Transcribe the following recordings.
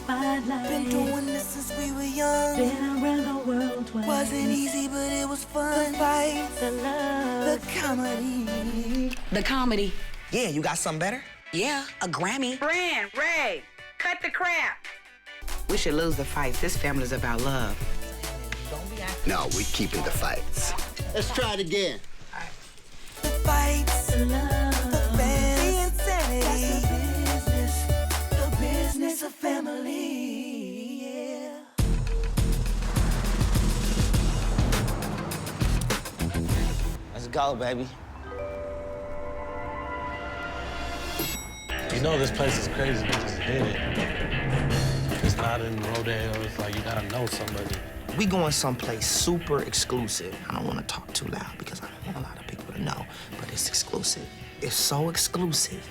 spotlight. Been doing this since we were young. Been around the world twice. Wasn't easy, but it was fun. The fights, The love. the comedy. The comedy. Yeah, you got something better? Yeah, a Grammy. Brand, Ray, cut the crap. We should lose the fights. This family's about love. No, we keeping the fights. Let's try it again. The fights, The love. the fans, the insanity. Business. The business of family, yeah. Let's go, baby. You know this place is crazy. You just hit it. It's not in Rodeo. It's like you gotta know somebody. We going someplace super exclusive. I don't want to talk too loud because I don't want a lot of people to know, but it's exclusive. It's so exclusive.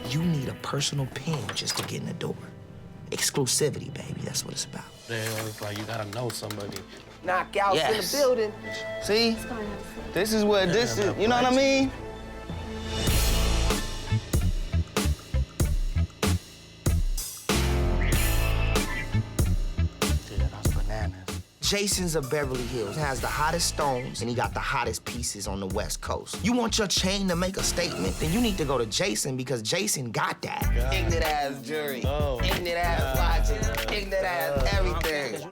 You need a personal pin just to get in the door. Exclusivity, baby. That's what it's about. It's like you gotta know somebody. Knockouts in the building. See? This is what this is. You know what I mean? Yeah, that's bananas. Jason's of Beverly Hills has the hottest stones and he got the hottest pieces on the West Coast. You want your chain to make a statement, then you need to go to Jason because Jason got that. Ignorant ass jury, ignorant ass watching, ignorant ass everything.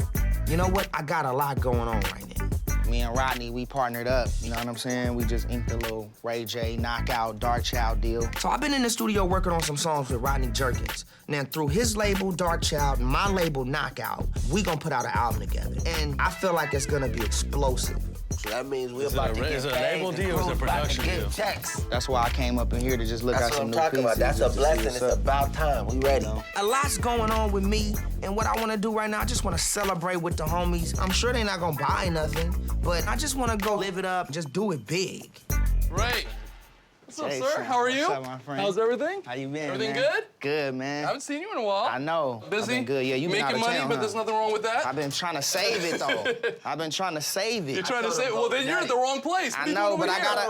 You know what? I got a lot going on right now. Me and Rodney, we partnered up, you know what I'm saying? We just inked a little Ray J knockout Dark Child deal. So I've been in the studio working on some songs with Rodney Jerkins. And then through his label, Dark Child, and my label, Knockout, we gonna put out an album together. And I feel like it's gonna be explosive. So that means we're Is it about a- to get is it a paid label and deal or is it a crews about to production get deal? checks. That's why I came up in here to just look That's at what some I'm new talking pieces. about. That's a just to see blessing. what's It's up. about time. We ready. A lot's going on with me, and what I want to do right now, I just want to celebrate with the homies. I'm sure they're not gonna buy nothing, but I just want to go live it up, just do it big. Ray. What's up, Jason, sir? How are you? what's up, my friend? How's everything? How you been, Everything man? good? Good, man. I haven't seen you in a while. I know. Busy? I've been good. Yeah, you been making out of money, town, but huh? there's nothing wrong with that. I've been trying to save it though. I've been trying to save it. You're trying to say, well, then you're at the wrong place. I People know, over but I here. gotta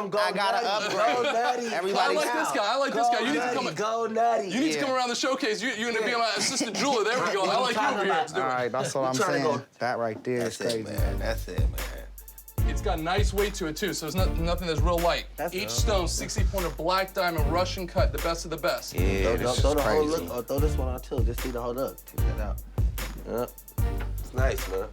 upgrade. I Everybody like this guy. I like this guy. You need to come. Go nutty. You need to come around the showcase. You're gonna be my assistant jeweler. There we go. I like you over here. Let's do All it. right, that's what I'm trying to saying. go- That right there is That's crazy. it, man. That's it, man. It's got nice weight to it too, so it's nothing that's real light. Each stone, 60-pointer black diamond Russian cut, the best of the best. Yeah, this Throw is the whole crazy. look, or throw this one on too. Just see the whole look. Check that out. Yep. It's nice, man.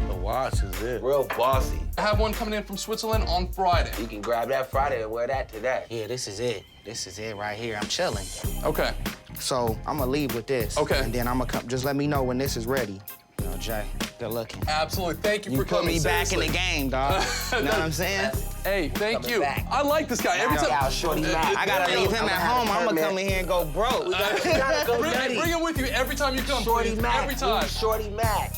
The watch is it. Real bossy. I have one coming in from Switzerland on Friday. You can grab that Friday and wear that today. Yeah, this is it. This is it right here. I'm chilling. Okay. So I'm gonna leave with this. Okay. And then I'm gonna come. Just let me know when this is ready. You know, Jay, good looking. Absolutely. Thank you, You for put coming. me back in the seriously. game, dog. You know what I'm saying? Hey, thank Coming you. back. I like this guy. Every time. Out, Shorty Mac. I gotta leave him at home. I'm gonna come in here and go broke. We gotta go nutty. Bring him with you every time you come. Shorty please. Mac. Every time. Who's Shorty Mac.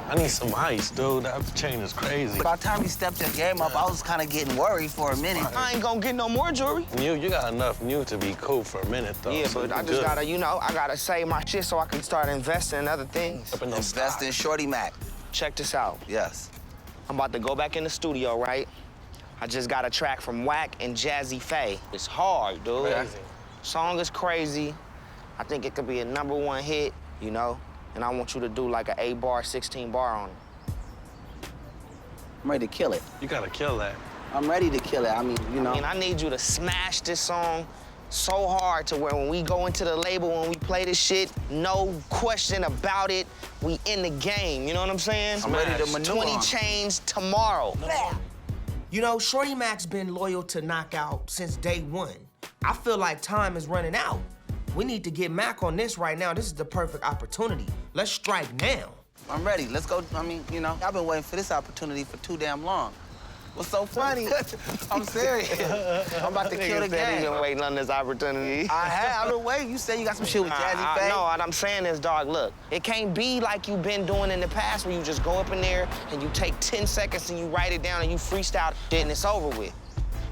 I need some ice, dude. That chain is crazy. By the time you stepped your game up, I was kind of getting worried for a minute. I ain't gonna get no more jewelry. You got enough new to be cool for a minute, though. Yeah, so but you I just good. gotta, you know, I gotta save my shit so I can start investing in other things. Up in those Invest stocks. in Shorty Mac. Check this out. Yes. I'm about to go back in the studio, right? I just got a track from Wack and Jazzy Faye. It's hard, dude. Crazy. Song is crazy. I think it could be a #1 hit, you know? And I want you to do like an 8-bar, 16-bar on it. I'm ready to kill it. You gotta kill that. I'm ready to kill it. I mean, you know. And I need you to smash this song so hard to where when we go into the label, when we play this shit, no question about it, we in the game, you know what I'm saying? I'm ready to Smash. maneuver. 20 chains tomorrow. You know, Shorty Mac's been loyal to Knockout since day one. I feel like time is running out. We need to get Mac on this right now. This is the perfect opportunity. Let's strike now. I'm ready. Let's go. I mean, you know, I've been waiting for this opportunity for too damn long. What's so funny? I'm serious. I'm about to kill the Nigga said he game. been waiting on this opportunity. I have. I've been waiting. You said you got some shit with Jazzy Faye. No, what I'm saying is, dog, look, it can't be like you've been doing in the past where you just go up in there and you take 10 seconds and you write it down and you freestyle shit and it's over with.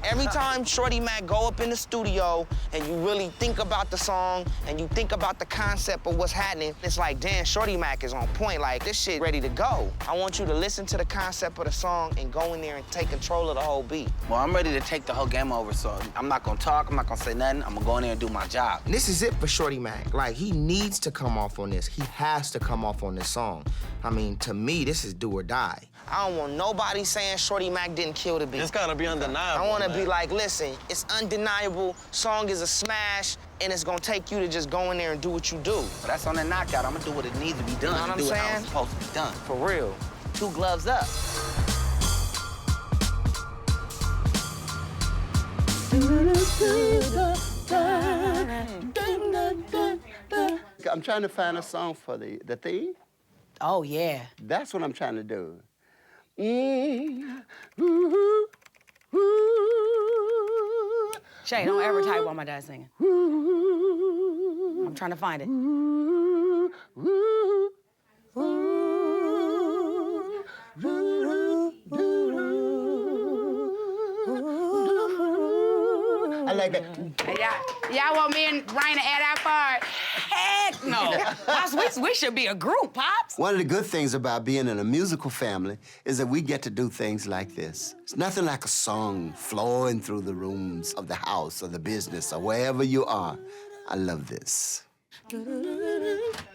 Every time Shorty Mac go up in the studio and you really think about the song and you think about the concept of what's happening, it's like, damn, Shorty Mac is on point. Like, this shit ready to go. I want you to listen to the concept of the song and go in there and take control of the whole beat. Well, I'm ready to take the whole game over, so I'm not gonna talk, I'm not gonna say nothing. I'm gonna go in there and do my job. And this is it for Shorty Mac. Like, he needs to come off on this. He has to come off on this song. I mean, to me, this is do or die. I don't want nobody saying Shorty Mac didn't kill the beat. It's gotta be undeniable. I want to man. be like, listen, it's undeniable. Song is a smash, and it's gonna take you to just go in there and do what you do. So that's on the knockout. I'm gonna do what it needs to be done. You know what I'm do it how saying? it's supposed to be done. For real. 2 gloves up. I'm trying to find a song for the theme. Oh, yeah. That's what I'm trying to do. Shay, don't ever type while my dad's singing. I'm trying to find it. I like that. Y'all want me and Ryan to add our part? Heck no. Pops, we should be a group, Pops. One of the good things about being in a musical family is that we get to do things like this. It's nothing like a song flowing through the rooms of the house or the business or wherever you are. I love this. Hello.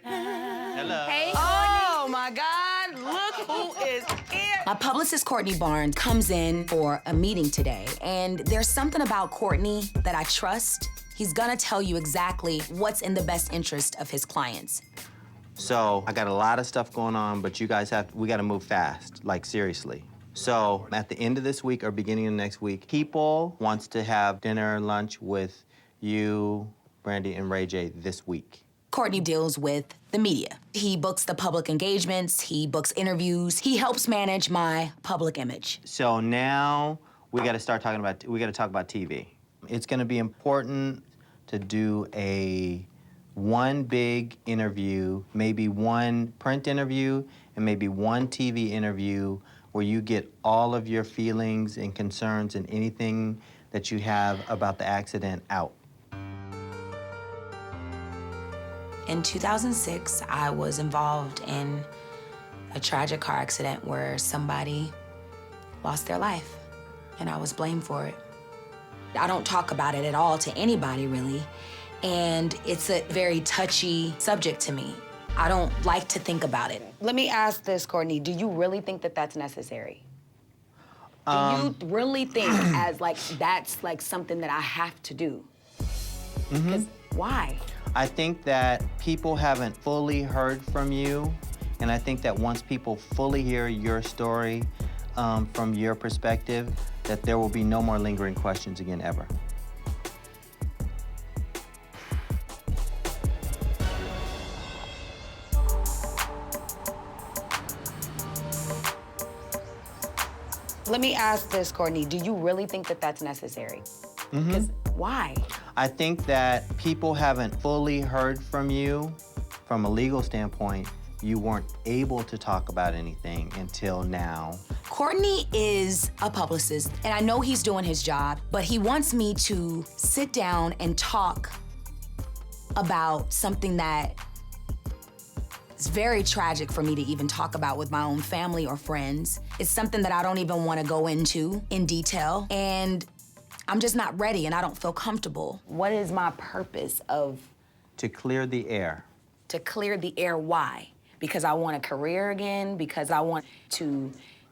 Hey, oh, my God. Look who is here. My publicist, Courtney Barnes, comes in for a meeting today, and there's something about Courtney that I trust. He's gonna tell you exactly what's in the best interest of his clients. So I got a lot of stuff going on, but you guys we gotta move fast, like seriously. So at the end of this week or beginning of next week, People wants to have dinner, lunch with you, Brandy, and Ray J this week. Courtney deals with the media. He books the public engagements, he books interviews, he helps manage my public image. So now we gotta talk about TV. It's gonna be important to do one big interview, maybe one print interview, and maybe one TV interview where you get all of your feelings and concerns and anything that you have about the accident out. In 2006, I was involved in a tragic car accident where somebody lost their life, and I was blamed for it. I don't talk about it at all to anybody, really, and it's a very touchy subject to me. I don't like to think about it. Let me ask this, Courtney, do you really think that that's necessary? Do you really think that's like something that I have to do? Because why? I think that people haven't fully heard from you, and I think that once people fully hear your story from your perspective, that there will be no more lingering questions again ever. Let me ask this, Courtney, do you really think that that's necessary? Because why? I think that people haven't fully heard from you from a legal standpoint. You weren't able to talk about anything until now. Courtney is a publicist, and I know he's doing his job, but he wants me to sit down and talk about something that is very tragic for me to even talk about with my own family or friends. It's something that I don't even want to go into in detail, and I'm just not ready, and I don't feel comfortable. What is my purpose of? To clear the air. To clear the air, why? Because I want a career again? Because I want to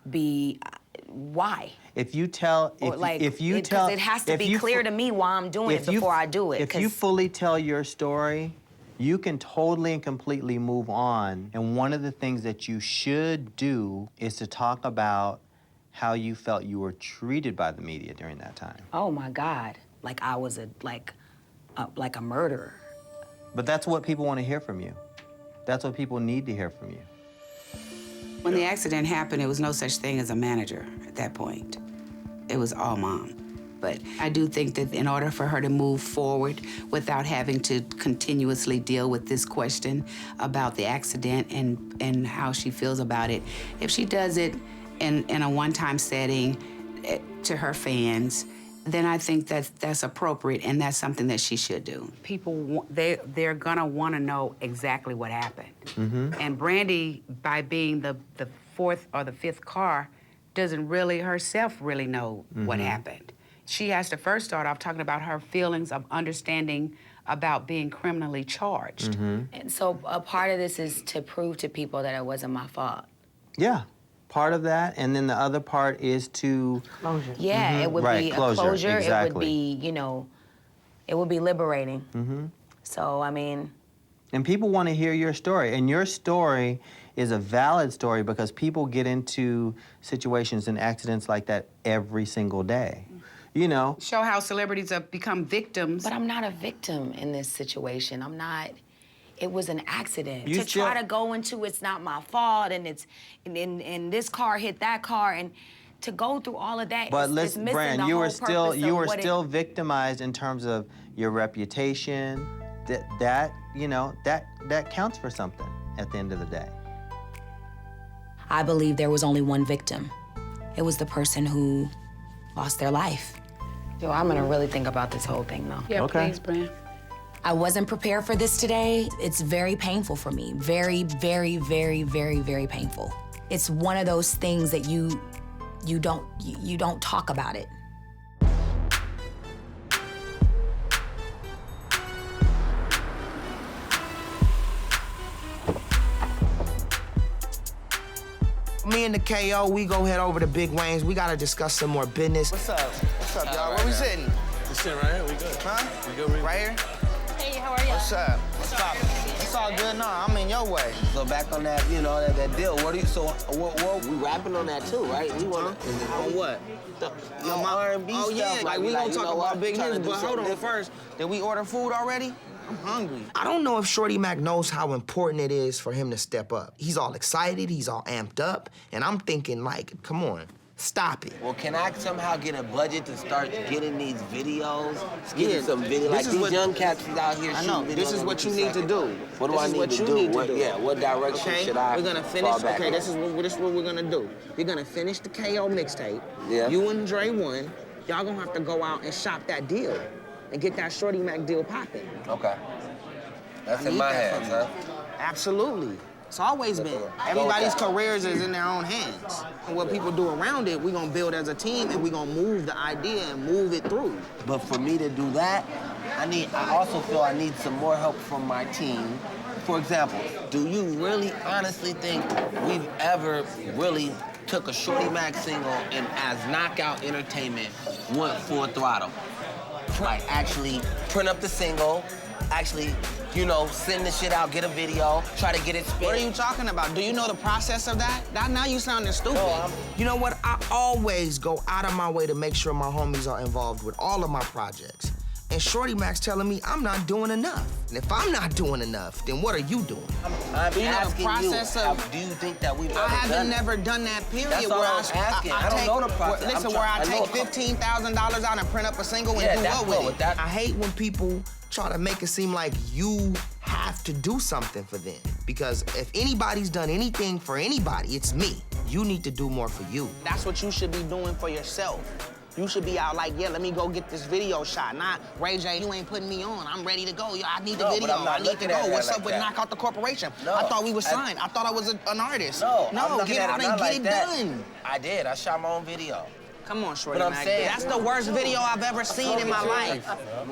be, why? If you tell, because it has to be clear to me why I'm doing it before I do it. If you fully tell your story, you can totally and completely move on. And one of the things that you should do is to talk about how you felt you were treated by the media during that time. Oh my God, like I was a murderer. But that's what people want to hear from you. That's what people need to hear from you. When the accident happened, there was no such thing as a manager at that point. It was all Mom. But I do think that in order for her to move forward without having to continuously deal with this question about the accident and how she feels about it, if she does it in a one-time setting, to her fans, then I think that's appropriate, and that's something that she should do. People, they're gonna wanna know exactly what happened. And Brandy, by being the fourth or the fifth car, doesn't really herself really know what happened. She has to first start off talking about her feelings of understanding about being criminally charged. And so a part of this is to prove to people that it wasn't my fault. Yeah, part of that, and then the other part is to... Closure. Yeah, it would Right, be closure, a closure. It exactly. would be, you know, it would be liberating. So, I mean... And people want to hear your story, and your story is a valid story because people get into situations and accidents like that every single day. You know? Show how celebrities have become victims. But I'm not a victim in this situation. I'm not... It was an accident. You to try to go into it's not my fault and it's... And this car hit that car and... To go through all of that, But it's listen, missing Brand, the you whole were purpose you of were what still victimized in terms of your reputation. That you know, that counts for something at the end of the day. I believe there was only one victim. It was the person who lost their life. Yo, I'm gonna really think about this whole thing, though. Yeah, Okay. please, Brand. I wasn't prepared for this today. It's very painful for me. Very, very, very, very, very painful. It's one of those things that you don't talk about it. Me and the KO, we go head over to Big Wayne's. We gotta discuss some more business. What's up? What's up, y'all? Where we sitting? We sitting right here. We good. Huh? We good. Right here? Hey, how are you? What's up? What's up? It's all good. No, I'm in your way. So back on that, you know, that deal. What do you? So what? We rapping on that too, right? We wanna. On what? Your R&B Oh stuff. yeah, like we gonna you talk know about what? big Tryna news, do but hold something on different. first. Did we order food already? I'm hungry. I don't know if Shorty Mac knows how important it is for him to step up. He's all excited, he's all amped up, and I'm thinking like, come on, stop it. Well, can I somehow get a budget to start getting these videos? Getting Yeah, some video, this like is these what- young cats is out here I shooting know. videos. This is on what you 2 need to seconds. do. What do This I is need what to you do? need to What, do. Yeah, what direction Okay, should I we're gonna finish. fall back Okay, on? this is what we're gonna do. We're gonna finish the KO mixtape. Yeah. You and Dre won. Y'all gonna have to go out and shop that deal, and get that Shorty Mac deal popping. Okay. That's I in need my that hands, from huh? you. Absolutely. It's always been. Everybody's careers is in their own hands. And what people do around it, we're gonna build as a team and we're gonna move the idea and move it through. But for me to do that, I also feel I need some more help from my team. For example, do you really honestly think we've ever really took a Shorty Mac single and as Knockout Entertainment went full throttle? Like actually print up the single, actually, you know, send the shit out, get a video, try to get it spit. What are you talking about? Do you know the process of that? Now you sounding stupid. You know what? I always go out of my way to make sure my homies are involved with all of my projects. And Shorty Mac's telling me I'm not doing enough. And if I'm not doing enough, then what are you doing? I'm Do you know the asking process of- do you think that we've ever I haven't done it? never done that period. That's where all I'm asking. I don't know the process. Listen, I'm where I try- I know take a- $15,000 out and print up a single and Yeah, do that's what what with with it? that. I hate when people try to make it seem like you have to do something for them. Because if anybody's done anything for anybody, it's me. You need to do more for you. That's what you should be doing for yourself. You should be out like, yeah, let me go get this video shot. Not, Ray J, you ain't putting me on. I'm ready to go. Yo, I need the No, but video. I'm not I need to looking at go. it What's like up with that. Knock Out the Corporation? No, I thought we was I- signed. I thought I was an artist. No, I'm looking get at out it and not get like it that. done. I did. I shot my own video. Come on, Shorty But I'm Mac. saying- That's the worst video I've ever seen in my life.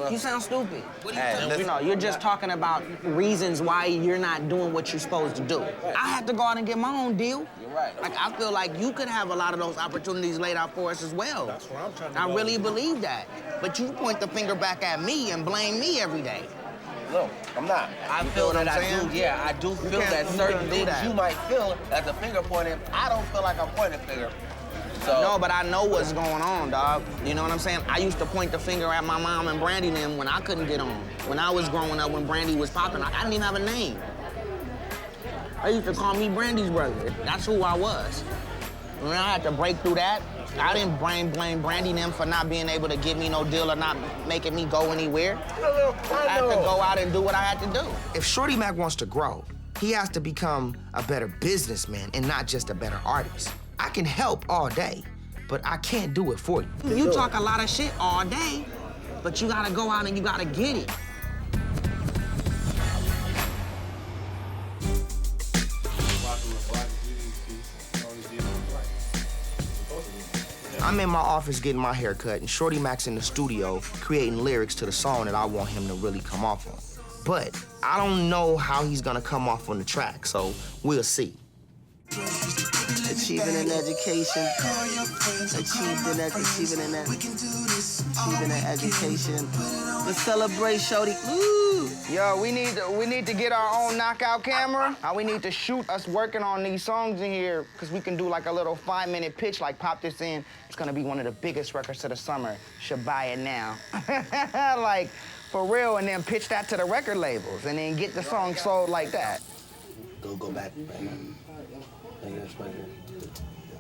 You sound stupid. What do you Hey, think? listen. No, you're just talking about reasons why you're not doing what you're supposed to do. I have to go out and get my own deal. You're right. Like, I feel like you could have a lot of those opportunities laid out for us as well. That's where I'm trying to I go. really believe that. But you point the finger back at me and blame me every day. No, I'm not. I feel what that I'm I saying? do. Yeah, I do feel can't- that you certain can't do things that. you might feel as a finger pointing. I don't feel like I'm pointing a finger. So No, but I know what's going on, dog. You know what I'm saying? I used to point the finger at my mom and Brandy and them when I couldn't get on. When I was growing up, when Brandy was popping, I didn't even have a name. They used to call me Brandy's brother. That's who I was. When I had to break through that, I didn't blame Brandy and them for not being able to give me no deal or not making me go anywhere. I had to go out and do what I had to do. If Shorty Mac wants to grow, he has to become a better businessman and not just a better artist. I can help all day, but I can't do it for you. You talk a lot of shit all day, but you gotta go out and you gotta get it. I'm in my office getting my hair cut, and Shorty Mac's in the studio creating lyrics to the song that I want him to really come off on. But I don't know how he's gonna come off on the track, so we'll see. Achieving an education. Achieving an education. Let's celebrate, Shorty. Woo! Yo, we need to get our own knockout camera. We need to shoot us working on these songs in here, because we can do like a little 5-minute pitch, like pop this in. It's gonna be one of the biggest records of the summer. Should buy it now. Like, for real, and then pitch that to the record labels, and then get the song sold like that. Go back.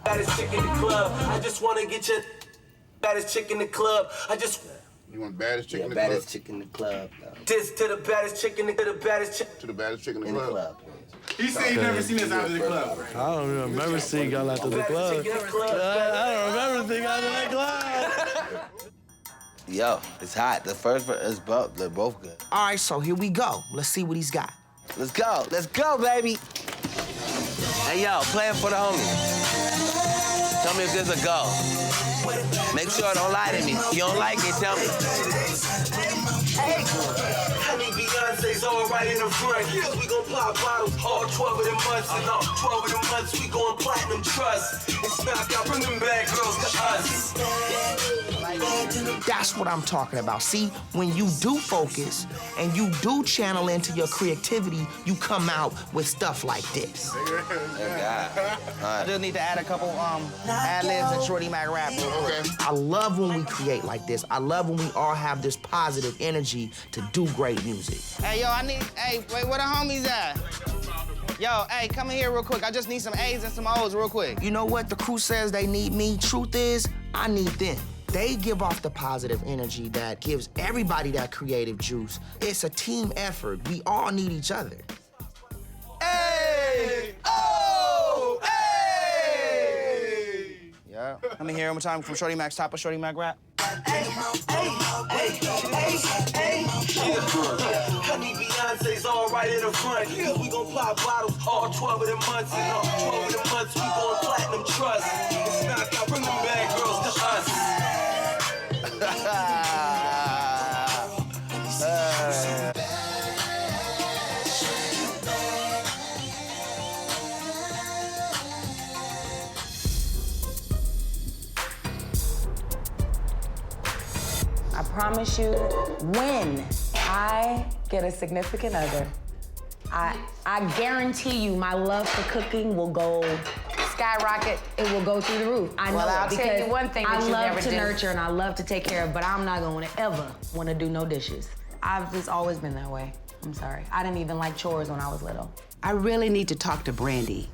Baddest chick in the club. I just wanna get your baddest chick in the club. You want baddest chick in the baddest club? chick in the club. This to the baddest chick in the baddest chick. To the baddest chick in the In the club. club. He said he never seen us after the club. I don't remember seeing y'all after the club. I don't remember seeing y'all after the club. Yo, it's hot. The first verse is both. They're both good. All right, so here we go. Let's see what he's got. Let's go, baby. Hey, yo, play it for the homies. Tell me if there's a go. Make sure don't lie to me. If you don't like it, tell me. Hey, honey, Beyonce's all right in the front. We gon' pop bottles all 12 of them months, and all 12 of them months we gon' platinum trust. It's knockout, bring them bad girls to us. That's what I'm talking about. See, when you do focus and you do channel into your creativity, you come out with stuff like this. I just need to add a couple ad-libs and Shorty Mac rap. Okay. I love when we create like this. I love when we all have this positive energy to do great music. Hey, yo, wait, where the homies at? Yo, hey, come in here real quick. I just need some A's and some O's real quick. You know what? The crew says they need me. Truth is, I need them. They give off the positive energy that gives everybody that creative juice. It's a team effort. We all need each other. Hey! Oh! Hey! Yeah. Let me hear one more time from Shorty Mac's top of Shorty Mac rap. Honey, Beyonce's all right in the front. We gon' pop bottles all 12 of them months, and all 12 of them months we gon' platinum trust. It's knockout, bring them bad girls to us. I promise you, when I get a significant other, I guarantee you my love for cooking will go skyrocket. It will go through the roof. I know I'll it tell you one thing that I you love never to did. nurture and I love to take care of, but I'm not gonna ever wanna do no dishes. I've just always been that way. I'm sorry. I didn't even like chores when I was little. I really need to talk to Brandy.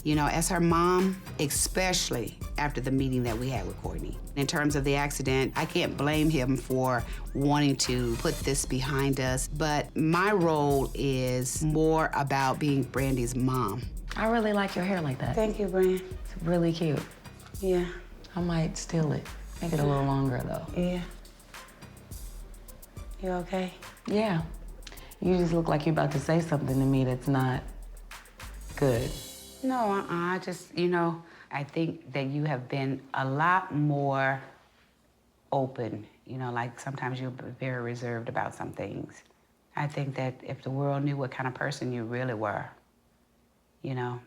You know, as her mom, especially after the meeting that we had with Courtney. In terms of the accident, I can't blame him for wanting to put this behind us, but my role is more about being Brandy's mom. I really like your hair like that. Thank you, Brand. It's really cute. Yeah. I might steal it. Make it a little longer, though. Yeah. You okay? Yeah. You just look like you're about to say something to me that's not good. No, I just, you know, I think that you have been a lot more open. You know, like sometimes you're very reserved about some things. I think that if the world knew what kind of person you really were, you know,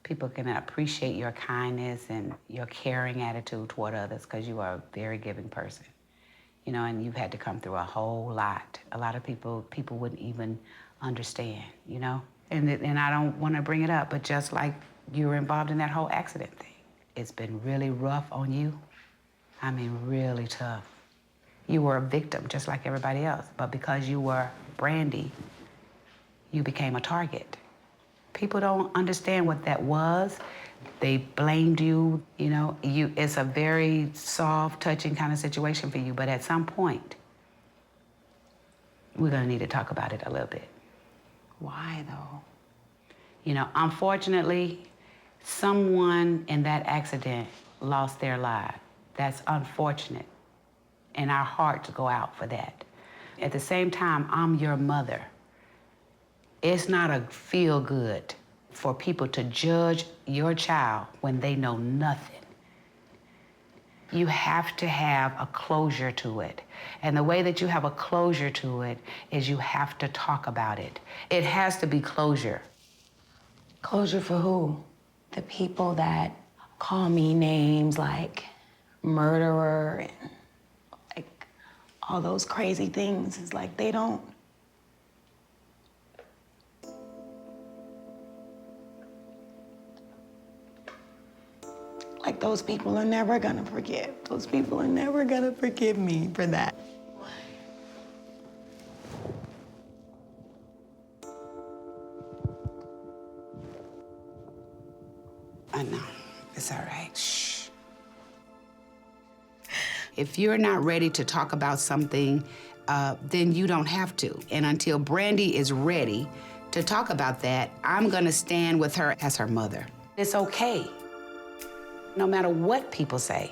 people can appreciate your kindness and your caring attitude toward others because you are a very giving person. You know, and you've had to come through a whole lot. A lot of people wouldn't even understand, you know? And I don't want to bring it up, but just like you were involved in that whole accident thing, it's been really rough on you. I mean, really tough. You were a victim, just like everybody else, but because you were Brandy, you became a target. People don't understand what that was. They blamed you, you know. It's a very soft, touching kind of situation for you, but at some point, we're gonna need to talk about it a little bit. Why, though? You know, unfortunately, someone in that accident lost their lives. That's unfortunate, and our hearts go out for that. At the same time, I'm your mother. It's not a feel-good for people to judge your child when they know nothing. You have to have a closure to it. And the way that you have a closure to it is you have to talk about it. It has to be closure. Closure for who? The people that call me names like murderer and like all those crazy things. It's like they don't. Like those people are never gonna forgive. Those people are never gonna forgive me for that. I know. It's all right. Shh. If you're not ready to talk about something, then you don't have to. And until Brandy is ready to talk about that, I'm gonna stand with her as her mother. It's okay. No matter what people say,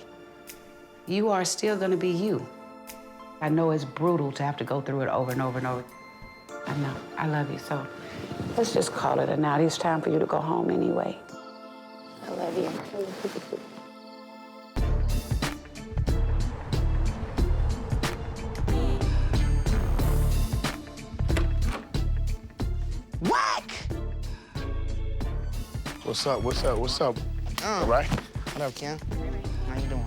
you are still gonna be you. I know it's brutal to have to go through it over and over and over. I know, I love you, so let's just call it a night. It's time for you to go home anyway. I love you. Whack! What's up? What's up? What's up? All right? What up, Ken? How you doing?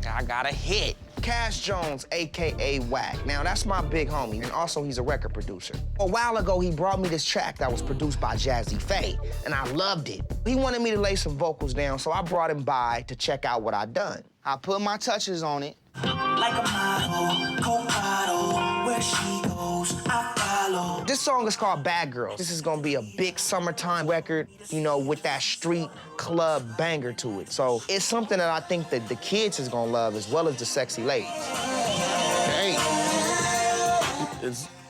I got a hit. Cash Jones, AKA Wack. Now, that's my big homie, and also he's a record producer. A while ago, he brought me this track that was produced by Jazzy Faye, and I loved it. He wanted me to lay some vocals down, so I brought him by to check out what I'd done. I put my touches on it. Like a model, cold bottle, where she goes, I follow. This song is called Bad Girls. This is gonna be a big summertime record, you know, with that street club banger to it. So it's something that I think that the kids is gonna love as well as the sexy ladies. Hey.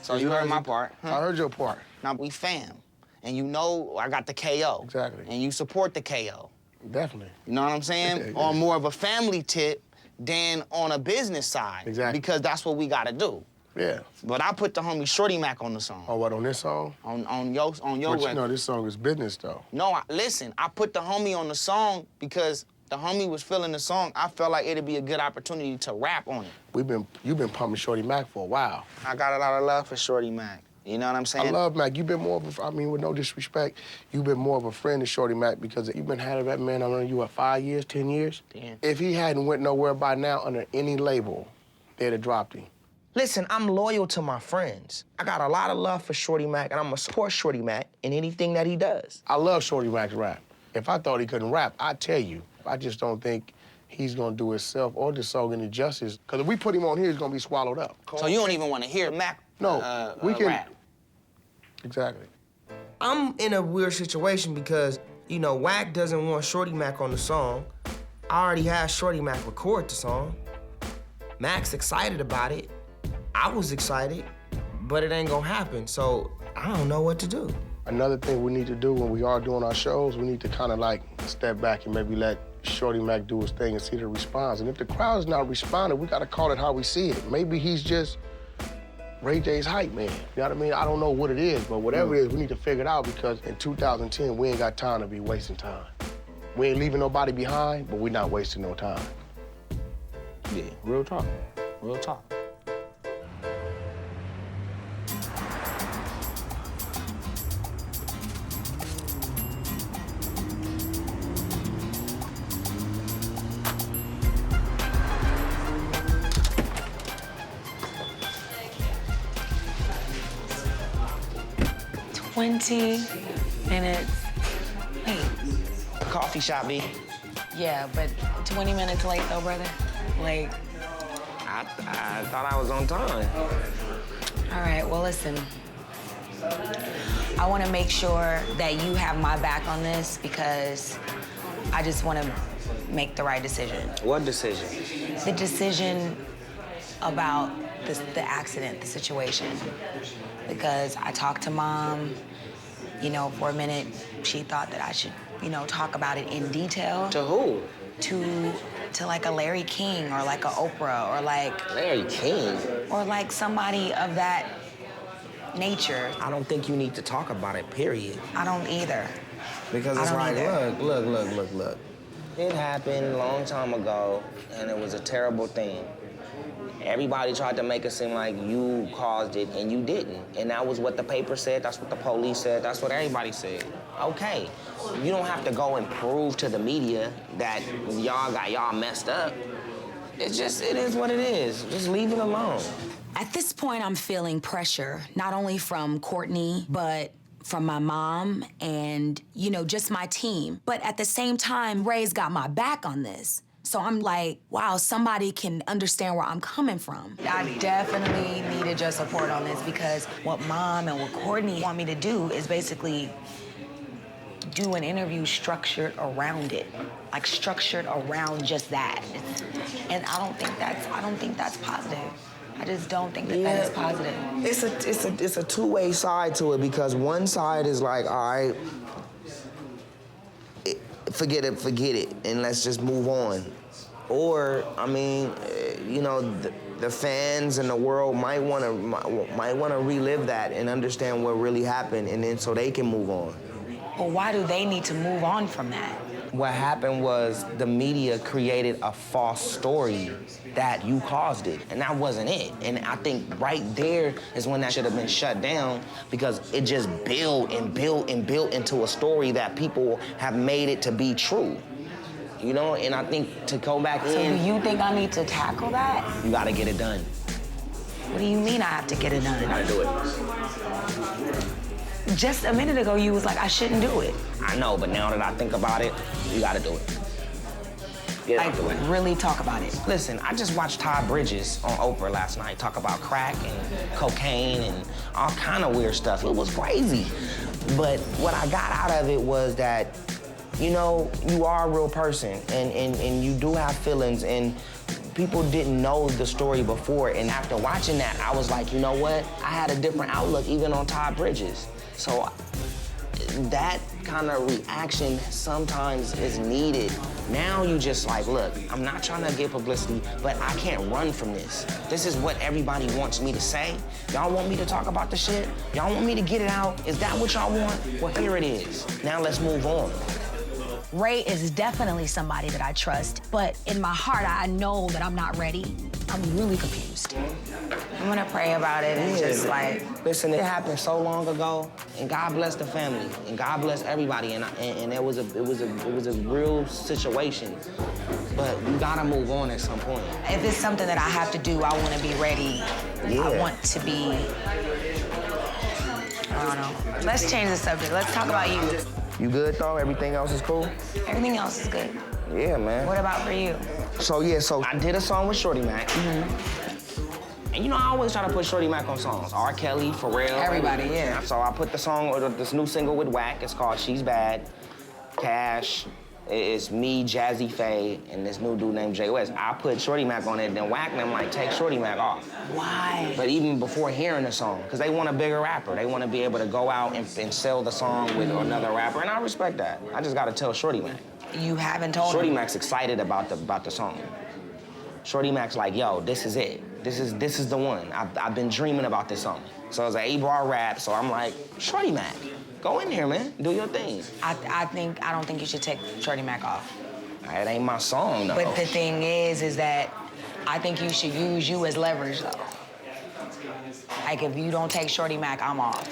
So you heard my part. I heard your part. Now we fam. And you know I got the KO. Exactly. And you support the KO. Definitely. You know what I'm saying? Yeah. On more of a family tip than on a business side. Exactly. Because that's what we gotta do. Yeah. But I put the homie Shorty Mac on the song. Oh, what, on this song? On your But record. you know, this song is business, though. No, listen, I put the homie on the song because the homie was feeling the song. I felt like it'd be a good opportunity to rap on it. You've been pumping Shorty Mac for a while. I got a lot of love for Shorty Mac. You know what I'm saying? I love Mac. You've been more of a, I mean, with no disrespect, you've been more of a friend to Shorty Mac because you've been having that man under you, what, 5 years, 10 years? Damn. If he hadn't went nowhere by now under any label, they'd have dropped him. Listen, I'm loyal to my friends. I got a lot of love for Shorty Mac, and I'm gonna support Shorty Mac in anything that he does. I love Shorty Mac's rap. If I thought he couldn't rap, I'd tell you. I just don't think he's gonna do himself or the song any justice, because if we put him on here, he's gonna be swallowed up. So you don't even want to hear Mac we can rap? Exactly. I'm in a weird situation because, you know, Wack doesn't want Shorty Mac on the song. I already had Shorty Mac record the song. Mac's excited about it. I was excited, but it ain't gonna happen, so I don't know what to do. Another thing we need to do when we are doing our shows, we need to kind of like step back and maybe let Shorty Mac do his thing and see the response. And if the crowd's not responding, we gotta call it how we see it. Maybe he's just Ray J's hype man. You know what I mean? I don't know what it is, but whatever it is, we need to figure it out because in 2010, we ain't got time to be wasting time. We ain't leaving nobody behind, but we're not wasting no time. Yeah, real talk. Real talk. minutes. Wait. Coffee shop, B. Yeah, but 20 minutes late though, brother. Like, I thought I was on time. all right, well, listen. I want to make sure that you have my back on this because I just want to make the right decision. What decision? The decision about the accident, the situation. Because I talked to Mom, you know, for a minute, she thought that I should talk about it in detail. To who? To like a Larry King or like a Oprah or like... Larry King? Or like somebody of that nature. I don't think you need to talk about it, period. I don't either. Because it's like, look. It happened a long time ago, and it was a terrible thing. Everybody tried to make it seem like you caused it, and you didn't. And that was what the paper said, that's what the police said, that's what everybody said. Okay, you don't have to go and prove to the media that y'all got y'all messed up. It is what it is. Just leave it alone. At this point, I'm feeling pressure, not only from Courtney, but from my mom and, just my team. But at the same time, Ray's got my back on this. So I'm like, wow, somebody can understand where I'm coming from. I definitely needed your support on this because what Mom and what Courtney want me to do is basically do an interview structured around it, like structured around just that. And I don't think that's positive. I just don't think that is positive. It's a two-way side to it because one side is like, all right, forget it, and let's just move on. Or, I mean, the fans and the world might want to relive that and understand what really happened, and then so they can move on. Well, why do they need to move on from that? What happened was the media created a false story that you caused it, and that wasn't it. And I think right there is when that should have been shut down because it just built and built and built into a story that people have made it to be true. And I think to go back in... So do you think I need to tackle that? You gotta get it done. What do you mean I have to get it done? You gotta do it. Just a minute ago, you was like, I shouldn't do it. I know, but now that I think about it, you gotta do it. Really talk about it. Listen, I just watched Todd Bridges on Oprah last night talk about crack and cocaine and all kind of weird stuff. It was crazy. But what I got out of it was that, you are a real person and you do have feelings and people didn't know the story before. And after watching that, I was like, you know what? I had a different outlook even on Todd Bridges. So that kind of reaction sometimes is needed. Now you just like, look, I'm not trying to get publicity, but I can't run from this. This is what everybody wants me to say. Y'all want me to talk about the shit? Y'all want me to get it out? Is that what y'all want? Well, here it is. Now let's move on. Ray is definitely somebody that I trust, but in my heart, I know that I'm not ready. I'm really confused. I'm gonna pray about it and just like... Listen, it happened so long ago, and God bless the family, and God bless everybody, and it was a real situation. But you gotta move on at some point. If it's something that I have to do, I wanna be ready. Yeah. I want to be... I don't know. Let's change the subject. Let's talk about you. You good, though? Everything else is cool? Everything else is good. Yeah, man. What about for you? So I did a song with Shorty Mac. Mm-hmm. And I always try to put Shorty Mac on songs. R. Kelly, Pharrell. Everybody, yeah. So I put the song, or this new single with Wack. It's called She's Bad. Cash. It's me, Jazzy Faye, and this new dude named Jay West. I put Shorty Mac on it, then Wack, and I'm like, take Shorty Mac off. Why? But even before hearing the song, because they want a bigger rapper. They want to be able to go out and sell the song with another rapper, and I respect that. I just got to tell Shorty Mac. You haven't told Shorty him? Mac's excited about the song. Shorty Mac's like, yo, this is it. This is the one. I've been dreaming about this song. So it's an 8-bar rap, so I'm like, Shorty Mac, go in here, man. Do your thing. I don't think you should take Shorty Mac off. It ain't my song, though. But the thing is that I think you should use you as leverage, though. Like, if you don't take Shorty Mac, I'm off.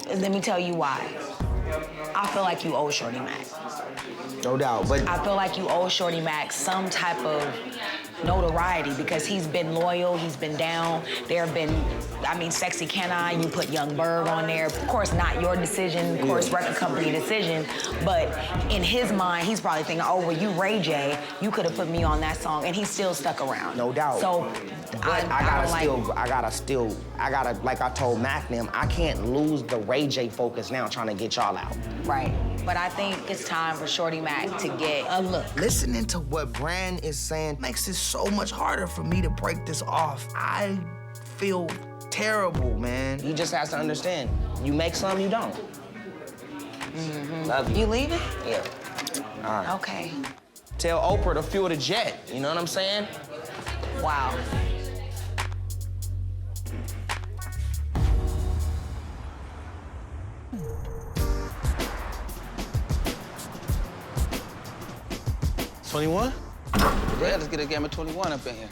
Let me tell you why. I feel like you owe Shorty Mac. No doubt, but... I feel like you owe Shorty Mac some type of notoriety because he's been loyal, he's been down. There have been, Sexy Can I, you put Young Berg on there. Of course, not your decision, of course, record company decision, but in his mind, he's probably thinking, oh, well, you Ray J, you could have put me on that song, and he's still stuck around. No doubt. So, I gotta, like I told Mac them, I can't lose the Ray J focus now trying to get y'all out. Right. But I think it's time for Shorty Mac to get a look. Listening to what Brand is saying makes it so much harder for me to break this off. I feel terrible, man. He just has to understand. You make some, you don't. Love you. You leaving? Yeah. All right. Okay. Tell Oprah to fuel the jet. You know what I'm saying? Wow. $21? Yeah, let's get a game of 21 up in here.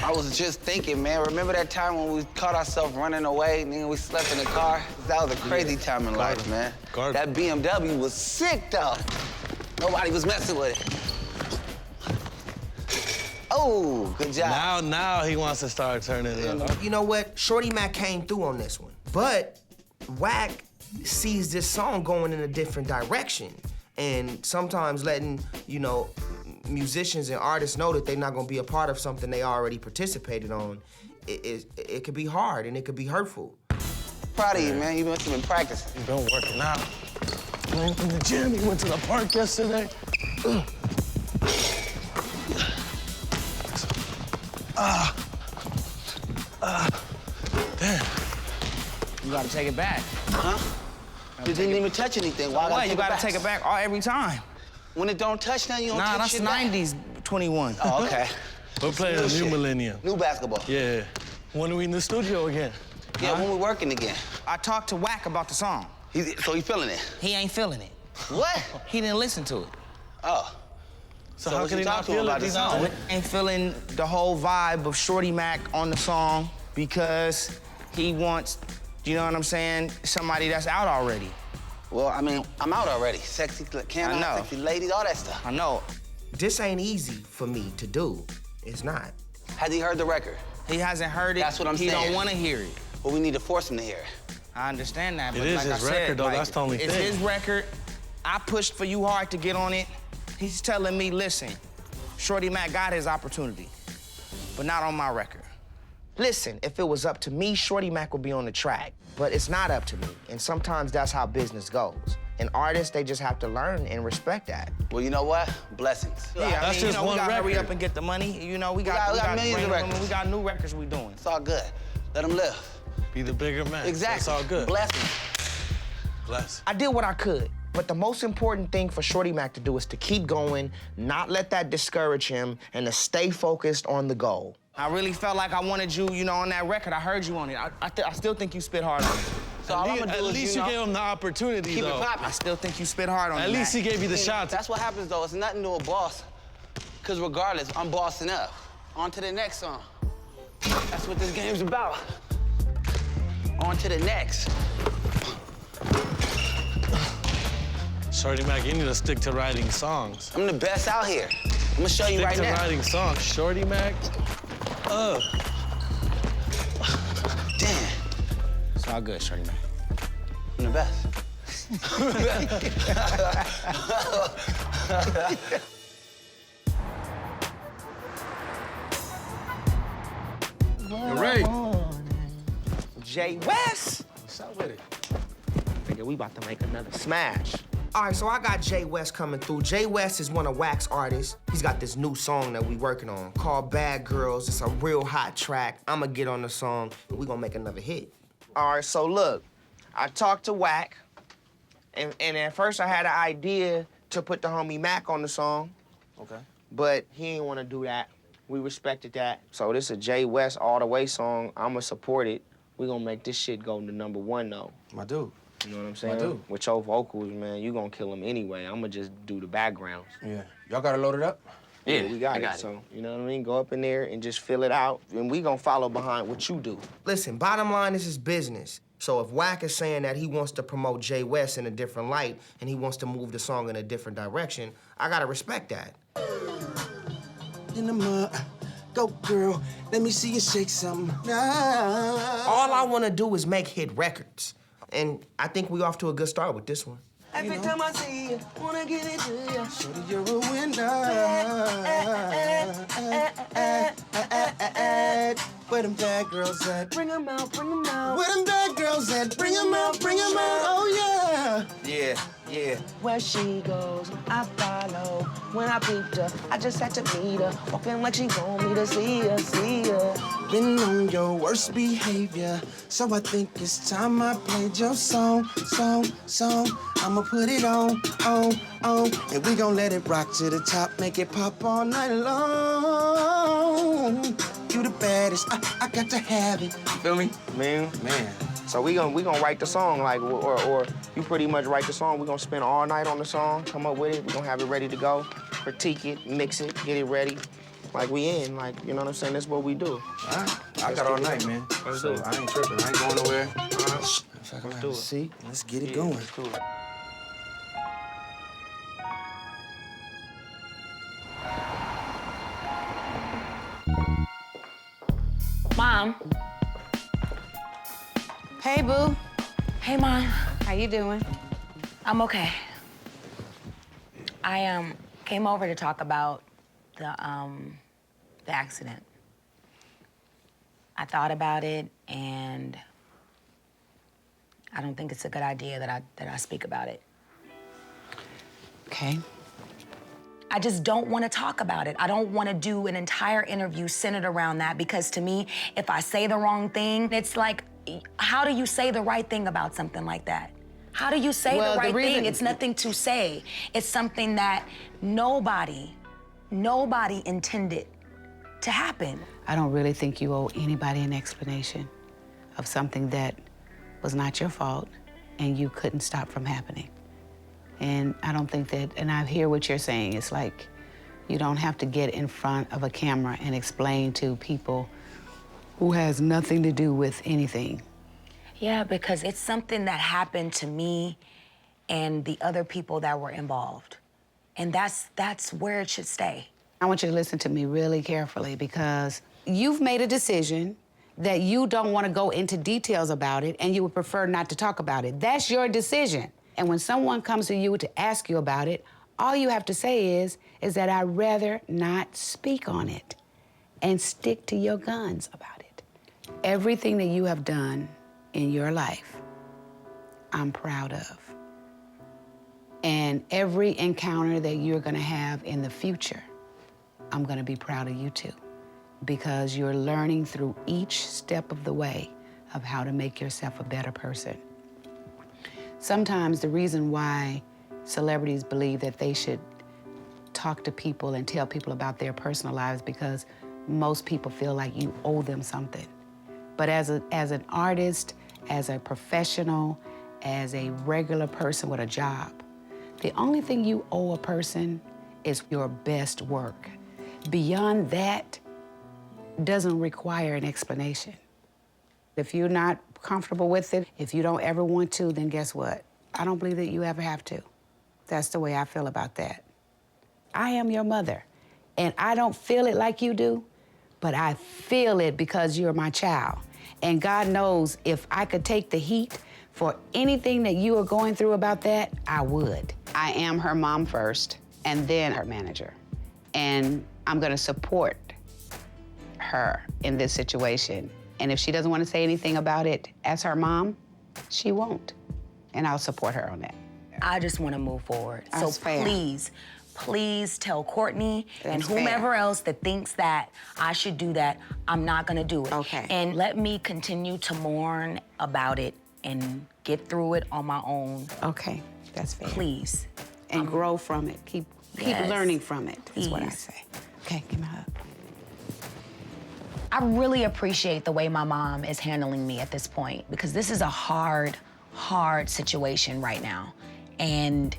I was just thinking, man, remember that time when we caught ourselves running away and then we slept in the car? That was a crazy time in life, man. That BMW was sick, though. Nobody was messing with it. Oh, good job. Now he wants to start turning it up. You know what? Shorty Mac came through on this one. But Wack sees this song going in a different direction. And sometimes letting, you know, musicians and artists know that they're not gonna be a part of something they already participated on, it could be hard and it could be hurtful. Proud of you, man. You must have been practicing. You've been working out. Went to the gym, he went to the park yesterday. Damn. You gotta take it back. Huh? You didn't even touch anything. Why Why? You gotta take it back every time. When it don't touch nothing, you don't Nah, take that's shit back? 90s 21. Oh, okay. We're playing the new shit. millennium. New basketball. Yeah. When are we in the studio again? Yeah, when we working again. I talked to Wack about the song. So he feeling it? He ain't feeling it. What? He didn't listen to it. Oh. So So how what can you he talk not to him feel about it? the He's song? not. Ain't feeling the whole vibe of Shorty Mac on the song because he wants, you know what I'm saying, somebody that's out already. Well, I mean, I'm out already. Sexy can I know. sexy ladies, all that stuff. I know. This ain't easy for me to do. It's not. Has he heard the record? He hasn't heard it. That's what I'm he saying. He don't want to hear it. Well, we need to force him to hear it. I understand that, It but is like his I said, record, though. like, That's the only it's thing. his record. I pushed for you hard to get on it. He's telling me, listen, Shorty Mac got his opportunity, but not on my record. Listen, if it was up to me, Shorty Mac would be on the track, but it's not up to me, and sometimes that's how business goes. And artists, they just have to learn and respect that. Well, you know what? Blessings. Yeah, That's I mean, just you know, one we gotta hurry record. up and get the money. You know, we got millions of brand new records. women, we got new records we doing. It's all good. Let him live. Be the bigger man. Exactly. It's all good. Blessings. Bless. I did what I could, but the most important thing for Shorty Mac to do is to keep going, not let that discourage him, and to stay focused on the goal. I really felt like I wanted you, you know, on that record. I heard you on it. I still think you spit hard on it. So all I'm gonna At do least is, you know, gave him the opportunity, keep though. it popping. I still think you spit hard on it. At least he gave you the shot. That's what happens, though. It's nothing to a boss. Because regardless, I'm bossing up. On to the next song. That's what this game's about. On to the next. Shorty Mac, you need to stick to writing songs. I'm the best out here. I'm gonna show you Stick right to now. writing songs. Shorty Mac. Damn, It's all good, Shorty Mac. I'm the best. Ray. Jay West. What's up with it? Nigga, we about to make another smash. All right, so I got Jay West coming through. Jay West is one of Wack's artists. He's got this new song that we working on called Bad Girls. It's a real hot track. I'ma get on the song, and we gonna make another hit. All right, so look, I talked to Wack, and at first I had an idea to put the homie Mac on the song. Okay. But he ain't wanna do that. We respected that. So this is a Jay West all the way song. I'ma support it. We gonna make this shit go to #1 though. My dude. You know what I'm saying? I do. With your vocals, man, you gonna kill him anyway. I'ma just do the backgrounds. Yeah. Y'all got it loaded up? Yeah, we got I it. got it. So, you know what I mean? Go up in there and just fill it out, and we gonna follow behind what you do. Listen, bottom line, this is business. So if Wack is saying that he wants to promote Jay West in a different light and he wants to move the song in a different direction, I gotta respect that. In the mud, go girl, let me see you shake something. All I wanna do is make hit records. And I think we off to a good start with this one. Every time I see you, wanna get into you. Shorty, you're a winner. Where them bad girls at? Bring 'em out, bring 'em out. Where them bad girls at? Bring 'em out, oh yeah. Yeah, yeah. Where she goes, I follow. When I peeped her, I just had to meet her. Walking like she want me to see her, see her. been on your worst behavior. So I think it's time I played your song. I'ma put it on. And we gon' let it rock to the top, make it pop all night long. You the baddest, I got to have it. You feel me? Man. So we gonna write the song, like, or you pretty much write the song. We gonna spend all night on the song, come up with it. We gonna have it ready to go, critique it, mix it, get it ready. Like we in, like, you know what I'm saying? That's what we do. All right. I got all night, man. Let's do it. I ain't tripping. I ain't going nowhere. Let's do it. See, let's get it going. Let's do it. Mom. Hey, boo. Hey, Mom. How you doing? I'm okay. I came over to talk about the accident. I thought about it, and I don't think it's a good idea that I speak about it. Okay. I just don't want to talk about it. I don't want to do an entire interview centered around that, because to me, if I say the wrong thing, it's like, how do you say the right thing about something like that? How do you say the right thing? It's nothing to say. It's something that nobody intended to happen. I don't really think you owe anybody an explanation of something that was not your fault and you couldn't stop from happening. And I don't think that, and I hear what you're saying, it's like you don't have to get in front of a camera and explain to people who has nothing to do with anything. Yeah, because it's something that happened to me and the other people that were involved. And that's where it should stay. I want you to listen to me really carefully, because you've made a decision that you don't want to go into details about it and you would prefer not to talk about it. That's your decision. And when someone comes to you to ask you about it, all you have to say is that I'd rather not speak on it, and stick to your guns about it. Everything that you have done in your life, I'm proud of. And every encounter that you're gonna have in the future, I'm gonna be proud of you too, because you're learning through each step of the way of how to make yourself a better person. Sometimes the reason why celebrities believe that they should talk to people and tell people about their personal lives, because most people feel like you owe them something. But as an artist, as a professional, as a regular person with a job, the only thing you owe a person is your best work. Beyond that doesn't require an explanation. If you're not comfortable with it, if you don't ever want to, then guess what? I don't believe that you ever have to. That's the way I feel about that. I am your mother, and I don't feel it like you do, but I feel it because you're my child. And God knows if I could take the heat for anything that you are going through about that, I would. I am her mom first, and then her manager. And I'm gonna support her in this situation. And if she doesn't want to say anything about it as her mom, she won't. And I'll support her on that. I just want to move forward. That's so fair. please tell Courtney and That's whomever fair. else that thinks that I should do that, I'm not gonna do it. Okay. And let me continue to mourn about it and get through it on my own. Okay, that's fair. Please. And grow from it. Keep Yes. learning from it, is what I Please. say. Okay, give me a hug. I really appreciate the way my mom is handling me at this point, because this is a hard situation right now. And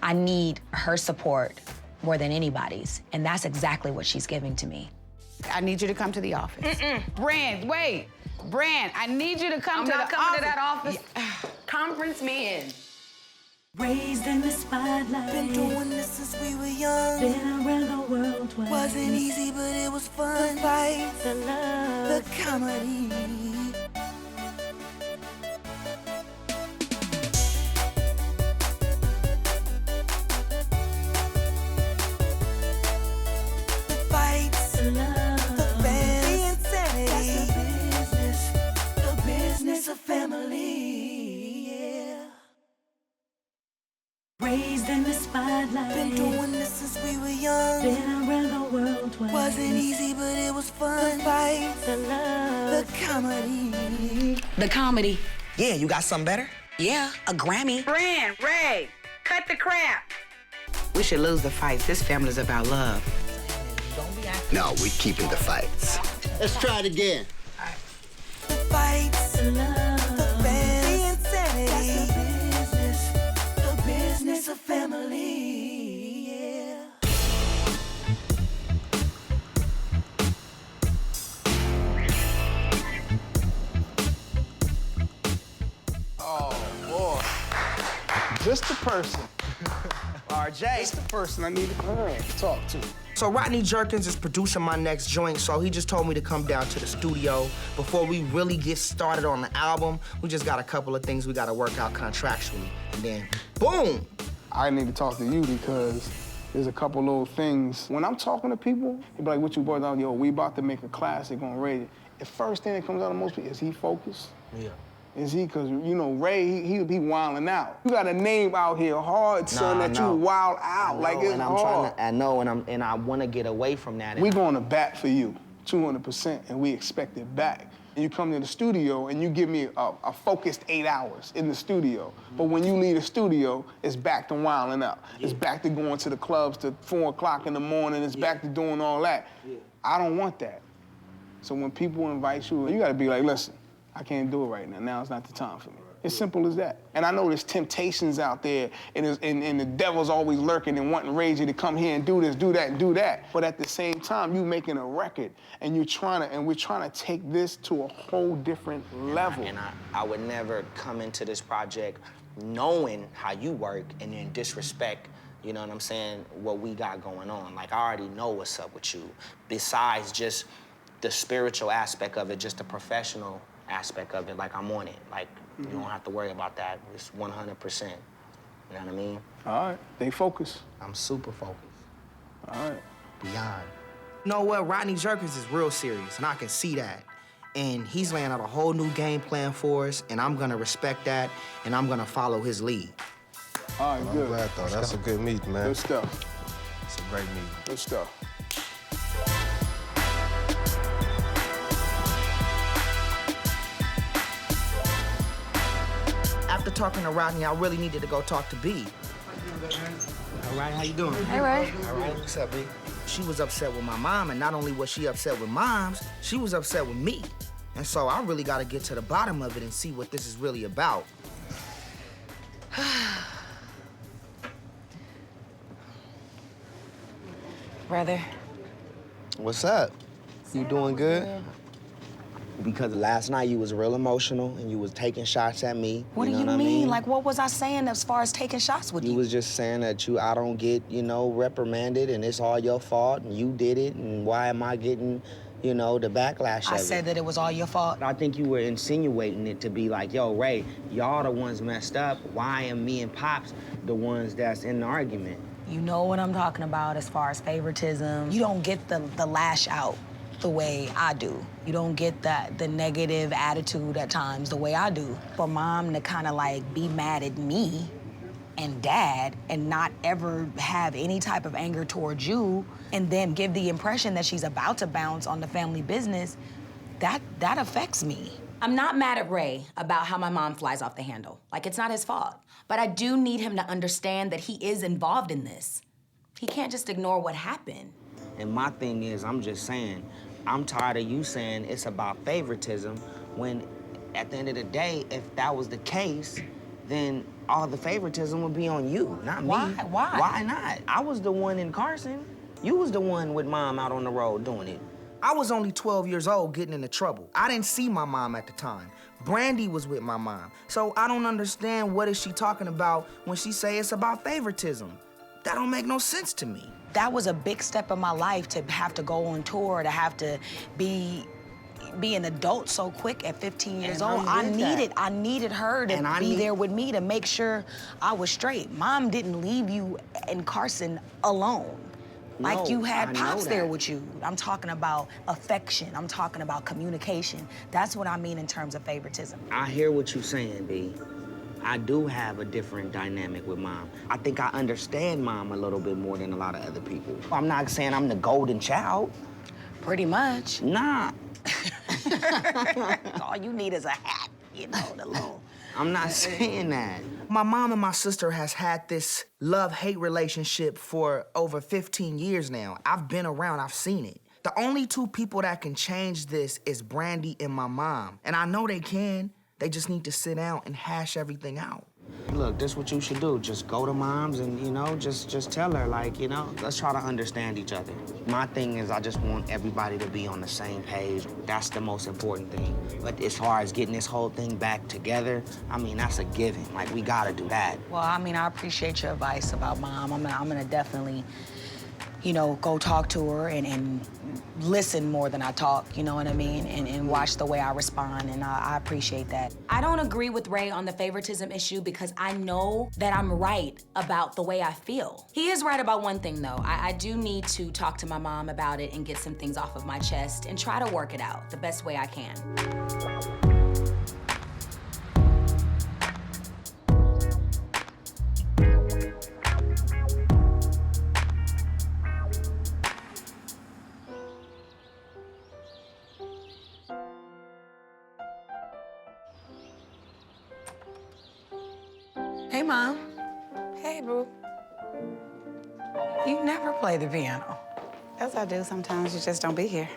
I need her support more than anybody's. And that's exactly what she's giving to me. I need you to come to the office. Brand, wait. Brand, I need you to come to the office. I'm not coming to that office. Conference me in. Raised in the spotlight. Been doing this since we were young. Been around the world twice. Wasn't easy, but it was fun. The fights, the love, the comedy. The fights, the love, the fans, the insanity. That's the business of family. Yeah. raised in the spotlight. Been doing this since we were young. Been around the world Wasn't easy, but it was fun. The fight, the love, the comedy. The comedy. Yeah, you got something better? Yeah, a Grammy. Brand, Ray, cut the crap. We should lose the fights. This family's about love. No, we're keeping the fights. Let's try it again. The fights, the love, the fans, the insanity. That's the business of family. Yeah. Oh, boy. Just the person. RJ. Just the person I need to talk to. So Rodney Jerkins is producing my next joint, so he just told me to come down to the studio. Before we really get started on the album, we just got a couple of things we gotta work out contractually. And then, boom! I need to talk to you because there's a couple little things. When I'm talking to people, they be like, what you boys on? Yo, we about to make a classic on Ray. The first thing that comes out of most people, is he focused? Yeah. Is he? Because, you know, Ray, he wilding out. You got a name out here hard, son, that you wild out. Like, it's hard. I know, and I want to get away from that. We going to bat for you, 200%, and we expect it back. And you come to the studio, and you give me a focused 8 hours in the studio. But when you leave the studio, it's back to wilding out. Yeah. It's back to going to the clubs to 4 o'clock in the morning. It's back to doing all that. Yeah. I don't want that. So when people invite you, you got to be like, listen, I can't do it right now. Now is not the time for me. It's simple as that. And I know there's temptations out there, and the devil's always lurking and wanting Ray J to come here and do this, do that, and do that. But at the same time, you making a record, and we're trying to take this to a whole different level. And I would never come into this project knowing how you work and then disrespect, you know what I'm saying, what we got going on. Like, I already know what's up with you. Besides just the spiritual aspect of it, just the professional aspect of it, like I'm on it. Like, you don't have to worry about that. It's 100%. You know what I mean? All right, they focus. I'm super focused. All right. Beyond. You know what? Rodney Jerkins is real serious, and I can see that. And he's laying out a whole new game plan for us, and I'm gonna respect that, and I'm gonna follow his lead. All right, good. I'm glad, though. That's a good meet, man. Good stuff. It's a great meeting. Good stuff. After talking to Rodney, I really needed to go talk to B. All right, how you doing? Hey, Ray. All right, what's up, B? She was upset with my mom, and not only was she upset with moms, she was upset with me. And so I really got to get to the bottom of it and see what this is really about. Brother. What's up? You doing good? Because last night you was real emotional and you was taking shots at me. What do you mean? Like, what was I saying as far as taking shots with you? You was just saying that I don't get, reprimanded and it's all your fault and you did it and why am I getting, the backlash of it? I said that it was all your fault. I think you were insinuating it to be like, yo, Ray, y'all the ones messed up. Why am me and Pops the ones that's in the argument? You know what I'm talking about as far as favoritism. You don't get the lash out the way I do. You don't get the negative attitude at times the way I do. For Mom to kind of like be mad at me and Dad and not ever have any type of anger towards you and then give the impression that she's about to bounce on the family business, that affects me. I'm not mad at Ray about how my mom flies off the handle. Like, it's not his fault. But I do need him to understand that he is involved in this. He can't just ignore what happened. And my thing is, I'm just saying, I'm tired of you saying it's about favoritism when at the end of the day, if that was the case, then all the favoritism would be on you, not me. Why? Why not? I was the one in Carson. You was the one with Mom out on the road doing it. I was only 12 years old getting into trouble. I didn't see my mom at the time. Brandy was with my mom. So I don't understand what is she talking about when she say it's about favoritism. That don't make no sense to me. That was a big step in my life to have to go on tour, to have to be an adult so quick at 15 years old. I needed her to be there with me to make sure I was straight. Mom didn't leave you in Carson alone. Like you had Pops there with you. I'm talking about affection. I'm talking about communication. That's what I mean in terms of favoritism. I hear what you're saying, B. I do have a different dynamic with Mom. I think I understand Mom a little bit more than a lot of other people. I'm not saying I'm the golden child. Pretty much. Nah. All you need is a hat, you know, the little... I'm not saying that. My mom and my sister has had this love-hate relationship for over 15 years now. I've been around, I've seen it. The only two people that can change this is Brandy and my mom. And I know they can. They just need to sit down and hash everything out. Look, this is what you should do. Just go to Mom's and, you know, just tell her, like, you know, let's try to understand each other. My thing is I just want everybody to be on the same page. That's the most important thing. But as far as getting this whole thing back together, I mean, that's a given. Like, we gotta do that. Well, I mean, I appreciate your advice about Mom. I'm gonna definitely, you know, go talk to her and listen more than I talk, you know what I mean? And watch the way I respond, and I appreciate that. I don't agree with Ray on the favoritism issue because I know that I'm right about the way I feel. He is right about one thing, though. I do need to talk to my mom about it and get some things off of my chest and try to work it out the best way I can. Hey, Mom. Hey, boo. You never play the piano. Yes, I do sometimes. You just don't be here.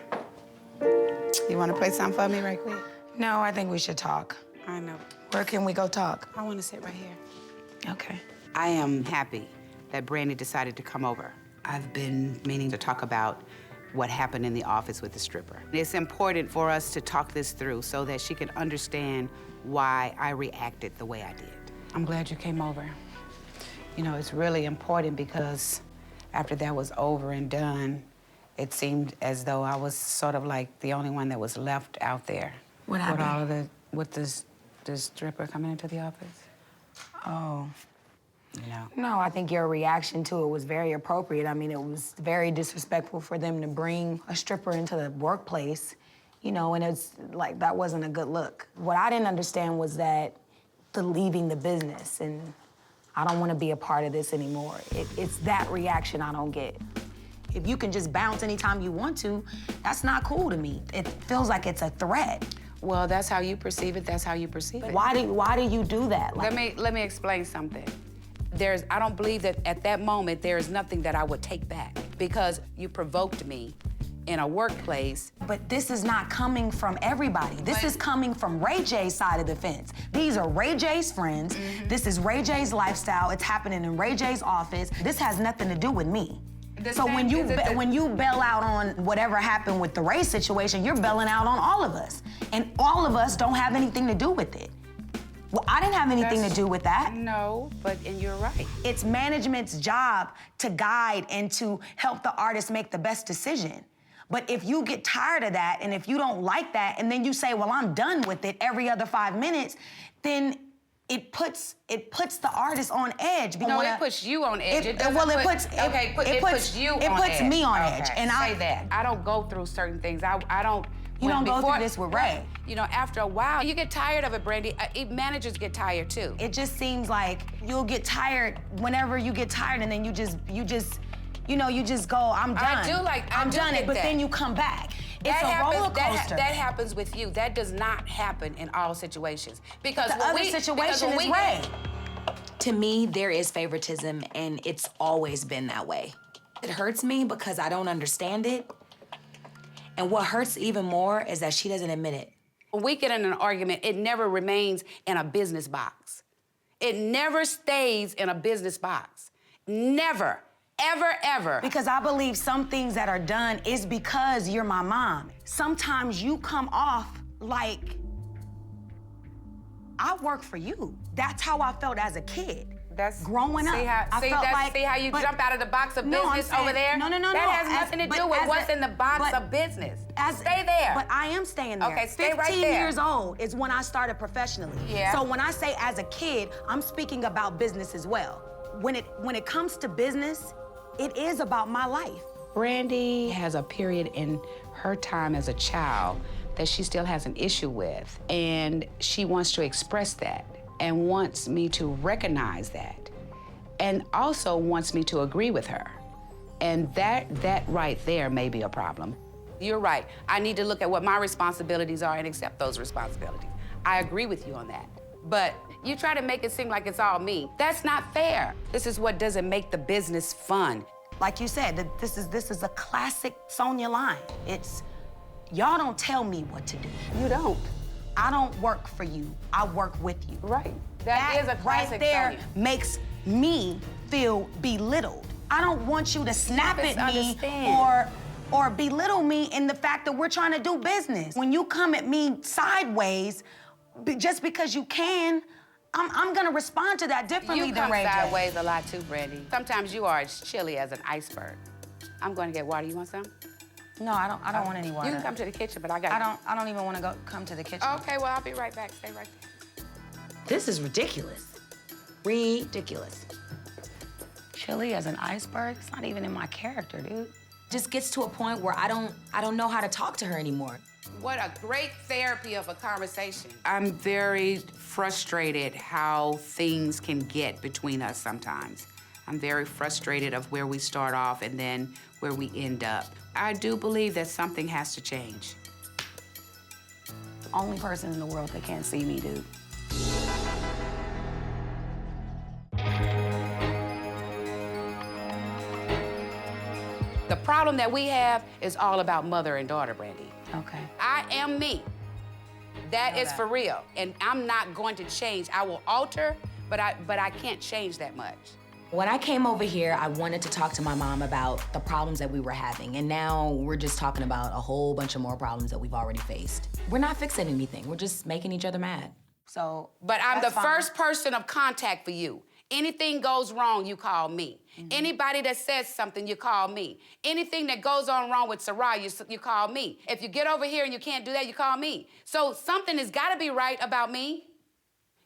You want to play something for me right quick? No, I think we should talk. I know. Where can we go talk? I want to sit right here. Okay. I am happy that Brandy decided to come over. I've been meaning to talk about what happened in the office with the stripper. It's important for us to talk this through so that she can understand why I reacted the way I did. I'm glad you came over. You know, it's really important because after that was over and done, it seemed as though I was sort of like the only one that was left out there. What happened? With the stripper coming into the office. Oh. No. No, I think your reaction to it was very appropriate. I mean, it was very disrespectful for them to bring a stripper into the workplace, you know, and it's like, that wasn't a good look. What I didn't understand was that the leaving the business, and I don't want to be a part of this anymore. It's that reaction I don't get. If you can just bounce anytime you want to, that's not cool to me. It feels like it's a threat. Well, that's how you perceive it. That's how you perceive it. Why do you do that? Like, Let me explain something. I don't believe that at that moment there is nothing that I would take back because you provoked me in a workplace. But this is not coming from everybody. This is coming from Ray J's side of the fence. These are Ray J's friends. Mm-hmm. This is Ray J's lifestyle. It's happening in Ray J's office. This has nothing to do with me. So when you bail out on whatever happened with the Ray situation, you're bailing out on all of us. And all of us don't have anything to do with it. Well, I didn't have anything to do with that. No, and you're right. It's management's job to guide and to help the artist make the best decision. But if you get tired of that, and if you don't like that, and then you say, well, I'm done with it every other 5 minutes, then it puts the artist on edge. No, it puts you on edge. It puts you on edge. It puts me on edge. And I don't go through certain things. I don't. You don't go through this with Ray. You know, after a while, you get tired of it, Brandy. Managers get tired too. It just seems like you'll get tired whenever you get tired, and then you just go, I'm done. I'm done it, but then you come back. It's a roller coaster. That happens with you. That does not happen in all situations. Because the other situation is Ray. To me, there is favoritism, and it's always been that way. It hurts me because I don't understand it. And what hurts even more is that she doesn't admit it. When we get in an argument, it never remains in a business box. It never stays in a business box. Never. Ever, ever. Because I believe some things that are done is because you're my mom. Sometimes you come off like, I work for you. That's how I felt as a kid. That's growing up. See how you jump out of the box of business over there? No. That has nothing to do with what's in the box of business. Stay there. But I am staying there. Okay, stay right there. 15 years old is when I started professionally. Yeah. So when I say as a kid, I'm speaking about business as well. When it comes to business, it is about my life. Brandy has a period in her time as a child that she still has an issue with, and she wants to express that. and wants me to recognize that, and also wants me to agree with her. And that right there may be a problem. You're right. I need to look at what my responsibilities are and accept those responsibilities. I agree with you on that. But you try to make it seem like it's all me. That's not fair. This is what doesn't make the business fun. Like you said, this is a classic Sonya line. It's, y'all don't tell me what to do. You don't. I don't work for you, I work with you. Right. That is a classic right there Sonya. makes me feel belittled. I don't want you to snap at me or belittle me in the fact that we're trying to do business. When you come at me sideways, just because you can, I'm gonna respond to that differently than Ray J. You come sideways a lot too, Brandy. Sometimes you are as chilly as an iceberg. I'm going to get water. You want some? No, I don't want any water. You can come to the kitchen, but I got. I don't even want to come to the kitchen. Okay, well I'll be right back. Stay right there. This is ridiculous. Ridiculous. Chilly as an iceberg? It's not even in my character, dude. Just gets to a point where I don't know how to talk to her anymore. What a great therapy of a conversation. I'm very frustrated how things can get between us sometimes. I'm very frustrated of where we start off and then where we end up. I do believe that something has to change. Only person in the world that can't see me, dude. The problem that we have is all about mother and daughter, Brandy. Okay. I am me. That is for real. And I'm not going to change. I will alter, but I can't change that much. When I came over here, I wanted to talk to my mom about the problems that we were having, and now we're just talking about a whole bunch of more problems that we've already faced. We're not fixing anything. We're just making each other mad. So, but I'm the first person of contact for you. Anything goes wrong, you call me. Anybody that says something, you call me. Anything that goes on wrong with Sarai, you call me. If you get over here and you can't do that, you call me. So something has got to be right about me.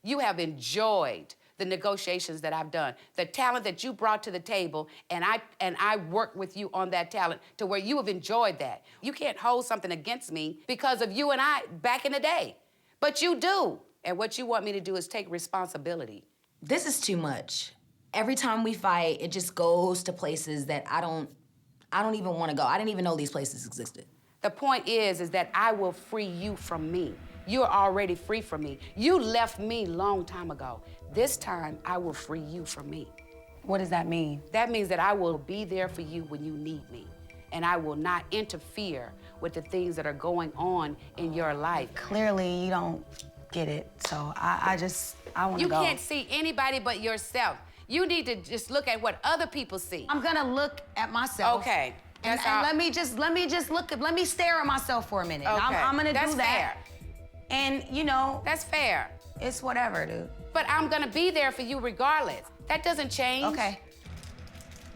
You have enjoyed the negotiations that I've done, the talent that you brought to the table, and I worked with you on that talent to where you have enjoyed that. You can't hold something against me because of you and I back in the day, but you do. And what you want me to do is take responsibility. This is too much. Every time we fight, it just goes to places that I don't even want to go. I didn't even know these places existed. The point is that I will free you from me. You're already free from me. You left me long time ago. This time, I will free you from me. What does that mean? That means that I will be there for you when you need me. And I will not interfere with the things that are going on in your life. Clearly, you don't get it, so I want to go. You can't see anybody but yourself. You need to just look at what other people see. I'm gonna look at myself. Okay. And let me stare at myself for a minute. Okay. I'm gonna That's do that. fair. And you know. That's fair. It's whatever, dude. But I'm gonna be there for you regardless. That doesn't change. Okay.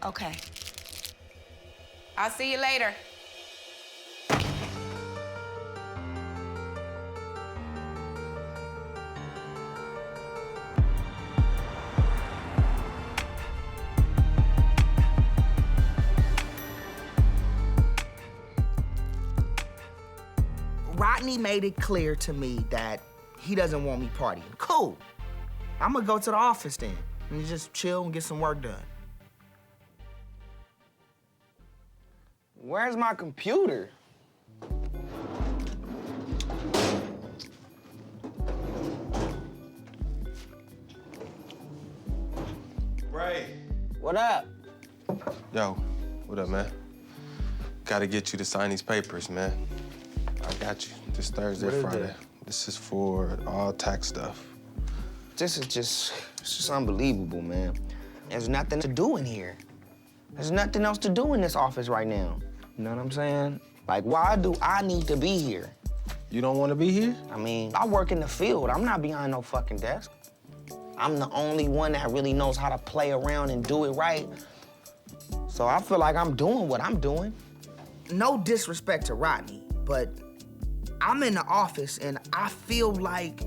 Okay. I'll see you later. Rodney made it clear to me that he doesn't want me partying. Cool. I'm gonna go to the office then and just chill and get some work done. Where's my computer? Ray. What up? Yo, what up, man? Gotta get you to sign these papers, man. I got you. This Thursday, What is Friday. that? This is for all tax stuff. This is just unbelievable, man. There's nothing to do in here. There's nothing else to do in this office right now. You know what I'm saying? Like, why do I need to be here? You don't want to be here? I mean, I work in the field. I'm not behind no fucking desk. I'm the only one that really knows how to play around and do it right. So I feel like I'm doing what I'm doing. No disrespect to Rodney, but I'm in the office and I feel like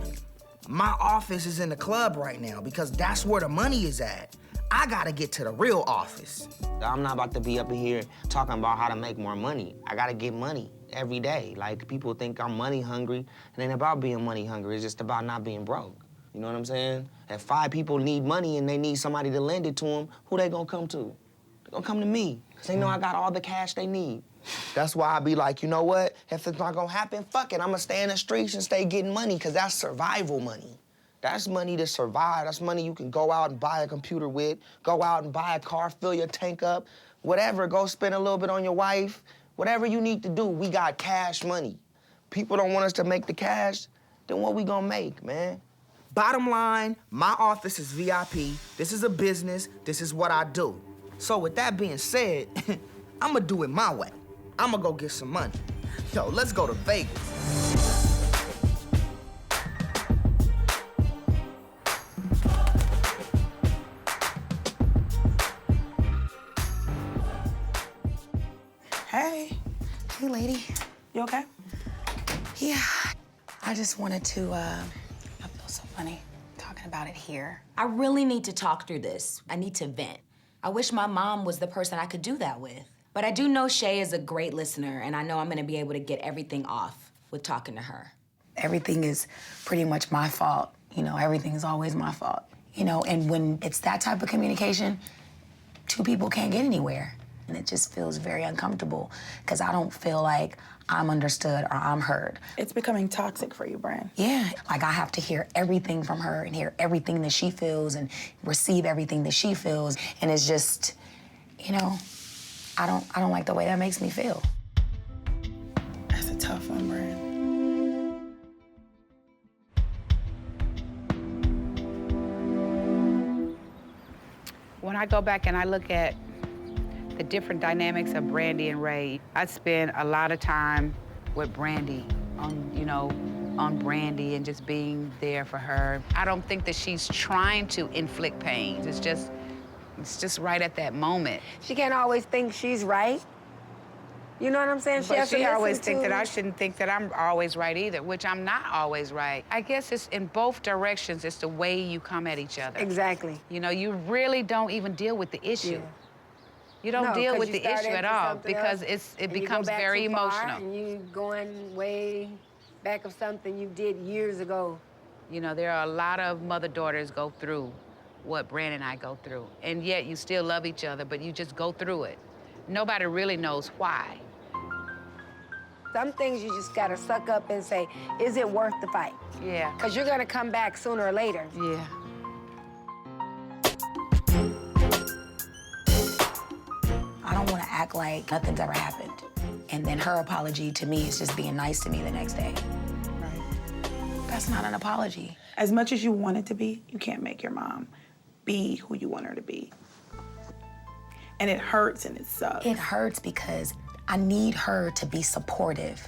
my office is in the club right now because that's where the money is at. I gotta get to the real office. I'm not about to be up in here talking about how to make more money. I gotta get money every day. Like, people think I'm money hungry. It ain't about being money hungry. It's just about not being broke. You know what I'm saying? If 5 people need money and they need somebody to lend it to them, who they gonna come to? They gonna come to me, because they know I got all the cash they need. That's why I be like, you know what? If it's not gonna happen, fuck it. I'm gonna stay in the streets and stay getting money, because that's survival money. That's money to survive. That's money you can go out and buy a computer with, go out and buy a car, fill your tank up, whatever. Go spend a little bit on your wife. Whatever you need to do, we got cash money. People don't want us to make the cash, then what we gonna make, man? Bottom line, my office is VIP. This is a business. This is what I do. So with that being said, I'ma do it my way. I'ma go get some money. Yo, let's go to Vegas. Hey. Hey, lady. You okay? Yeah. I just wanted to, I feel so funny talking about it here. I really need to talk through this. I need to vent. I wish my mom was the person I could do that with. But I do know Shay is a great listener, and I know I'm gonna be able to get everything off with talking to her. Everything is pretty much my fault. You know, everything is always my fault. You know, and when it's that type of communication, 2 people can't get anywhere. And it just feels very uncomfortable because I don't feel like I'm understood or I'm heard. It's becoming toxic for you, Brand. Yeah, like I have to hear everything from her and hear everything that she feels and receive everything that she feels. And it's just, you know, I don't like the way that makes me feel. That's a tough one, Brand. When I go back and I look at the different dynamics of Brandy and Ray, I spend a lot of time with Brandy on Brandy and just being there for her. I don't think that she's trying to inflict pain. It's just right at that moment. She can't always think she's right. You know what I'm saying? But she always thinks that I shouldn't think that I'm always right either, which I'm not always right. I guess it's in both directions. It's the way you come at each other. Exactly. You know, you really don't even deal with the issue. Yeah. You don't deal with the issue at all something because else, it becomes very and you go back too far, emotional. and you going way back of something you did years ago. You know, there are a lot of mother-daughters go through what Brand and I go through, and yet you still love each other, but you just go through it. Nobody really knows why. Some things you just gotta suck up and say, is it worth the fight? Yeah. Because you're gonna come back sooner or later. Yeah. I don't want to act like nothing's ever happened. And then her apology to me is just being nice to me the next day. Right. That's not an apology. As much as you want it to be, you can't make your mom be who you want her to be. And it hurts and it sucks. It hurts because I need her to be supportive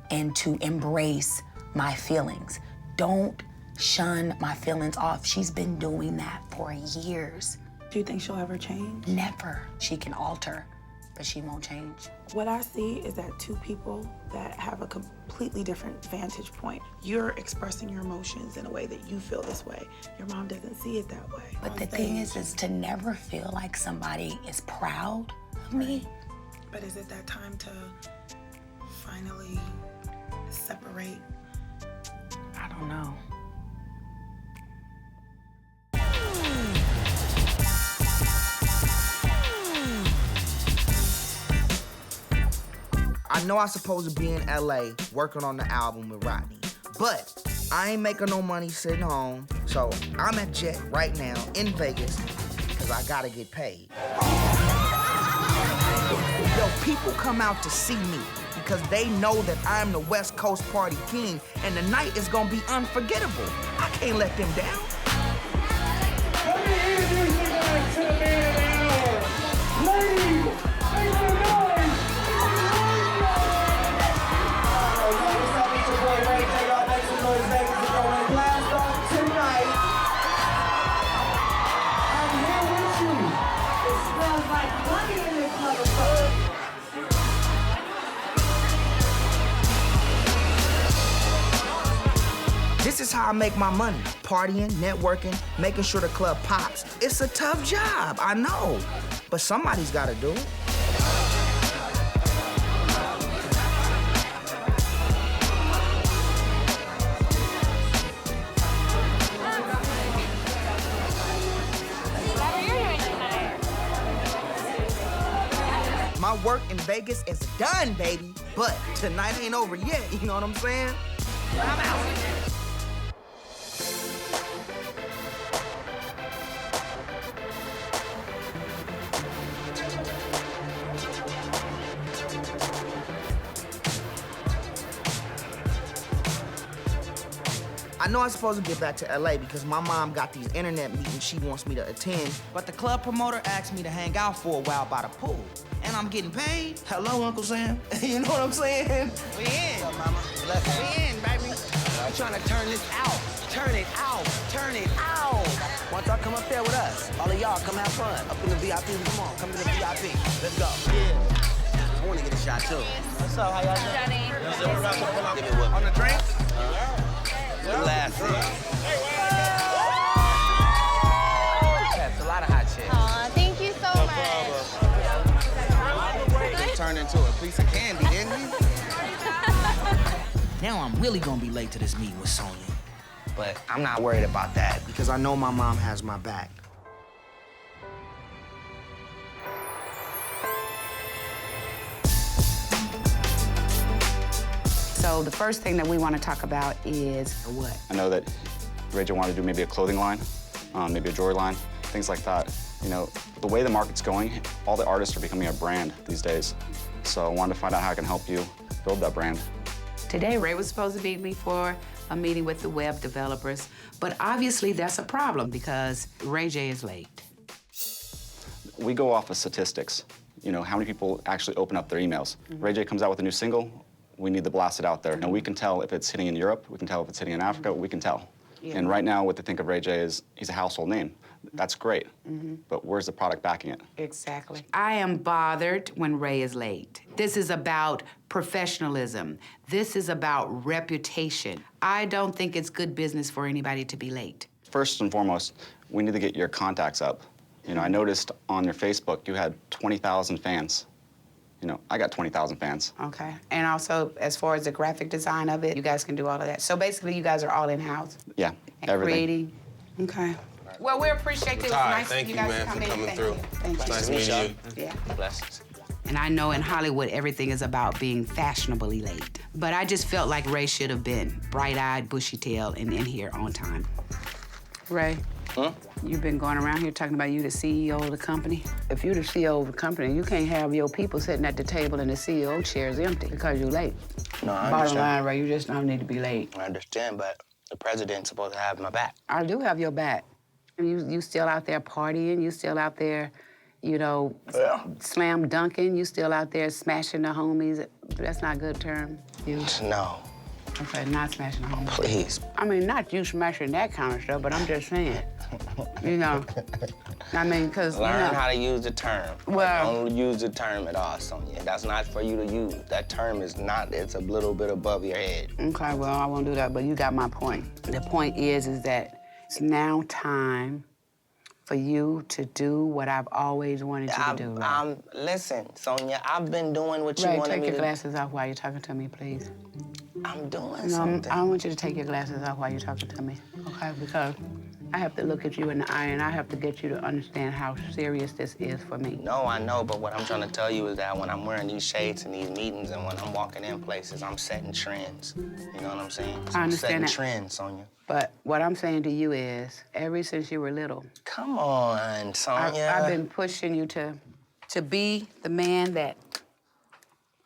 and to embrace my feelings. Don't shun my feelings off. She's been doing that for years. Do you think she'll ever change? Never. She can alter, but she won't change. What I see is that 2 people that have a completely different vantage point. You're expressing your emotions in a way that you feel this way. Your mom doesn't see it that way. But the thing is to never feel like somebody is proud of me. But is it that time to finally separate? I don't know. I know I'm supposed to be in LA working on the album with Rodney, but I ain't making no money sitting home, so I'm at Jet right now in Vegas because I gotta get paid. Yo, people come out to see me because they know that I'm the West Coast party king and the night is gonna be unforgettable. I can't let them down. Let me introduce you guys to the man of the hour. Ladies, make some noise. What's up, it's your boy Ray. Take y'all make some noise, Vegas. We're going to blast off tonight. I'm here with you. It smells like money in this motherfucker. This is how I make my money. Partying, networking, making sure the club pops. It's a tough job, I know, but somebody's gotta do it. work in Vegas is done, baby. But tonight ain't over yet, you know what I'm saying? I'm out. I know I'm supposed to get back to LA because my mom got these internet meetings she wants me to attend, but the club promoter asked me to hang out for a while by the pool. And I'm getting paid. Hello, Uncle Sam. You know what I'm saying? We in. What's up, mama? We in, baby. I'm trying to turn this out. Turn it out. Turn it out. Why don't y'all come up there with us? All of y'all come have fun. Up in the VIP. Come on, come to the VIP. Let's go. Yeah. I want to get a shot, too. What's up? How y'all doing? Johnny. Give me what? On the drinks? Glasses. That's a lot of hot chicks. Aw, thank you so much. Turned into a piece of candy, didn't we? Now I'm really gonna be late to this meeting with Sonya. But I'm not worried about that because I know my mom has my back. So the first thing that we want to talk about is what? I know that Ray J wanted to do maybe a clothing line, maybe a jewelry line, things like that. You know, the way the market's going, all the artists are becoming a brand these days. So I wanted to find out how I can help you build that brand. Today, Ray was supposed to meet me for a meeting with the web developers, but obviously that's a problem because Ray J is late. We go off of statistics. You know, how many people actually open up their emails. Ray J comes out with a new single, we need to blast it out there. And we can tell if it's hitting in Europe, we can tell if it's hitting in Africa, we can tell. Yeah. And right now, what they think of Ray J is he's a household name. That's great, but where's the product backing it? Exactly. I am bothered when Ray is late. This is about professionalism. This is about reputation. I don't think it's good business for anybody to be late. First and foremost, we need to get your contacts up. You know, I noticed on your Facebook you had 20,000 fans. You know, I got 20,000 fans. Okay. And also, as far as the graphic design of it, you guys can do all of that. So basically, you guys are all in-house? Yeah, And everything. creating? Okay. Well, we appreciate it. It was nice Thank you, guys man, come for in. coming Thank through. you. Thank you. Nice meeting you. Yeah. Blessings. And I know in Hollywood, everything is about being fashionably late. But I just felt like Ray should have been bright-eyed, bushy-tailed, and in here on time. Ray, you've been going around here talking about you the CEO of the company. If you're the CEO of the company, you can't have your people sitting at the table and the CEO chair is empty because you're late. No, I Bottom understand. line, Ray, you just don't need to be late. I understand, but the president's supposed to have my back. I do have your back. You still out there partying. You still out there, you know, slam dunking. You still out there smashing the homies. That's not a good term. No. Okay, not smashing the homies. Please. I mean, not you smashing that kind of stuff, but I'm just saying. You know, I mean, because, Learn how to use the term. Well- Don't use the term at all, Sonya. That's not for you to use. That term is not, it's a little bit above your head. Okay, well, I won't do that, but you got my point. The point is that it's now time for you to do what I've always wanted you to do, right? Listen, Sonya, I've been doing what you Ray, wanted take me your to glasses off while you're talking to me, please. I'm doing No, something. I don't want you to take your glasses off while you're talking to me, okay? Because I have to look at you in the eye and I have to get you to understand how serious this is for me. No, I know, but what I'm trying to tell you is that when I'm wearing these shades in these meetings and when I'm walking in places, I'm setting trends. You know what I'm saying? I understand I'm setting that. trends, Sonya. But what I'm saying to you is, ever since you were little, Come on, Sonya. I've been pushing you to be the man that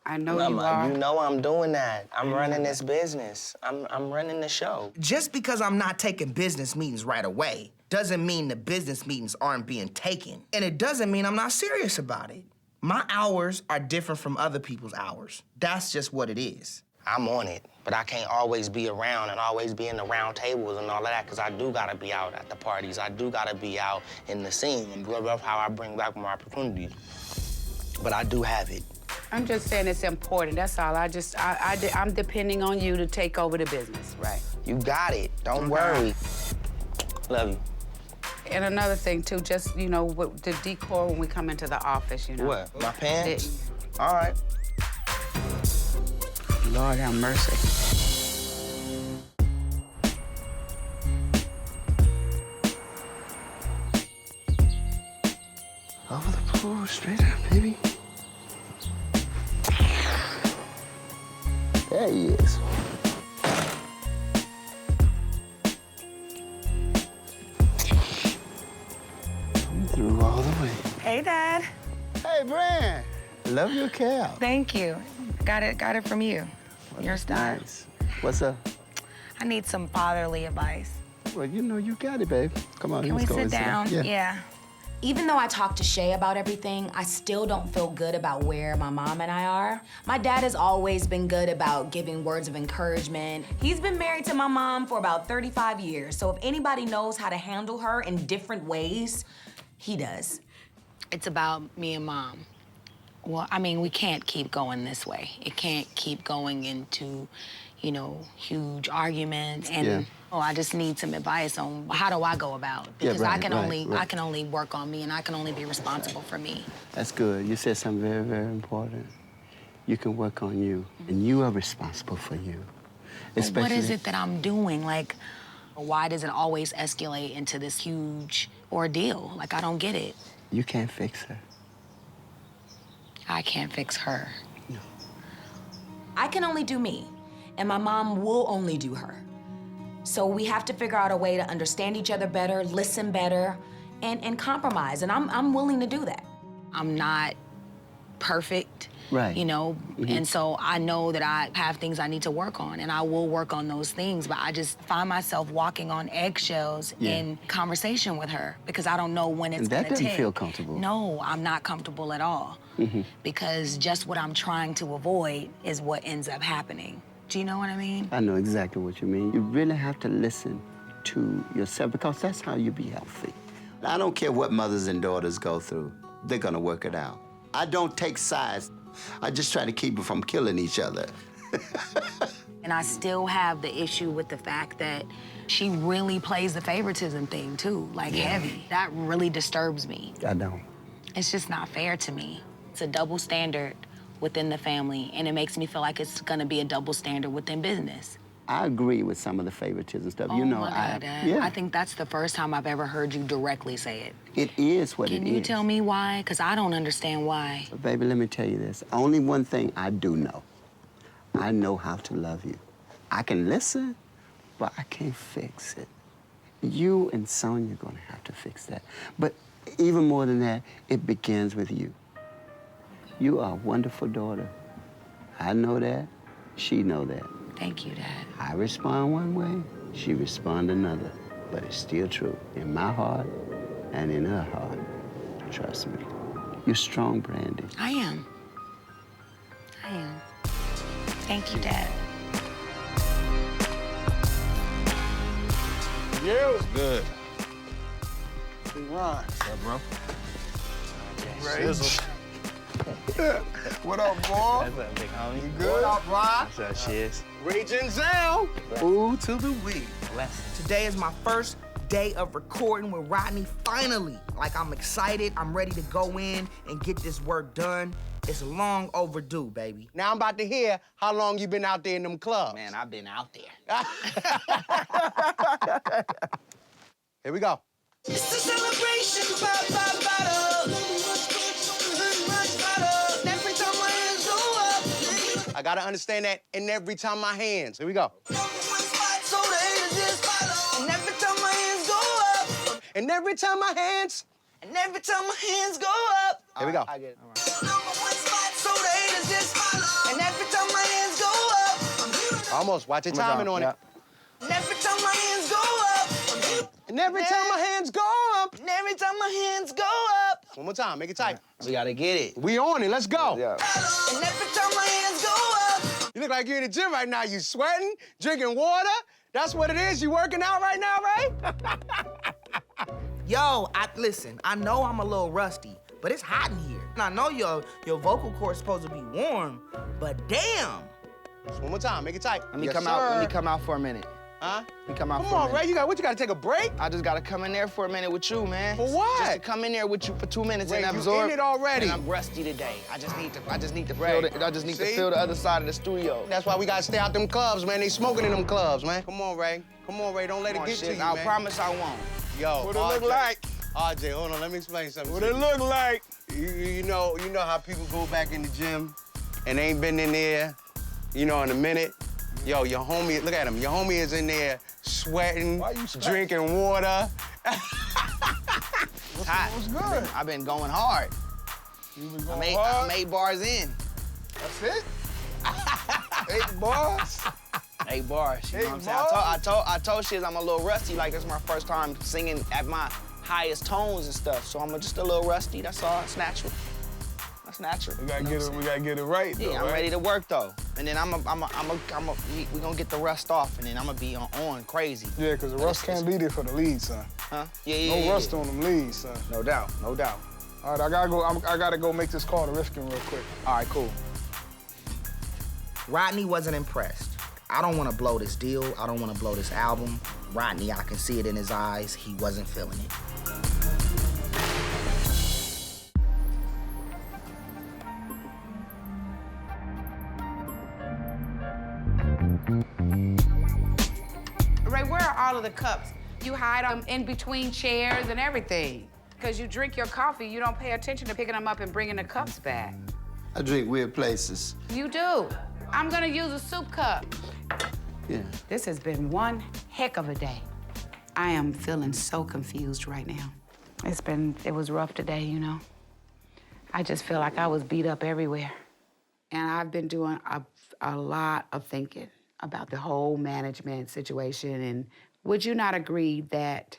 I know you Mama, are. you know I'm doing that. I'm running this business. I'm running the show. Just because I'm not taking business meetings right away doesn't mean the business meetings aren't being taken. And it doesn't mean I'm not serious about it. My hours are different from other people's hours. That's just what it is. I'm on it, but I can't always be around and always be in the round tables and all of that, because I do gotta be out at the parties. I do gotta be out in the scene, and that's how I bring back more opportunities. But I do have it. I'm just saying it's important, that's all. I'm depending on you to take over the business, right? You got it. Don't worry. Love you. And another thing, too, just, you know, with the decor when we come into the office, you know. What, my pants? All right. Lord have mercy. Over the pool, straight up, baby. There he is. I'm through all the way. Hey, Dad. Hey, Brand. Love your cap. Thank you. Got it from you. Your style. Nice. What's up? I need some fatherly advice. Well, you know you got it, babe. Come on, Can we let's go sit inside. down? Yeah. Even though I talked to Shay about everything, I still don't feel good about where my mom and I are. My dad has always been good about giving words of encouragement. He's been married to my mom for about 35 years, so if anybody knows how to handle her in different ways, he does. It's about me and Mom. Well, I mean, we can't keep going this way. It can't keep going into, you know, huge arguments. And I just need some advice on how do I go about it? Because I can only work on me, and I can only be responsible for me. That's good. You said something very, very important. You can work on you, and you are responsible for you. But what is it that I'm doing? Like, why does it always escalate into this huge ordeal? Like, I don't get it. You can't fix her. I can't fix her. No. I can only do me, and my mom will only do her. So we have to figure out a way to understand each other better, listen better, and compromise, and I'm willing to do that. I'm not perfect, right? You know, and so I know that I have things I need to work on, and I will work on those things, but I just find myself walking on eggshells in conversation with her because I don't know when it's gonna take. That doesn't feel comfortable. No, I'm not comfortable at all because just what I'm trying to avoid is what ends up happening. Do you know what I mean? I know exactly what you mean. You really have to listen to yourself because that's how you be healthy. I don't care what mothers and daughters go through. They're gonna work it out. I don't take sides. I just try to keep them from killing each other. And I still have the issue with the fact that she really plays the favoritism thing too, like heavy. That really disturbs me. I don't. It's just not fair to me. It's a double standard within the family, and it makes me feel like it's gonna be a double standard within business. I agree with some of the favoritism stuff. Oh you know, my God, Dad. I think that's the first time I've ever heard you directly say it. It is what it is. Can you tell me why? Because I don't understand why. But baby, let me tell you this. Only one thing I do know. I know how to love you. I can listen, but I can't fix it. You and Sonya are gonna have to fix that. But even more than that, it begins with you. You are a wonderful daughter. I know that. She know that. Thank you, Dad. I respond one way, she respond another. But it's still true in my heart and in her heart. Trust me. You're strong, Brandy. I am. I am. Thank you, Dad. You. Good. Big Ron. What's up, bro? Sizzle. What up, boy? What's up, big homie? You good? What up, Ron? What's up, Shiz? Raging Zell. Ooh, to the week. Today is my first day of recording with Rodney, finally. Like, I'm excited, I'm ready to go in and get this work done. It's long overdue, baby. Now I'm about to hear how long you been out there in them clubs. Man, I've been out there. Here we go. It's a celebration, pop, pop, bottle. Every time my hands go up. I gotta understand that in every time my hands. Here we go. So the haters just follow. And every time my hands go up. And every time my hands. And every time my hands go up. Here we go. I get it. So the haters just follow. And every time my hands go up. Almost. Watch your timing on it. And every time my hands go up. And every time my hands go up. And every time my hands go up. One more time. Make it tight. We gotta get it. We on it. Let's go. Yeah. And every time my hands go up. You look like you're in the gym right now. You sweating, drinking water. That's what it is. You working out right now, right? Yo, listen, I know I'm a little rusty, but it's hot in here. And I know your vocal cord's supposed to be warm, but damn. Just one more time, make it tight. Let me come out for a minute. Huh? Let me come out Come for a on, minute. Ray, you gotta take a break? I just gotta come in there for a minute with you, man. For what? Just to come in there with you for 2 minutes Ray, and you absorb. in it already. And I'm rusty today. I just need to Ray, to feel the other side of the studio. That's why we gotta stay out them clubs, man. They smoking in them clubs, man. Come on, Ray. Come on, Ray. Don't let it get to you, man. I promise I won't. Yo, What it look like? RJ, hold on. Let me explain something. What it look like? You know how people go back in the gym and ain't been in there You know, in a minute, yo, your homie, look at him. Your homie is in there sweating, drinking water. What's good? I've been going hard. I made bars in. That's it? 8 bars? 8 bars. You know what I'm saying? I told Shiz I'm a little rusty. Like, it's my first time singing at my highest tones and stuff. So I'm just a little rusty. That's all. It's natural. That's natural. We gotta get it right, though. Yeah, I'm ready to work, though. And then we gonna get the rust off, and then I'm gonna be on crazy. Yeah, because the rust can't be there for the lead, son. Huh? Yeah. No rust on them leads, son. No doubt, no doubt. All right, I gotta go make this call to Rifkin real quick. All right, cool. Rodney wasn't impressed. I don't want to blow this deal. I don't want to blow this album. Rodney, I can see it in his eyes. He wasn't feeling it. Ray, where are all of the cups? You hide them in between chairs and everything. Because you drink your coffee, you don't pay attention to picking them up and bringing the cups back. I drink weird places. You do. I'm gonna use a soup cup. Yeah. This has been one heck of a day. I am feeling so confused right now. It was rough today, you know. I just feel like I was beat up everywhere. And I've been doing a lot of thinking about the whole management situation. And would you not agree that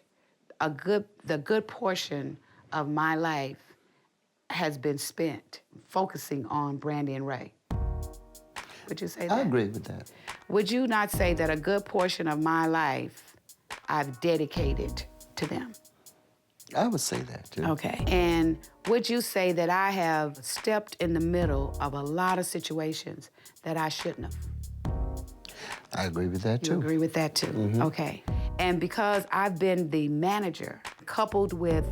the good portion of my life has been spent focusing on Brandy and Ray? Would you say that? I agree with that. Would you not say that a good portion of my life I've dedicated to them? I would say that, too. Okay. And would you say that I have stepped in the middle of a lot of situations that I shouldn't have? I agree with that, too. You agree with that, too? Mm-hmm. Okay. And because I've been the manager, coupled with,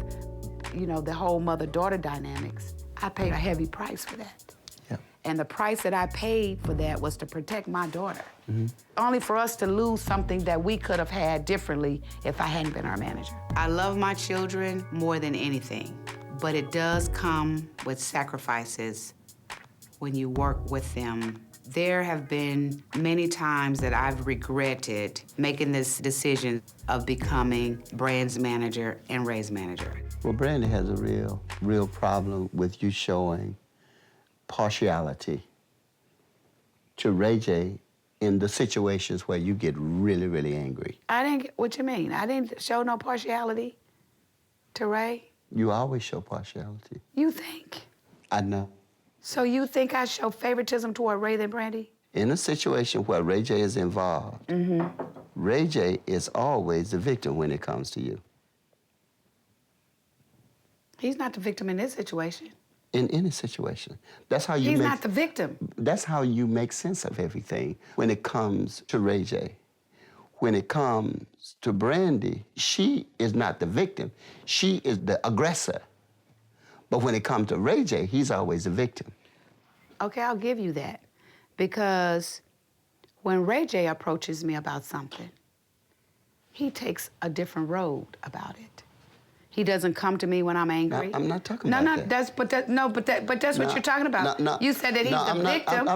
you know, the whole mother-daughter dynamics, I paid a heavy price for that. And the price that I paid for that was to protect my daughter. Mm-hmm. Only for us to lose something that we could have had differently if I hadn't been our manager. I love my children more than anything, but it does come with sacrifices when you work with them. There have been many times that I've regretted making this decision of becoming Brand's manager and Ray's manager. Well, Brandy has a real problem with you showing partiality to Ray J in the situations where you get really, really angry. What you mean? I didn't show no partiality to Ray? You always show partiality. You think? I know. So you think I show favoritism toward Ray than Brandy? In a situation where Ray J is involved, Ray J is always the victim when it comes to you. He's not the victim in this situation. In any situation. That's how you He's not the victim. That's how you make sense of everything when it comes to Ray J. When it comes to Brandy, she is not the victim. She is the aggressor. But when it comes to Ray J, he's always the victim. Okay, I'll give you that. Because when Ray J approaches me about something, he takes a different road about it. He doesn't come to me when I'm angry. I'm not talking about that. But that's what you're talking about. You said that he's the victim.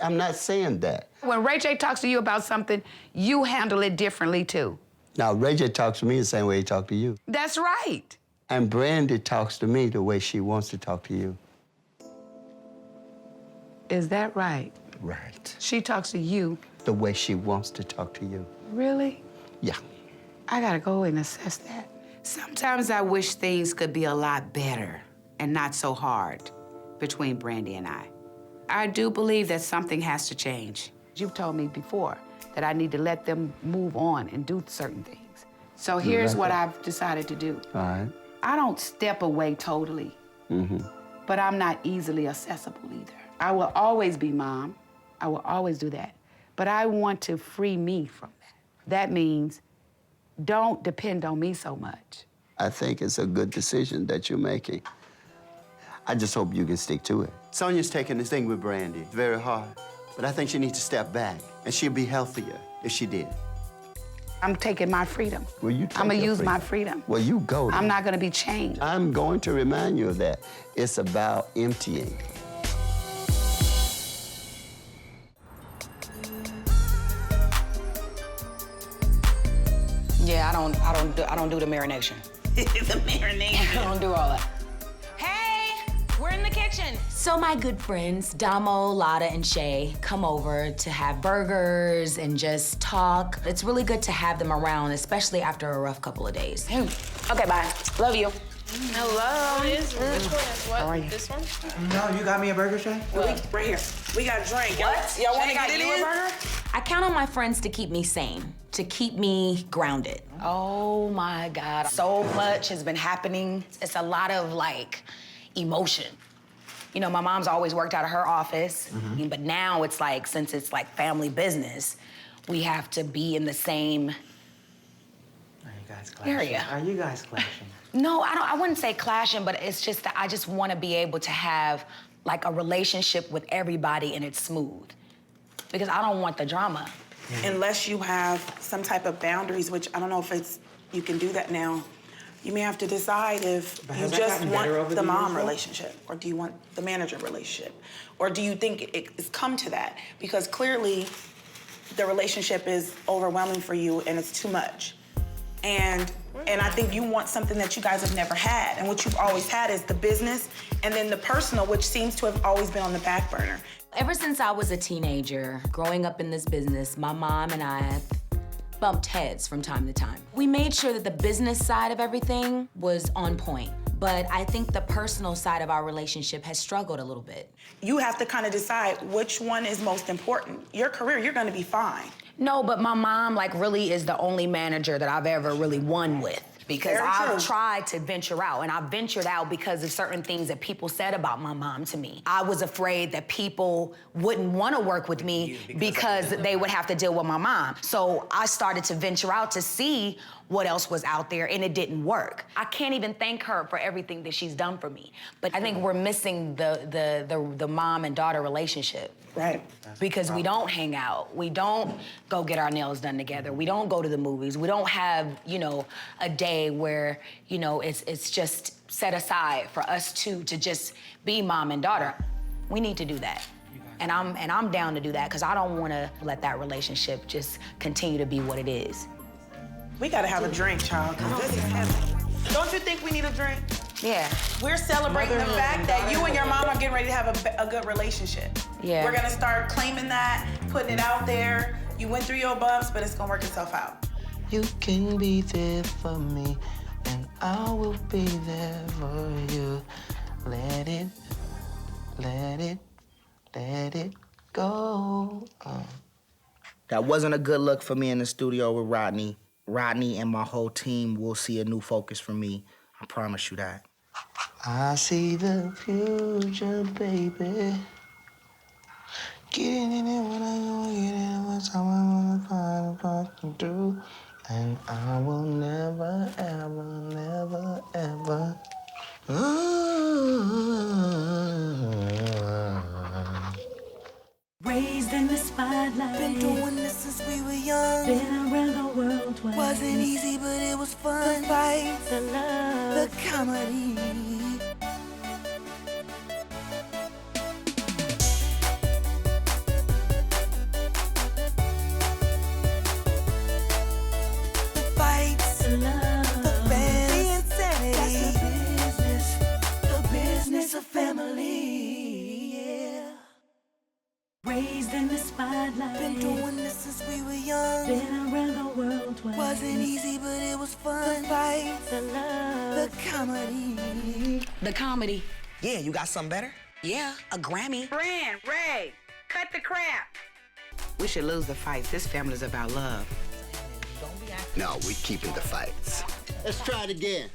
I'm not saying that. When Ray J talks to you about something, you handle it differently too. Now, Ray J talks to me the same way he talks to you. That's right. And Brandy talks to me the way she wants to talk to you. Is that right? Right. She talks to you the way she wants to talk to you. Really? Yeah. I gotta go and assess that. Sometimes I wish things could be a lot better and not so hard between Brandy and I. I do believe that something has to change. You've told me before that I need to let them move on and do certain things. So here's what I've decided to do. All right. I don't step away totally, but I'm not easily accessible either. I will always be mom. I will always do that. But I want to free me from that. That means don't depend on me so much. I think it's a good decision that you're making. I just hope you can stick to it. Sonia's taking this thing with Brandy. It's very hard. But I think she needs to step back, and she'll be healthier if she did. I'm taking my freedom. Well, you I'm gonna use my freedom. Well, you go. I'm not gonna be chained. I'm going to remind you of that. It's about emptying. Yeah, I don't do the marination. The marination. I don't do all that. Hey, we're in the kitchen. So my good friends, Damo, Lotta, and Shay come over to have burgers and just talk. It's really good to have them around, especially after a rough couple of days. Okay, bye. Love you. Hello. What is it? Which one is what? How are you? This one? No, you got me a burger, Shay? Right here. We got a drink. What? Y'all want to Shay get it got you a in? burger? I count on my friends to keep me sane, to keep me grounded. Oh my God. So much has been happening. It's a lot of like emotion. You know, my mom's always worked out of her office, but now it's like, since it's like family business, we have to be in the same area. Are you guys clashing? No, I wouldn't say clashing, but it's just that I just want to be able to have like a relationship with everybody and it's smooth. Because I don't want the drama. Unless you have some type of boundaries, which I don't know if you can do that now. You may have to decide if you just want the mom relationship, or do you want the manager relationship? Or do you think it's come to that? Because clearly the relationship is overwhelming for you and it's too much. And I think you want something that you guys have never had. And what you've always had is the business and then the personal, which seems to have always been on the back burner. Ever since I was a teenager, growing up in this business, my mom and I bumped heads from time to time. We made sure that the business side of everything was on point, but I think the personal side of our relationship has struggled a little bit. You have to kind of decide which one is most important. Your career, you're gonna be fine. No, but my mom like really is the only manager that I've ever really won with. Because I've tried to venture out, and I ventured out because of certain things that people said about my mom to me. I was afraid that people wouldn't want to work with me because they would have to deal with my mom. So I started to venture out to see what else was out there, and it didn't work. I can't even thank her for everything that she's done for me. But I think we're missing the mom and daughter relationship. Right. Because we don't hang out. We don't go get our nails done together. We don't go to the movies. We don't have, you know, a day where, you know, it's just set aside for us two to just be mom and daughter. We need to do that. And I'm down to do that because I don't want to let that relationship just continue to be what it is. We gotta have a drink, child, because this is heavy. Don't you think we need a drink? Yeah. We're celebrating the fact that you and your mom are getting ready to have a good relationship. Yeah. We're gonna start claiming that, putting it out there. You went through your bumps, but it's gonna work itself out. You can be there for me, and I will be there for you. Let it go. That wasn't a good look for me in the studio with Rodney. Rodney and my whole team will see a new focus from me. I promise you that. I see the future, baby. Getting in it when I go, get in what time I'm gonna find what to do. And I will never, ever. Raised in the spotlight. Been doing this since we were young. Been around the world twice. Wasn't easy, but it was fun. The fights, the love, the comedy. The fights, the love, the fans, the insanity. That's the business of family. Raised in the spotlight. Been doing this since we were young. Been around the world twice. Wasn't easy, but it was fun. The fights, the love, the comedy. The comedy. Yeah, you got something better? Yeah, a Grammy. Brand, Ray, cut the crap. We should lose the fights. This family's about love. No, we keeping the fights. Let's try it again.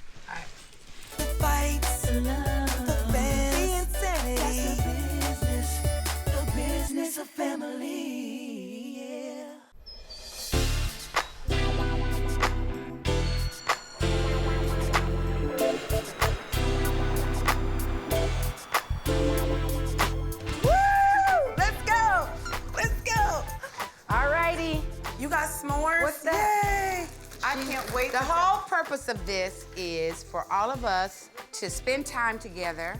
The fights, the love, the fans, the insanity. That's the business of family, yeah. Woo! Let's go! Let's go! All righty. You got s'mores? What's that? Yay! I can't wait. The whole purpose of this is for all of us to spend time together,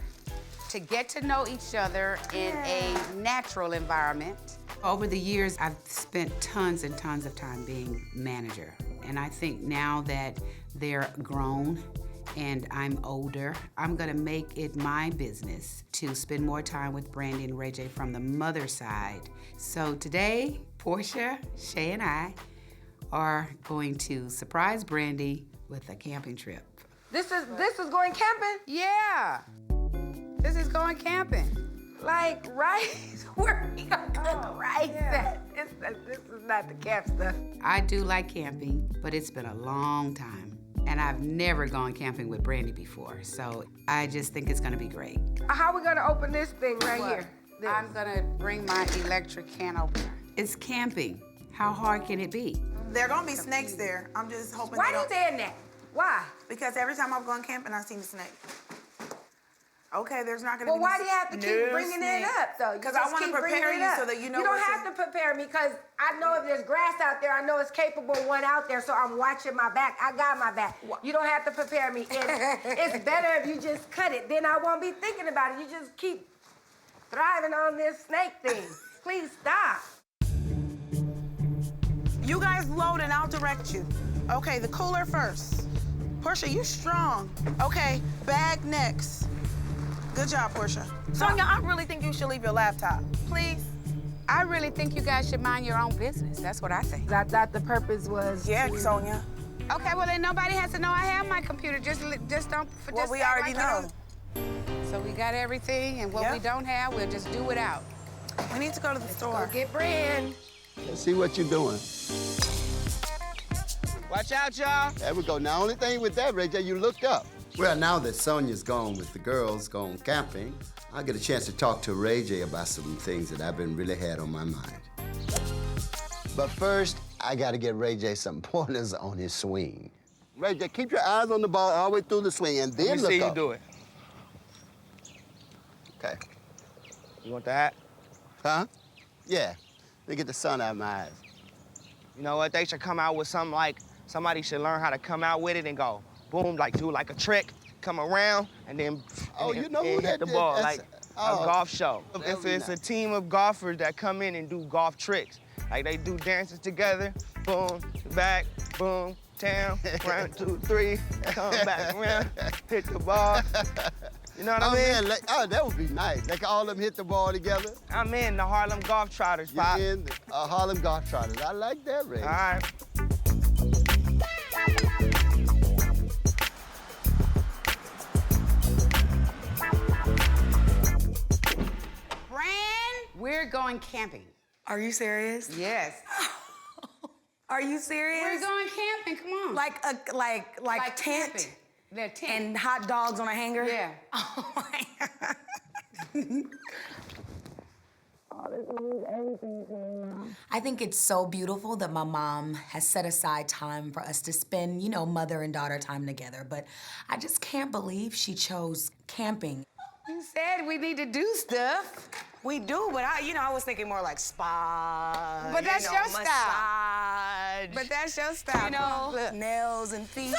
to get to know each other in a natural environment. Over the years, I've spent tons and tons of time being manager. And I think now that they're grown and I'm older, I'm gonna make it my business to spend more time with Brandy and Ray J from the mother side. So today, Portia, Shay, and I are going to surprise Brandy with a camping trip. This is going camping? Yeah. This is going camping. Like rice? Where are we gonna cook rice at? This is not the camp stuff. I do like camping, but it's been a long time. And I've never gone camping with Brandy before, so I just think it's gonna be great. How are we gonna open this thing right here? This. I'm gonna bring my electric can opener. It's camping. How hard can it be? There are gonna be snakes there. I'm just hoping. Why you saying that? Why? Because every time I've gone camping, I've seen a snake. Okay, there's not gonna be. Well, why do you have to keep bringing it up, though? Because I want to prepare you so that you know. You don't have to prepare me, because I know if there's grass out there, I know it's capable one out there, so I'm watching my back. I got my back. You don't have to prepare me. It's better if you just cut it. Then I won't be thinking about it. You just keep thriving on this snake thing. Please stop. You guys load and I'll direct you. Okay, the cooler first. Portia, you strong. Okay, bag next. Good job, Portia. Sonia, I really think you should leave your laptop. Please. I really think you guys should mind your own business. That's what I think. I thought the purpose was... Yeah, Sonia. Okay, well, then nobody has to know I have my computer. Just don't... Well, we already know. So we got everything, and what we don't have, we'll just do without. We need to go to the store. Go get Brand. Let's see what you're doing. Watch out, y'all. There we go. Now, only thing with that, Ray J, you looked up. Well, now that Sonia's gone with the girls, gone camping, I'll get a chance to talk to Ray J about some things that I've been really had on my mind. But first, I gotta get Ray J some pointers on his swing. Ray J, keep your eyes on the ball all the way through the swing, and then Let me look see up. you do it. Okay. You want that? Huh? Yeah. Let me get the sun out of my eyes. You know what? They should come out with something like, somebody should learn how to come out with it and go, boom, like do like a trick, come around, and then you know who hit that the ball, is? like a golf show. If it's a team of golfers that come in and do golf tricks, like they do dances together, boom, back, boom, down, 1, 2, 3, come back around, hit the ball. You know what I mean? Man, that would be nice. Like all of them hit the ball together. I'm in the Harlem Golf Trotters, Pop. You're in the Harlem Golf Trotters. I like that, Ray. All right. We're going camping. Are you serious? Yes. Are you serious? We're going camping. Come on. Like tent camping. The tent and hot dogs on a hanger. Yeah. Oh my God. I think it's so beautiful that my mom has set aside time for us to spend, you know, mother and daughter time together. But I just can't believe she chose camping. You said we need to do stuff. We do, but I was thinking more like spa. But that's your massage. style. But that's your style. You know, Look. nails and feet.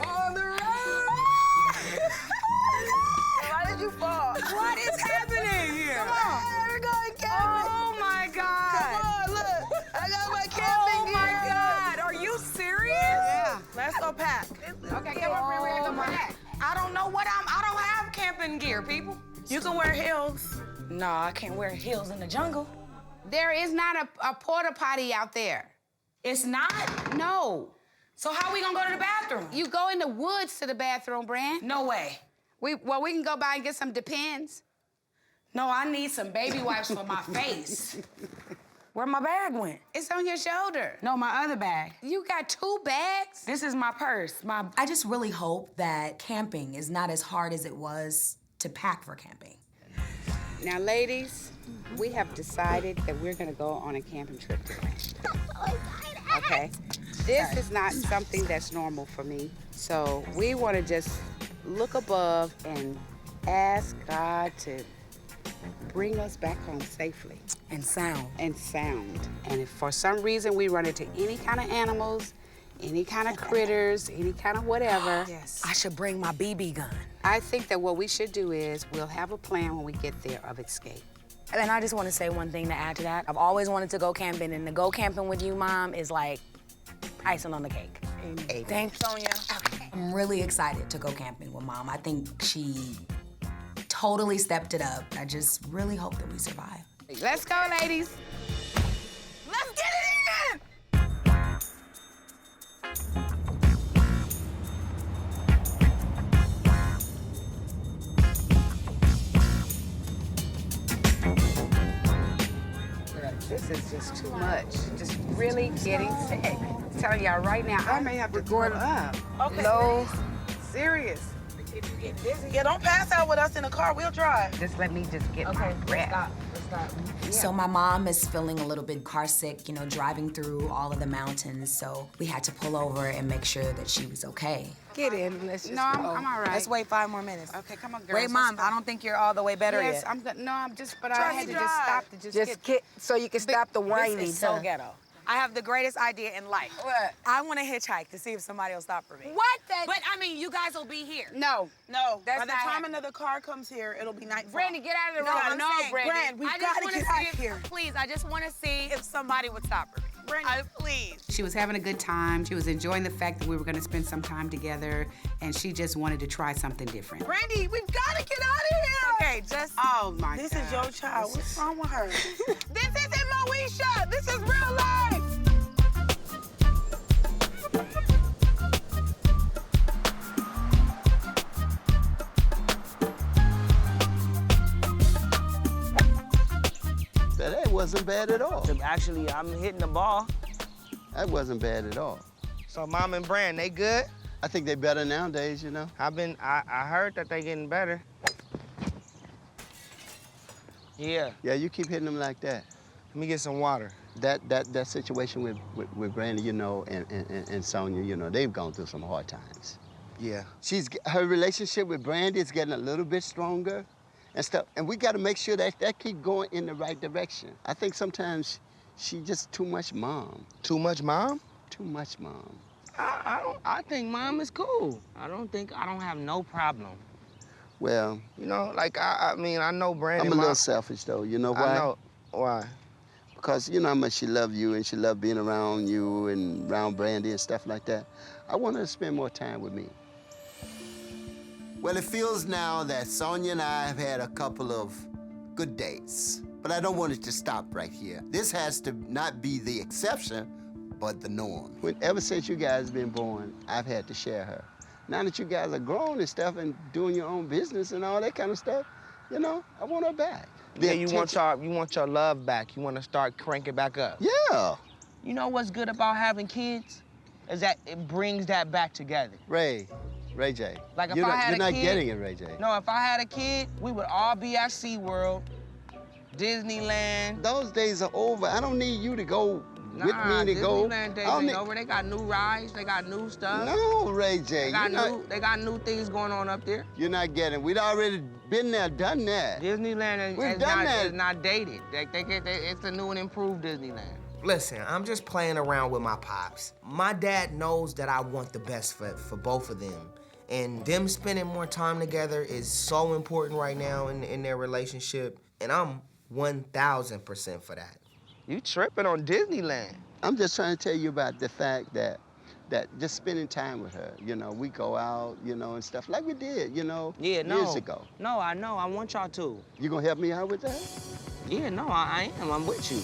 On the road! Why did you fall? What is happening here? Come on. We're going camping. Oh my God. Come on, look. I got my camping gear. Oh my God. Are you serious? Yeah. Let's go pack. Okay, come on, we're gonna go pack. I don't have camping gear, people. You can wear heels. No, I can't wear heels in the jungle. There is not a porta potty out there. It's not? No. So how we gonna go to the bathroom? You go in the woods to the bathroom, Brand. No way. We can go by and get some Depends. No, I need some baby wipes for my face. Where my bag went? It's on your shoulder. No, my other bag. You got 2 bags? This is my purse. I just really hope that camping is not as hard as it was to pack for camping. Now, ladies, we have decided that we're gonna go on a camping trip today. Okay? This is not something that's normal for me. So we wanna just look above and ask God to bring us back home safely. And sound. And sound. And if for some reason we run into any kind of animals, any kind of critters, any kind of whatever. Yes. I should bring my BB gun. I think that what we should do is we'll have a plan when we get there of escape. And I just want to say one thing to add to that. I've always wanted to go camping, and to go camping with you, Mom, is like icing on the cake. Hey, thanks, Sonia. I'm really excited to go camping with Mom. I think she totally stepped it up. I just really hope that we survive. Let's go, ladies. Let's get it in! This is just too much. Just really getting sick. I'm telling y'all right now, I may have to go up. Okay. Low, serious. Yeah, don't pass out with us in the car. We'll drive. Just let me just get my breath. Let's stop. So my mom is feeling a little bit car sick, you know, driving through all of the mountains. So we had to pull over and make sure that she was okay. Get in. Let's just I'm all right. Let's wait 5 more minutes. Okay, come on, girls. Wait, Mom, I don't think you're all the way better yes, yet. I'm good. No, I'm just, but I had to just stop to just get so you can stop the whining. This is so ghetto. I have the greatest idea in life. What? I want to hitchhike to see if somebody will stop for me. What the? But I mean, you guys will be here. No. No. That's By the not time happening. another car comes here, it'll be nightfall. Brandy, get out of the No, road. I'm No, saying, Brandy. Brand, we've I just got to wanna get see out if- here. Please, I just want to see if somebody would stop for me. Brandy. Please. She was having a good time. She was enjoying the fact that we were going to spend some time together, and she just wanted to try something different. Brandy, we've got to get out of here. Okay, just. Oh my This God. is your child. What's wrong with her? This isn't Moesha. This is real life. That wasn't bad at all. Actually, I'm hitting the ball. That wasn't bad at all. So Mom and Brand, they good? I think they better nowadays, you know. I heard that they getting better. Yeah. Yeah, you keep hitting them like that. Let me get some water. That situation with Brandy, you know, and Sonia, you know, they've gone through some hard times. Yeah. Her relationship with Brandy is getting a little bit stronger and stuff. And we got to make sure that keep going in the right direction. I think sometimes she just too much mom. Too much mom? Too much mom. I think Mom is cool. I don't have no problem. Well, You know, like I mean, I know Brandy. I'm a little selfish though. You know why? I know why. Because you know how much she loved you and she loved being around you and around Brandy and stuff like that. I want her to spend more time with me. Well, it feels now that Sonia and I have had a couple of good dates, but I don't want it to stop right here. This has to not be the exception, but the norm. Ever since you guys been born, I've had to share her. Now that you guys are grown and stuff and doing your own business and all that kind of stuff, you know, I want her back. Yeah, you want your love back. You want to start cranking back up. Yeah. You know what's good about having kids? Is that it brings that back together. Ray J. Like if you're I had you're a not kid, getting it, Ray J. No, if I had a kid, we would all be at SeaWorld, Disneyland. Those days are over. I don't need you to go with me to go. Disneyland days ain't over. They got new rides. They got new stuff. No, Ray J. They got new things going on up there. You're not getting. We'd already been there, done that. Disneyland is not dated. It's a new and improved Disneyland. Listen, I'm just playing around with my pops. My dad knows that I want the best for both of them. And them spending more time together is so important right now in their relationship. And I'm 1,000% for that. You tripping on Disneyland. I'm just trying to tell you about the fact that just spending time with her, you know, we go out, you know, and stuff like we did, you know, years ago. No, I know. I want y'all to. You gonna help me out with that? Yeah, no, I am. I'm with you.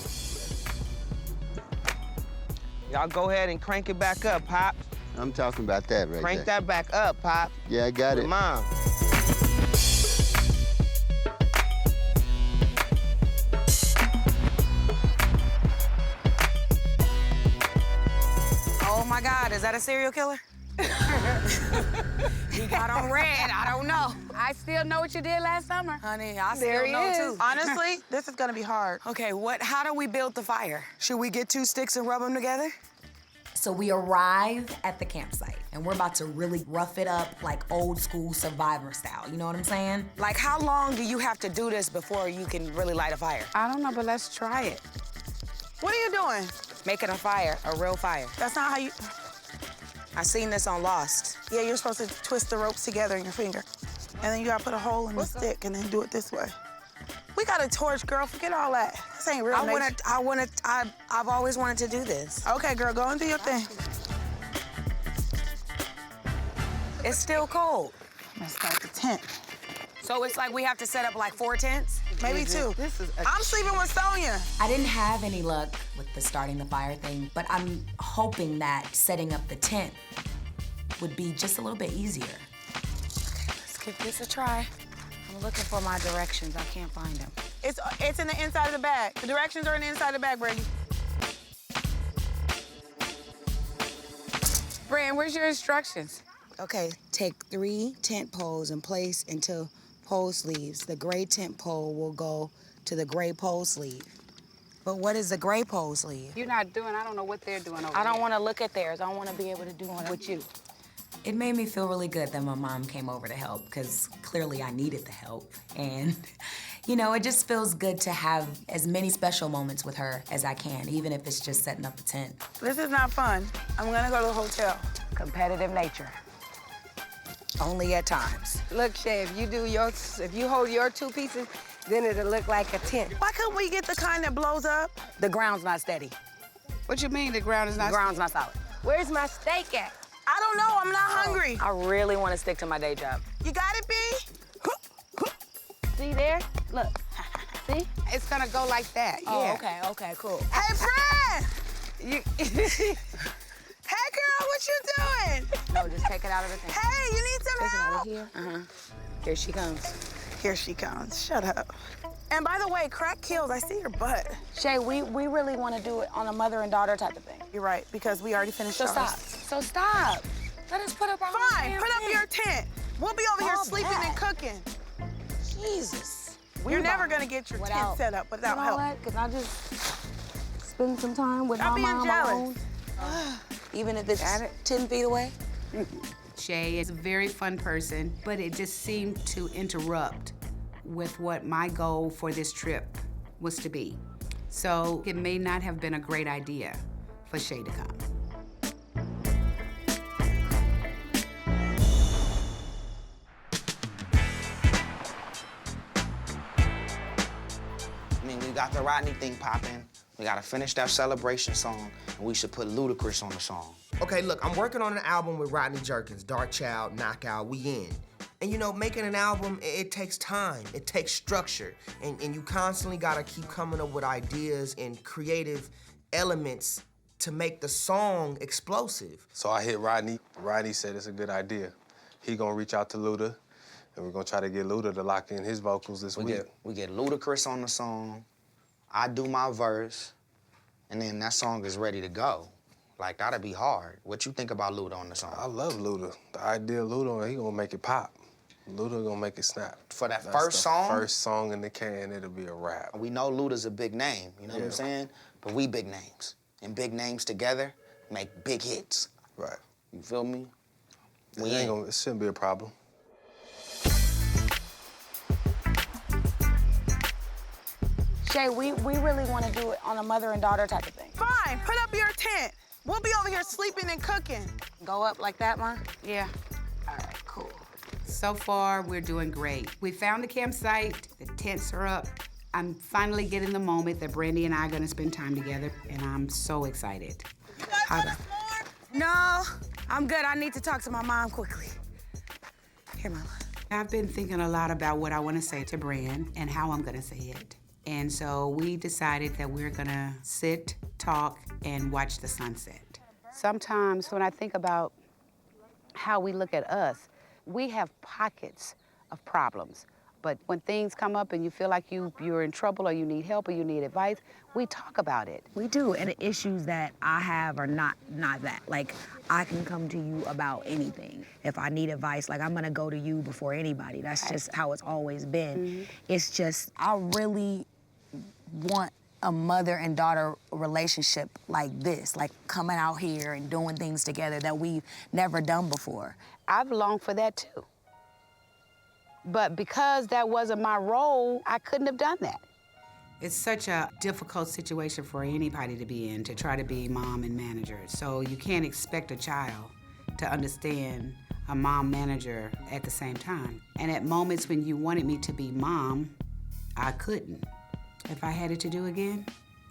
Y'all go ahead and crank it back up, Pop. I'm talking about that right Crank there. that back up, Pop. Yeah, I got it. Mom. Oh my God, is that a serial killer? He got on red, I don't know. I still know what you did last summer. Honey, I There still he know is. too. Honestly, this is gonna be hard. Okay, how do we build the fire? Should we get 2 sticks and rub them together? So we arrive at the campsite, and we're about to really rough it up like old school Survivor style, you know what I'm saying? Like, how long do you have to do this before you can really light a fire? I don't know, but let's try it. What are you doing? Making a fire, a real fire. That's not how you... I seen this on Lost. Yeah, you're supposed to twist the ropes together in your finger. And then you gotta put a hole in the stick and then do it this way. We got a torch, girl. Forget all that. This ain't real nature. I've always wanted to do this. Okay, girl, go and do your thing. It's still cold. Let's start the tent. So it's like we have to set up like 4 tents? Maybe 2. I'm sleeping with Sonia. I didn't have any luck with the starting the fire thing, but I'm hoping that setting up the tent would be just a little bit easier. Let's give this a try. I'm looking for my directions. I can't find them. It's in the inside of the bag. The directions are in the inside of the bag, Brandy. Brand, where's your instructions? Okay, take 3 tent poles and place into pole sleeves. The gray tent pole will go to the gray pole sleeve. But what is the gray pole sleeve? You're not doing, I don't know what they're doing over I don't there. want to look at theirs. I want to be able to do one with you. It made me feel really good that my mom came over to help, because clearly I needed the help. And, you know, it just feels good to have as many special moments with her as I can, even if it's just setting up the tent. This is not fun. I'm gonna go to the hotel. Competitive nature. Only at times. Look, Shay, if you hold your 2 pieces, then it'll look like a tent. Why couldn't we get the kind that blows up? The ground's not steady. What you mean the ground is not The ground's not solid. Where's my steak at? I don't know, I'm not hungry. I really want to stick to my day job. You got it, B? See there? Look. See? It's gonna go like that, Oh, yeah. okay, cool. Hey, friend! Hey, girl, what you doing? No, just take it out of the thing. Hey, you need some Take it out help? of here. Uh-huh. Here she comes. Here she comes. Shut up. And by the way, crack kills. I see your butt. Shay, we really want to do it on a mother and daughter type of thing. You're right, because we already finished So ours. stop. So stop. Let us put up our Fine, put up your tent. We'll be over here All sleeping that. and cooking. Jesus. You're never gonna get your tent set up without help. Can I just spend some time with Stop my being mom jealous. alone? Even if it's 10 feet away? Shay is a very fun person, but it just seemed to interrupt with what my goal for this trip was to be. So it may not have been a great idea for Shay to come. I mean, we got the Rodney thing popping. We gotta finish that celebration song, and we should put Ludacris on the song. Okay, look, I'm working on an album with Rodney Jerkins, Dark Child, Knockout, we in. And you know, making an album, it takes time, it takes structure, and you constantly gotta keep coming up with ideas and creative elements to make the song explosive. So I hit Rodney. Rodney said it's a good idea. He gonna reach out to Luda, and we're gonna try to get Luda to lock in his vocals this week. We get Ludacris on the song, I do my verse, and then that song is ready to go. Like, that'd be hard. What you think about Luda on the song? I love Luda. The idea of Luda, he gonna make it pop. Luda gonna make it snap. For that That's first the song? first song in the can, it'll be a rap. We know Luda's a big name, you know what I'm Yeah. saying? But we big names. And big names together make big hits. Right. You feel me? It shouldn't be a problem. Shay, we really want to do it on a mother and daughter type of thing. Fine, put up your tent. We'll be over here sleeping and cooking. Go up like that, Ma? Yeah. All right, cool. So far, we're doing great. We found the campsite, the tents are up. I'm finally getting the moment that Brandy and I are gonna spend time together, and I'm so excited. No, I'm good. I need to talk to my mom quickly. Here, Mama. I've been thinking a lot about what I want to say to Brand and how I'm gonna say it. And so we decided that we're gonna sit, talk, and watch the sunset. Sometimes when I think about how we look at us, we have pockets of problems. But when things come up and you feel like you're in trouble or you need help or you need advice, we talk about it. We do, and the issues that I have are not that. Like, I can come to you about anything. If I need advice, like, I'm gonna go to you before anybody. That's just how it's always been. It's just, I really want a mother and daughter relationship like this, like coming out here and doing things together that we've never done before. I've longed for that too. But because that wasn't my role, I couldn't have done that. It's such a difficult situation for anybody to be in, to try to be mom and manager. So you can't expect a child to understand a mom manager at the same time. And at moments when you wanted me to be mom, I couldn't. If I had it to do again,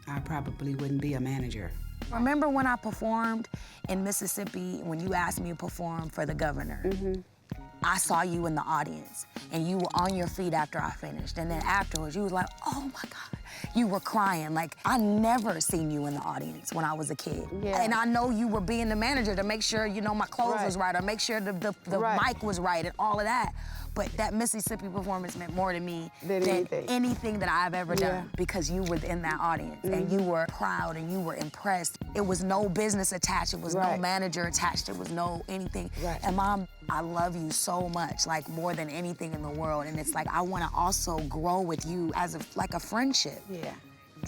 I probably wouldn't be a manager. Remember when I performed in Mississippi, when you asked me to perform for the governor? I saw you in the audience, and you were on your feet after I finished. And then afterwards, you was like, oh my God. You were crying. Like, I never seen you in the audience when I was a kid. Yeah. And I know you were being the manager to make sure, you know, my clothes was right, or make sure the mic was right, and all of that. But that Mississippi performance meant more to me than anything that I've ever done, because you were in that audience, and you were proud, and you were impressed. It was no business attached. It was no manager attached. It was no anything. And Mom, I love you so much, like more than anything in the world. And it's like, I want to also grow with you as like a friendship. Yeah.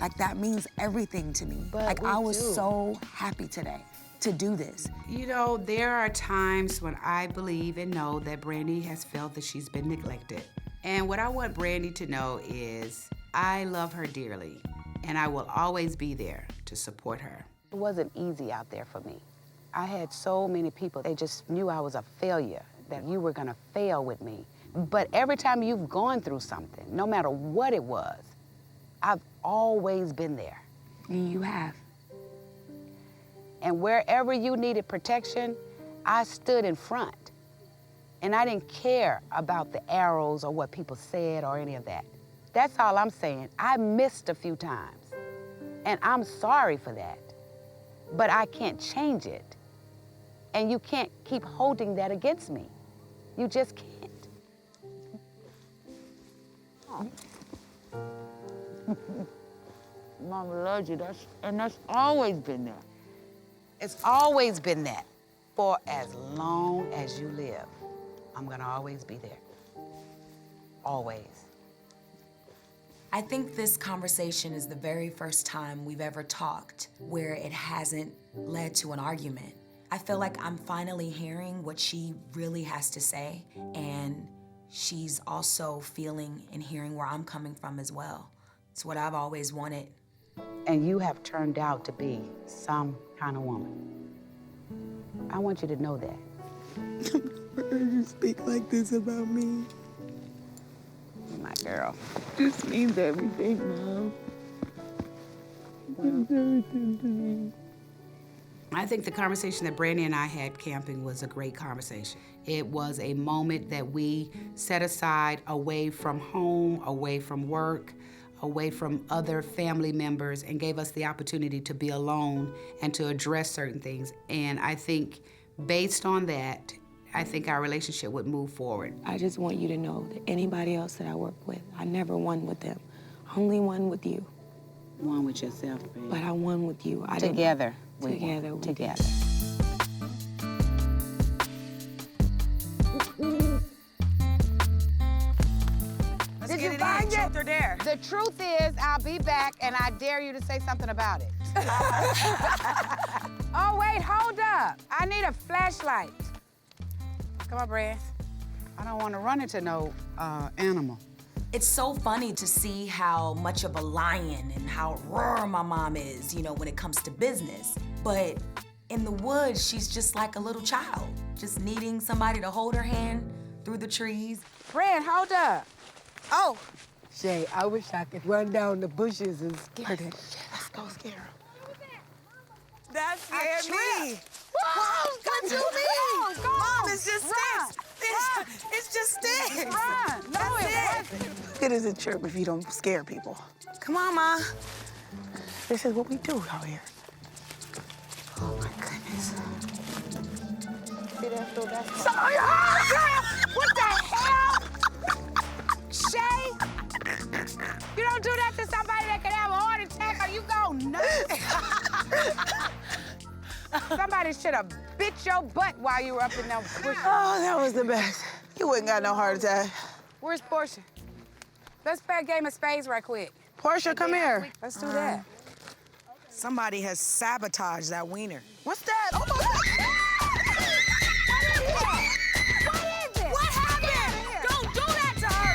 Like, that means everything to me. Like, I was so happy today to do this. You know, there are times when I believe and know that Brandy has felt that she's been neglected. And what I want Brandy to know is I love her dearly, and I will always be there to support her. It wasn't easy out there for me. I had so many people, they just knew I was a failure, that you were gonna fail with me. But every time you've gone through something, no matter what it was, I've always been there. You have. And wherever you needed protection, I stood in front. And I didn't care about the arrows or what people said or any of that. That's all I'm saying. I missed a few times, and I'm sorry for that. But I can't change it. And you can't keep holding that against me. You just can't. Mama loves you, that's always been there. It's always been that. For as long as you live, I'm gonna always be there. Always. I think this conversation is the very first time we've ever talked where it hasn't led to an argument. I feel like I'm finally hearing what she really has to say, and she's also feeling and hearing where I'm coming from as well. It's what I've always wanted. And you have turned out to be some kind of woman. I want you to know that. You speak like this about me. My girl. This means everything, Mom. It means everything to me. I think the conversation that Brandy and I had camping was a great conversation. It was a moment that we set aside away from home, away from work, away from other family members, and gave us the opportunity to be alone and to address certain things. And I think based on that, I think our relationship would move forward. I just want you to know that anybody else that I work with, I never won with them. Only won with you. Won with yourself, baby. But I won with you. Together. Together. Together. Did you find it? Truth or dare? The truth is, I'll be back, and I dare you to say something about it. Oh, wait, hold up. I need a flashlight. Come on, Brand. I don't want to run into no animal. It's so funny to see how much of a lion and how raw my mom is, you know, when it comes to business. But in the woods, she's just like a little child, just needing somebody to hold her hand through the trees. Brand, hold up. Oh, Shay, I wish I could run down the bushes and scare them. Let's go scare him. That scared me. Whoa, What you mean? Mom, it's just sticks. It's just sticks. Run. No, it wasn't. It isn't true if you don't scare people. Come on, Ma. This is what we do out here. Oh, my goodness. See that through that? Sorry. What the hell? Shay? You don't do that to somebody that can have a heart attack or you go nuts. Somebody should have bit your butt while you were up in them bushes. Oh, that was the best. You wouldn't got no heart attack. Where's Portia? Let's play a game of spades right quick. Portia, come here. Let's do that. Somebody has sabotaged that wiener. What's that? Oh, my God. What happened? Don't do that to her,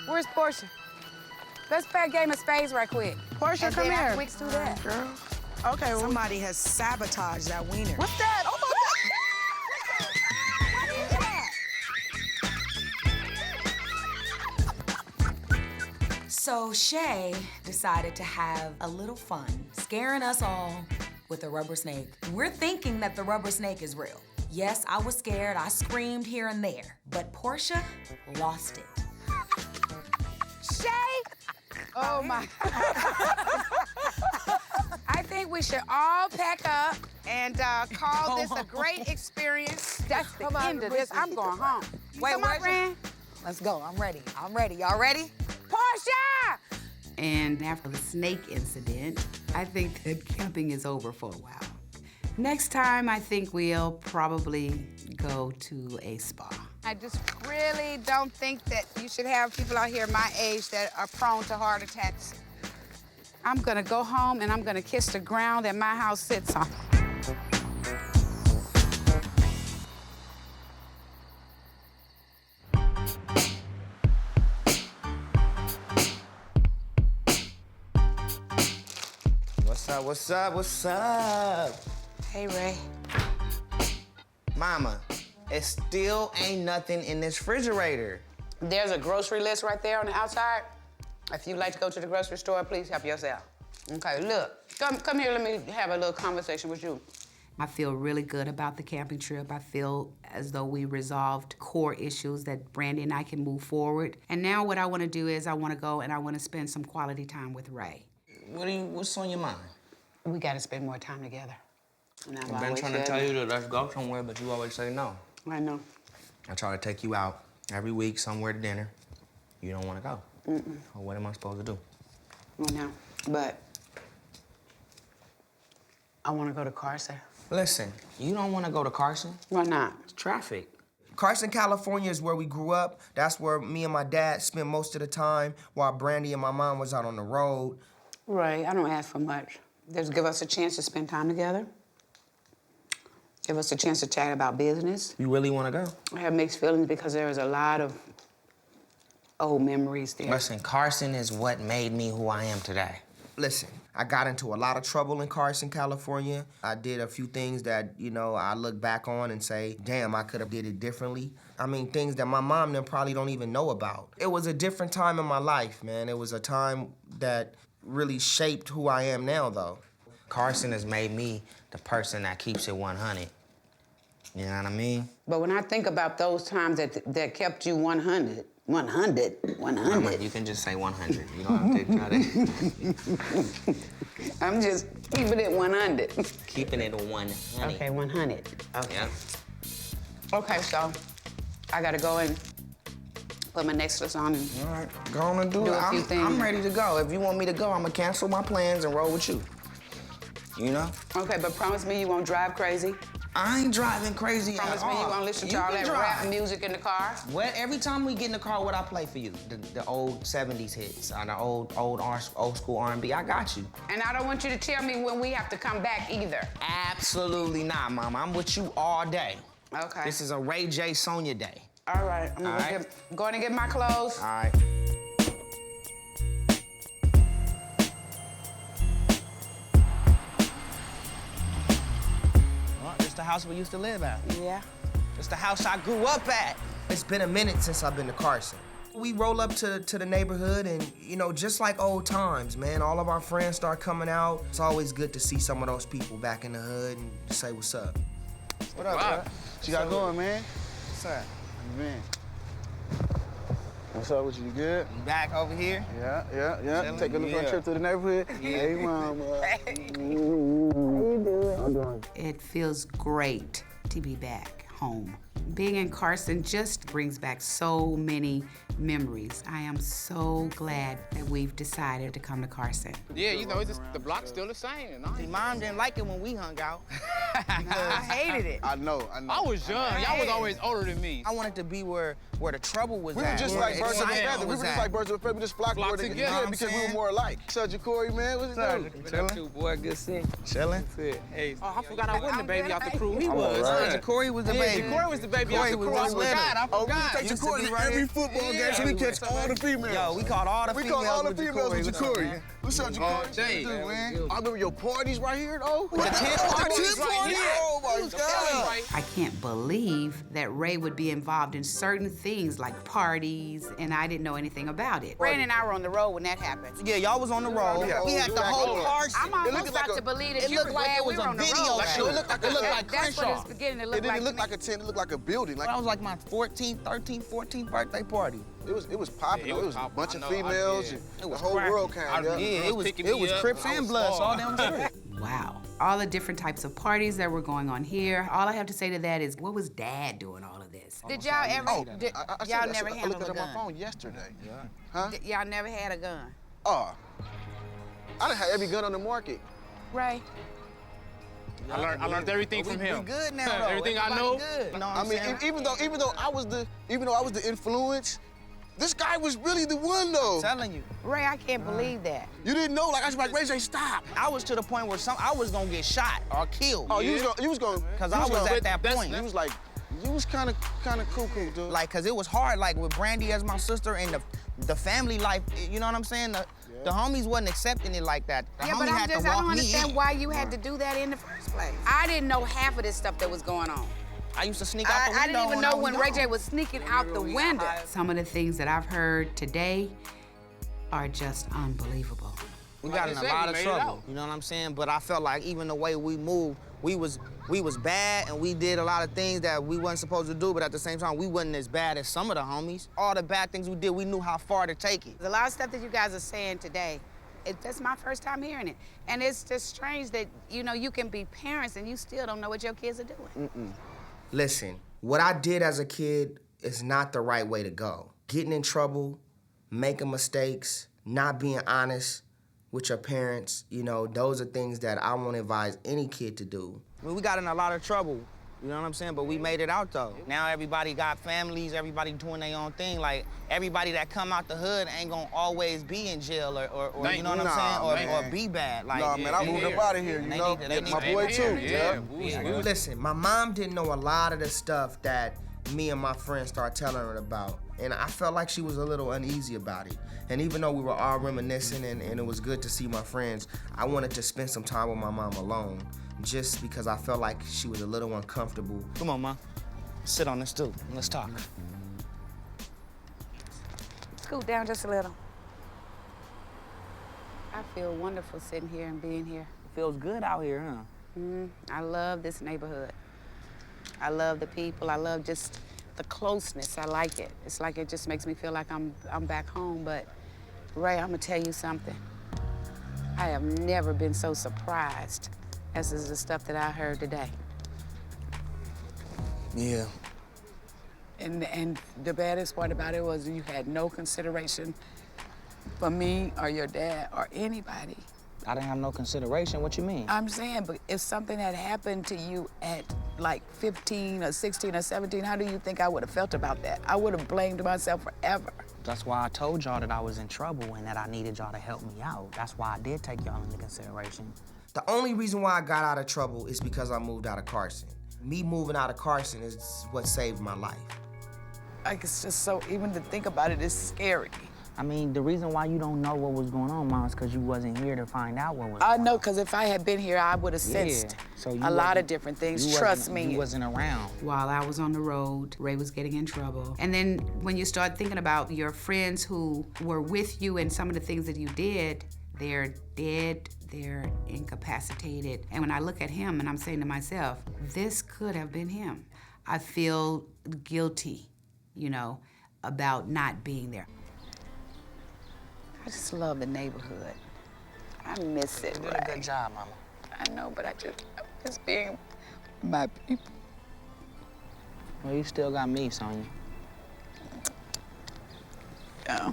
dude. Where's Portia? Let's play a game of spades right quick. Portia, and come then here. after we do that. Girl. Okay, well. Somebody has sabotaged that wiener. What's that? Oh, my So Shay decided to have a little fun, scaring us all with a rubber snake. We're thinking that the rubber snake is real. Yes, I was scared, I screamed here and there, but Portia lost it. Shay! Oh my. I think we should all pack up and call this a great experience. That's the end of this. I'm going home. Wait, come on, Brand. Let's go. I'm ready. I'm ready. Y'all ready? Portia! And after the snake incident, I think that camping is over for a while. Next time, I think we'll probably go to a spa. I just really don't think that you should have people out here my age that are prone to heart attacks. I'm gonna go home and I'm gonna kiss the ground that my house sits on. What's up, what's up, what's up? Hey, Ray. Mama, it still ain't nothing in this refrigerator. There's a grocery list right there on the outside. If you'd like to go to the grocery store, please help yourself. Okay, look, come here, let me have a little conversation with you. I feel really good about the camping trip. I feel as though we resolved core issues that Brandy and I can move forward. And now what I want to do is I want to go and I want to spend some quality time with Ray. What's on your mind? We got to spend more time together. And I've been trying to tell you to let's go somewhere, but you always say no. I know. I try to take you out every week somewhere to dinner. You don't want to go. Well, what am I supposed to do? I know, but I want to go to Carson. Listen, you don't want to go to Carson. Why not? It's traffic. Carson, California is where we grew up. That's where me and my dad spent most of the time while Brandy and my mom was out on the road. Right, I don't ask for much. Just give us a chance to spend time together. Give us a chance to chat about business. You really want to go? I have mixed feelings because there is a lot of old memories there. Listen, Carson is what made me who I am today. Listen, I got into a lot of trouble in Carson, California. I did a few things that, I look back on and say, damn, I could have did it differently. I mean, things that my mom and them probably don't even know about. It was a different time in my life, man. It was a time that really shaped who I am now, though. Carson has made me the person that keeps it 100. You know what I mean? But when I think about those times that kept you 100. Mama, you can just say 100. You don't have to try to. I'm just keeping it 100. Keeping it 100. Okay, 100. Okay. Yeah. Okay, so I gotta go and put my necklace on and all right, go on and do it. a few things. I'm ready to go. If you want me to go, I'm gonna cancel my plans and roll with you. You know? Okay, but promise me you won't drive crazy. I ain't driving crazy Promise at all. me you won't listen to all that rap music in the car. What? Every time we get in the car, what I play for you? The old 70s hits, or the old school R&B. I got you. And I don't want you to tell me when we have to come back either. Absolutely not, Mama. I'm with you all day. Okay. This is a Ray J. Sonya day. All right. I'm going to get my clothes. All right. It's the house we used to live at. Yeah. It's the house I grew up at. It's been a minute since I've been to Carson. We roll up to the neighborhood and, just like old times, man, all of our friends start coming out. It's always good to see some of those people back in the hood and say what's up. What up, bro? What you got going, man? What's up? Man. What's up with you? You good? You back over here? Yeah. Take a little trip to the neighborhood. Yeah. Hey, mama. How you doing? I'm doing. It feels great to be back home. Being in Carson just brings back so many memories. I am so glad that we've decided to come to Carson. Yeah, it's just, the block's still the same. See, Mom didn't like it when we hung out. I hated it. I know. I was young. Y'all was always older than me. I wanted to be where the trouble was We at. were just like birds of a feather. We were was just at. like birds of a feather. We just flocked together. Yeah, because we were more alike. What's up, Corey, man? What's it doing? Chilling. Boy, good seeing. Chilling? Hey. Oh, I forgot I wasn't the baby out the crew. He was. Right. Corey was the baby. Corey was the baby. baby out the crew. I forgot. Oh, we take Jacory to every football game so we catch all the females. Yo, we caught all the females. We caught all the with females with Jacory. Jacory. What's up, Jacory? Jay, man. I remember your parties right here, though. The tent parties right here. Oh, my God. I can't believe that Ray would be involved in certain things like parties, and I didn't know anything about it. Brandy and I were on the road when that happened. Yeah, y'all was on the road. We had the whole party. I'm almost about to believe that you were glad we were on the road. It looked like That's what it's beginning to look It like. didn't look like a tent, it looked like a building. That was like my 14th, 13th, 14th birthday party. It was popping. Yeah, It was a bunch of females. And the whole cracking. world came. Yeah, it was Crips and Bloods all down the street. Wow. All the different types of parties that were going on here. All I have to say to that is, what was Dad doing all of this? Did y'all ever? Y'all never I handled looked a at my gun? phone yesterday. Huh? Y'all never had a gun? Oh. I done had every gun on the market. Ray? I learned everything from him. We good now, though. Everything I know. Good. You know what I I'm mean, saying? even though I was the influence, this guy was really the one though. I'm telling you. Ray, I can't believe that. You didn't know, like I was like, Ray J, stop. I was to the point where I was gonna get shot or killed. Oh, you was going. Cause I was at that point. You was like, you was kind of cuckoo, dude. Like, cause it was hard, like with Brandy as my sister and the family life, you know what I'm saying? The homies wasn't accepting it like that. The Yeah, homie but had I to don't walk me understand in. why you had to do that in the first place. I didn't know half of this stuff that was going on. I used to sneak out the window. I didn't even know when Ray J was. was sneaking out the window. Some of the things that I've heard today are just unbelievable. We got in a lot of trouble, you know what I'm saying? But I felt like even the way we moved, we was bad and we did a lot of things that we wasn't supposed to do, but at the same time, we wasn't as bad as some of the homies. All the bad things we did, we knew how far to take it. There's a lot of stuff that you guys are saying today. That's my first time hearing it. And it's just strange that, you know, you can be parents and you still don't know what your kids are doing. Listen, what I did as a kid is not the right way to go. Getting in trouble, making mistakes, not being honest with your parents, you know, those are things that I won't advise any kid to do. I mean, we got in a lot of trouble, you know what I'm saying? But we made it out though. Now everybody got families, everybody doing their own thing. Like, everybody that come out the hood ain't gonna always be in jail or you know what I'm saying? Or be bad. Like, Nah, man, I moved up out of here, you know? My boy too. Listen, my mom didn't know a lot of the stuff that me and my friends started telling her about. And I felt like she was a little uneasy about it. And even though we were all reminiscing and it was good to see my friends, I wanted to spend some time with my mom alone, just because I felt like she was a little uncomfortable. Come on, Ma. Sit on this stool. Let's talk. Scoot down just a little. I feel wonderful sitting here and being here. Feels good out here, huh? I love this neighborhood. I love the people. I love just the closeness. I like it. It's like it just makes me feel like I'm back home. But Ray, I'm gonna tell you something. I have never been so surprised as is the stuff that I heard today. Yeah. And the baddest part about it was you had no consideration for me or your dad or anybody. I didn't have no consideration. What you mean? I'm saying, but if something had happened to you at like 15 or 16 or 17, how do you think I would have felt about that? I would have blamed myself forever. That's why I told y'all that I was in trouble and that I needed y'all to help me out. That's why I did take y'all into consideration. The only reason why I got out of trouble is because I moved out of Carson. Me moving out of Carson is what saved my life. Like, it's just so, even to think about it is scary. I mean, the reason why you don't know what was going on, Mom, is because you wasn't here to find out what was I know, because if I had been here, I would have sensed a lot of different things. Trust me. You wasn't around. While I was on the road, Ray was getting in trouble. And then when you start thinking about your friends who were with you and some of the things that you did, they're dead, they're incapacitated. And when I look at him and I'm saying to myself, this could have been him. I feel guilty, you know, about not being there. I just love the neighborhood. I miss it, You did a good job, Mama. I know, but I miss being my people. Well, you still got me, Sonya. Yeah.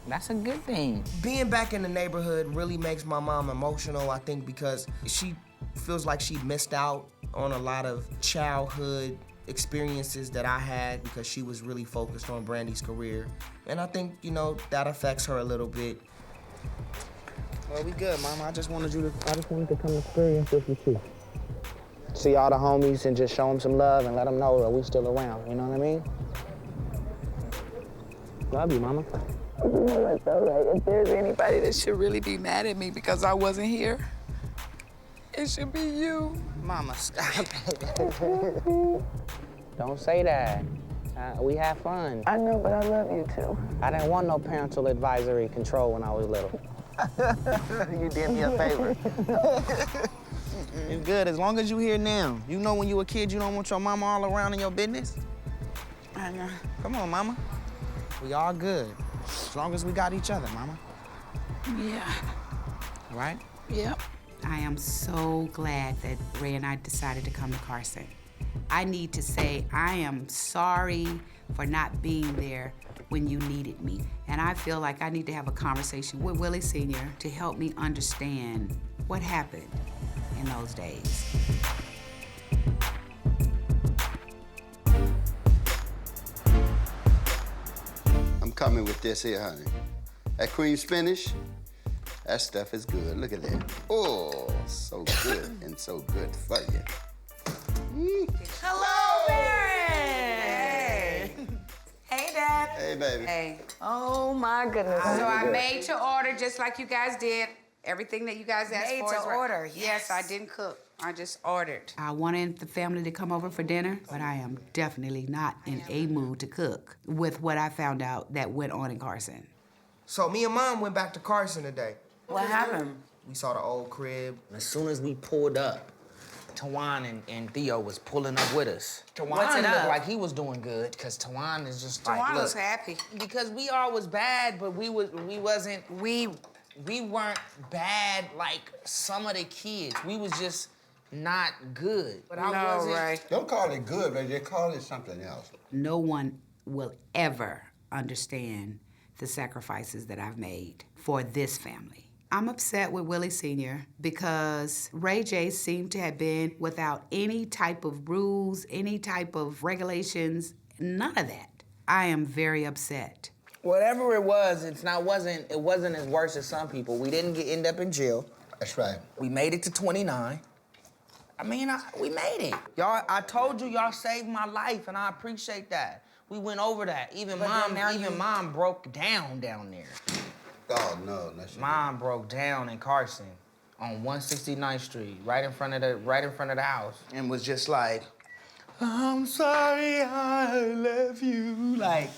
That's a good thing. Being back in the neighborhood really makes my mom emotional, I think, because she feels like she missed out on a lot of childhood experiences that I had because she was really focused on Brandy's career. And I think, you know, that affects her a little bit. Well, we good, Mama. I just wanted to come experience this with you. see all the homies and just show them some love and let them know that we still around, you know what I mean? Love you, mama. You know what's all right? If there's anybody that should really be mad at me because I wasn't here, it should be you. Mama, stop it. Don't say that. We have fun. I know, but I love you too. I didn't want no parental advisory control when I was little. You did me a favor. You good, as long as you here now. You know when you a kid, you don't want your mama all around in your business? I know. Come on, mama. We all good. As long as we got each other, mama. Yeah. Right? Yep. I am so glad that Ray and I decided to come to Carson. I need to say I am sorry for not being there when you needed me. And I feel like I need to have a conversation with Willie Sr. to help me understand what happened in those days. I'm coming with this here, honey. That cream spinach, that stuff is good. Look at that. Oh, so good and so good for you. Hello, Baron! Hey, Dad. Hey, baby. Hey. Oh, my goodness. So I made to order just like you guys did. Everything that you guys asked Made for to is right. order, Yes, I didn't cook. I just ordered. I wanted the family to come over for dinner, but I am definitely not in a mood to cook with what I found out that went on in Carson. So me and Mom went back to Carson today. What happened? We saw the old crib. As soon as we pulled up, Tawan and Theo was pulling up with us. Tawan What's it looked up? like he was doing good, because Tawan is just like, Tawana look. was happy. Because we all was bad, but we weren't bad like some of the kids. We was just not good. But I wasn't. Right. Don't call it good, but they call it something else. No one will ever understand the sacrifices that I've made for this family. I'm upset with Willie Sr. because Ray J seemed to have been without any type of rules, any type of regulations, none of that. I am very upset. Whatever it was, it wasn't as worse as some people. We didn't end up in jail. That's right. We made it to 29. I mean, we made it. Y'all, I told you y'all saved my life, and I appreciate that. We went over that. Even Mom broke down there. Oh, no. Mom broke down in Carson on 169th Street, right in front of the house, and was just like, I'm sorry I left you. Like,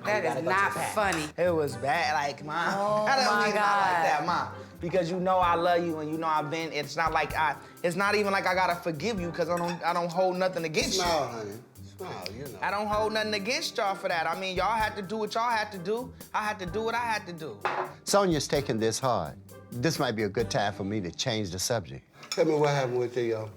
That is not funny. it was bad. Like, Mom, Oh, I don't my mean not like God. that, Mom. Because you know I love you and you know it's not even like I gotta forgive you because I don't hold nothing against you. Smile, honey. Smile, you know. I don't hold nothing against y'all for that. I mean, y'all had to do what y'all had to do. I had to do what I had to do. Sonia's taking this hard. This might be a good time for me to change the subject. Tell me what happened with the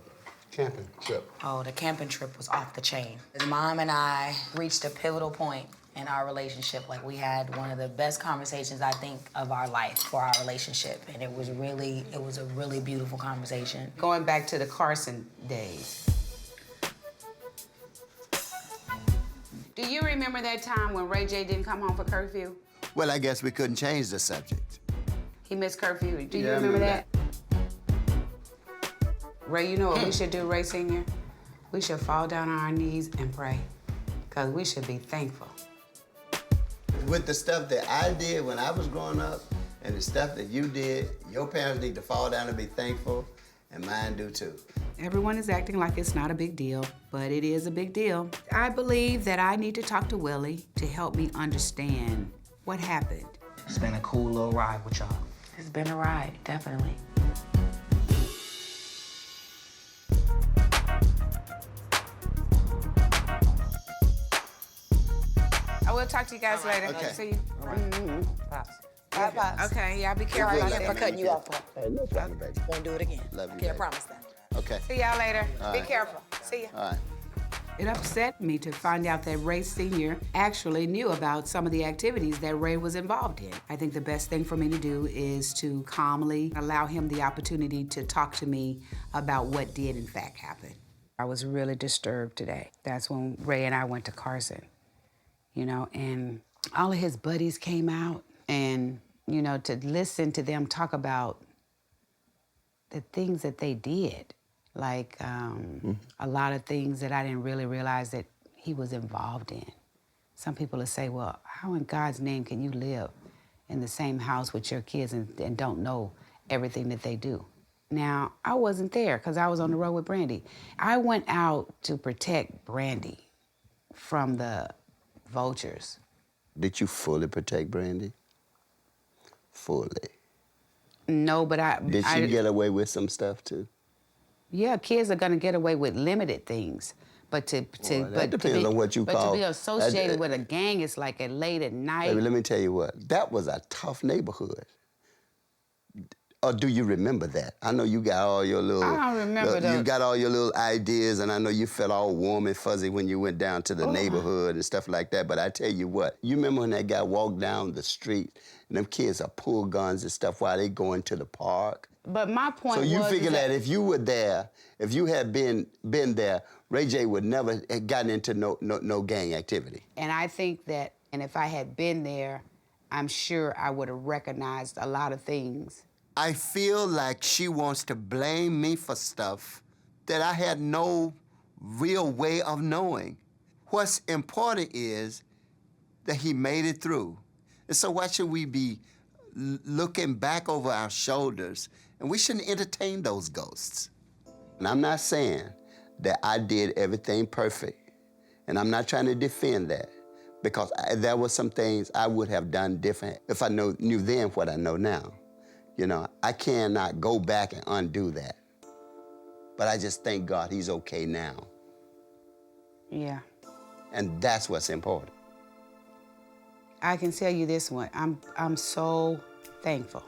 camping trip. Oh, the camping trip was off the chain. Mom and I reached a pivotal point in our relationship. Like, we had one of the best conversations, I think, of our life for our relationship. And it was a really beautiful conversation. Going back to the Carson days. Do you remember that time when Ray J didn't come home for curfew? Well, I guess we couldn't change the subject. He missed curfew. Do you Yeah, I remember remember that? Ray, you know what we should do, Ray Sr.? We should fall down on our knees and pray, because we should be thankful. With the stuff that I did when I was growing up and the stuff that you did, your parents need to fall down and be thankful, and mine do too. Everyone is acting like it's not a big deal, but it is a big deal. I believe that I need to talk to Willie to help me understand what happened. It's been a cool little ride with y'all. It's been a ride, definitely. I will talk to you guys later. Okay. See you. Pops. Bye, Pops. Okay, y'all be careful. Good out luck. there. For cutting you off. Hey, no problem, baby. Won't do it again. Love you, Can't baby. promise that. Okay. See y'all later. All Be right. careful. See ya. All right. It upset me to find out that Ray Sr. actually knew about some of the activities that Ray was involved in. I think the best thing for me to do is to calmly allow him the opportunity to talk to me about what did in fact happen. I was really disturbed today. That's when Ray and I went to Carson, and all of his buddies came out, and, to listen to them talk about the things that they did. Like a lot of things that I didn't really realize that he was involved in. Some people will say, well, how in God's name can you live in the same house with your kids and don't know everything that they do? Now, I wasn't there because I was on the road with Brandy. I went out to protect Brandy from the vultures. Did you fully protect Brandy? Fully? No, but Did she get away with some stuff too? Yeah, kids are gonna get away with limited things. But that depends on what you call. But to be associated with a gang, it's like at late at night. Baby, let me tell you what. That was a tough neighborhood. Or do you remember that? I know you got all your little. I don't remember that. You got all your little ideas, and I know you felt all warm and fuzzy when you went down to the neighborhood and stuff like that. But I tell you what, you remember when that guy walked down the street and them kids are pull guns and stuff while they going to the park? But my point was. So you was figure that if you were there, if you had been there, Ray J would never have gotten into no gang activity. And I think that, and if I had been there, I'm sure I would have recognized a lot of things. I feel like she wants to blame me for stuff that I had no real way of knowing. What's important is that he made it through. And so why should we be looking back over our shoulders? And we shouldn't entertain those ghosts. And I'm not saying that I did everything perfect. And I'm not trying to defend that, because there were some things I would have done different if I knew then what I know now. You know, I cannot go back and undo that. But I just thank God he's okay now. Yeah. And that's what's important. I can tell you this one, I'm so thankful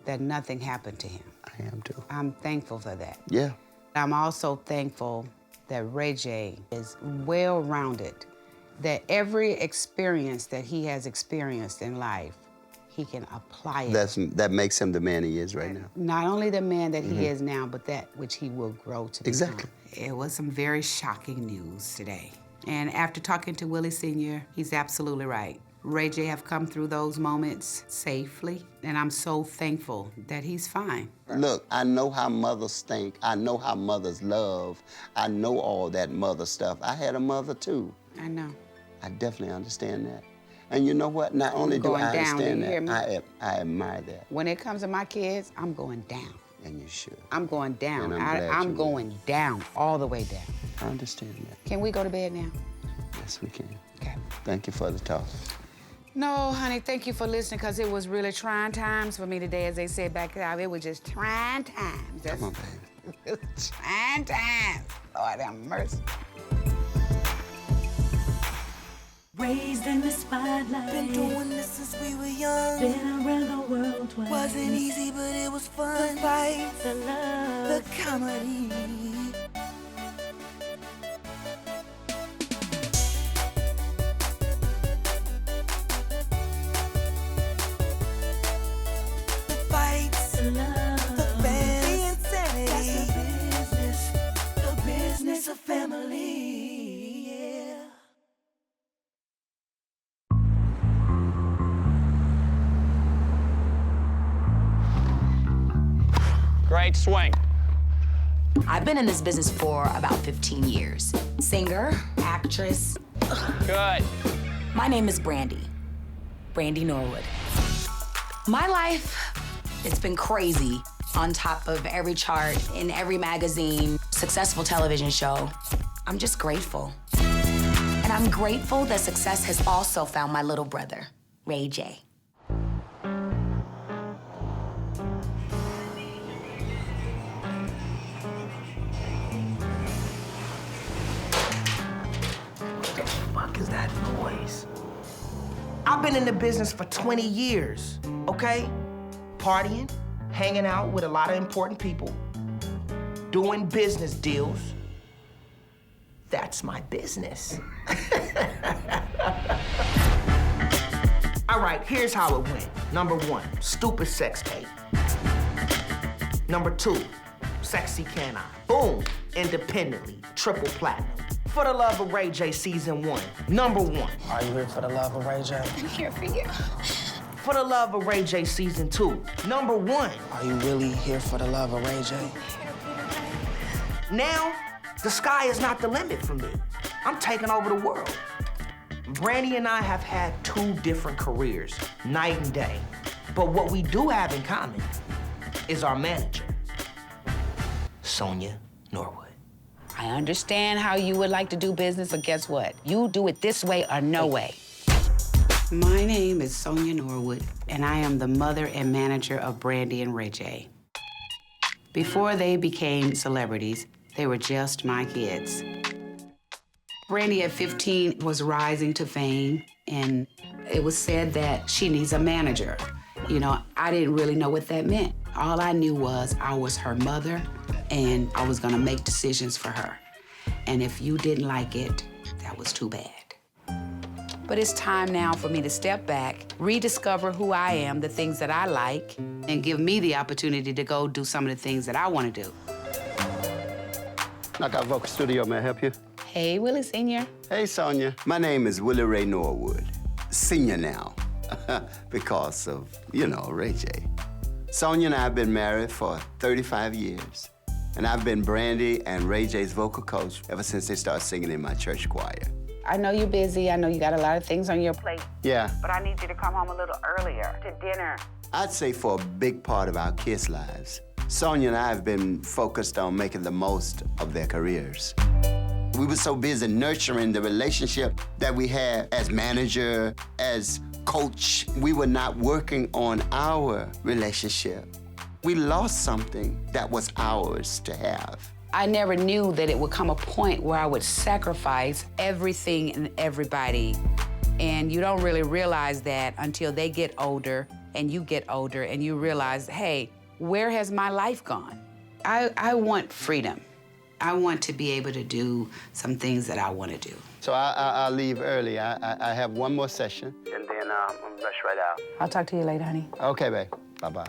that nothing happened to him. I am too. I'm thankful for that. Yeah. I'm also thankful that Ray J is well-rounded, that every experience that he has experienced in life, he can apply it. That makes him the man he is right now. Not only the man that he is now, but that which he will grow to become. Exactly. It was some very shocking news today. And after talking to Willie Sr., he's absolutely right. Ray J have come through those moments safely, and I'm so thankful that he's fine. Look, I know how mothers think. I know how mothers love. I know all that mother stuff. I had a mother too. I know. I definitely understand that. And you know what? Not only do I understand that, I admire that. When it comes to my kids, I'm going down. And you should. I'm going down. And I'm going down, all the way down. I understand that. Can we go to bed now? Yes, we can. Okay. Thank you for the talk. No, honey, thank you for listening, because it was really trying times for me today, as they said back there. It was just trying times. Come on, baby. It was trying times. Lord have mercy. Raised in the spotlight. Been doing this since we were young. Been around the world twice. Wasn't easy, but it was fun. The fight, the love, the comedy. The fights, the love, the fans, the insanity. That's the business of family. Great swing. I've been in this business for about 15 years. Singer, actress. Good. My name is Brandy. Brandy Norwood. My life, it's been crazy. On top of every chart, in every magazine, successful television show. I'm just grateful. And I'm grateful that success has also found my little brother, Ray J. What is that noise? I've been in the business for 20 years, okay? Partying, hanging out with a lot of important people, doing business deals. That's my business. All right, here's how it went. Number 1, stupid sex tape. Number 2, sexy can I? Boom, independently, triple platinum. For the Love of Ray J, season 1, number 1. Are you here for the love of Ray J? I'm here for you. for the love of Ray J season 2. Number 1. Are you really here for the love of Ray J? Now, the sky is not the limit for me. I'm taking over the world. Brandy and I have had 2 different careers, night and day. But what we do have in common is our manager, Sonia Norwood. I understand how you would like to do business, but guess what? You do it this way or no way. My name is Sonia Norwood, and I am the mother and manager of Brandy and Ray J. Before they became celebrities, they were just my kids. Brandy at 15 was rising to fame, and it was said that she needs a manager. You know, I didn't really know what that meant. All I knew was I was her mother, and I was gonna make decisions for her. And if you didn't like it, that was too bad. But it's time now for me to step back, rediscover who I am, the things that I like, and give me the opportunity to go do some of the things that I wanna do. Knockout Vocal Studio, may I help you? Hey, Willie Sr. Hey, Sonia. My name is Willie Ray Norwood. Senior now, because of, you know, Ray J. Sonia and I have been married for 35 years. And I've been Brandy and Ray J's vocal coach ever since they started singing in my church choir. I know you're busy. I know you got a lot of things on your plate. Yeah. But I need you to come home a little earlier to dinner. I'd say for a big part of our kids' lives, Sonia and I have been focused on making the most of their careers. We were so busy nurturing the relationship that we had as manager, as coach. We were not working on our relationship. We lost something that was ours to have. I never knew that it would come a point where I would sacrifice everything and everybody. And you don't really realize that until they get older and you get older and you realize, hey, where has my life gone? I want freedom. I want to be able to do some things that I want to do. So I'll leave early. I have one more session, and then I'm gonna rush right out. I'll talk to you later, honey. Okay, babe. Bye-bye.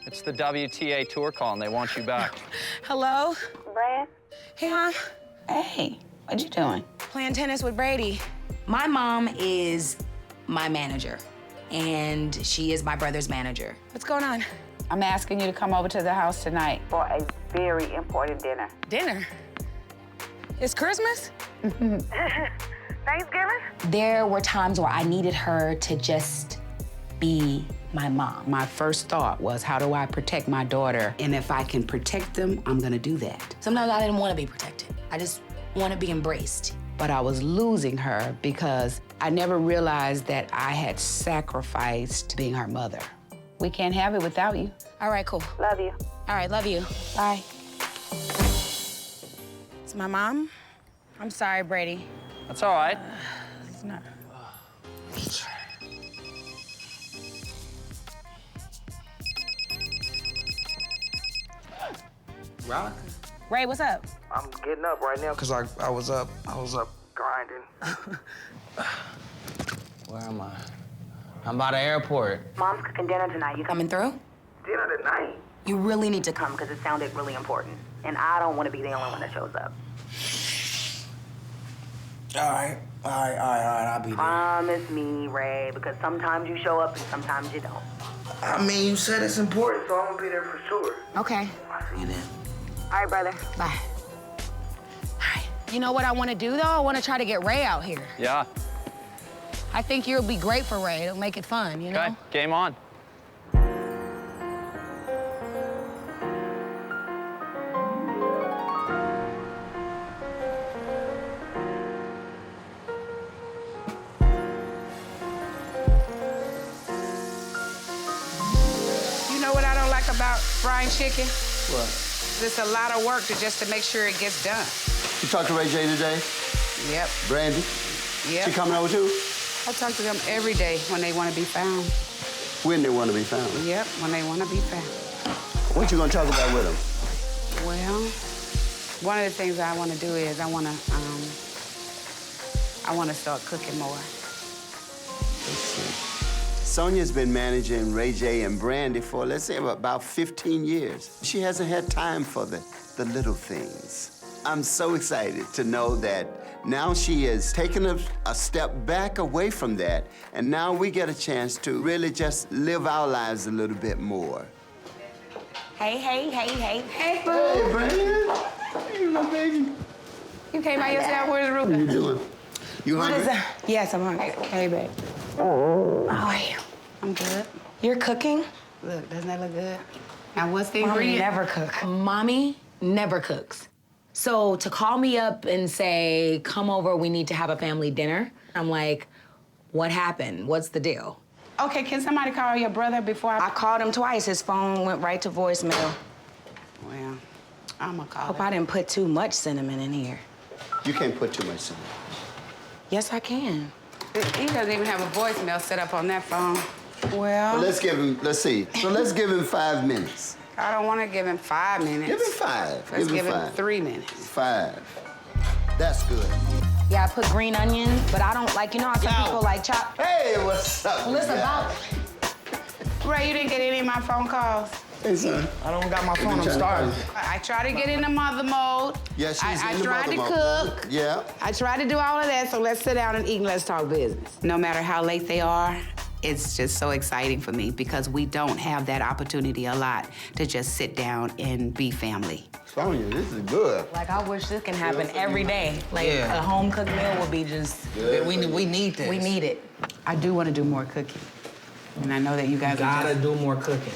It's the WTA tour call, and they want you back. Hello? Brad? Hey, Mom. Hey, what you doing? Playing tennis with Brady. My mom is my manager, and she is my brother's manager. What's going on? I'm asking you to come over to the house tonight for a very important dinner. Dinner? It's Christmas? Thanksgiving? There were times where I needed her to just be my mom. My first thought was, how do I protect my daughter? And if I can protect them, I'm gonna do that. Sometimes I didn't want to be protected. I just want to be embraced. But I was losing her because I never realized that I had sacrificed being her mother. We can't have it without you. All right, cool. Love you. All right, love you. Bye. It's my mom. I'm sorry, Brady. That's all right. It's not. Rock? Ray, what's up? I'm getting up right now because I was up grinding. Where am I? I'm by the airport. Mom's cooking dinner tonight. You coming through? Dinner tonight? You really need to come because it sounded really important. And I don't want to be the only one that shows up. All right, I'll be there. Promise me, Ray, because sometimes you show up and sometimes you don't. I mean, you said it's important, so I'm gonna be there for sure. Okay. I'll see you then. All right, brother. Bye. All right. You know what I want to do, though? I want to try to get Ray out here. Yeah. I think you'll be great for Ray. It'll make it fun, you know? Okay, game on. You know what I don't like about frying chicken? What? It's a lot of work to make sure it gets done. You talked to Ray J today? Yep. Brandy? Yep. She coming over too? I talk to them every day when they want to be found. When they want to be found? Yep, when they want to be found. What you gonna talk about with them? Well, one of the things I want to do is I want to start cooking more. Let's see. Sonia's been managing Ray J and Brandy for, let's say, about 15 years. She hasn't had time for the little things. I'm so excited to know that now she is taking a step back away from that, and now we get a chance to really just live our lives a little bit more. Hey, hey, hey, hey, hey, boo. Hey, Brandy. Hey, my baby. You came by yourself. Where's Ruben? What are you doing? You What hungry? is that? Yes, I'm hungry. Hey, babe. How are you? I'm good. You're cooking? Look, doesn't that look good? Now, what's the ingredient? Never cook. Mommy never cooks. So to call me up and say, come over, we need to have a family dinner, I'm like, what happened? What's the deal? Okay, can somebody call your brother before I called him twice. His phone went right to voicemail. Well, I'm gonna call Hope I didn't put too much cinnamon in here. You can't put too much cinnamon. Yes, I can. He doesn't even have a voicemail set up on that phone. Well, Let's give him, let's see. So let's give him 5 minutes. I don't want to give him 5 minutes. Give him 5. Let's give him 5. 3 minutes. 5. That's good. Yeah, I put green onions, but I don't like, you know how some people like chop. Hey, what's up? Well, it's about. Ray, you didn't get any of my phone calls? Hey, son. I don't got my phone, I'm starving. I tried to get into mother mode. Yeah, she's I in the tried to mother mode. cook. Yeah. I tried to do all of that, so let's sit down and eat and let's talk business. No matter how late they are, it's just so exciting for me because we don't have that opportunity a lot to just sit down and be family. Sonya, this is good. Like, I wish this can happen every day. Like, Yeah. a home-cooked meal would be just... We need this. We need it. I do want to do more cooking. And I know that you guys gotta do more cooking.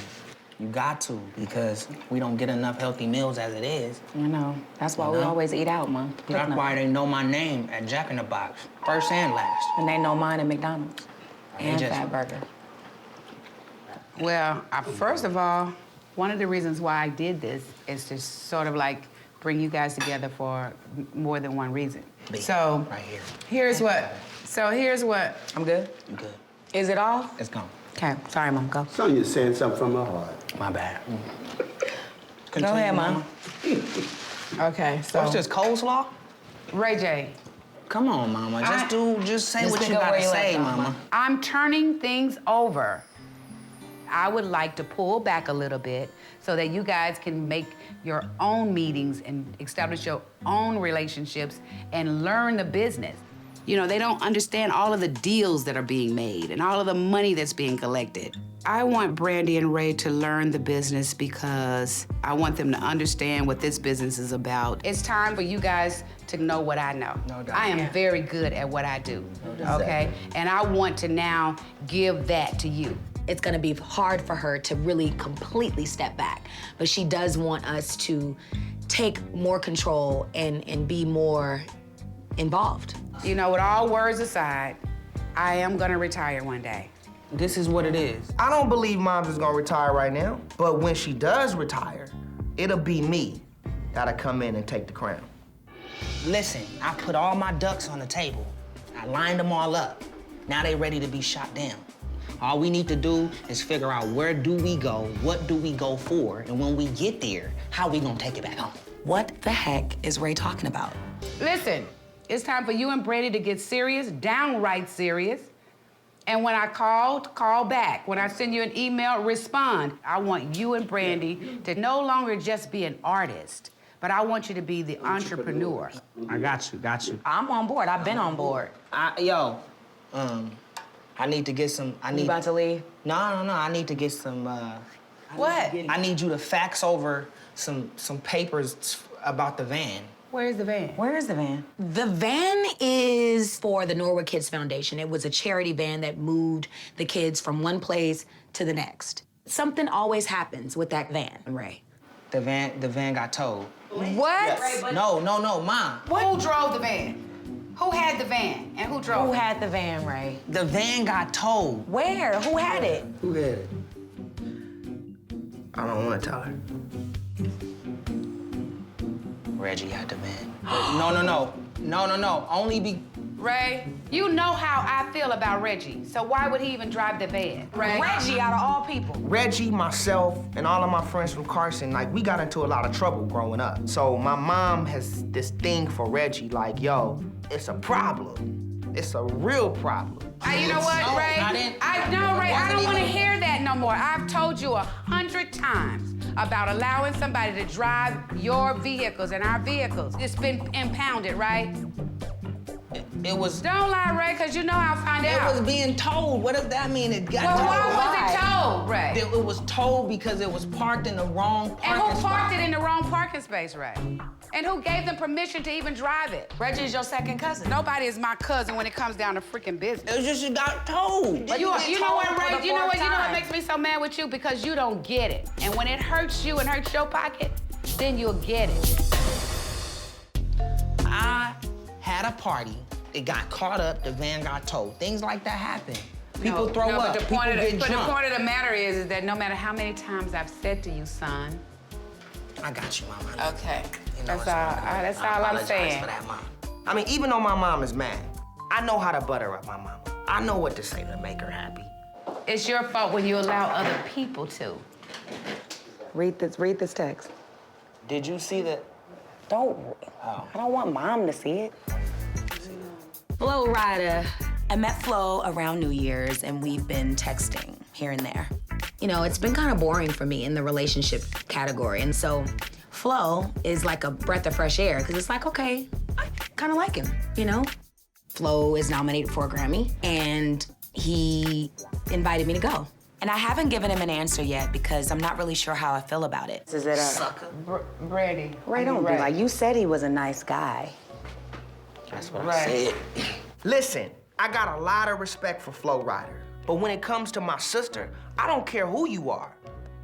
You got to, because we don't get enough healthy meals as it is. You know, that's why we always eat out, Mom. That's why they know my name at Jack in the Box, first and last. And they know mine at McDonald's. And just- Fatburger. Well, first of all, one of the reasons why I did this is to sort of like bring you guys together for more than one reason. So, right here. here's what. I'm good? You good. Is it all? It's gone. Okay, sorry, Mom, go. Sonya's saying something from her heart. My bad. Go ahead, Mom. Okay, so. What's this, coleslaw? Ray J. Come on, Mama. Just say Just what pick you up gotta where you say, left off, Mama. I'm turning things over. I would like to pull back a little bit so that you guys can make your own meetings and establish your own relationships and learn the business. You know, they don't understand all of the deals that are being made and all of the money that's being collected. I want Brandy and Ray to learn the business because I want them to understand what this business is about. It's time for you guys to know what I know. No doubt. I am very good at what I do, okay? And I want to now give that to you. It's gonna be hard for her to really completely step back, but she does want us to take more control and be more involved. You know, with all words aside, I am gonna retire one day. This is what it is. I don't believe Mom's is gonna retire right now, but when she does retire, it'll be me that'll come in and take the crown. Listen, I put all my ducks on the table. I lined them all up. Now they ready to be shot down. All we need to do is figure out where do we go, what do we go for, and when we get there, how we gonna take it back home. What the heck is Ray talking about? Listen, it's time for you and Brandy to get serious, downright serious. And when I call back. When I send you an email, respond. I want you and Brandy to no longer just be an artist, but I want you to be the entrepreneur. I got you. I'm on board. I've been on board. I need to get some, You about to leave? No, I need to get some, What? I need you to fax over some papers about the van. Where's the van? Where is the van? The van is for the Norwood Kids Foundation. It was a charity van that moved the kids from one place to the next. Something always happens with that van, Ray. The van got towed. What? Yes. No, Mom. Who drove the van? Who had the van and who drove it? Who had the van, Ray? The van got towed. Where? Who had it? Who had it? I don't want to tell her. Reggie had the van. No. Only be... Ray, you know how I feel about Reggie, so why would he even drive the van? Ray. Reggie, out of all people. Reggie, myself, and all of my friends from Carson, like, we got into a lot of trouble growing up. So my mom has this thing for Reggie, like, yo, it's a problem. It's a real problem. You know what, No, Ray? not in- I don't want to Wasn't hear that no more. I've told you 100 times. about allowing somebody to drive your vehicles and our vehicles. It's been impounded, right? It was. Don't lie, Ray, because you know I'll find out. It was being towed. What does that mean? It got Well, towed. why was it towed, Ray? It was towed because it was parked in the wrong parking And who parked spot. it in the wrong parking space, Ray? And who gave them permission to even drive it? Reggie's your second cousin. Nobody is my cousin when it comes down to freaking business. It was just you got towed. You know what, Ray? You know what makes me so mad with you? Because you don't get it. And when it hurts you and hurts your pocket, then you'll get it. I had a party. It got caught up. The van got towed. Things like that happen. People throw up. But the People point get drunk. the point of the matter is that no matter how many times I've said to you, son. I got you, Mama. Okay. You know, That's all I'm apologize saying. for that, Mom. I mean, even though my mom is mad, I know how to butter up my mama. I know what to say to make her happy. It's your fault when you allow other people to. Read this text. Did you see that? Don't. I don't want Mom to see it. Flo Rida. I met Flo around New Year's, and we've been texting here and there. You know, it's been kind of boring for me in the relationship category, and so Flo is like a breath of fresh air, because it's like, okay, I kind of like him, you know? Flo is nominated for a Grammy, and he invited me to go. And I haven't given him an answer yet because I'm not really sure how I feel about it. Is it a sucker? Brandy. Ray, don't be like, you said he was a nice guy. That's what I said. Listen, I got a lot of respect for Flo Rida, but when it comes to my sister, I don't care who you are.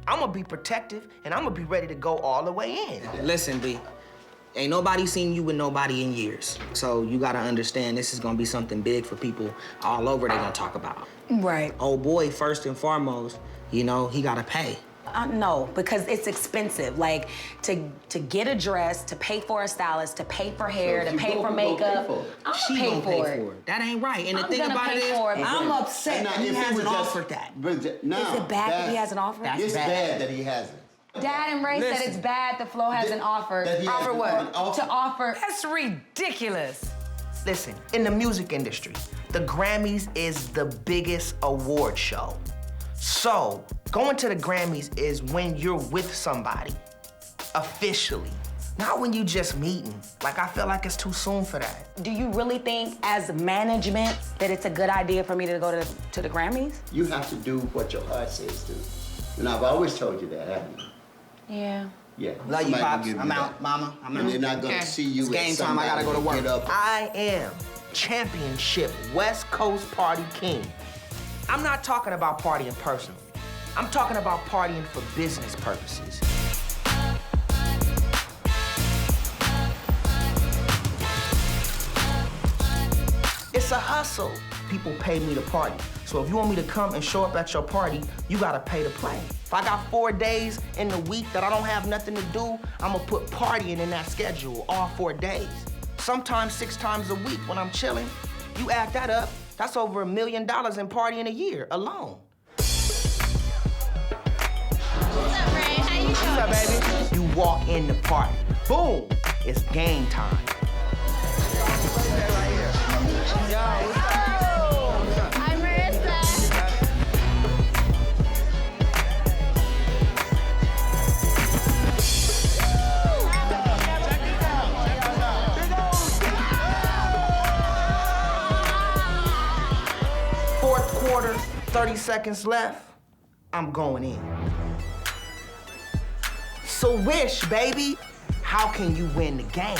I'm gonna be protective, and I'm gonna be ready to go all the way in. Listen, B, ain't nobody seen you with nobody in years, so you gotta understand this is gonna be something big for people all over they gonna talk about. Right. Oh boy, first and foremost, you know, he gotta pay. No, because it's expensive. Like, to get a dress, to pay for a stylist, to pay for hair, to pay for makeup. I'm She gonna gonna pay for it. That ain't right. And the I'm thing gonna about pay it is, for it. I'm upset that he hasn't offered that. Is it bad that he hasn't offered? It's bad that he hasn't. Dad and Ray said Listen. it's bad that Flo hasn't offered. that he Offer hasn't what? offered. To offer. That's ridiculous. Listen, in the music industry, the Grammys is the biggest award show. So, going to the Grammys is when you're with somebody, officially. Not when you just meeting. Like, I feel like it's too soon for that. Do you really think, as management, that it's a good idea for me to go to the Grammys? You have to do what your heart says to. And I've always told you that, haven't you? Yeah. Yeah. Love you, Somebody Pops. will give I'm you out, that. Mama. I'm And out. they're not gonna see you It's as game time. I gotta go to somebody work. that get up. I am championship West Coast party king. I'm not talking about partying personally. I'm talking about partying for business purposes. It's a hustle. People pay me to party. So if you want me to come and show up at your party, you gotta pay to play. If I got 4 days in the week that I don't have nothing to do, I'ma put partying in that schedule all 4 days. Sometimes 6 times a week when I'm chilling. You add that up, that's over $1 million in partying a year alone. What's up, Ray? How you doing? What's up, baby? You walk in the party, boom, it's game time. I'm Marissa. Fourth quarter, 30 seconds left, I'm going in. So Wish, baby, how can you win the game?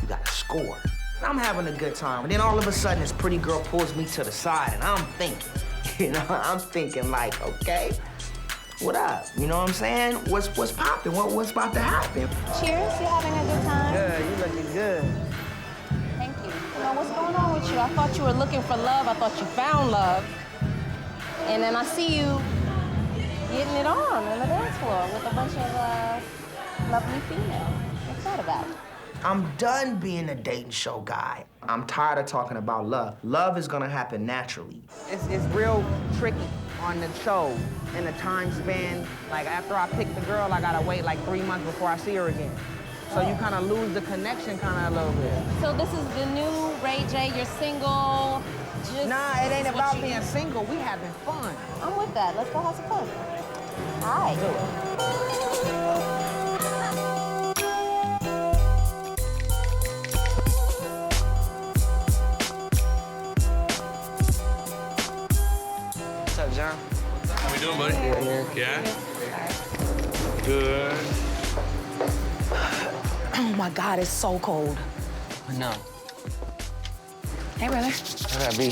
You gotta score. I'm having a good time, and then all of a sudden this pretty girl pulls me to the side, and I'm thinking, like, okay, what up? You know what I'm saying? What's poppin'? What's about to happen? Cheers, you having a good time? Good, you looking good. Thank you. Well, what's going on with you? I thought you were looking for love. I thought you found love. And then I see you getting it on the dance floor with a bunch of lovely females. What's that about? I'm done being a dating show guy. I'm tired of talking about love. Love is gonna happen naturally. It's real tricky on the show and the time span. Like, after I pick the girl, I gotta wait like 3 months before I see her again. So you kind of lose the connection a little bit. So this is the new Ray J, you're single, just... Nah, it ain't about being single. We having fun. I'm with that. Let's go have some fun. Hi. What's up, John? How we doing, buddy? Yeah? Good. Oh my God, it's so cold. No. Hey, brother. What up, B?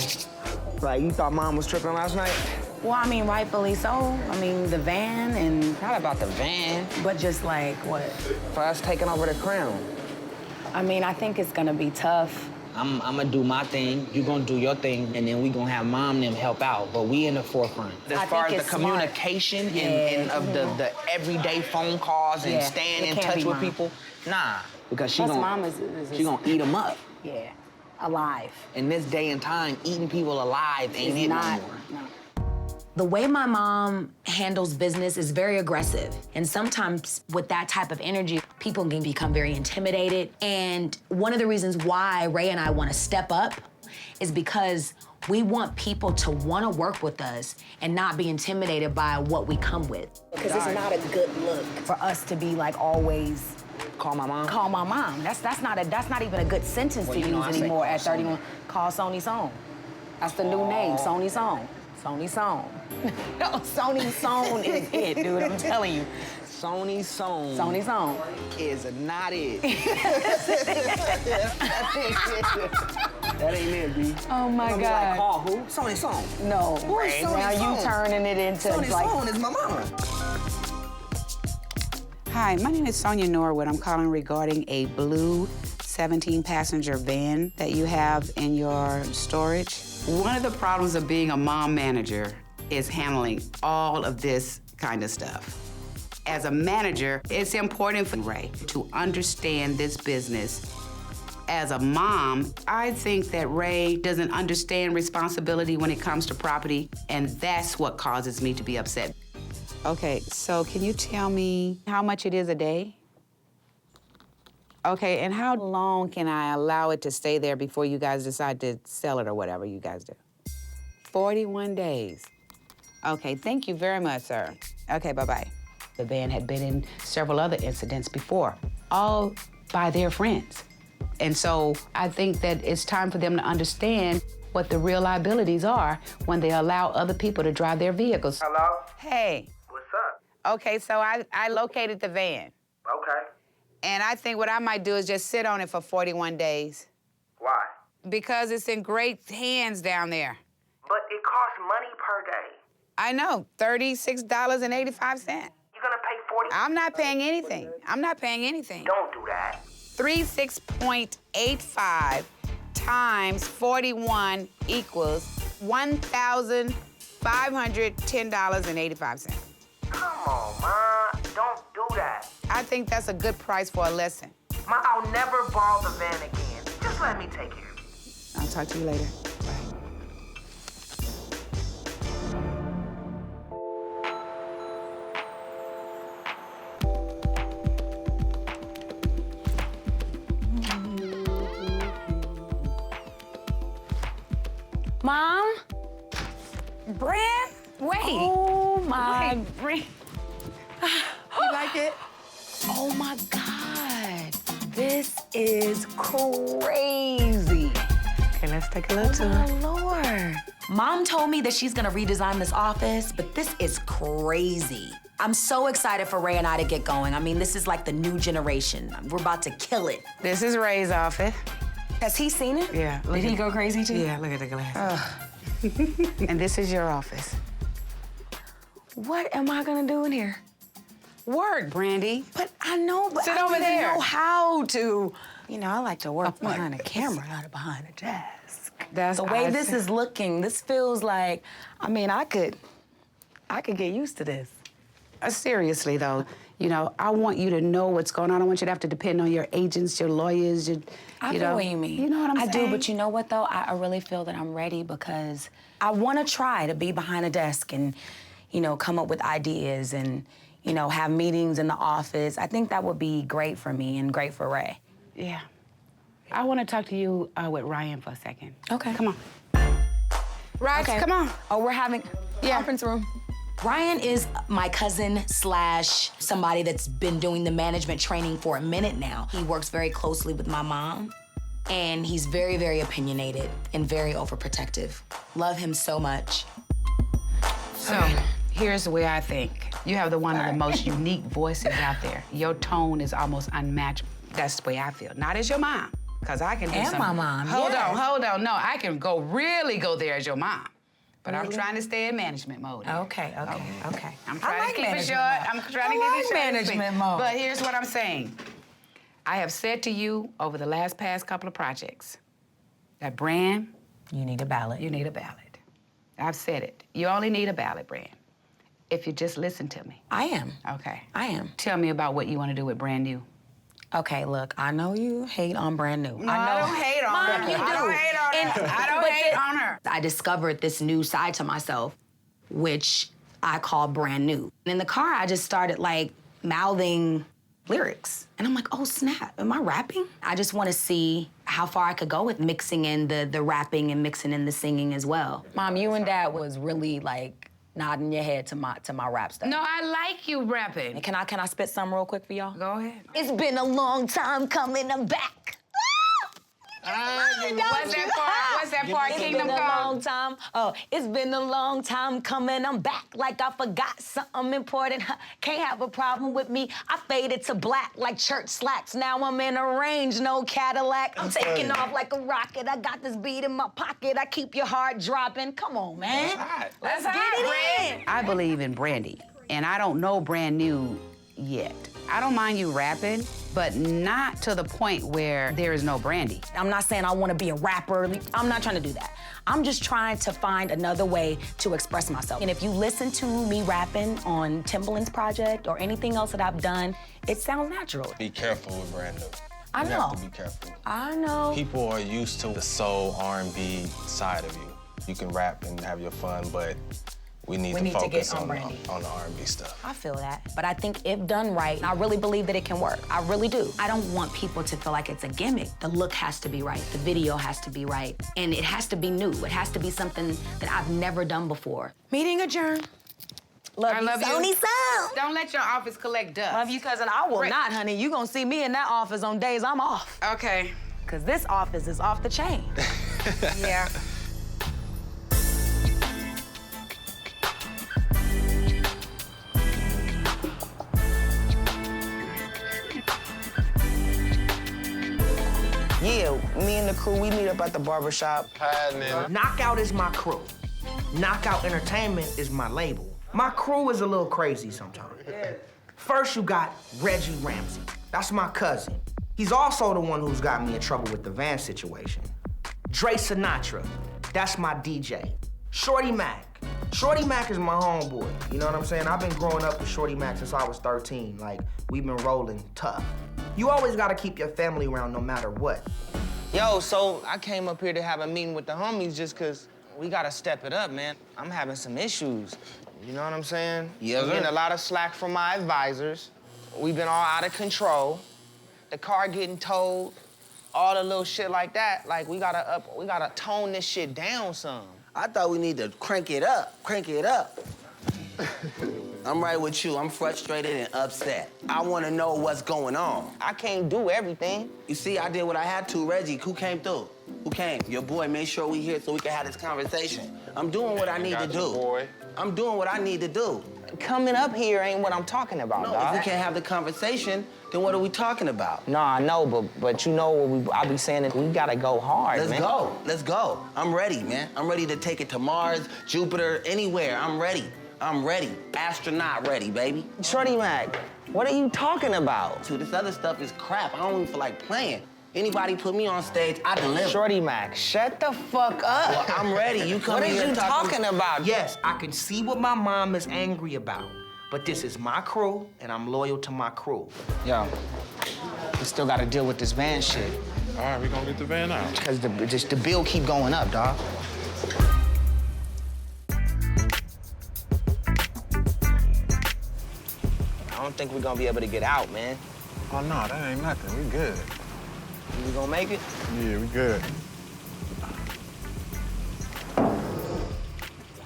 Like, you thought Mom was tripping last night? Well, I mean, rightfully so. I mean, the van and... Not about the van. But just like, what? For us taking over the crown. I mean, I think it's gonna be tough. I'm gonna do my thing, you gonna do your thing, and then we gonna have Mom and them help out. But we in the forefront. As far as the communication and of the everyday phone calls and staying in touch with people, nah. Because she gonna eat them up. Yeah, alive. In this day and time, eating people alive ain't it no more. The way my mom handles business is very aggressive. And sometimes with that type of energy, people can become very intimidated. And one of the reasons why Ray and I want to step up is because we want people to want to work with us and not be intimidated by what we come with. Because it's not a good look for us to be like always call my mom. Call my mom. That's not even a good sentence to use anymore at 31. Call Sony Song. That's the new name, Sony Song. Sony Song. No, Sony Song is it, dude. I'm telling you. Sony Song. Sony Song is not it. That ain't it, B. Oh my God. Like, call who? Sony Song. No. Who is Sony now Song? You turning it into Sony like... Song is my mama. Hi, my name is Sonia Norwood. I'm calling regarding a blue 17-passenger van that you have in your storage. One of the problems of being a mom manager is handling all of this kind of stuff. As a manager, it's important for Ray to understand this business. As a mom, I think that Ray doesn't understand responsibility when it comes to property, and that's what causes me to be upset. Okay, so can you tell me how much it is a day? Okay, and how long can I allow it to stay there before you guys decide to sell it or whatever you guys do? 41 days. Okay, thank you very much, sir. Okay, bye-bye. The van had been in several other incidents before, all by their friends. And so I think that it's time for them to understand what the real liabilities are when they allow other people to drive their vehicles. Hello? Hey. What's up? Okay, so I located the van. Okay. And I think what I might do is just sit on it for 41 days. Why? Because it's in great hands down there. But it costs money per day. I know, $36.85. You're gonna pay 40. I'm not paying anything. I'm not paying anything. Don't do that. 36.85 times 41 equals $1,510.85. Come on, Ma. Don't do that. I think that's a good price for a lesson. Ma, I'll never borrow the van again. Just let me take care of it. I'll talk to you later. Mom? Brand? Wait. Oh my. Wait. You like it? Oh my God. This is crazy. Okay, let's take a look. Oh my Lord. Mom told me that she's gonna redesign this office, but this is crazy. I'm so excited for Ray and I to get going. I mean, this is like the new generation. We're about to kill it. This is Ray's office. Has he seen it? Yeah. Did he go crazy too? Yeah, look at the glasses. And this is your office. What am I gonna do in here? Work, Brandy. But I know, but Sit I don't over even there. know how to. You know, I like to work behind the camera, not behind the desk. That's the way this is looking. This feels like, I mean, I could get used to this. Seriously, though, you know, I want you to know what's going on. I want you to have to depend on your agents, your lawyers, I feel what you mean. You know what I'm saying? I do, but you know what, though? I really feel that I'm ready because I want to try to be behind a desk and, you know, come up with ideas and, you know, have meetings in the office. I think that would be great for me and great for Ray. Yeah. I want to talk to you with Ryan for a second. Okay. Come on. Raj, come on. Oh, we're having conference room. Ryan is my cousin slash somebody that's been doing the management training for a minute now. He works very closely with my mom, and he's very, very opinionated and very overprotective. Love him so much. So, here's the way I think. You have one of the most unique voices out there. Your tone is almost unmatched. That's the way I feel. Not as your mom, because I can do And some... my mom, Hold yes. on. No, I can really go there as your mom. But I'm trying to stay in management mode. Okay. I'm I trying like to keep it management short. mode. I'm trying to I keep it like short. management mode. But here's what I'm saying. I have said to you over the past couple of projects that, Brand, you need a ballot. You need a ballot. I've said it. You only need a ballot, Brand, if you just listen to me. I am. Okay. I am. Tell me about what you want to do with Brand New. Okay, look, I know you hate on Brand New. No, I know. don't hate on Mom, her. you do. I don't hate on her. I don't but hate on her. I discovered this new side to myself, which I call Brand New. And in the car, I just started like mouthing lyrics. And I'm like, oh snap, am I rapping? I just want to see how far I could go with mixing in the rapping and mixing in the singing as well. Mom, you and Dad was really like nodding your head to my rap stuff. No, I like you rapping. Can I spit some real quick for y'all? Go ahead. It's been a long time coming, I'm back. What's that part? Kingdom It's been a Come? long time. Oh, it's been a long time coming. I'm back like I forgot something important. Can't have a problem with me. I faded to black like church slacks. Now I'm in a range, no Cadillac. I'm taking off like a rocket. I got this beat in my pocket. I keep your heart dropping. Come on, man. Let's get it in. I believe in Brandy, and I don't know Brand New yet. I don't mind you rapping, but not to the point where there is no Brandy. I'm not saying I want to be a rapper. I'm not trying to do that. I'm just trying to find another way to express myself. And if you listen to me rapping on Timbaland's project or anything else that I've done, it sounds natural. Be careful with Brand New. I You know. have to be careful. I know. People are used to the soul R&B side of you. You can rap and have your fun, but we need to focus get on on Brandy. the R&B stuff. I feel that. But I think if done right, I really believe that it can work. I really do. I don't want people to feel like it's a gimmick. The look has to be right. The video has to be right. And it has to be new. It has to be something that I've never done before. Meeting adjourned. I love you. Sony Sound. Don't let your office collect dust. Love you, cousin. I will not, honey. You gonna see me in that office on days I'm off. Okay. Cause this office is off the chain. Yeah. Yeah, me and the crew, we meet up at the barbershop. Knockout is my crew. Knockout Entertainment is my label. My crew is a little crazy sometimes. First, you got Reggie Ramsey. That's my cousin. He's also the one who's got me in trouble with the van situation. Dre Sinatra. That's my DJ. Shorty Mac. Shorty Mac is my homeboy. You know what I'm saying? I've been growing up with Shorty Mac since I was 13. Like, we've been rolling tough. You always gotta keep your family around no matter what. Yo, so I came up here to have a meeting with the homies just cause we gotta step it up, man. I'm having some issues. You know what I'm saying? Yes, I'm sir. getting a lot of slack from my advisors. We've been all out of control. The car getting towed, all the little shit like that. Like, we gotta tone this shit down some. I thought we need to crank it up. I'm right with you. I'm frustrated and upset. I want to know what's going on. I can't do everything. You see, I did what I had to. Reggie, who came through? Who came? Your boy made sure we here so we can have this conversation. I'm doing what I need to do. I'm doing what I need to do. Coming up here ain't what I'm talking about, No, dog. if we can't have the conversation, then what are we talking about? No, I know, but you know what I be saying is we gotta go hard, Let's man. go. Let's go. I'm ready, man. I'm ready to take it to Mars, Jupiter, anywhere. I'm ready. Astronaut ready, baby. Shorty Mac, what are you talking about? Dude, this other stuff is crap. I don't even feel like playing. Anybody put me on stage, I deliver. Shorty Mac, shut the fuck up. Well, I'm ready. You come What here are you talking about? Yes, I can see what my mom is angry about, but this is my crew, and I'm loyal to my crew. Yo, we still gotta deal with this van shit. All right, we gonna get the van out. Cause the bill keep going up, dog. I don't think we're gonna be able to get out, man. Oh, no, that ain't nothing. We good. We gonna make it? Yeah, we good.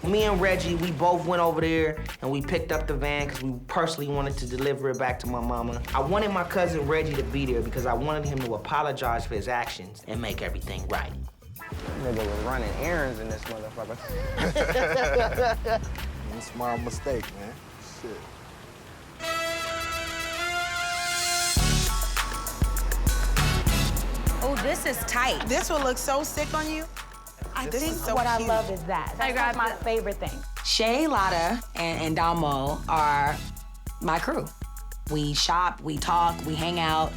Me and Reggie, we both went over there and we picked up the van because we personally wanted to deliver it back to my mama. I wanted my cousin Reggie to be there because I wanted him to apologize for his actions and make everything right. Nigga was running errands in this motherfucker. It's my mistake, man. Shit. Oh, this is tight. This will look so sick on you. I This think is so what I cute. love is that. That's like my favorite thing. Shay, Lotta, and Damo are my crew. We shop, we talk, we hang out.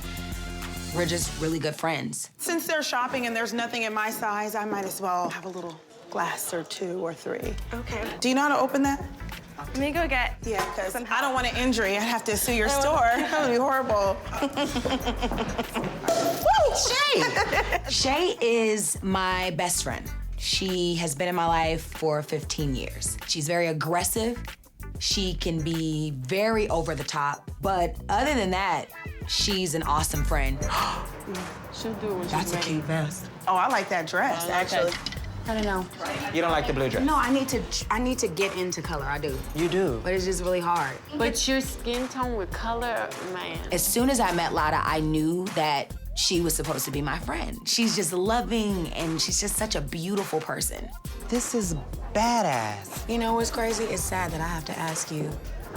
We're just really good friends. Since they're shopping and there's nothing in my size, I might as well have a little glass or 2 or 3. Okay. Do you know how to open that? Let me go get. Yeah, because I don't want an injury. I'd have to sue your store. That would be horrible. Woo! Shay! Shay is my best friend. She has been in my life for 15 years. She's very aggressive. She can be very over the top. But other than that, she's an awesome friend. She'll do what That's a cute vest. Oh, I like that dress, actually. I don't know. You don't like the blue dress? No, I need to get into color. I do. You do? But it's just really hard. But your skin tone with color, man. As soon as I met Lotta, I knew that she was supposed to be my friend. She's just loving, and she's just such a beautiful person. This is badass. You know what's crazy? It's sad that I have to ask you.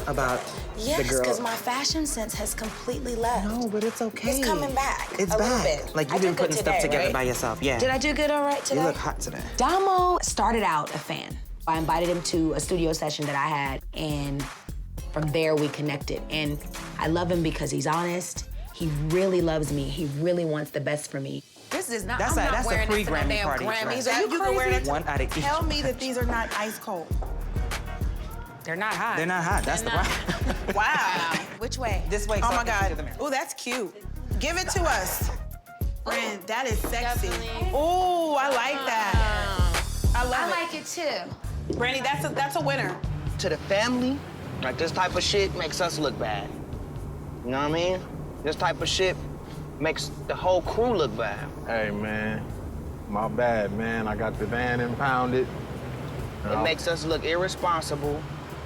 About the Yes, girl. because my fashion sense has completely left. No, but it's okay. It's coming back. It's a back. little bit. Like I you've been did good putting stuff today, together right? by yourself. Yeah. Did I do good all right today? You look hot today. Damo started out a fan. I invited him to a studio session that I had, and from there we connected. And I love him because he's honest. He really loves me. He really wants the best for me. This is not. That's I'm a- not that's a wearing this to no pre-Grammy damn party Grammys. dress. Are you You can wear crazy? that. One out of each. Tell me that these are not ice cold. They're not hot. They're not hot. That's the problem. Wow. Which way? This way. Oh so my I can see God. through the mirror. Oh, that's cute. Give it to us. Friend, that is sexy. Definitely. Oh, I like that. I love I it. like it too. Brandy, that's a winner. To the family, like this type of shit makes us look bad. You know what I mean? This type of shit makes the whole crew look bad. Hey, man. My bad, man. I got the van impounded. It makes us look irresponsible.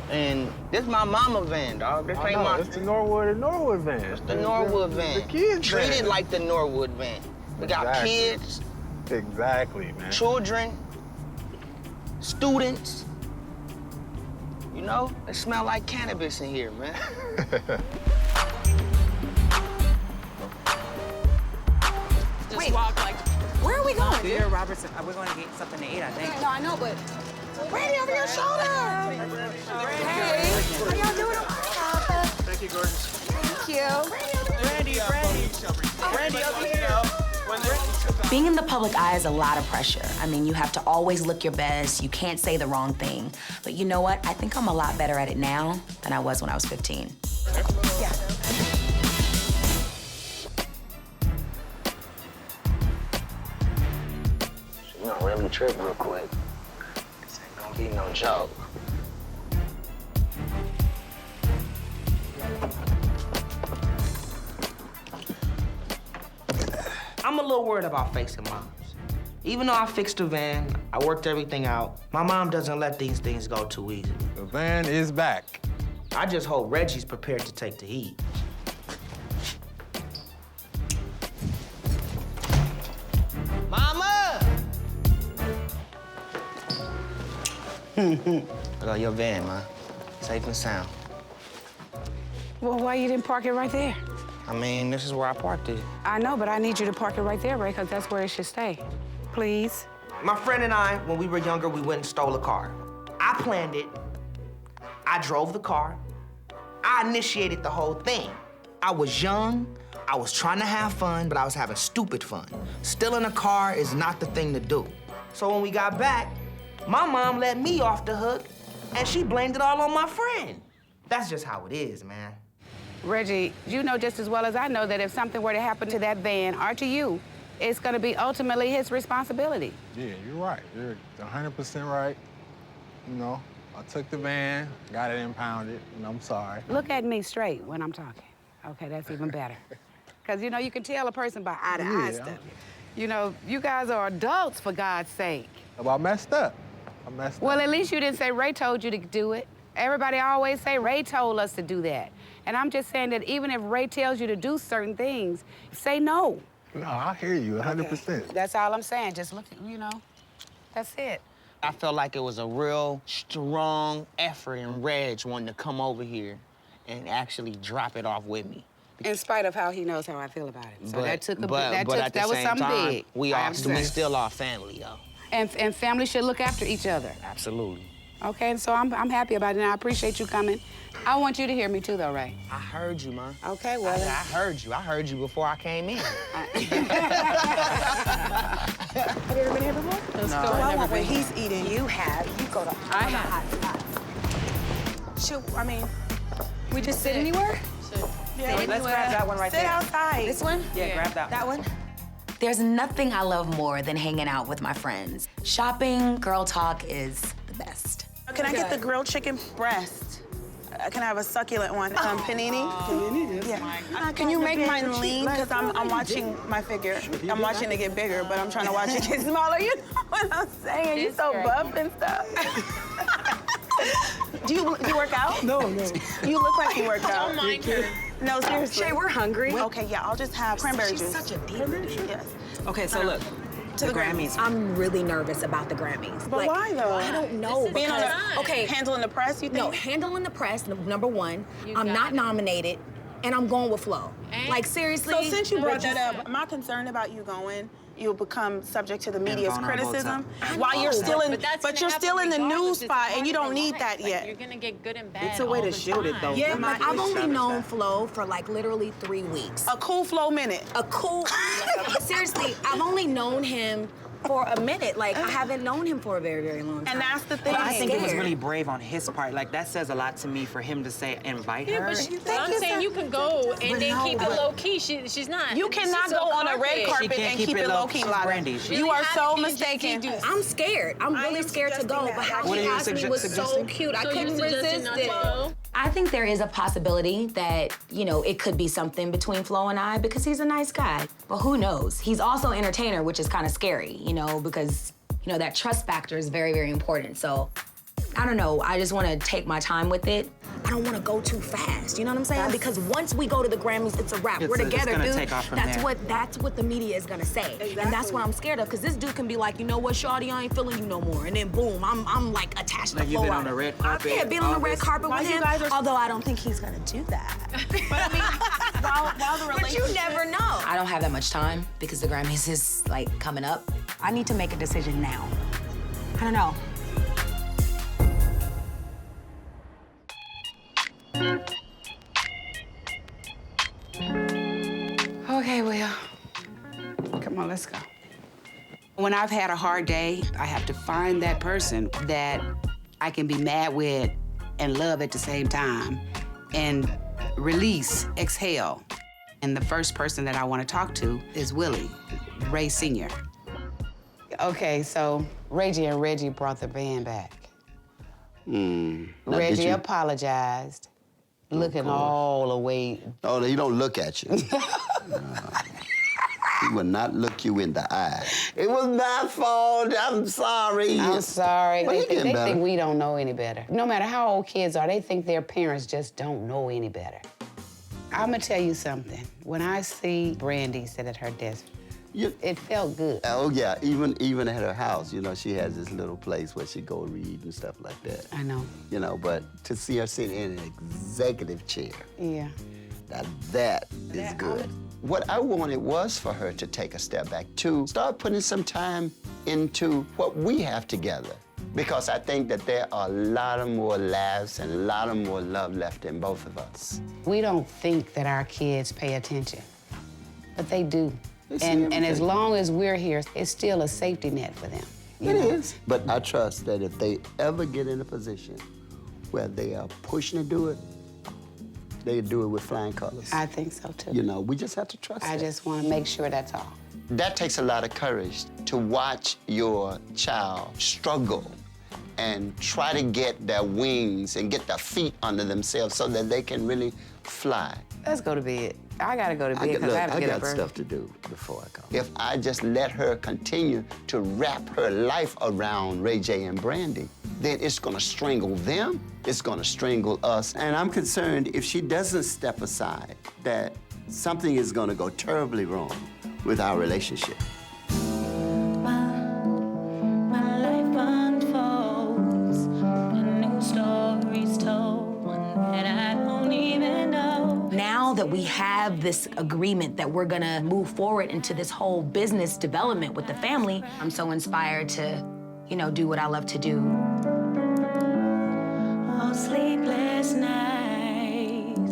And this my mama van, dog. This I ain't know, my. it's the Norwood van. It's the Norwood van. The kids Treat van. it like the Norwood van. We got Exactly. kids, Exactly, man. children, students. You know, it smell like cannabis in here, man. Just Wait. walk like. Where are we going? Dear Robertson, we're going to get something to eat, I think. No, I know, but Brandy, over your shoulder. Hey, how y'all doing? Thank you, gorgeous. Thank you. Brandy, over here. Being in the public eye is a lot of pressure. I mean, you have to always look your best. You can't say the wrong thing. But you know what? I think I'm a lot better at it now than I was when I was 15. Yeah. You know, really trip real quick. This ain't gonna be no joke. I'm a little worried about facing moms. Even though I fixed the van, I worked everything out, my mom doesn't let these things go too easy. The van is back. I just hope Reggie's prepared to take the heat. Mama! I got your van, man. Safe and sound. Well, why you didn't park it right there? I mean, this is where I parked it. I know, but I need you to park it right there, Ray, because that's where it should stay. Please. My friend and I, when we were younger, we went and stole a car. I planned it. I drove the car. I initiated the whole thing. I was young. I was trying to have fun, but I was having stupid fun. Stealing a car is not the thing to do. So when we got back, my mom let me off the hook, and she blamed it all on my friend. That's just how it is, man. Reggie, you know just as well as I know that if something were to happen to that van or to you, it's going to be ultimately his responsibility. Yeah, you're right. You're 100% right. You know, I took the van, got it impounded, and I'm sorry. Look at me straight when I'm talking. Okay, that's even better. Because, you know, you can tell a person by eye-to-eye stuff. You know, you guys are adults, for God's sake. Well, I messed up. I messed Well, up. at least you didn't say Ray told you to do it. Everybody always say Ray told us to do that. And I'm just saying that even if Ray tells you to do certain things, say no. No, I hear you 100%. That's all I'm saying. Just look, that's it. I felt like it was a real strong effort in Reg wanting to come over here and actually drop it off with me. In spite of how he knows how I feel about it. So that took but at the that was same something time, big. we I understand. still are family, yo. And family should look after each other. Absolutely. Okay, and so I'm happy about it, and I appreciate you coming. I want you to hear me too, though, Ray. I heard you, man. Okay, well. I heard you. I heard you before I came in. Have you ever been here before? No, I want what he's eating. You have. You go to I have. hot spots. Should, I mean, We just sit anywhere? yeah, Let's grab that one right sit there. outside. This one? Yeah, grab that. That one? There's nothing I love more than hanging out with my friends. Shopping, girl talk is the best. Can I get the grilled chicken breast? Can I have a succulent one? Panini? Panini? Yeah. Can you make mine lean? Because I'm watching my figure. I'm watching it get bigger, but I'm trying to watch it get smaller. You know what I'm saying? You're so buff and stuff. Do you work out? No. You look like you work out. Don't mind her. No, seriously. Shay, we're hungry. Okay, yeah, I'll just have cranberry She's juice. such a diva. Yes. Okay, so look. To the Grammys. I'm really nervous about the Grammys. But why, though? I don't know. Being on because- okay, handling the press, you think? no, handling the press, number one. You I'm got not it. nominated, and I'm going with Flo. And- Like, seriously. So since you brought would that up, my concern about you going, you'll become subject to the media's vulnerable criticism to- while you're I know, still in, But that's but gonna you're happen still in the regardless. news It's spot, part and you of don't the need life. that Like, yet. you're gonna get good and bad. It's a way all to the shield it, though. time. Yeah, We're like, not I've only established known that. Flo for like literally 3 weeks. A cool flow minute. A cool, seriously, I've only known him for a minute. Like, I haven't known him for a very, very long time. And that's the thing. But I think it was scared. really brave on his part. Like, that says a lot to me for him to say, invite Yeah, her. but I'm saying you can go and then keep it low key. She's not. You cannot she's go so on a red carpet. carpet can't and keep keep it it low. low key, She's Lada. Brandy. She- You are How so did you mistaken. do- I'm scared. I'm I really am scared to go. suggesting But that. how What she are you asked me was so suggesting? cute. I So you're couldn't suggesting resist not to it. go? I think there is a possibility that, it could be something between Flo and I because he's a nice guy. But who knows? He's also an entertainer, which is kind of scary, because, that trust factor is very, very important. So, I don't know. I just want to take my time with it. I don't want to go too fast. You know what I'm saying? Because once we go to the Grammys, it's a wrap. We're together, gonna dude. take off from that's there. what the media is gonna say, and that's what I'm scared of. Because this dude can be like, you know what, Shorty, I ain't feeling you no more, and then boom, I'm like attached to Like, you've Flo. been on the red carpet. Yeah, being on the all red this. carpet While with you him. guys are- Although I don't think he's gonna do that. But I mean, while the But relationship. you never know. I don't have that much time because the Grammys is, coming up. I need to make a decision now. I don't know. Okay, Will. Come on, let's go. When I've had a hard day, I have to find that person that I can be mad with and love at the same time and release, exhale. And the first person that I want to talk to is Willie, Ray Sr. Okay, so Reggie and Reggie brought the band back. Now, Reggie did you- apologized, looking all the way. Oh, he don't look at you. He will not look you in the eye. It was my fault. I'm sorry. I'm sorry. Well, he They getting better. think we don't know any better. No matter how old kids are, they think their parents just don't know any better. I'm gonna tell you something. When I see Brandy sit at her desk, it felt good. Oh yeah, even at her house, she has this little place where she go read and stuff like that. I know. But to see her sit in an executive chair, Yeah. now that is good. What I wanted was for her to take a step back, to start putting some time into what we have together. Because I think that there are a lot of more laughs and a lot of more love left in both of us. We don't think that our kids pay attention, but they do. They see And as everything. long as we're here, it's still a safety net for them. It is. But I trust that if they ever get in a position where they are pushing to do it, they do it with flying colors. I think so too. We just have to trust I that. just want to make sure that's all. That takes a lot of courage to watch your child struggle and try to get their wings and get their feet under themselves so that they can really fly. Let's go to bed. I gotta go to bed because I have to get up got early. stuff to do before I go. If I just let her continue to wrap her life around Ray J and Brandy, then it's gonna strangle them, it's gonna strangle us. And I'm concerned if she doesn't step aside, that something is gonna go terribly wrong with our relationship. My life unfolds, and new stories told, one that I don't even know. Now that we have this agreement that we're gonna move forward into this whole business development with the family, I'm so inspired to, do what I love to do. Oh, sleepless nights.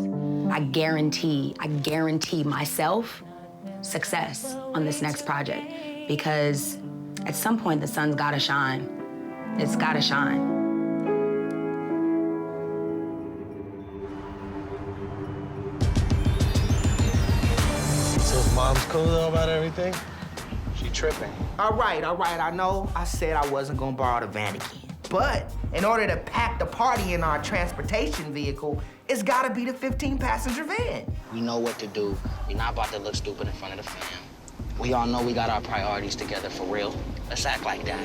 I guarantee myself success on this next project because at some point the sun's gotta shine. It's gotta shine. So is Mom's cool though about everything? She tripping. All right, I know I said I wasn't gonna borrow the van again. But in order to pack the party in our transportation vehicle, it's gotta be the 15-passenger van. We know what to do. We're not about to look stupid in front of the fam. We all know we got our priorities together for real. Let's act like that.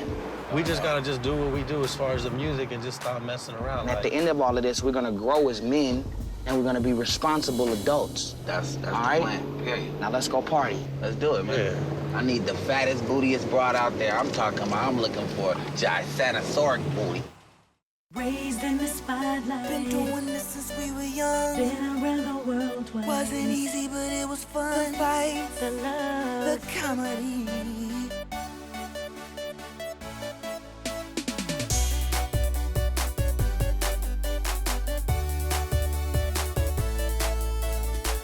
We just gotta just do what we do as far as the music and just stop messing around. And at the end of all of this, we're gonna grow as men and we're gonna be responsible adults. That's all the right? plan, period. Now let's go party. Let's do it, man. I need the fattest, bootiest broad out there. I'm talking about, I'm looking for Gigantosauric booty. Raised in the spotlight. Been doing this since we were young. Been around the world twice. Wasn't easy, but it was fun. The fights, the love, the comedy.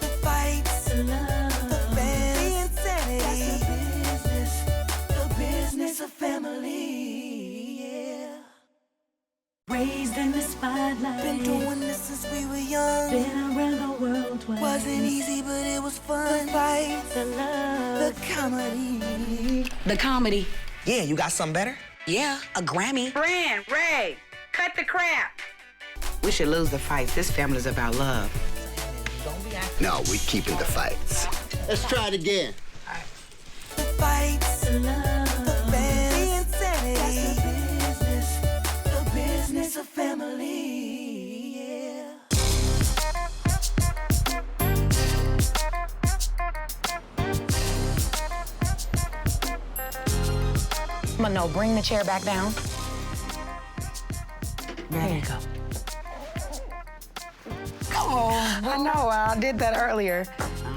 The fights, the love, the fans, the insanity. That's the business of family. raised in the spotlight. Been doing this since we were young. Been around the world twice. Wasn't easy, but it was fun. The fights, the love, the comedy. The comedy. Yeah, you got something better? Yeah, a Grammy. Brand, Ray, cut the crap. We should lose the fights. This family's about love. No, we keeping the fights. Let's try it again. The fights, the love, the fans, the insanity. That's the business of family. Yeah. No, bring the chair back down. There you go. Oh, I know. I did that earlier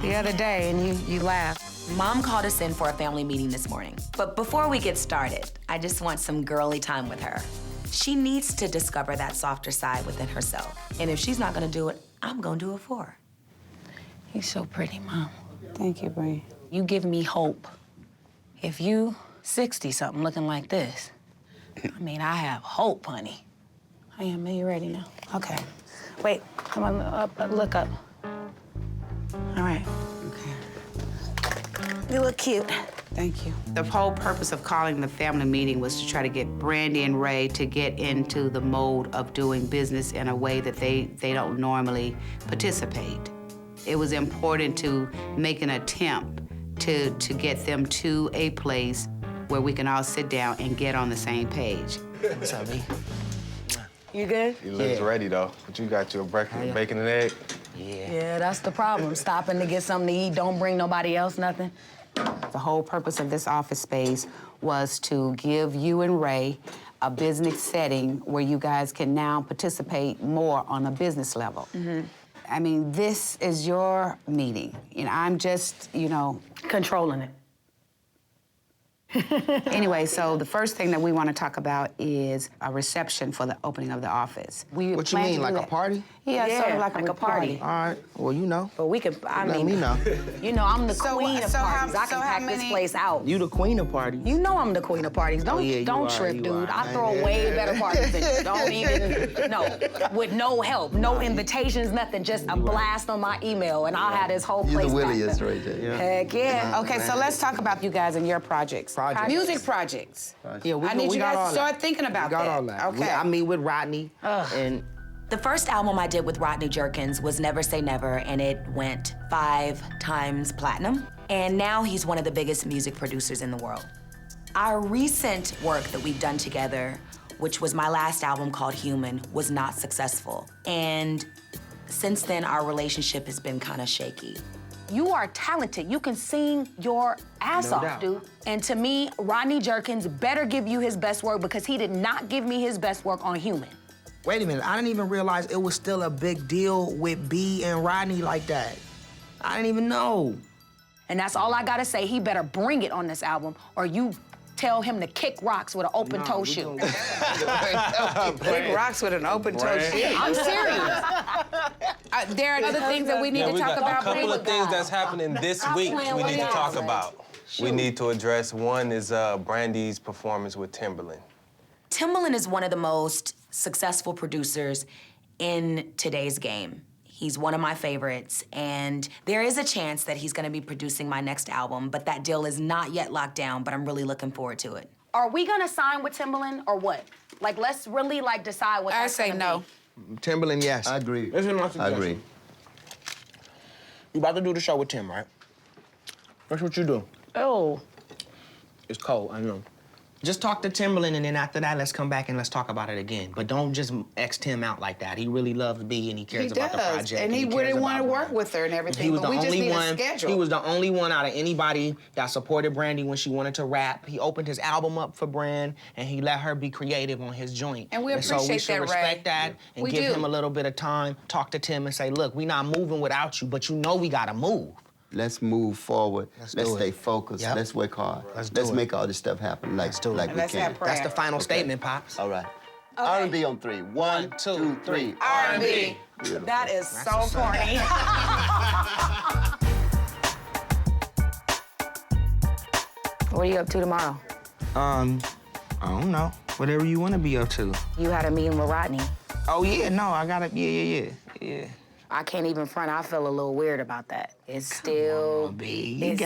the other day, and you laughed. Mom called us in for a family meeting this morning. But before we get started, I just want some girly time with her. She needs to discover that softer side within herself. And if she's not gonna do it, I'm gonna do it for her. You're so pretty, Mom. Thank you, Bree. You give me hope. If you 60-something looking like this, I have hope, honey. I am. Are you ready now? Okay. Wait, come on, look up. All right. Okay. You look cute. Thank you. The whole purpose of calling the family meeting was to try to get Brandy and Ray to get into the mode of doing business in a way that they don't normally participate. It was important to make an attempt to get them to a place where we can all sit down and get on the same page. What's up, B? You good? He looks ready, though. But you got your breakfast, bacon and egg? Yeah, that's the problem. Stopping to get something to eat, don't bring nobody else nothing. The whole purpose of this office space was to give you and Ray a business setting where you guys can now participate more on a business level. Mm-hmm. This is your meeting, and I'm just, controlling it. Anyway, so the first thing that we want to talk about is a reception for the opening of the office. What you mean, like a party? Yeah, sort of like a party. All right, well, you know. But we could, Let me know. I'm the queen of parties. I can pack this place out. You the queen of parties. You know I'm the queen of parties. Don't trip, dude. I throw way better parties than you. Don't even, with no help, no invitations, nothing, just a blast on my email, and I'll have this whole place You're the packed williest up. right there. Yeah. Heck yeah. Okay, so let's talk about you guys and your projects. Music projects. Yeah, I need you guys to start thinking about that. We got that. all that. Okay. I meet with Rodney, and The first album I did with Rodney Jerkins was Never Say Never, and it went 5 times platinum. And now he's one of the biggest music producers in the world. Our recent work that we've done together, which was my last album called Human, was not successful. And since then, our relationship has been kind of shaky. You are talented. You can sing your ass off, dude. And to me, Rodney Jerkins better give you his best work because he did not give me his best work on Human. Wait a minute, I didn't even realize it was still a big deal with B and Rodney like that. I didn't even know. And that's all I gotta say. He better bring it on this album, or you tell him to kick rocks with an open-toe shoe. Kick rocks with an open-toe shoe. I'm serious. There are other things that we need to talk about. A couple of things that's happening this week we need to talk about. We need to address. One is Brandy's performance with Timbaland. Timbaland is one of the most successful producers in today's game. He's one of my favorites, and there is a chance that he's gonna be producing my next album, but that deal is not yet locked down, but I'm really looking forward to it. Are we gonna sign with Timbaland or what? Like, let's really decide what that's gonna be. I say no. Timbaland, yes. I agree. Listen to my suggestion. I agree. You about to do the show with Tim, right? That's what you do. Oh. It's cold, I know. Just talk to Timbaland, and then after that, let's come back and let's talk about it again. But don't just X Tim out like that. He really loves B, and he cares about the project. And he really want to work with her and everything, but we just need a schedule. He was the only one out of anybody that supported Brandy when she wanted to rap. He opened his album up for Brand, and he let her be creative on his joint. And we appreciate that, so we should respect that and we give do. him a little bit of time, talk to Tim and say, look, we not moving without you, but you know we gotta move. Let's move forward. Let's stay it. focused. Yep. Let's work hard. Let's make all this stuff happen like we can. That's the final statement, Pops. All right. R&B on 3. 1, 2, 3. R&B. Beautiful. That is so corny. What are you up to tomorrow? I don't know. Whatever you want to be up to. You had a meeting with Rodney. Oh, yeah, no, I got it. Yeah. I can't even front. I feel a little weird about that. It's still, it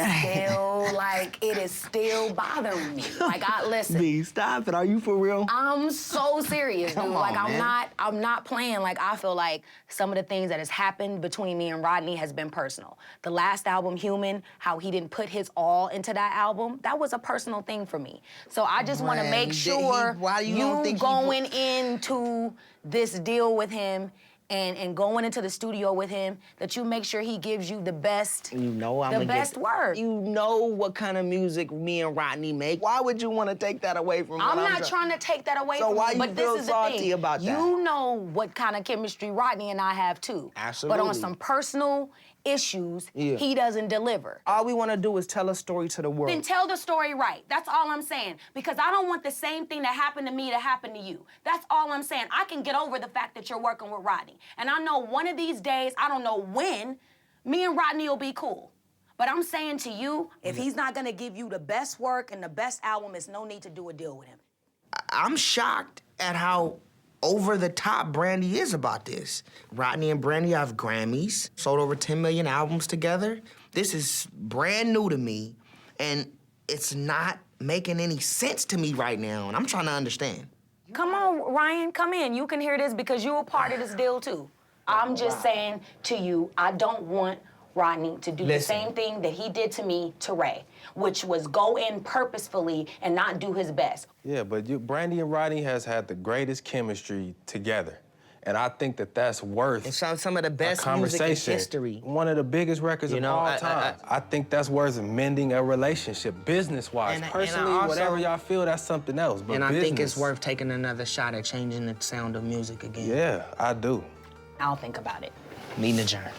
is still bothering me. Like, listen. B, stop it. Are you for real? I'm so serious, dude. Come Like, on, man. I'm not playing. Like, I feel like some of the things that has happened between me and Rodney has been personal. The last album, Human, how he didn't put his all into that album, that was a personal thing for me. So I just want to make sure you going into this deal with him and going into the studio with him, that you make sure he gives you the best, work. You know what kind of music me and Rodney make. Why would you want to take that away from me? I'm not trying to take that away from you, why but you this feel is salty the thing. about that? You know what kind of chemistry Rodney and I have too. Absolutely. But on some personal issues, Yeah. he doesn't deliver. All we want to do is tell a story to the world. Then tell the story right. That's all I'm saying. Because I don't want the same thing that happened to me to happen to you. That's all I'm saying. I can get over the fact that you're working with Rodney. And I know one of these days, I don't know when, me and Rodney will be cool. But I'm saying to you, if he's not gonna give you the best work and the best album, it's no need to do a deal with him. I'm shocked at how over the top Brandy is about this. Rodney and Brandy have Grammys, sold over 10 million albums together. This is brand new to me, and it's not making any sense to me right now, and I'm trying to understand. Come on, Ryan, come in. You can hear this because you were part of this deal too. I'm just saying to you, I don't want Rodney to do the same thing that he did to me to Ray, which was go in purposefully and not do his best. Yeah, but Brandy and Rodney has had the greatest chemistry together. And I think that that's worth some of the best music in history. One of the biggest records of all time. I think that's worth mending a relationship, business-wise. Personally, whatever y'all feel, that's something else. But I think it's worth taking another shot at changing the sound of music again. Yeah, I do. I'll think about it. Meeting the giant.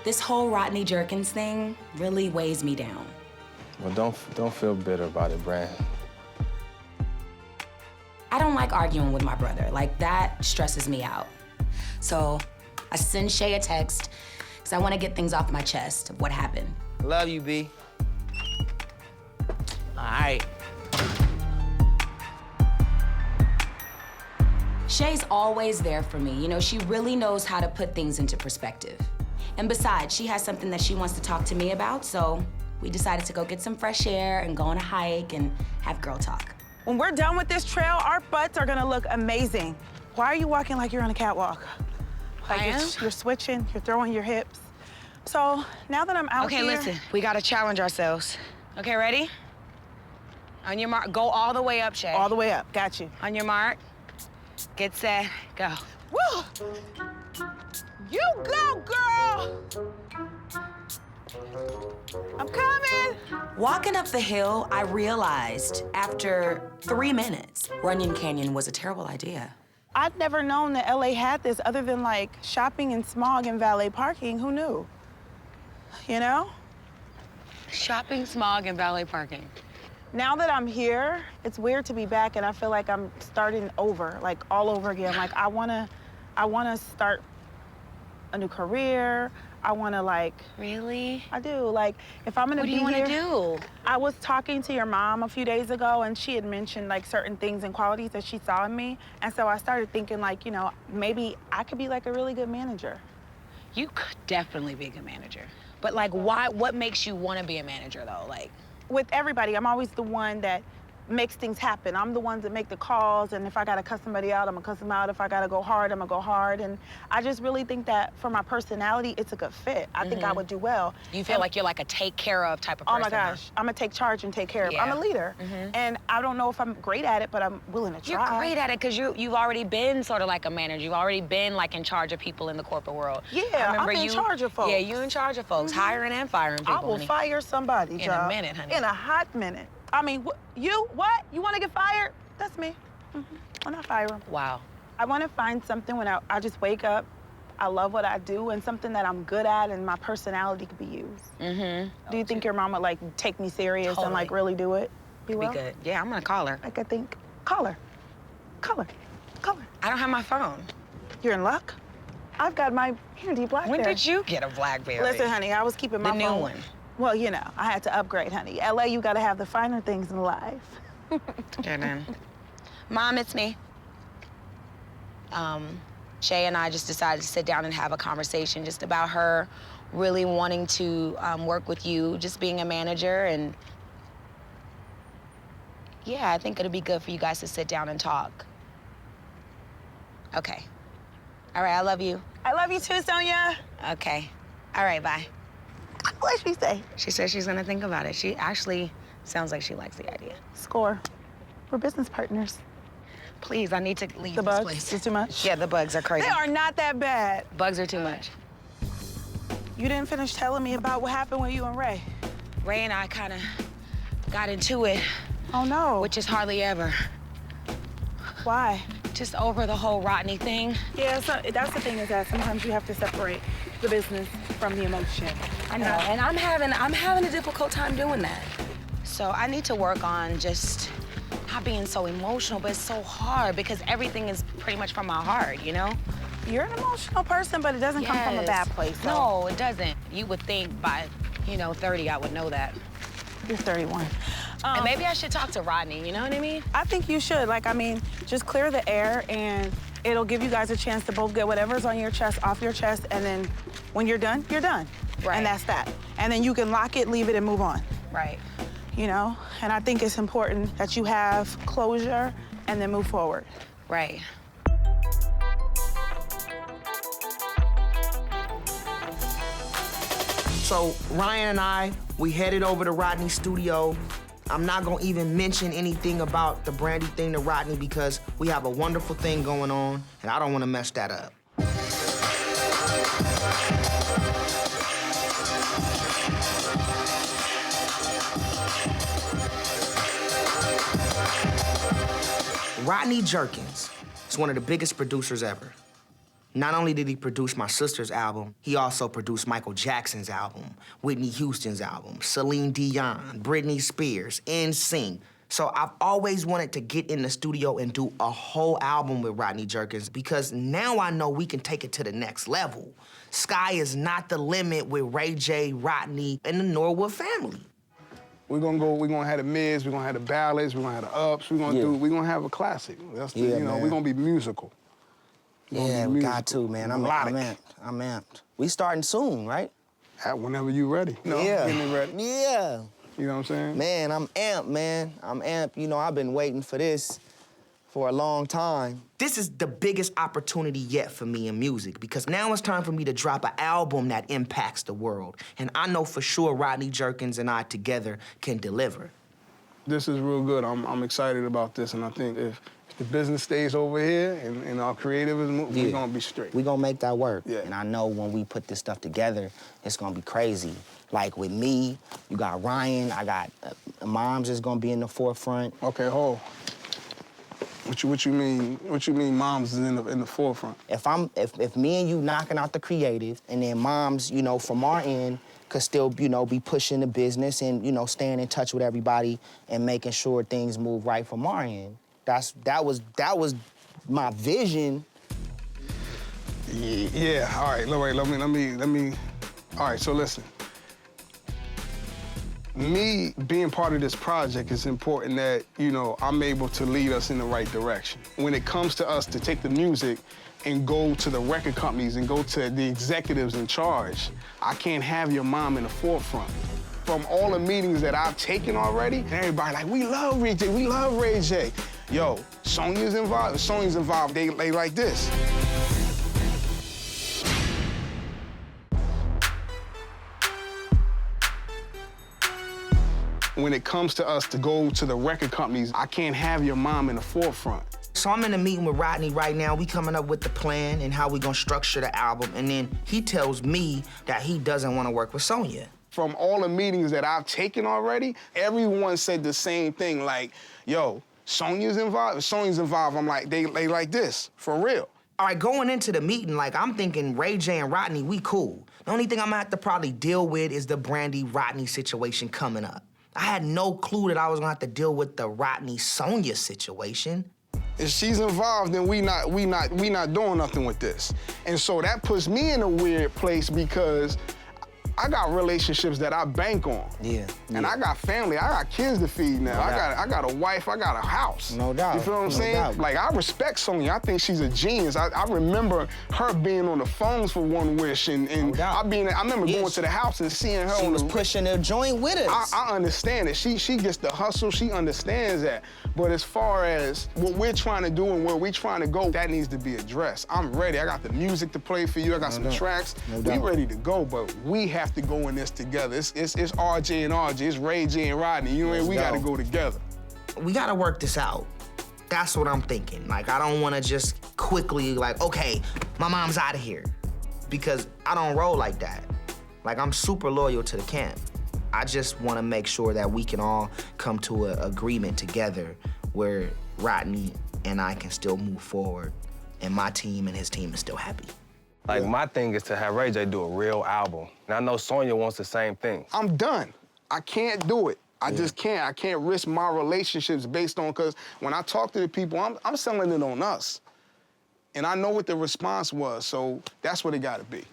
This whole Rodney Jerkins thing really weighs me down. Well, don't feel bitter about it, Brand. I don't like arguing with my brother. Like, that stresses me out. So I send Shay a text because I want to get things off my chest of what happened. Love you, B. All right. Shay's always there for me. You know, she really knows how to put things into perspective. And besides, she has something that she wants to talk to me about, so we decided to go get some fresh air and go on a hike and have girl talk. When we're done with this trail, our butts are gonna look amazing. Why are you walking like you're on a catwalk? Like I am? You're switching, you're throwing your hips. So now that I'm out Okay, here... listen, we gotta challenge ourselves. Okay, ready? On your mark, go all the way up, Shay. All the way up, got you. On your mark, get set, go. Woo! You go, girl! I'm coming! Walking up the hill, I realized after 3 minutes, Runyon Canyon was a terrible idea. I'd never known that LA had this other than like shopping and smog and valet parking. Who knew? You know? Shopping, smog, and valet parking. Now that I'm here, it's weird to be back and I feel like I'm starting over, like all over again. Like I wanna start a new career. I wanna like... Really? I do. Like, if I'm gonna be here... What do you wanna do? I was talking to your mom a few days ago and she had mentioned like certain things and qualities that she saw in me. And so I started thinking like, you know, maybe I could be like a really good manager. You could definitely be a good manager. But like, why, what makes you wanna be a manager though? Like, with everybody, I'm always the one that makes things happen. I'm the ones that make the calls, and if I gotta cuss somebody out, I'm gonna cuss them out. If I gotta go hard, I'm gonna go hard. And I just really think that for my personality, it's a good fit. I think I would do well. You feel like you're like a take care of type of person. Oh my gosh, I'm gonna take charge and take care of. I'm a leader. And I don't know if I'm great at it, but I'm willing to try. You're great at it because you've already been sort of like a manager. You've already been like in charge of people in the corporate world. Yeah, I'm in charge of folks. Yeah, you're in charge of folks, hiring and firing people. I will honey. fire somebody, In a minute, honey. In a hot minute. I mean, what? You want to get fired? That's me. I'm not firing. Wow. I want to find something when I just wake up, I love what I do, and something that I'm good at and my personality could be used. Do you think your mom would like take me serious and like really do it? Could be good. Yeah, I'm gonna call her. Like I think, call her. I don't have my phone. You're in luck. I've got my handy BlackBerry. When did you get a BlackBerry? Listen, honey, I was keeping my phone. The new one. Well, you know, I had to upgrade, honey. LA, you gotta have the finer things in life. Mom, it's me. Shay and I just decided to sit down and have a conversation just about her really wanting to work with you, just being a manager, and yeah, I think it'd be good for you guys to sit down and talk. Okay. All right, I love you. I love you too, Sonia. Okay. All right, bye. What'd she say? She said she's gonna think about it. She actually sounds like she likes the idea. Score. We're business partners. Please, I need to leave the this bugs place. is too much? Yeah, the bugs are crazy. They are not that bad. Bugs are too much. You didn't finish telling me about what happened with you and Ray. Ray and I kind of got into it. Oh, no. Which is hardly ever. Why? Just over the whole Rodney thing. Yeah, so that's the thing is that sometimes you have to separate the business from the emotion. I know, and I'm having a difficult time doing that. So I need to work on just not being so emotional, but it's so hard because everything is pretty much from my heart, you know? You're an emotional person, but it doesn't come from a bad place. So. No, it doesn't. You would think by, 30, I would know that. You're 31. And maybe I should talk to Rodney, you know what I mean? I think you should. Just clear the air and it'll give you guys a chance to both get whatever's on your chest off your chest, and then when you're done, you're done. Right. And that's that. And then you can lock it, leave it, and move on. Right. And I think it's important that you have closure and then move forward. Right. So Ryan and I, we headed over to Rodney's studio. I'm not gonna even mention anything about the Brandy thing to Rodney because we have a wonderful thing going on, and I don't wanna mess that up. Rodney Jerkins is one of the biggest producers ever. Not only did he produce my sister's album, he also produced Michael Jackson's album, Whitney Houston's album, Celine Dion, Britney Spears, NSYNC. So I've always wanted to get in the studio and do a whole album with Rodney Jerkins because now I know we can take it to the next level. Sky is not the limit with Ray J, Rodney, and the Norwood family. We're gonna have the mids, we're gonna have the ballads, we're gonna have the ups, we're gonna have a classic. That's the, we're gonna be musical. Yeah, we got to, man. I'm amped. We starting soon, right? Whenever you ready. Yeah. Get me ready. Yeah. You know what I'm saying? Man, I'm amped, man. I'm amped. I've been waiting for this for a long time. This is the biggest opportunity yet for me in music because now it's time for me to drop an album that impacts the world. And I know for sure Rodney Jerkins and I together can deliver. This is real good. I'm excited about this, and I think if the business stays over here and our creative is moving, we're gonna be straight. We're gonna make that work. Yeah. And I know when we put this stuff together, it's gonna be crazy. Like with me, you got Ryan, I got Moms is gonna be in the forefront. Okay, hold. What you mean? What you mean? Moms is in the forefront? If me and you knocking out the creative, and then Moms, you know, from our end, could still, you know, be pushing the business and, you know, staying in touch with everybody and making sure things move right from our end. That was my vision. Yeah. All right. Let me. All right. So listen. Me being part of this project is important that, you know, I'm able to lead us in the right direction. When it comes to us to take the music and go to the record companies and go to the executives in charge, I can't have your mom in the forefront. From all the meetings that I've taken already, everybody like, we love Ray J, we love Ray J. Yo, Sonya's involved. If Sonya's involved, they like this. When it comes to us to go to the record companies, I can't have your mom in the forefront. So I'm in a meeting with Rodney right now. We coming up with the plan and how we gonna structure the album, and then he tells me that he doesn't wanna work with Sonya. From all the meetings that I've taken already, everyone said the same thing, like, yo, Sonya's involved? If Sonya's involved, I'm like, they like this, for real. All right, going into the meeting, like, I'm thinking Ray J and Rodney, we cool. The only thing I'm gonna have to probably deal with is the Brandy-Rodney situation coming up. I had no clue that I was gonna have to deal with the Rodney-Sonya situation. If she's involved, then we not doing nothing with this. And so that puts me in a weird place because I got relationships that I bank on. Yeah. And I got family, I got kids to feed now. I got a wife, I got a house. No doubt. You feel what I'm saying? Doubt. Like, I respect Sonya. I think she's a genius. I remember her being on the phones for One Wish, and I remember going to the house and seeing her She was pushing the joint with us. I understand it. She gets the hustle, she understands that. But as far as what we're trying to do and where we're trying to go, that needs to be addressed. I'm ready. I got the music to play for you. I got some tracks. We ready to go, but we have to go in this together. It's RJ and RJ. It's Ray J and Rodney. You know what I mean? We got to go together. We got to work this out. That's what I'm thinking. Like, I don't want to just quickly, like, okay, my mom's out of here. Because I don't roll like that. Like, I'm super loyal to the camp. I just want to make sure that we can all come to an agreement together where Rodney and I can still move forward and my team and his team is still happy. Like, my thing is to have Ray J do a real album. And I know Sonya wants the same thing. I'm done. I can't do it. I just can't. I can't risk my relationships based on, because when I talk to the people, I'm selling it on us. And I know what the response was, so that's what it got to be.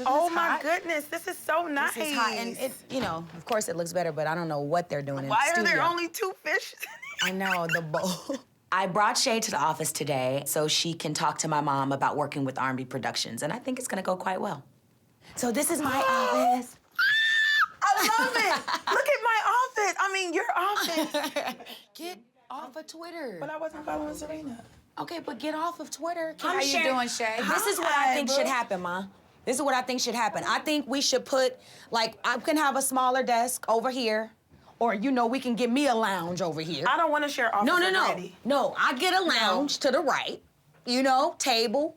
Oh my goodness, this is so nice. This is hot, and it, you know, of course it looks better, but I don't know what they're doing in the Why studio. are there only 2 fish? I know, the bowl. I brought Shay to the office today so she can talk to my mom about working with R&B Productions, and I think it's gonna go quite well. So this is my office. I love it. Look at my office. I mean, your office. Get off of Twitter. But I wasn't following Serena. Okay, but get off of Twitter. How you doing, Shay? This is what I think should happen, Ma. This is what I think should happen. I think we should put, like, I can have a smaller desk over here, or, you know, we can give me a lounge over here. I don't want to share office with Brandy. No, I get a lounge to the right, you know, table,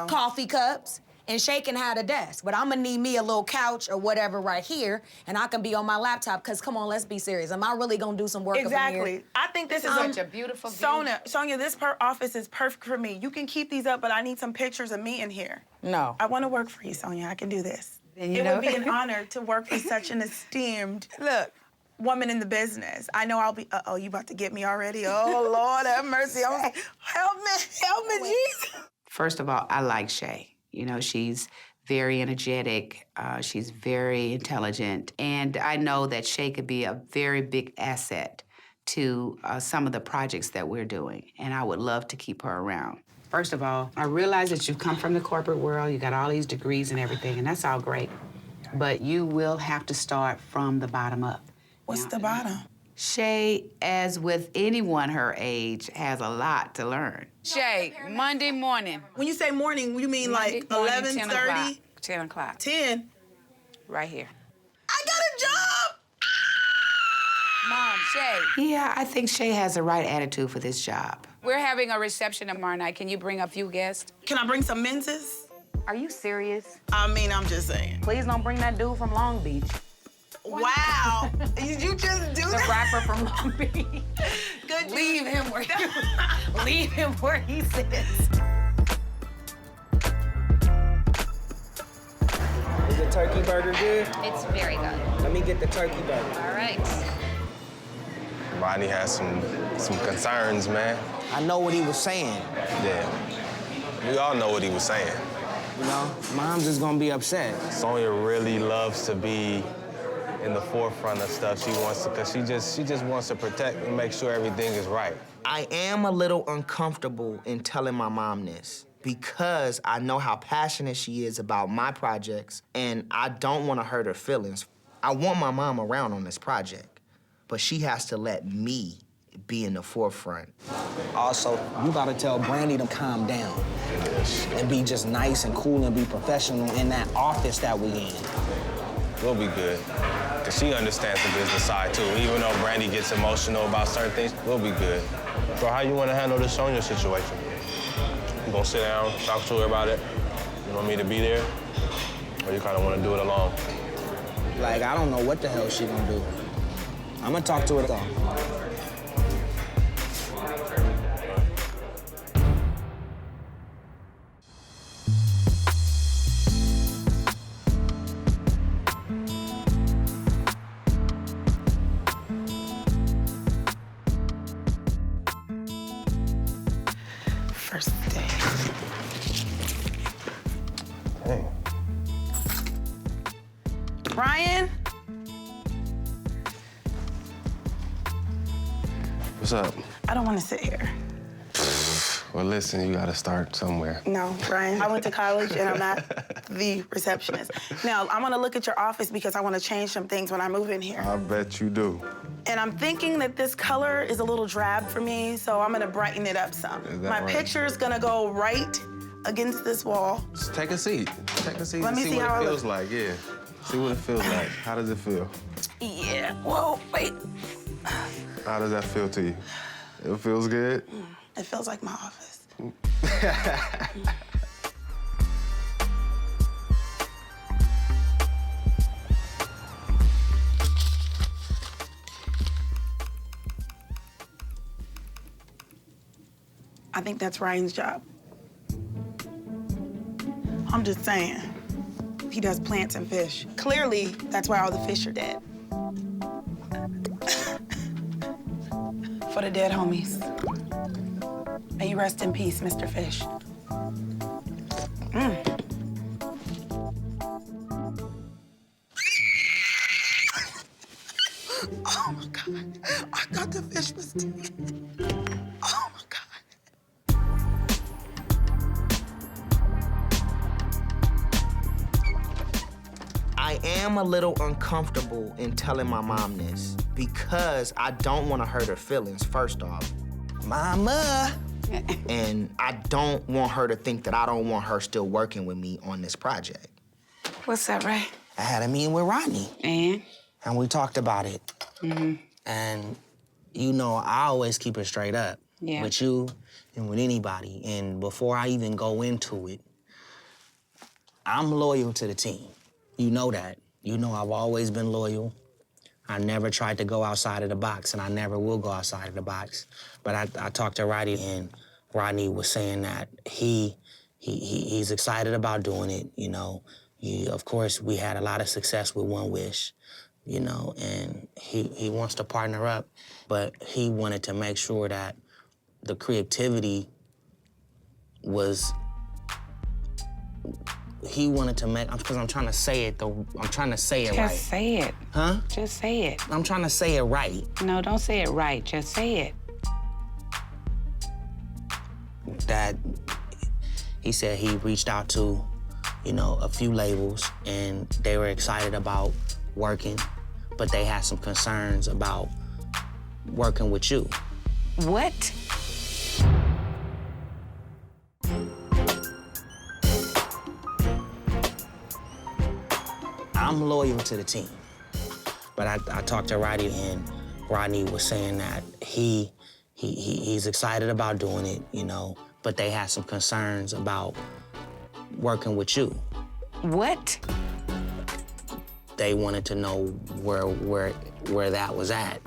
coffee cups, and Shay can have a desk. But I'm gonna need me a little couch or whatever right here, and I can be on my laptop, because come on, let's be serious. Am I really gonna do some work up in here? Exactly. I think this is such a beautiful view. Sonya, this office is perfect for me. You can keep these up, but I need some pictures of me in here. No. I want to work for you, Sonya. I can do this. Then It would be an honor to work with such an esteemed, woman in the business. I know I'll be, uh-oh, you about to get me already? Oh, Lord, have mercy. Help me, Jesus. First of all, I like Shay. You know, she's very energetic, she's very intelligent, and I know that Shay could be a very big asset to some of the projects that we're doing, and I would love to keep her around. First of all, I realize that you've come from the corporate world, you got all these degrees and everything, and that's all great. But you will have to start from the bottom up. What's the bottom? Shay, as with anyone her age, has a lot to learn. Shay, Monday morning. When you say morning, you mean Monday like morning, 11:30? 10 o'clock. 10? Right here. I got a job! Mom, Shay. Yeah, I think Shay has the right attitude for this job. We're having a reception tomorrow night. Can you bring a few guests? Can I bring some menses? Are you serious? I mean, I'm just saying. Please don't bring that dude from Long Beach. Wow. Did you just do The that? rapper from Long Beach. Good. Leave him where leave him where he sits. Is the turkey burger good? It's very good. Let me get the turkey burger. All right. Rodney has some concerns, man. I know what he was saying. Yeah. We all know what he was saying. You know, Mom's is gonna be upset. Sonya really loves to be in the forefront of stuff. She wants to, cause she just wants to protect and make sure everything is right. I am a little uncomfortable in telling my mom this because I know how passionate she is about my projects, and I don't want to hurt her feelings. I want my mom around on this project, but she has to let me be in the forefront. Also, you gotta tell Brandy to calm down and be just nice and cool and be professional in that office that we in. We'll be good. Cause she understands the business side too. Even though Brandy gets emotional about certain things, we'll be good. So how you wanna handle this Sonya situation? You gonna sit down, talk to her about it? You want me to be there? Or you kinda wanna do it alone? Like, I don't know what the hell she gonna do. I'm gonna talk to her though. First day. Hey. Ryan? What's up? I don't want to sit here. Well, listen, you gotta start somewhere. No, Ryan. I went to college and I'm not the receptionist. Now, I'm gonna look at your office because I want to change some things when I move in here. I bet you do. And I'm thinking that this color is a little drab for me, so I'm gonna brighten it up some. Is that My right? picture's gonna go right against this wall. Just take a seat. Take a seat Let and me see see what how it I feels like, yeah. See what it feels like. How does it feel? Yeah, whoa, wait. How does that feel to you? It feels good? It feels like my office. I think that's Ryan's job. I'm just saying. He does plants and fish. Clearly, that's why all the fish are dead. For the dead homies. May you rest in peace, Mr. Fish. Oh my God. I thought the fish was dead. Oh my God. I am a little uncomfortable in telling my mom this because I don't want to hurt her feelings, first off. Mama! And I don't want her to think that I don't want her still working with me on this project. What's that, Ray? I had a meeting with Rodney. And we talked about it. And you know, I always keep it straight up. Yeah. With you and with anybody. And before I even go into it, I'm loyal to the team. You know that. You know I've always been loyal. I never tried to go outside of the box, and I never will go outside of the box. But I talked to Rodney, and Rodney was saying that he's excited about doing it, you know. Of course, we had a lot of success with One Wish, you know, and he wants to partner up, but he wanted to make sure that the creativity was... He wanted to make, because I'm trying to say it, I'm trying to say it right. Just say it. Huh? Just say it. I'm trying to say it right. No, don't say it right. Just say it. That He said he reached out to, you know, a few labels and they were excited about working, but they had some concerns about working with you. What? I'm loyal to the team, but I talked to Rodney, and Rodney was saying that he's excited about doing it, you know, but they had some concerns about working with you. What? They wanted to know where that was at.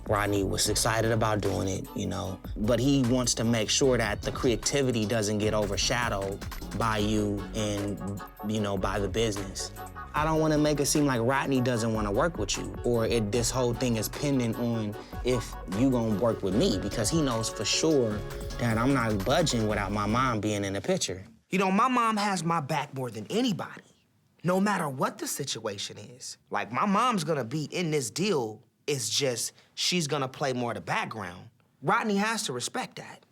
Rodney was excited about doing it, you know, but he wants to make sure that the creativity doesn't get overshadowed by you and, you know, by the business. I don't want to make it seem like Rodney doesn't want to work with you, or this whole thing is pending on if you gonna work with me, because he knows for sure that I'm not budging without my mom being in the picture. You know, my mom has my back more than anybody, no matter what the situation is. Like, my mom's gonna be in this deal. It's just she's gonna play more the background. Rodney has to respect that.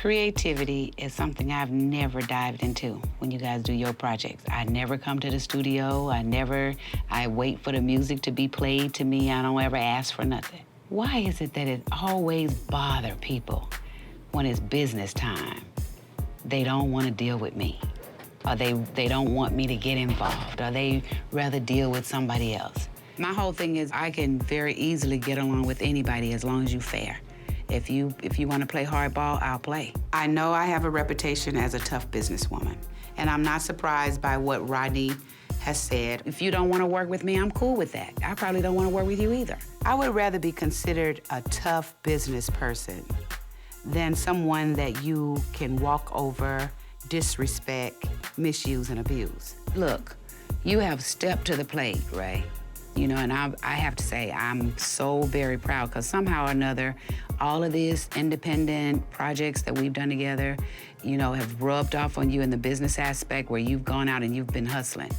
Creativity is something I've never dived into when you guys do your projects. I never come to the studio. I wait for the music to be played to me. I don't ever ask for nothing. Why is it that it always bothers people when it's business time? They don't want to deal with me, or they don't want me to get involved, or they rather deal with somebody else. My whole thing is I can very easily get along with anybody as long as you're fair. If you want to play hardball, I'll play. I know I have a reputation as a tough businesswoman, and I'm not surprised by what Rodney has said. If you don't want to work with me, I'm cool with that. I probably don't want to work with you either. I would rather be considered a tough business person than someone that you can walk over, disrespect, misuse, and abuse. Look, you have stepped to the plate, Ray. You know, and I have to say, I'm so very proud, because somehow or another, all of these independent projects that we've done together, you know, have rubbed off on you in the business aspect where you've gone out and you've been hustling.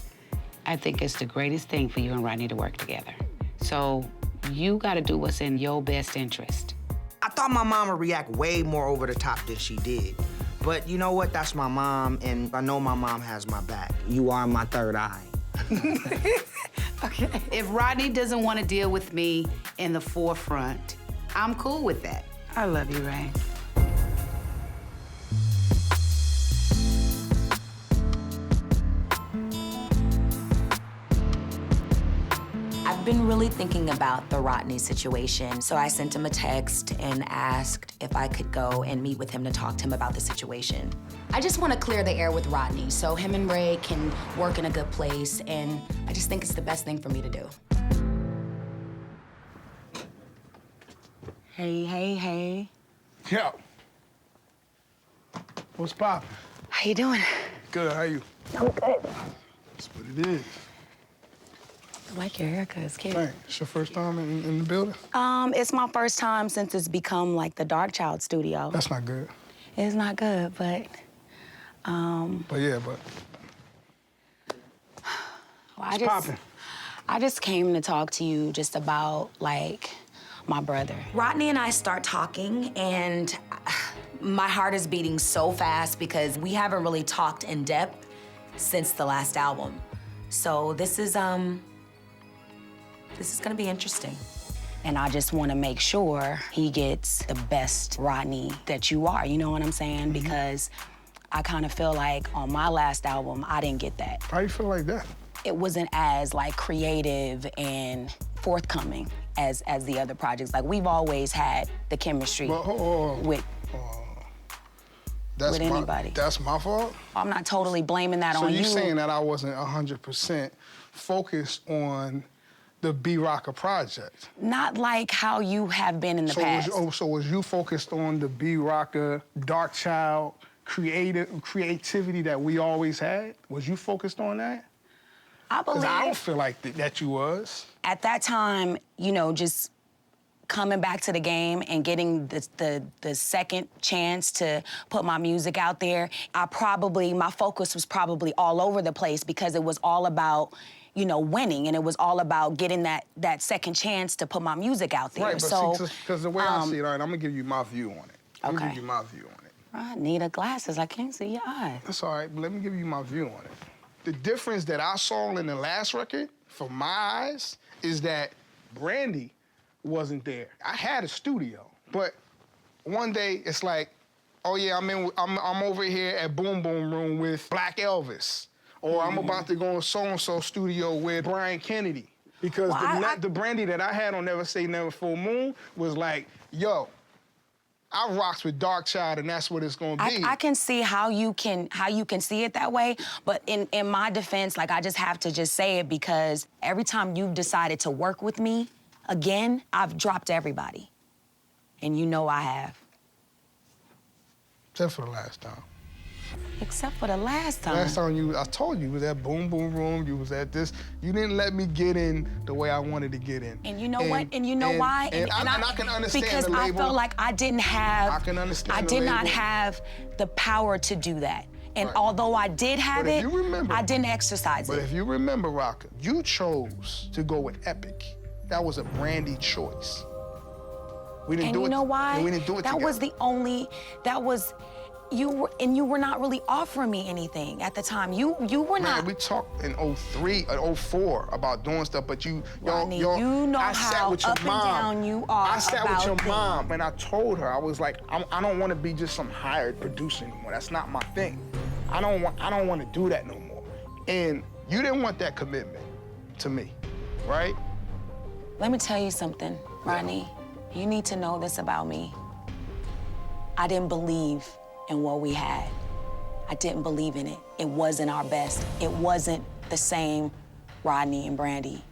I think it's the greatest thing for you and Rodney to work together. So you gotta do what's in your best interest. I thought my mom would react way more over the top than she did. But you know what? That's my mom, and I know my mom has my back. You are my third eye. Okay. If Rodney doesn't want to deal with me in the forefront, I'm cool with that. I love you, Ray. I've been really thinking about the Rodney situation, so I sent him a text and asked if I could go and meet with him to talk to him about the situation. I just want to clear the air with Rodney so him and Ray can work in a good place, and I just think it's the best thing for me to do. Hey. Yo. What's poppin'? How you doing? Good, how you? I'm good. That's what it is. I like your haircut, it's cute. Thanks. It's your first time in the building? It's my first time since it's become like the Dark Child studio. That's not good. It's not good, but, But yeah, but... Well, I just came to talk to you just about, like, my brother. Rodney and I start talking, and my heart is beating so fast because we haven't really talked in depth since the last album. So this is gonna be interesting. And I just want to make sure he gets the best Rodney that you are, you know what I'm saying? Because I kind of feel like on my last album, I didn't get that. How you feel like that? It wasn't as like creative and forthcoming as the other projects. Like, we've always had the chemistry with anybody. That's my fault? I'm not totally blaming that on you. So you're saying that I wasn't 100% focused on the B-Rocker project? Not like how you have been in the past. So was you focused on the B-Rocker, Dark Child, creativity that we always had? Was you focused on that? I believe. 'Cause I don't feel like that you was. At that time, you know, just coming back to the game and getting the second chance to put my music out there, my focus was probably all over the place because it was all about, you know, winning, and it was all about getting that second chance to put my music out there. Right, but so, because the way I see it, all right, I'm gonna give you my view on it. I'm gonna give you my view on it. I need a glasses. I can't see your eyes. That's all right, but let me give you my view on it. The difference that I saw in the last record, from my eyes, is that Brandy wasn't there. I had a studio, but one day it's like, oh yeah, I'm over here at Boom Boom Room with Black Elvis, or I'm about to go in so-and-so studio with Brian Kennedy. Because the Brandy that I had on Never Say Never Full Moon was like, yo, I rocks with Dark Child, and that's what it's gonna be. I can see how you can see it that way, but in my defense, like I just have to just say it because every time you've decided to work with me again, I've dropped everybody, and you know I have. Except for the last time. Except for the last time. Last time I told you was at Boom Boom Room, you was at this. You didn't let me get in the way I wanted to get in. And you know what? And you know why? And I can understand because the label. I felt like I didn't have. I can understand. I did not have the power to do that. And although I did have it, I didn't exercise it. But if you remember, Rocker, you chose to go with Epic. That was a Brandy choice. We didn't do it. And you know why? We didn't do it that together. Was the only. That was. You were not really offering me anything at the time. You were not. Man, we talked in 03 or 04 about doing stuff, but Rodney, you know I sat how with your up mom. and down you are. I sat about with your things. mom, and I told her, I was like, I don't want to be just some hired producer anymore. That's not my thing. I don't want to do that no more. And you didn't want that commitment to me, right? Let me tell you something, Rodney. You need to know this about me. I didn't believe in what we had. I didn't believe in it. It wasn't our best. It wasn't the same Rodney and Brandy.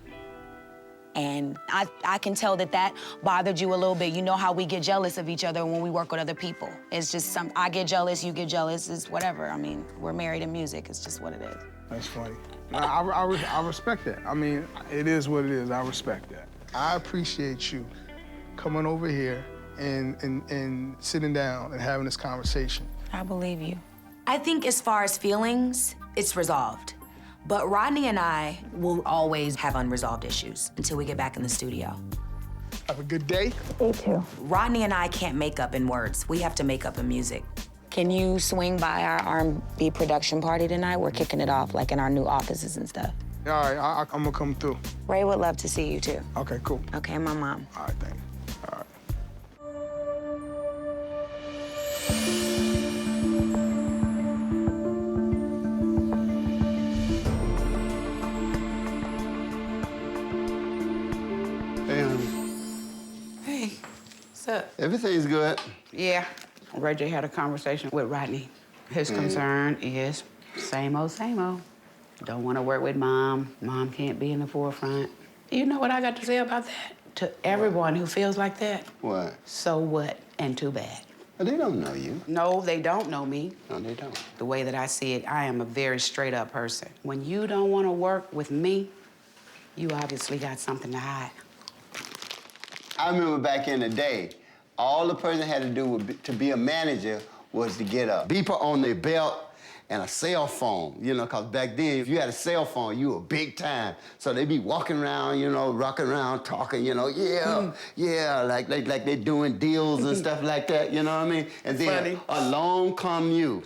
And I can tell that bothered you a little bit. You know how we get jealous of each other when we work with other people. It's just I get jealous, you get jealous, it's whatever. I mean, we're married in music, it's just what it is. That's funny. I respect that. I mean, it is what it is. I respect that. I appreciate you coming over here and sitting down and having this conversation. I believe you. I think as far as feelings, it's resolved. But Rodney and I will always have unresolved issues until we get back in the studio. Have a good day. You too. Rodney and I can't make up in words. We have to make up in music. Can you swing by our R&B production party tonight? We're kicking it off, like in our new offices and stuff. All right, I'm gonna come through. Ray would love to see you too. Okay, cool. Okay, my mom. All right, thanks. All right. Hey, what's up? Everything's good. Yeah, Reggie had a conversation with Rodney. His concern is same old, same old. Don't want to work with Mom. Mom can't be in the forefront. You know what I got to say about that? To everyone who feels like that? What? So what, and too bad. They don't know you. No, they don't know me. No, they don't. The way that I see it, I am a very straight up person. When you don't want to work with me, you obviously got something to hide. I remember back in the day, all the person had to do to be a manager was to get a beeper on their belt and a cell phone, you know, because back then, if you had a cell phone, you were big time. So they'd be walking around, you know, rocking around, talking, you know, like they're doing deals and stuff like that, you know what I mean? And then along come you,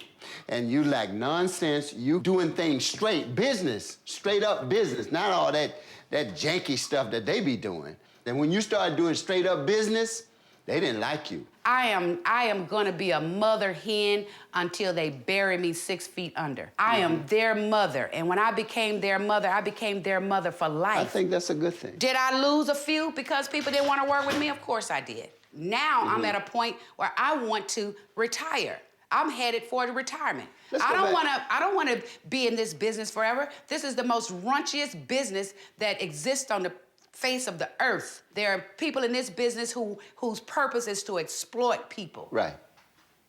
and you like nonsense, you doing things straight, business, straight up business, not all that janky stuff that they be doing. And when you start doing straight up business, they didn't like you. I am gonna be a mother hen until they bury me 6 feet under. I am their mother, and when I became their mother, I became their mother for life. I think that's a good thing. Did I lose a few because people didn't want to work with me? Of course I did. Now I'm at a point where I want to retire. I'm headed for the retirement. I don't want to be in this business forever. This is the most raunchiest business that exists on the face of the earth. There are people in this business whose purpose is to exploit people. Right.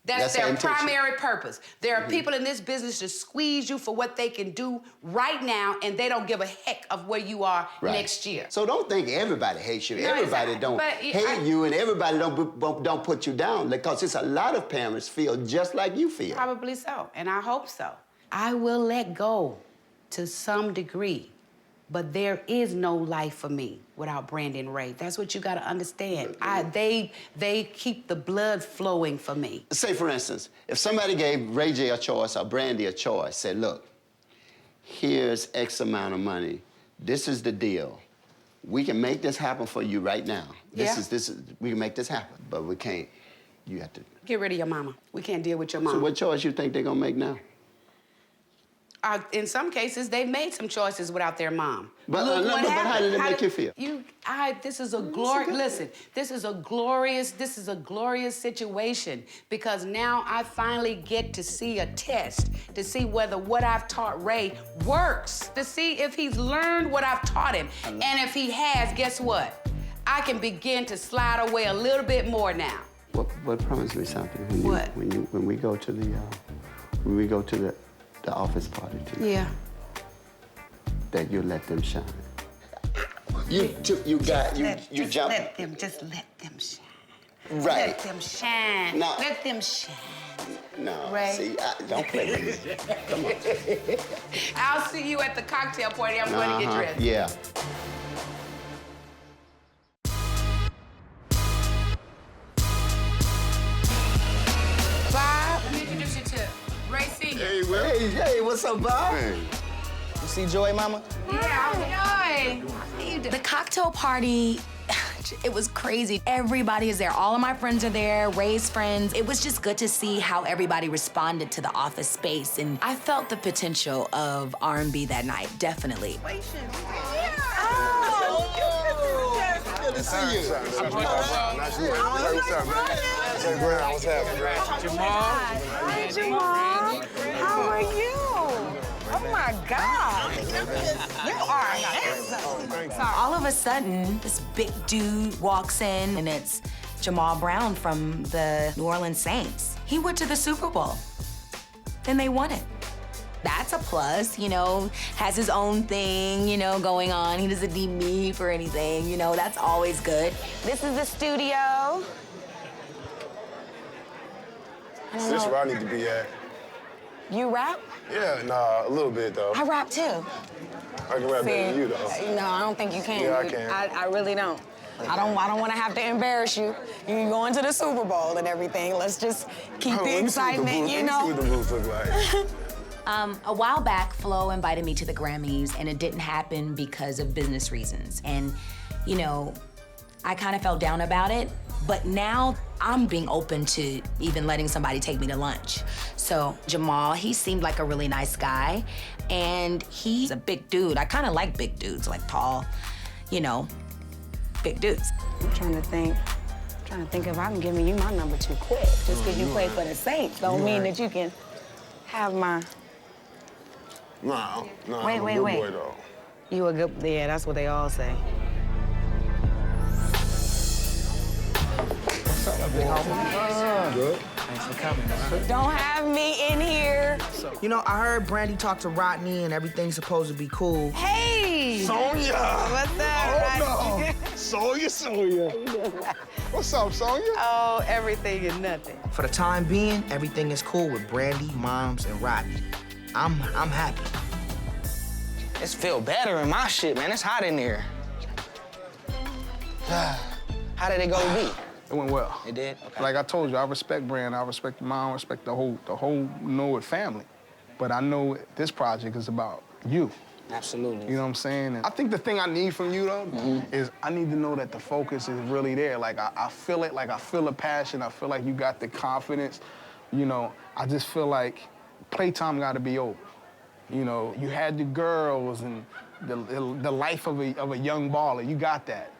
That's their primary purpose. There are people in this business to squeeze you for what they can do right now, and they don't give a heck of where you are next year. So don't think everybody hates you. No, everybody exactly. don't hate you, and everybody don't put you down, because it's a lot of parents feel just like you feel. Probably so, and I hope so. I will let go to some degree But there is no life for me without Brandy and Ray. That's what you gotta understand. They keep the blood flowing for me. Say, for instance, if somebody gave Ray J a choice or Brandy a choice, said, look, here's X amount of money. This is the deal. We can make this happen for you right now. This is, we can make this happen, but we can't, you have to. Get rid of your mama. We can't deal with your mama. So what choice you think they're gonna make now? In some cases, they've made some choices without their mom. But, Look but how did it make you feel? This is a glorious, listen, this is a glorious situation because now I finally get to see a test to see whether what I've taught Ray works, to see if he's learned what I've taught him. And if he has, guess what? I can begin to slide away a little bit more now. What promise me something? When we go to the office party too. Yeah. That you let them shine. You jump. Let them shine. Right. Let them shine. No. Let them shine. No. Ray. See, don't play with me. Come on. I'll see you at the cocktail party. I'm going to get dressed. Yeah. Bob, let me introduce you to Ray Sr. Hey, what's up, Bob? Hey. You see Joy, Mama? Yeah, Joy. The cocktail party, it was crazy. Everybody is there. All of my friends are there, Ray's friends. It was just good to see how everybody responded to the office space. And I felt the potential of R&B that night, definitely. Good to see you. Nice to meet you. What's up, man? Hey, Brown, what's happening? Jamal. Hi, Jamal. How are you? Oh, my God. You are handsome. All of a sudden, this big dude walks in, and it's Jamal Brown from the New Orleans Saints. He went to the Super Bowl. Then they won it. That's a plus, you know, has his own thing, you know, going on. He doesn't need me for anything, you know, that's always good. This is the studio. This is where I need to be at. You rap? Yeah, nah, a little bit, though. I rap, too. I can rap better than you, though. No, I don't think you can. Yeah, I can. I really don't. I don't want to have to embarrass you. You going to the Super Bowl and everything. Let's just keep the excitement, you know? Let me see what the booth look like. A while back, Flo invited me to the Grammys, and it didn't happen because of business reasons. And, you know, I kind of felt down about it, but now I'm being open to even letting somebody take me to lunch. So Jamal, he seemed like a really nice guy, and he's a big dude. I kind of like big dudes, like tall, you know, big dudes. I'm trying to think if I'm giving you my number too quick. Just because you play for the Saints don't mean that you can have my... Nah, Wait, I'm wait, a good wait. boy, though. You a good... Yeah, that's what they all say. What's up, big homie? Good. Thanks for coming, man. Don't have me in here. You know, I heard Brandy talk to Rodney and everything's supposed to be cool. Hey! Sonya! What's up, Oh, no. Sonya. What's up, Sonya? Oh, everything and nothing. For the time being, everything is cool with Brandy, Moms, and Rodney. I'm happy. This feel better in my shit, man. It's hot in here. How did it go with me? It went well. It did? Okay. Like I told you, I respect Brand, I respect the mom, I respect the whole Know It family. But I know this project is about you. Absolutely. You know what I'm saying? And I think the thing I need from you, though, is I need to know that the focus is really there. Like, I feel it, like I feel the passion, I feel like you got the confidence. You know, I just feel like playtime gotta be over. You know, you had the girls and the life of a young baller, you got that.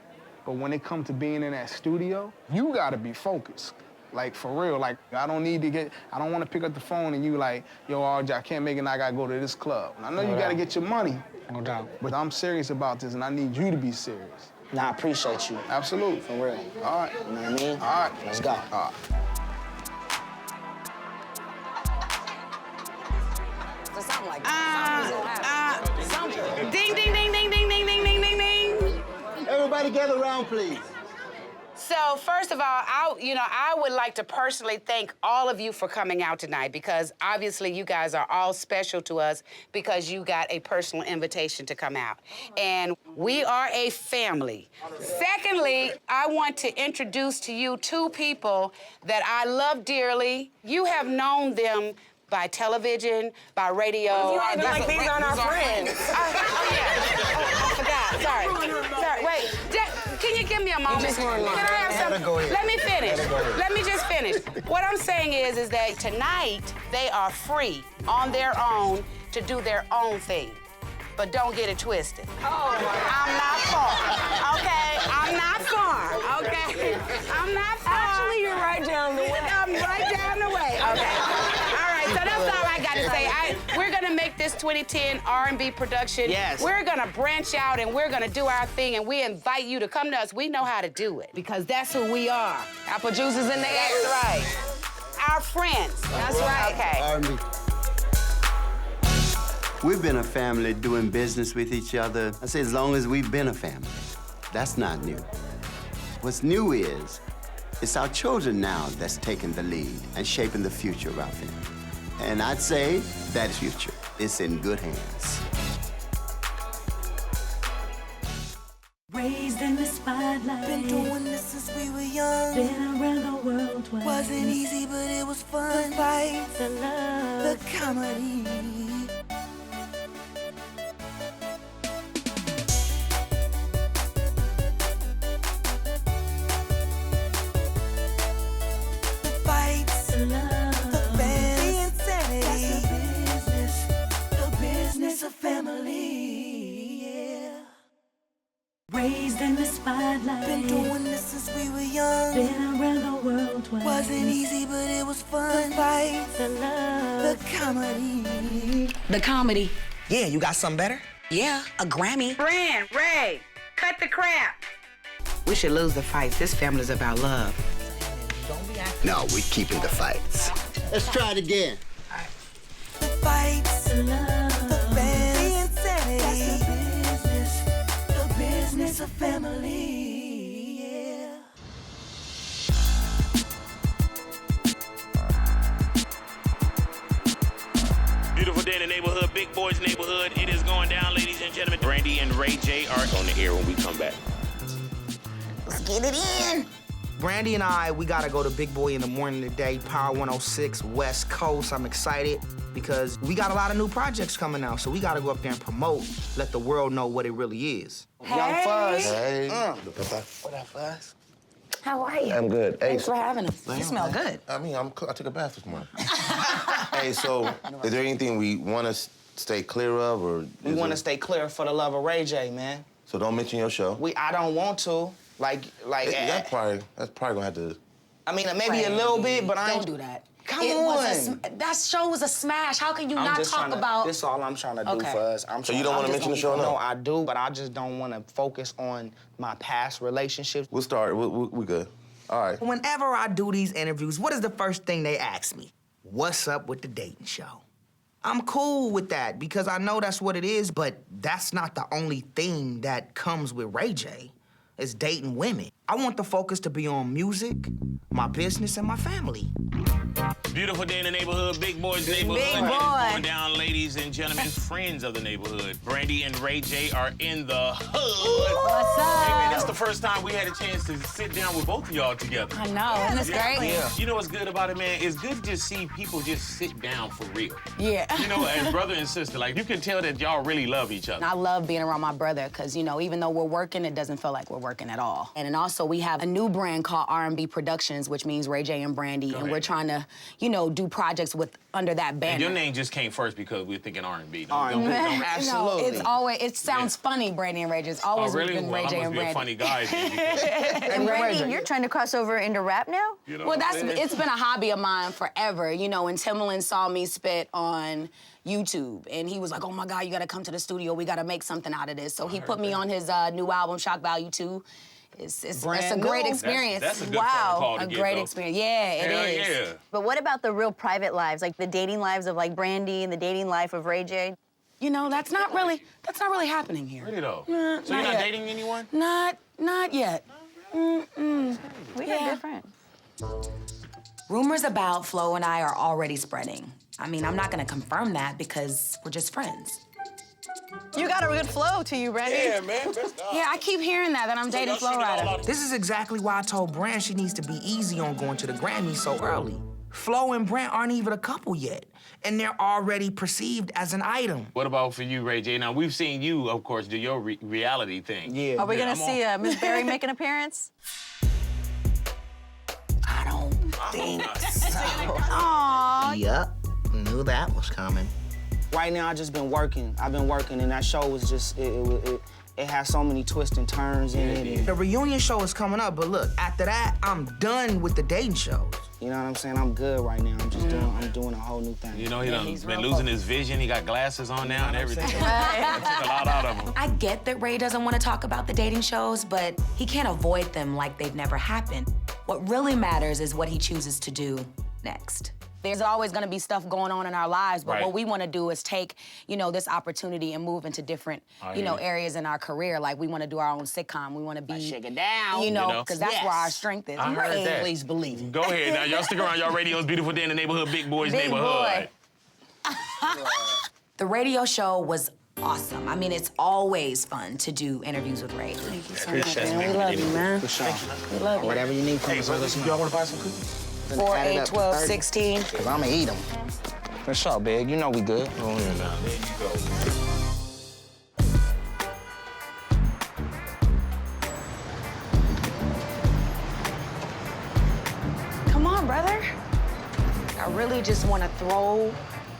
But when it comes to being in that studio, you gotta be focused. Like, for real, like, I don't wanna pick up the phone and you like, yo, RJ, I can't make it, and I gotta go to this club. And I know you gotta get your money. No doubt. But I'm serious about this, and I need you to be serious. Nah, I appreciate you. Absolutely. For real. All right. You know what I mean? All right. Let's go. All right. Something like Ding, ding, ding, ding, ding, ding, ding, ding, ding, ding. Everybody gather around, please. So first of all, I would like to personally thank all of you for coming out tonight because obviously you guys are all special to us because you got a personal invitation to come out. And we are a family. Secondly, I want to introduce to you two people that I love dearly. You have known them by television, by radio. You acting like these aren't our friends. I forgot. Sorry. Wait. Can you give me a moment? Can I have some? Let me finish. Let me just finish. What I'm saying is that tonight they are free on their own to do their own thing. But don't get it twisted. Oh, I'm not far. Okay? I'm not far. Okay? I'm not far. Actually, you're right down the way. I'm right down the way. Okay. All right. So that's all I got to say. We're gonna make this 2010 R&B production. Yes. We're gonna branch out and we're gonna do our thing, and we invite you to come to us. We know how to do it because that's who we are. Our producers in the air. That's right. Our friends. That's right. Okay. R&B. We've been a family doing business with each other, I say as long as we've been a family. That's not new. What's new is, it's our children now that's taking the lead and shaping the future of our family. And I'd say that future is in good hands. Raised in the spotlight. Been doing this since we were young. Been around the world twice. Wasn't easy, but it was fun. The fights, the love, the comedy. Raised in the spotlight. Been doing this since we were young. Been around the world twice. Wasn't easy, but it was fun. The fights, the love, the comedy. The comedy. Yeah, you got something better? Yeah, a Grammy. Brand, Ray, cut the crap. We should lose the fights. This family's about love. No, we're keeping the fights. Let's try it again. The fights, the love, the fans, the insanity. That's the business of family, yeah. Beautiful day in the neighborhood, big boys neighborhood. It is going down, ladies and gentlemen. Brandy and Ray J are on the air when we come back. Let's get it in. Brandy and I, we gotta go to Big Boy in the morning today, Power 106 West Coast. I'm excited because we got a lot of new projects coming out, so we gotta go up there and promote, let the world know what it really is. Hey. Young Fuzz. Hey. What up, Fuzz? How are you? I'm good. Hey, Thanks for having us. You smell good. I mean, I took a bath this morning. Hey, so is there anything we want to stay clear of, or We want to stay clear for the love of Ray J, man. So don't mention your show. I don't want to. That's probably gonna have to. I mean, maybe a little bit, but I Don't ain't. do that. Come It on. was that show was a smash. How can you I'm not just talk tryna- about? This is all I'm trying to do, Okay. Fuzz. So you don't want to mention the show, No, no? I do, but I just don't want to focus on my past relationships. We'll start. We good. All right. Whenever I do these interviews, what is the first thing they ask me? What's up with the dating show? I'm cool with that because I know that's what it is, but that's not the only thing that comes with Ray J, is dating women. I want the focus to be on music, my business, and my family. Beautiful day in the neighborhood, big boys neighborhood. Big It is boy. going down, ladies and gentlemen, friends of the neighborhood. Brandy and Ray J are in the hood. What's up? Hey, man, that's the first time we had a chance to sit down with both of y'all together. I know, and it's great. Yeah. You know what's good about it, man? It's good to just see people just sit down for real. Yeah. You know, as brother and sister, like, you can tell that y'all really love each other. I love being around my brother because, you know, even though we're working, it doesn't feel like we're working at all. And then also we have a new brand called R&B Productions, which means Ray J and Brandy, and we're trying to, you know, do projects with under that banner. And your name just came first because we're thinking R&B. R&B. No, it's always, it sounds funny, Brandy and Ray J. It's always really? been Ray Well, J I and must be a Brandy. funny guy then. And Brandy, you're trying to cross over into rap now? You know Well, what I'm saying? it's been a hobby of mine forever. You know, when Timbaland saw me spit on YouTube, and he was like, "Oh my God, you gotta come to the studio. We gotta make something out of this." So he put me on his new album, Shock Value 2. It's a great experience. That's a good phone call to a get, great though. experience. Yeah, it Hell is. yeah. But what about the real private lives, like the dating lives of like Brandy and the dating life of Ray J? You know, that's not really happening here. Really though? Nah, So you're not yet. dating anyone? Not yet. We are different. Rumors about Flo and I are already spreading. I mean, I'm not gonna confirm that because we're just friends. You got a good flow to you, Brandy. Yeah, man. Yeah, I keep hearing that I'm dating Flo Rida. This is exactly why I told Brand she needs to be easy on going to the Grammys so early. Flo and Brand aren't even a couple yet, and they're already perceived as an item. What about for you, Ray J? Now, we've seen you, of course, do your reality thing. Yeah. Are we gonna see Miss Berry make an appearance? I don't think so. Aww. Yep, knew that was coming. Right now, I just been working. I've been working, and that show was just, it has so many twists and turns in it. The reunion show is coming up, but look, after that, I'm done with the dating shows. You know what I'm saying? I'm good right now. I'm just doing a whole new thing. You know, he's been losing his vision. He got glasses on now and everything. Took a lot out of him. I get that Ray doesn't want to talk about the dating shows, but he can't avoid them like they've never happened. What really matters is what he chooses to do next. There's always gonna be stuff going on in our lives, but Right. what we wanna do is take, this opportunity and move into different, areas in our career. Like, we wanna do our own sitcom. We wanna be, shake it down. because that's where our strength is. I heard that. Please believe it. Go ahead now. Y'all stick around. Y'all radio's Beautiful Day in the Neighborhood, Big Boy's Big Neighborhood. The radio show was awesome. I mean, it's always fun to do interviews with Ray. Thank you so much, man. We love you, man. For sure. We love you. Whatever you need from us, let us know. Y'all wanna buy some cookies? 4, 8, 12, 16. Because I'm going to eat them. For sure, big. You know we good. Go here now. There you go. Come on, brother. I really just wanna throw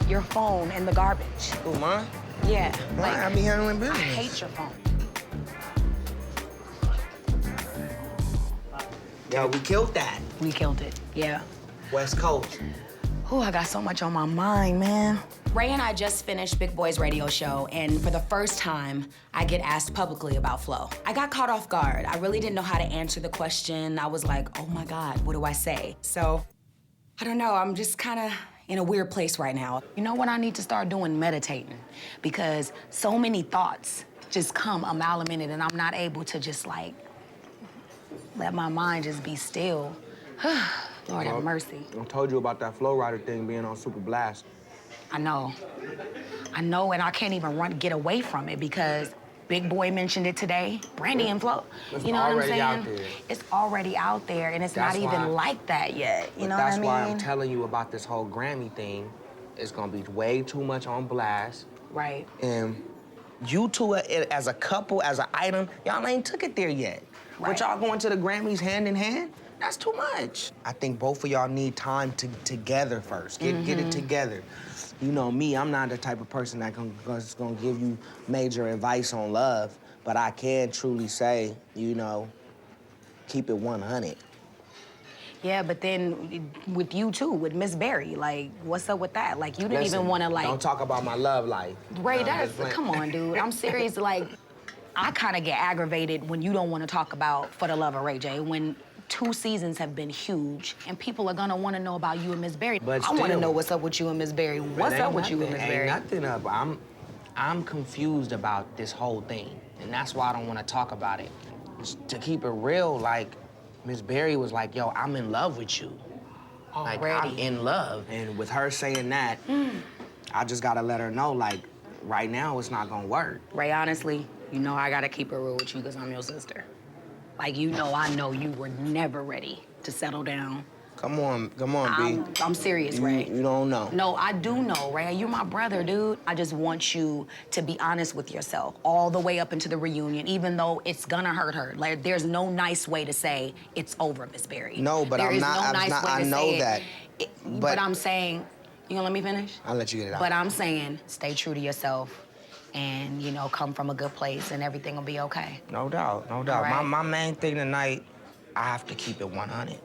your phone in the garbage. Who, mine? Yeah. Why? I be handling business. I hate your phone. Yo, we killed that. We killed it, yeah. West Coast. Oh, I got so much on my mind, man. Ray and I just finished Big Boy's radio show, and for the first time, I get asked publicly about Flo. I got caught off guard. I really didn't know how to answer the question. I was like, oh my God, what do I say? So, I don't know, I'm just kinda in a weird place right now. You know what I need to start doing? Meditating. Because so many thoughts just come a mile a minute, and I'm not able to just let my mind just be still. Lord have mercy. I told you about that Flo Rida thing being on Super Blast. I know, and I can't even get away from it because Big Boy mentioned it today. Brandy and Flo, It's you know what I'm already saying? out there. It's already out there, and it's That's not even why- like that yet. You But know what I that's mean? why I'm telling you about this whole Grammy thing. It's gonna be way too much on blast. Right. And you two, as a couple, as an item, y'all ain't took it there yet. But y'all going to the Grammys hand in hand? That's too much. I think both of y'all need time together first. Get it together. You know me, I'm not the type of person that's gonna give you major advice on love, but I can truly say, keep it 100. Yeah, but then with you too, with Miss Berry, what's up with that? You didn't Listen, even want to Don't talk about my love life. Ray, No, I'm that's just playing. come on, dude. I'm serious. I kind of get aggravated when you don't want to talk about For the Love of Ray J. When 2 seasons have been huge, and people are gonna want to know about you and Miss Berry. But I want to still- know what's up with you and Miss Berry. What's up with you and Miss Berry? Ain't nothing up. I'm confused about this whole thing, and that's why I don't want to talk about it. Just to keep it real, Miss Berry was like, "Yo, I'm in love with you." I'm in love, and with her saying that, I just gotta let her know, right now it's not gonna work. Ray, honestly, I gotta keep it real with you because I'm your sister. I know you were never ready to settle down. Come on, B. I'm serious, Ray. You don't know. No, I do know, Ray. You're my brother, dude. I just want you to be honest with yourself all the way up into the reunion, even though it's gonna hurt her. There's no nice way to say it's over, Miss Berry. No, but There I'm is not. no I'm nice not. way I to know say that. it. But I'm saying, you gonna let me finish? I'll let you get it out. But I'm saying, stay true to yourself, and come from a good place, and everything will be okay. No doubt, no doubt. All right. My main thing tonight, I have to keep it 100.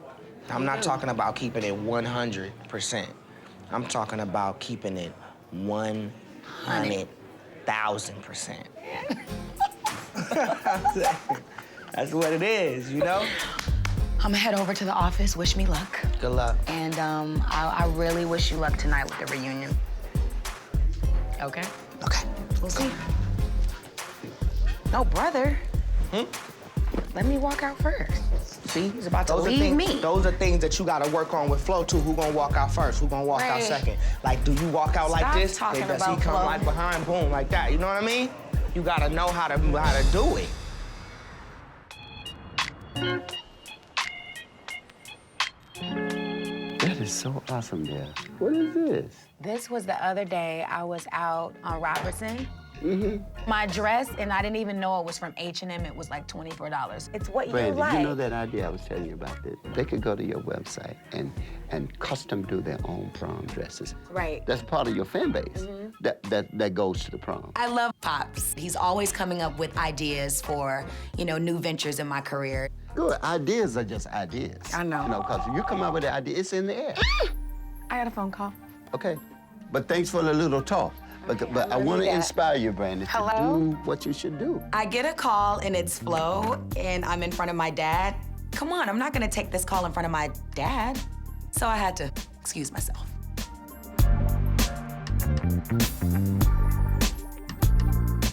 I'm not talking about keeping it 100%. I'm talking about keeping it 100,000%. That's what it is, I'm gonna head over to the office. Wish me luck. Good luck. And I really wish you luck tonight with the reunion. Okay? Okay. We'll see. No, brother. Let me walk out first. See, he's about to Those are leave things, me. Those are things that you gotta work on with Flo too. Who gonna walk out first? Who gonna walk out Right. second? Like, do you walk out like Stop this? talking Does about he come Flo. like behind, boom, like that? You know what I mean? You gotta know how to do it. That is so awesome there. What is this? This was the other day I was out on Robertson. Mm-hmm. My dress, and I didn't even know it was from H&M. It was like $24. It's what Brandy, you like. you know that idea I was telling you about? They could go to your website and custom do their own prom dresses. Right. That's part of your fan base. That goes to the prom. I love Pops. He's always coming up with ideas for, new ventures in my career. Good. Ideas are just ideas. I know. You know, because if you come up with an idea, it's in the air. I got a phone call. Okay. But thanks for the little talk. But I want to inspire you, Brandy, to do what you should do. I get a call and it's Flo, and I'm in front of my dad. Come on, I'm not gonna take this call in front of my dad. So I had to excuse myself.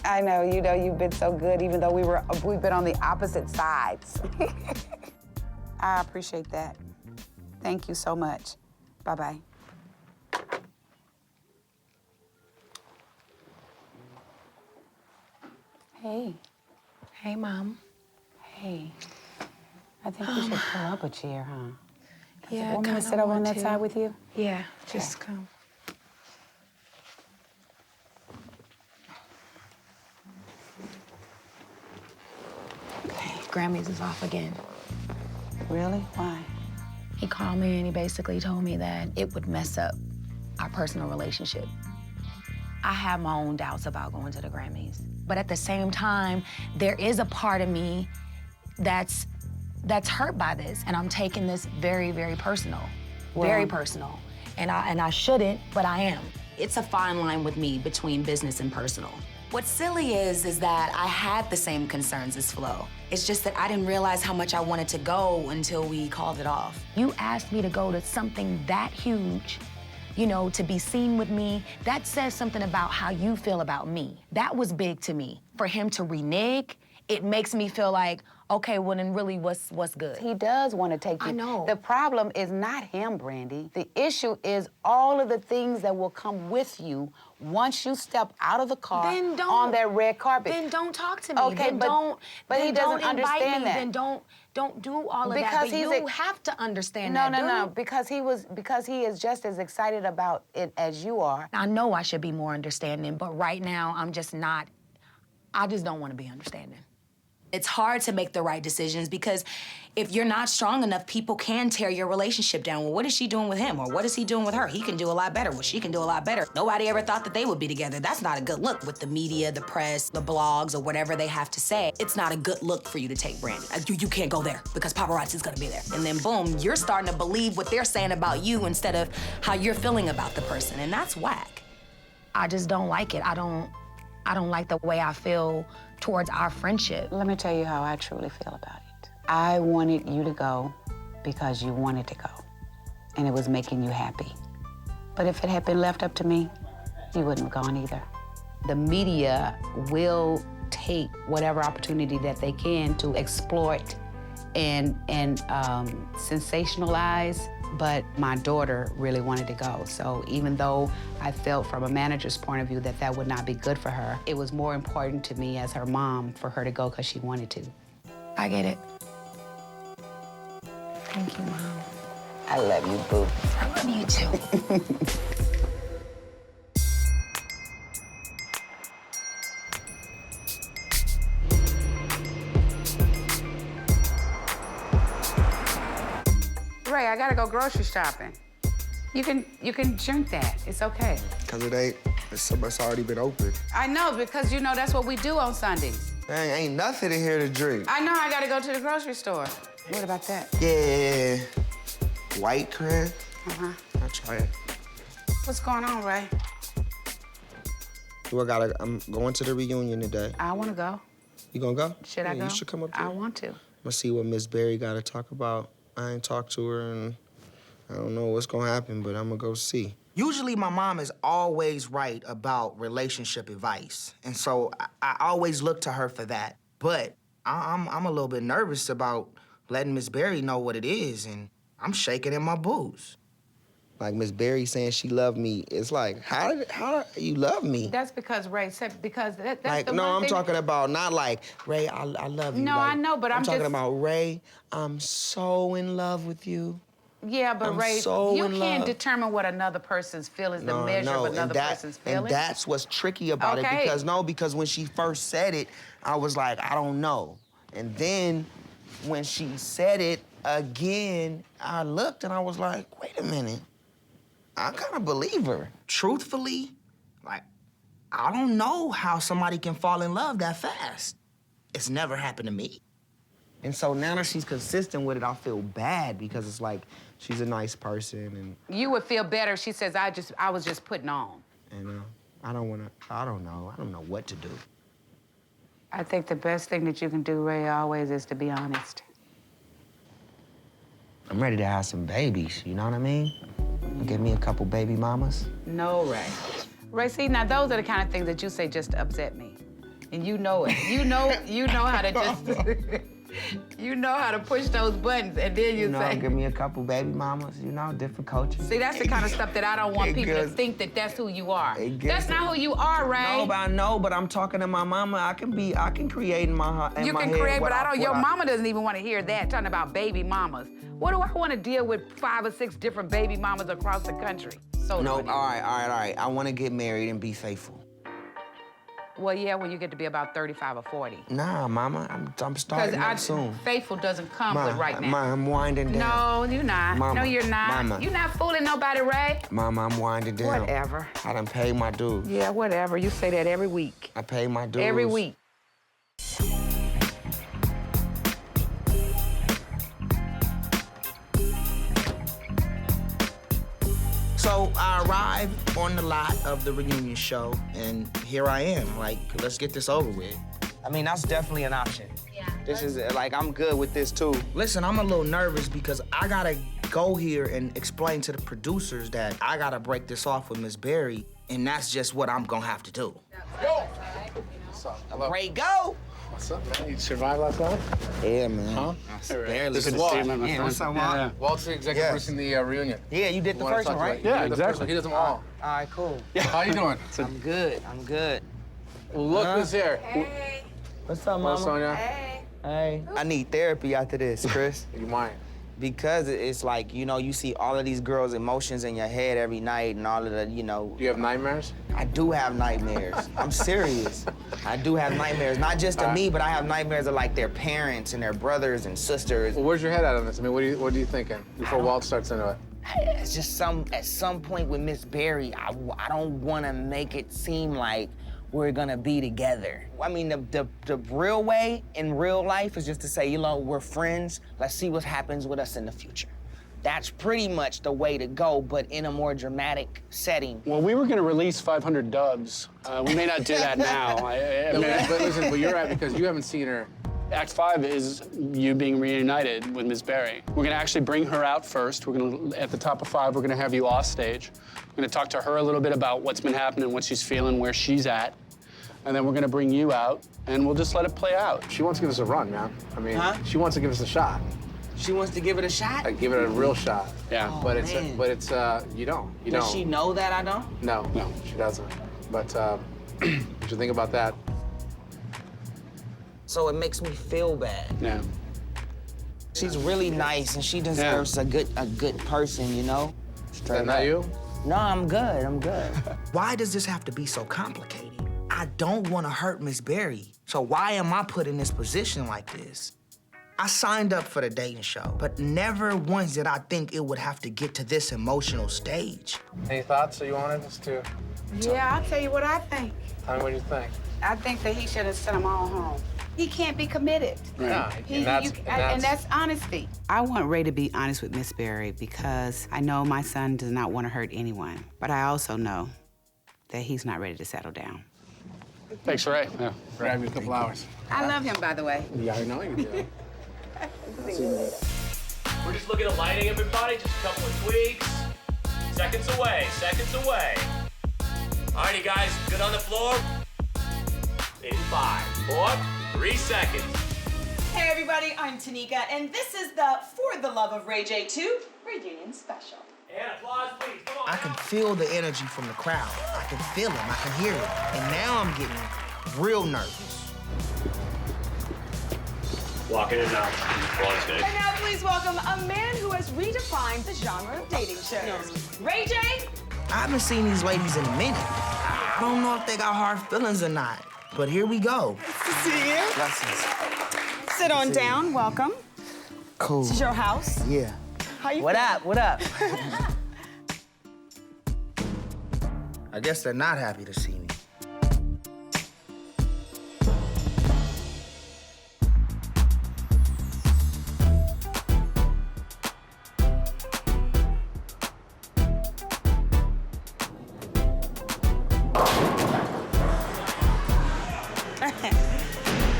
I know, you've been so good, even though we've been on the opposite sides. I appreciate that. Thank you so much. Bye-bye. Hey. Hey, Mom. Hey. I think we should pull up a chair, huh? Yeah, Want me to sit over on that side with you? Yeah, just come. Okay, Grammys is off again. Really? Why? He called me and he basically told me that it would mess up our personal relationship. I have my own doubts about going to the Grammys. But at the same time, there is a part of me that's hurt by this, and I'm taking this very, very personal. Very personal. And I shouldn't, but I am. It's a fine line with me between business and personal. What's silly is that I had the same concerns as Flo. It's just that I didn't realize how much I wanted to go until we called it off. You asked me to go to something that huge, to be seen with me. That says something about how you feel about me. That was big to me. For him to renege, it makes me feel like, okay, well then really what's good? He does want to take you. I know. The problem is not him, Brandy. The issue is all of the things that will come with you once you step out of the car on that red carpet. Then don't talk to me. Okay, then but he doesn't don't invite understand me. that. Then don't do all of Because that. But he's you have to understand No, that. no, because he is just as excited about it as you are. I know I should be more understanding, but right now I'm just not. I just don't want to be understanding. It's hard to make the right decisions because if you're not strong enough, people can tear your relationship down. Well, what is she doing with him? Or what is he doing with her? He can do a lot better. Well, she can do a lot better. Nobody ever thought that they would be together. That's not a good look with the media, the press, the blogs, or whatever they have to say. It's not a good look for you to take Brandy. You can't go there because paparazzi's gonna be there. And then boom, you're starting to believe what they're saying about you instead of how you're feeling about the person, and that's whack. I just don't like it. I don't like the way I feel towards our friendship. Let me tell you how I truly feel about it. I wanted you to go because you wanted to go, and it was making you happy. But if it had been left up to me, you wouldn't have gone either. The media will take whatever opportunity that they can to exploit and sensationalize, but my daughter really wanted to go. So even though I felt from a manager's point of view that that would not be good for her, it was more important to me as her mom for her to go because she wanted to. I get it. Thank you, Mom. I love you, boo. I love you too. Ray, I gotta go grocery shopping. You can drink that. It's okay. Cause it's already been open. I know, because that's what we do on Sundays. Man, ain't nothing in here to drink. I know I gotta go to the grocery store. What about that? Yeah. White cream. Uh-huh. I'll try it. What's going on, Ray? I'm going to the reunion today. I wanna go. You gonna go? Should I go? You should come up there. I want to. I'm gonna see what Miss Berry gotta talk about. I ain't talked to her and I don't know what's gonna happen, but I'm gonna go see. Usually my mom is always right about relationship advice. And so I always look to her for that. But I'm a little bit nervous about letting Miss Berry know what it is, and I'm shaking in my boots. Like Miss Berry saying she loved me, it's like, how you love me? That's because Ray said, because that's Like, the no, one I'm thing. talking about not like, Ray, I love you. No, like, I know, but I'm talking just- about, Ray, I'm so in love with you. Yeah, but I'm Ray, so you in can't love. determine what another person's feelings, the measure of another person's feelings. And that's what's tricky about it, Okay. because when she first said it, I was like, I don't know. And then when she said it again, I looked and I was like, wait a minute. I kind of believe her. Truthfully, like, I don't know how somebody can fall in love that fast. It's never happened to me. And so now that she's consistent with it, I feel bad because it's like she's a nice person and You would feel better if she says, I was just putting on. I don't know what to do. I think the best thing that you can do, Ray, always is to be honest. I'm ready to have some babies, you know what I mean? Give me a couple baby mamas. No, Ray. Ray, see, now those are the kind of things that you say just to upset me. And you know it. You know how to just, you know how to push those buttons, and then you say. Give me a couple baby mamas, different cultures. See, that's the kind of stuff that I don't want people to think that that's who you are. That's not who you are, Ray. No, but I know, but I'm talking to my mama. I can create in my heart. You can create, but your mama doesn't even want to hear that, talking about baby mamas. What do I want to deal with 5 or 6 different baby mamas across the country? So no, all right. I want to get married and be faithful. Well, yeah, when you get to be about 35 or 40. Nah, mama, I'm starting up soon. Faithful doesn't come with right now. Mama, I'm winding down. No, you're not. Mama, no, you're not. Mama. You're not fooling nobody, Ray. Mama, I'm winding down. Whatever. I done paid my dues. Yeah, whatever. You say that every week. I paid my dues. Every week. So I arrived on the lot of the reunion show, and here I am. Like, let's get this over with. I mean, that's definitely an option. Yeah. This is, like, I'm good with this, too. Listen, I'm a little nervous because I gotta go here and explain to the producers that I gotta break this off with Miss Berry, and that's just what I'm gonna have to do. Go! What's up? Hello. Ray, go! What's up, man? You survived last night? Yeah, man. Huh? Barely. This is Walt. What's up, Walt? Yeah. Walt's the executive producing the reunion. Yeah, you did the first one, right? Yeah, exactly. He does them all. All right, cool. How you doing? I'm good. Well, look who's here. Hey. What's up, Mama? Hello, Sonia. Hey. I need therapy after this, Chris. You mind? Because it's like, you see all of these girls' emotions in your head every night and all of the, Do you have nightmares? I do have nightmares. I'm serious. I do have nightmares. Not just of me, but I have nightmares of like their parents and their brothers and sisters. Well, where's your head at on this? I mean, what are you thinking before Walt starts into it? It's just at some point with Miss Berry, I don't want to make it seem like we're gonna be together. I mean, the real way in real life is just to say, we're friends. Let's see what happens with us in the future. That's pretty much the way to go, but in a more dramatic setting. Well, we were gonna release 500 dubs. We may not do that now. But listen, but you're right because you haven't seen her. Act 5 is you being reunited with Miss Berry. We're gonna actually bring her out first. We're gonna, at the top of 5, we're gonna have you off stage. We're gonna talk to her a little bit about what's been happening, what she's feeling, where she's at. And then we're gonna bring you out, and we'll just let it play out. She wants to give us a run, man. I mean, she wants to give us a shot. She wants to give it a shot? Like, give it a real shot. Yeah. Oh, but man. it's you don't. Does she know that I don't? No, she doesn't. But you should think about that. So it makes me feel bad. Yeah. She's really nice, and she deserves a good person, Is that not you? No, I'm good. Why does this have to be so complicated? I don't want to hurt Miss Berry. So why am I put in this position like this? I signed up for the dating show, but never once did I think it would have to get to this emotional stage. Any thoughts that you wanted us to? Yeah, I'll tell you what I think. Tell me what you think. I think that he should have sent them all home. He can't be committed. Right. And that's honesty. I want Ray to be honest with Miss Berry because I know my son does not want to hurt anyone. But I also know that he's not ready to settle down. Thanks, Ray. Yeah. Grab you a couple hours. I love him, by the way. Yeah, I know you do. We're just looking at lighting, everybody. Just a couple of tweaks. Seconds away. All right, you guys, good on the floor? In 5, 4, 3 seconds. Hey everybody, I'm Tanika, and this is the For the Love of Ray J 2 reunion special. And applause, please. Come on. I can feel the energy from the crowd. I can feel them, I can hear it. And now I'm getting real nervous. Walk in and out. And now please welcome a man who has redefined the genre of dating shows. Ray J. I haven't seen these ladies in a minute. I don't know if they got hard feelings or not, but here we go. Nice to see you. Blessings. Sit on down, welcome. Cool. This is your house. Yeah. How you What feel? up? What up? I guess they're not happy to see me.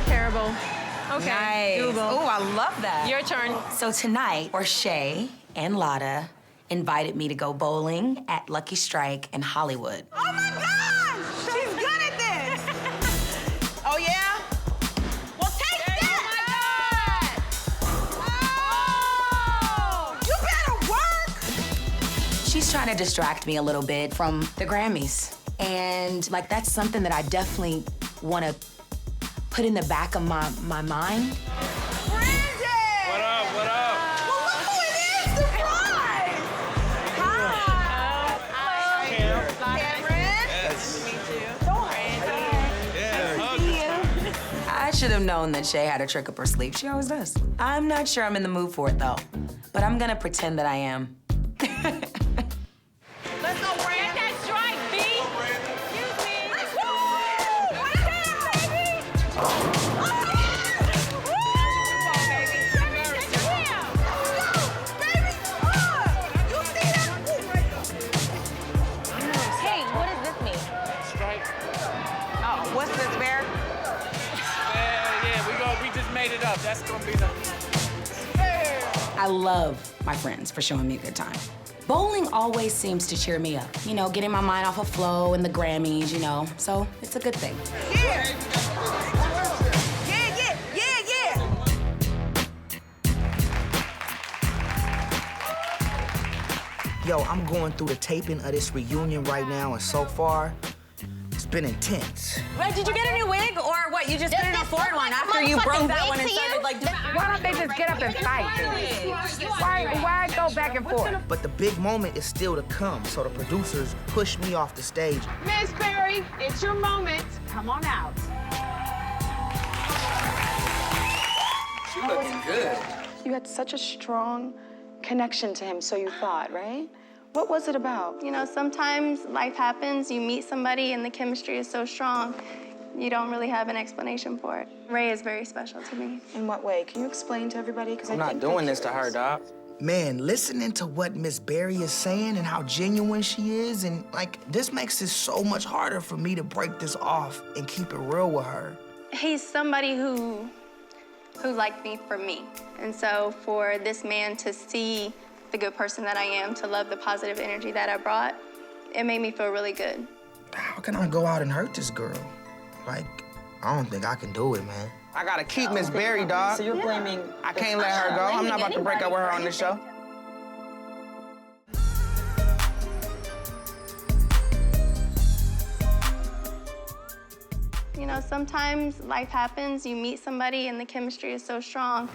Terrible. Okay, Nice. Google. Oh, I love that. Your turn. So tonight, Shay and Lotta invited me to go bowling at Lucky Strike in Hollywood. Oh my God! She's good at this! Oh yeah? Well, take that! Oh! You better work! She's trying to distract me a little bit from the Grammys. And like that's something that I definitely want to put in the back of my mind. Brandy! What up? What up? Well, look who it is! Surprise! Hi! Cameron. Yes. Me too. Brandy. Yeah. I should have known that Shay had a trick up her sleeve. She always does. I'm not sure I'm in the mood for it though, but I'm gonna pretend that I am. Let's go, Brandy. Get that strike, B. Excuse me. Let's go! What is that, baby? Oh, yeah! Woo! Come on, baby. Baby, get your hand. Let's go, baby. You see that? Hey, what does this mean? Strike. Oh, what's this, Bear? Yeah, we just made it up. That's gonna be the. I love my friends for showing me a good time. Bowling always seems to cheer me up. You know, getting my mind off of flow and the Grammys, you know, so it's a good thing. Yeah. Yeah, yeah, yeah, yeah. Yo, I'm going through the taping of this reunion right now, and so far, it's been intense. Wait, did you get a new wig or what? You just put in a Ford one after you broke that one and started like. Why don't they just get up and fight then? Why go back and forth? But the big moment is still to come, so the producers push me off the stage. Miss Berry, it's your moment. Come on out. She looking good. You had such a strong connection to him, so you thought, right? What was it about? You know, sometimes life happens, you meet somebody and the chemistry is so strong, you don't really have an explanation for it. Ray is very special to me. In what way? Can you explain to everybody? Because I'm not doing this to her, dog. Man, listening to what Miss Berry is saying and how genuine she is, and like, this makes it so much harder for me to break this off and keep it real with her. He's somebody who liked me for me. And so for this man to see the good person that I am, to love the positive energy that I brought, it made me feel really good. How can I go out and hurt this girl? Like, I don't think I can do it, man. I gotta keep Miss Berry, dog. So you're blaming. I can't let her go. I'm not about to break up with her on this show. You know, sometimes life happens, you meet somebody and the chemistry is so strong,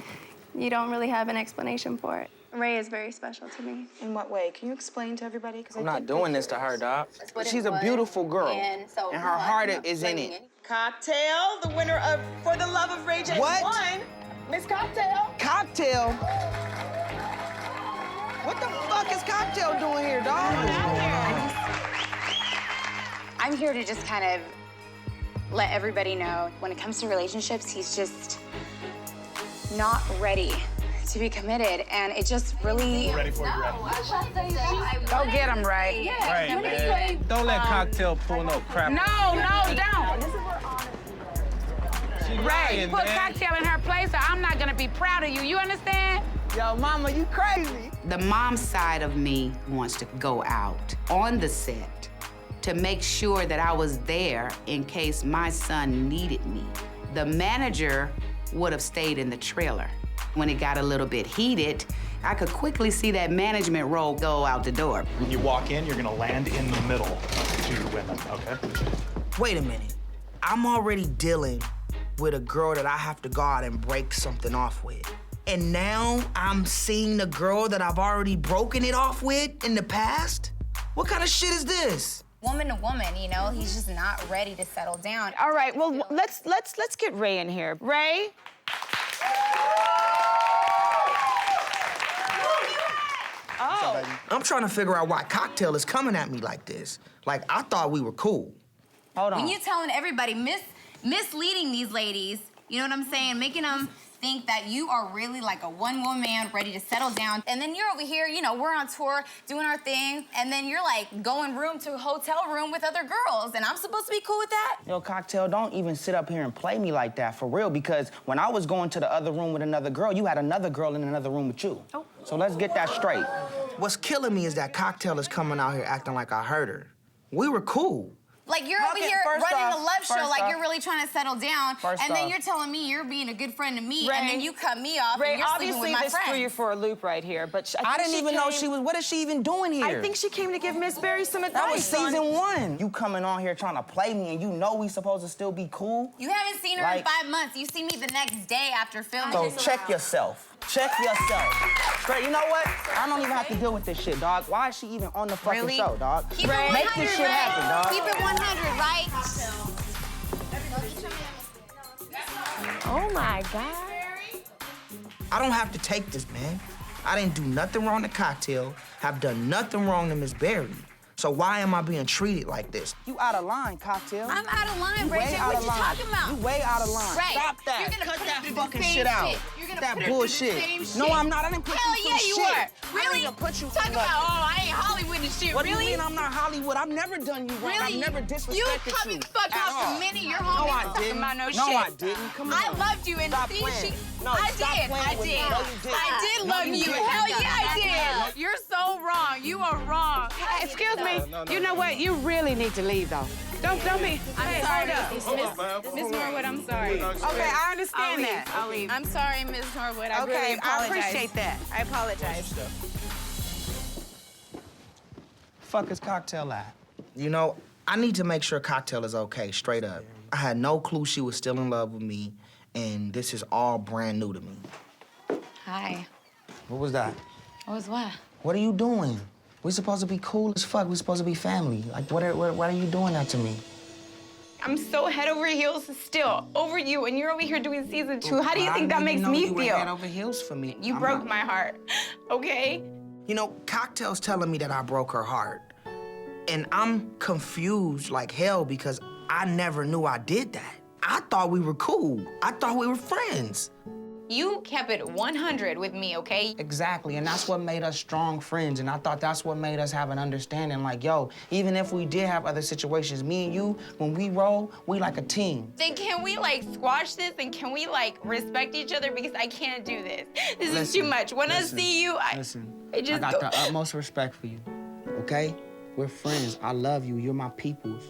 you don't really have an explanation for it. Ray is very special to me. In what way? Can you explain to everybody? I'm not doing this to her, dog. what She's it a was, beautiful girl, and so and her heart is in it. Cocktail, the winner of For the Love of Ray J What? won. Miss Cocktail. Cocktail? What the fuck is Cocktail doing here, dog? I'm here to just kind of let everybody know when it comes to relationships, he's just not ready to be committed, and it just really. Ready for you, ready. Go get him, Ray. Right, man. Don't let Cocktail pull no crap. No, don't. She Ray, lying, put man. Cocktail in her place or I'm not gonna be proud of you. You understand? Yo, mama, you crazy. The mom side of me wants to go out on the set to make sure that I was there in case my son needed me. The manager would have stayed in the trailer. When it got a little bit heated, I could quickly see that management role go out the door. When you walk in, you're gonna land in the middle of two women, okay? Wait a minute. I'm already dealing with a girl that I have to go out and break something off with. And now I'm seeing the girl that I've already broken it off with in the past? What kind of shit is this? Woman to woman, you know, he's just not ready to settle down. All right, well, let's get Ray in here. Ray? Oh. I'm trying to figure out why Cocktail is coming at me like this. Like, I thought we were cool. Hold on. When you telling everybody, misleading these ladies, you know what I'm saying? Making them think that you are really like a one-woman man ready to settle down. And then you're over here, you know, we're on tour doing our thing, and then you're like going room to hotel room with other girls, and I'm supposed to be cool with that? Yo, Cocktail, don't even sit up here and play me like that, for real, because when I was going to the other room with another girl, you had another girl in another room with you. Oh. So let's get that straight. What's killing me is that Cocktail is coming out here acting like I hurt her. We were cool. Like, you're over here running a love show like you're really trying to settle down, and then you're telling me you're being a good friend to me, and then you cut me off, and you're sleeping with my friends. Ray, obviously this threw you for a loop right here, but I didn't even know she was, what is she even doing here? I think she came to give Miss Berry some advice. That was season 1. You coming on here trying to play me, and you know we supposed to still be cool? You haven't seen her in 5 months. You see me the next day after filming. So check yourself. Check yourself. Straight, you know what? I don't even have to deal with this shit, dog. Why is she even on the fucking show, dog? Keep it 100, Make this shit happen, dog. Keep it 100, right? Oh my God. I don't have to take this, man. I didn't do nothing wrong to Cocktail, have done nothing wrong to Miss Berry. So why am I being treated like this? You out of line, Cocktail. I'm out of line, Ray. What you talking about? You way out of line. Ray, Stop that. You're gonna Cut put that it fucking the same shit out. You're gonna that put it bullshit. The same shit. No, I'm not. I didn't put Hell you yeah, through you shit. were. I Really? didn't even put you Talk through about, nothing. I ain't Hollywood and shit. What Really? do you mean I'm not Hollywood? I've never done you wrong. Really? I've never disrespected you. You cut me the fuck off the minute you're home. No, I didn't. About no, No, shit. I didn't. Come on. I loved you and Stop see playing. No, I stop did. playing I with me. did. No, you didn't. I did No, love you you. didn't. Hell yeah, I No. did. You're so wrong. You are wrong. Excuse me. You know what? You really need to leave, though. Don't be. I'm sorry, Miss Norwood, I'm sorry. Okay, I understand that. I'll leave. I'm sorry, Miss Norwood. I Okay, really apologize. I appreciate that. I apologize. Fuck is Cocktail at? You know, I need to make sure Cocktail is okay, straight up. I had no clue she was still in love with me, and this is all brand new to me. Hi. What was that? What was what? What are you doing? We're supposed to be cool as fuck. We're supposed to be family. Like, what are you doing that to me? I'm so head over heels still over you, and you're over here doing season 2. How do you think that makes me feel? Head over heels for me. You broke my heart, okay? You know, Cocktail's telling me that I broke her heart. And I'm confused like hell because I never knew I did that. I thought we were cool. I thought we were friends. You kept it 100 with me, okay? Exactly, and that's what made us strong friends, and I thought that's what made us have an understanding, like, yo, even if we did have other situations, me and you, when we roll, we like a team. Then can we, like, squash this, and can we, like, respect each other? Because I can't do this. This is too much. When I see you, I just I got the utmost respect for you, okay? We're friends. I love you. You're my peoples.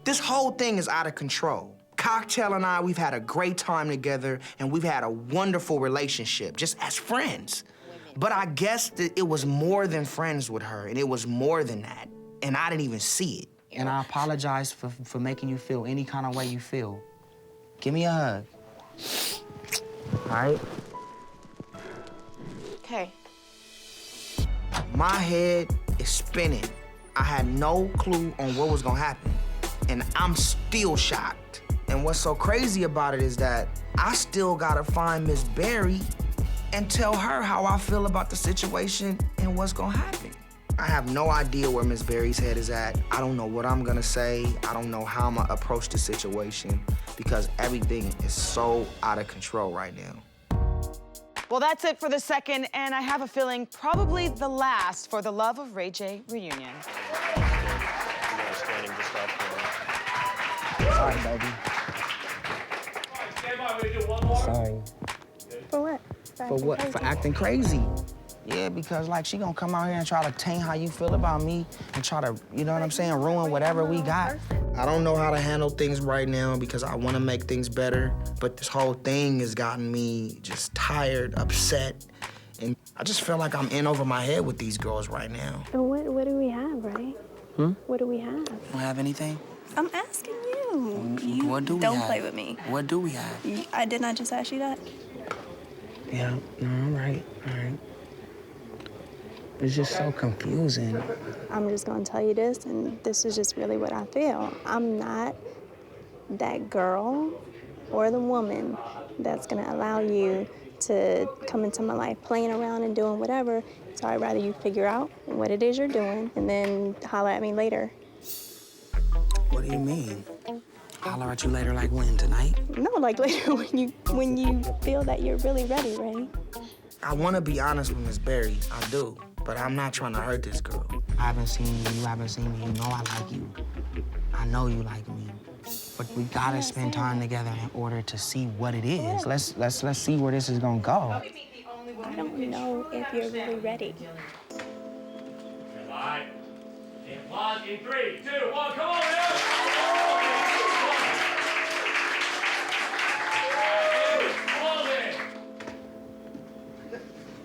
This whole thing is out of control. Cocktail and I, we've had a great time together, and we've had a wonderful relationship, just as friends. But I guess that it was more than friends with her, and it was more than that, and I didn't even see it. And I apologize for making you feel any kind of way you feel. Give me a hug. All right? Okay. My head is spinning. I had no clue on what was gonna happen, and I'm still shocked. And what's so crazy about it is that I still gotta find Miss Berry and tell her how I feel about the situation and what's gonna happen. I have no idea where Miss Berry's head is at. I don't know what I'm gonna say. I don't know how I'm gonna approach the situation because everything is so out of control right now. Well, that's it for the second, and I have a feeling probably the last for the Love of Ray J reunion. Sorry, baby. Sorry. For what? For what? For acting crazy. Yeah, because like she gonna come out here and try to taint how you feel about me and try to, you know what I'm saying, ruin whatever we got. I don't know how to handle things right now because I wanna make things better, but this whole thing has gotten me just tired, upset, and I just feel like I'm in over my head with these girls right now. And what do we have, right? What do we have? Don't have anything? I'm asking you. What do we Don't have? play with me. What do we have? I did not just ask you that. Yeah, no, all right. It's just so confusing. I'm just gonna tell you this, and this is just really what I feel. I'm not that girl or the woman that's gonna allow you to come into my life playing around and doing whatever. So I'd rather you figure out what it is you're doing and then holler at me later. What do you mean? Holler at you later like when, tonight? No, like later when you feel that you're really ready, right? I want to be honest with Miss Berry, I do, but I'm not trying to hurt this girl. I haven't seen you, you haven't seen me, you know I like you. I know you like me, but we gotta spend time together in order to see what it is. Let's see where this is gonna go. I don't know if you're really ready. All right. And pause in 3, 2, 1, come on,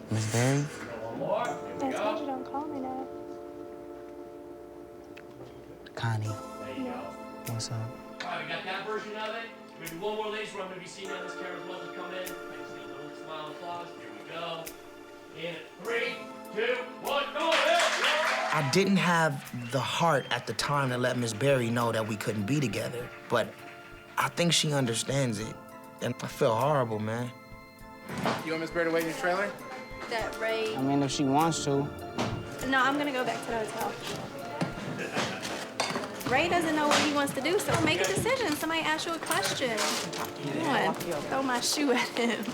Miss Berry? I told you don't call me that. Connie, There you go. what's up? All right, we got that version of it. We're gonna do one more, ladies, where I'm gonna be seeing on this camera as well to come in. I just need a little smile and applause. Here we go. In 3, 2, 1, come on, I didn't have the heart at the time to let Miss Berry know that we couldn't be together, but I think she understands it, and I feel horrible, man. You want Miss Berry to wait in your trailer? That Ray. I mean, if she wants to. No, I'm gonna go back to the hotel. Ray doesn't know what he wants to do, so make a decision. Somebody ask you a question. Come on, throw my shoe at him.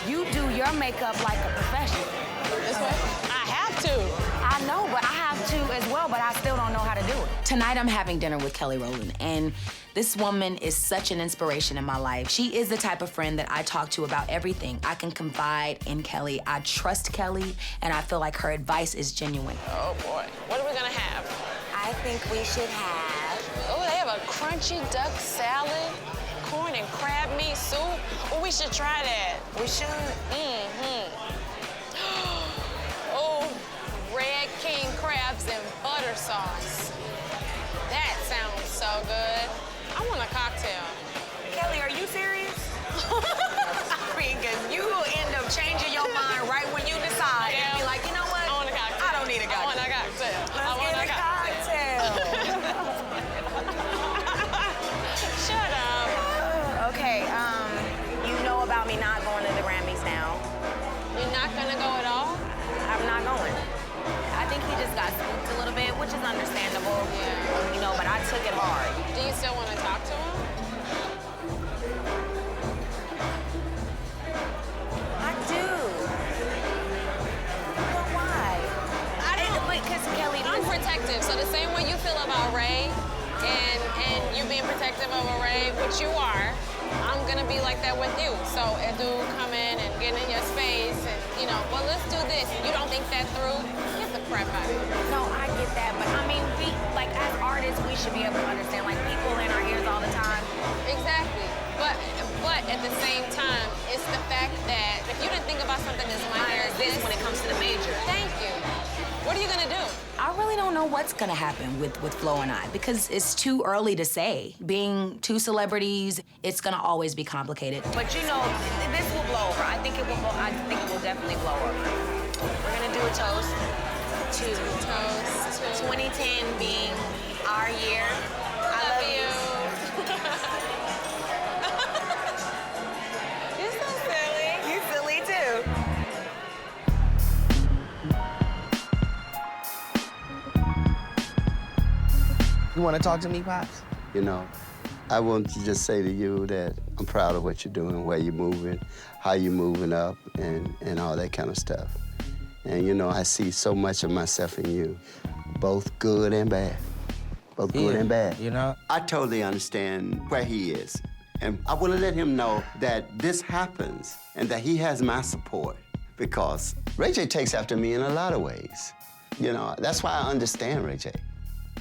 You do your makeup like a professional. This way? I have to. I know, but I have to as well, but I still don't know how to do it. Tonight I'm having dinner with Kelly Rowland, and this woman is such an inspiration in my life. She is the type of friend that I talk to about everything. I can confide in Kelly. I trust Kelly, and I feel like her advice is genuine. Oh boy. What are we gonna have? I think we should have. Oh, they have a crunchy duck salad, corn and crab meat soup. Oh, we should try that. We should. Oh, red king crabs and butter sauce. That sounds so good. I want a cocktail. Kelly, are you serious? I mean, because you will end up changing your mind right when you decide and be like, you know what? I want a cocktail. I don't need a cocktail. I want a cocktail. Let's get a cocktail. Shut up. Okay, you know about me not going to the Grammys now. You're not gonna go at all? I'm not going. I think he just got spooked a little bit, which is understandable. Yeah. You know, but I took it hard. Do you still want to talk to him? I do. But why? I don't. Because Kelly, I'm protective. So the same way you feel about Ray, and you being protective of Ray, which you are, I'm gonna be like that with you. So if you come in and get in your space and, you know, well, let's do this. You don't think that through? Get the crap out of here. No, I get that, but I mean, we, like, as artists, we should be able to understand, like, people in our ears all the time. Exactly. But at the same time, it's the fact that if you didn't think about something as minor as this when it comes to the major. Thank you. What are you gonna do? I really don't know what's gonna happen with Flo and I because it's too early to say. Being two celebrities, it's gonna always be complicated. But you know, this will blow over. I think it will definitely blow over. We're gonna do a toast to 2010 being our year. I love you. You're so silly. You're silly too. You want to talk to me, Pops? You know, I want to just say to you that I'm proud of what you're doing, where you're moving, how you're moving up, and all that kind of stuff. And you know, I see so much of myself in you, both good and bad. Both good and bad. You know? I totally understand where he is. And I want to let him know that this happens and that he has my support because Ray J takes after me in a lot of ways. You know, that's why I understand Ray J.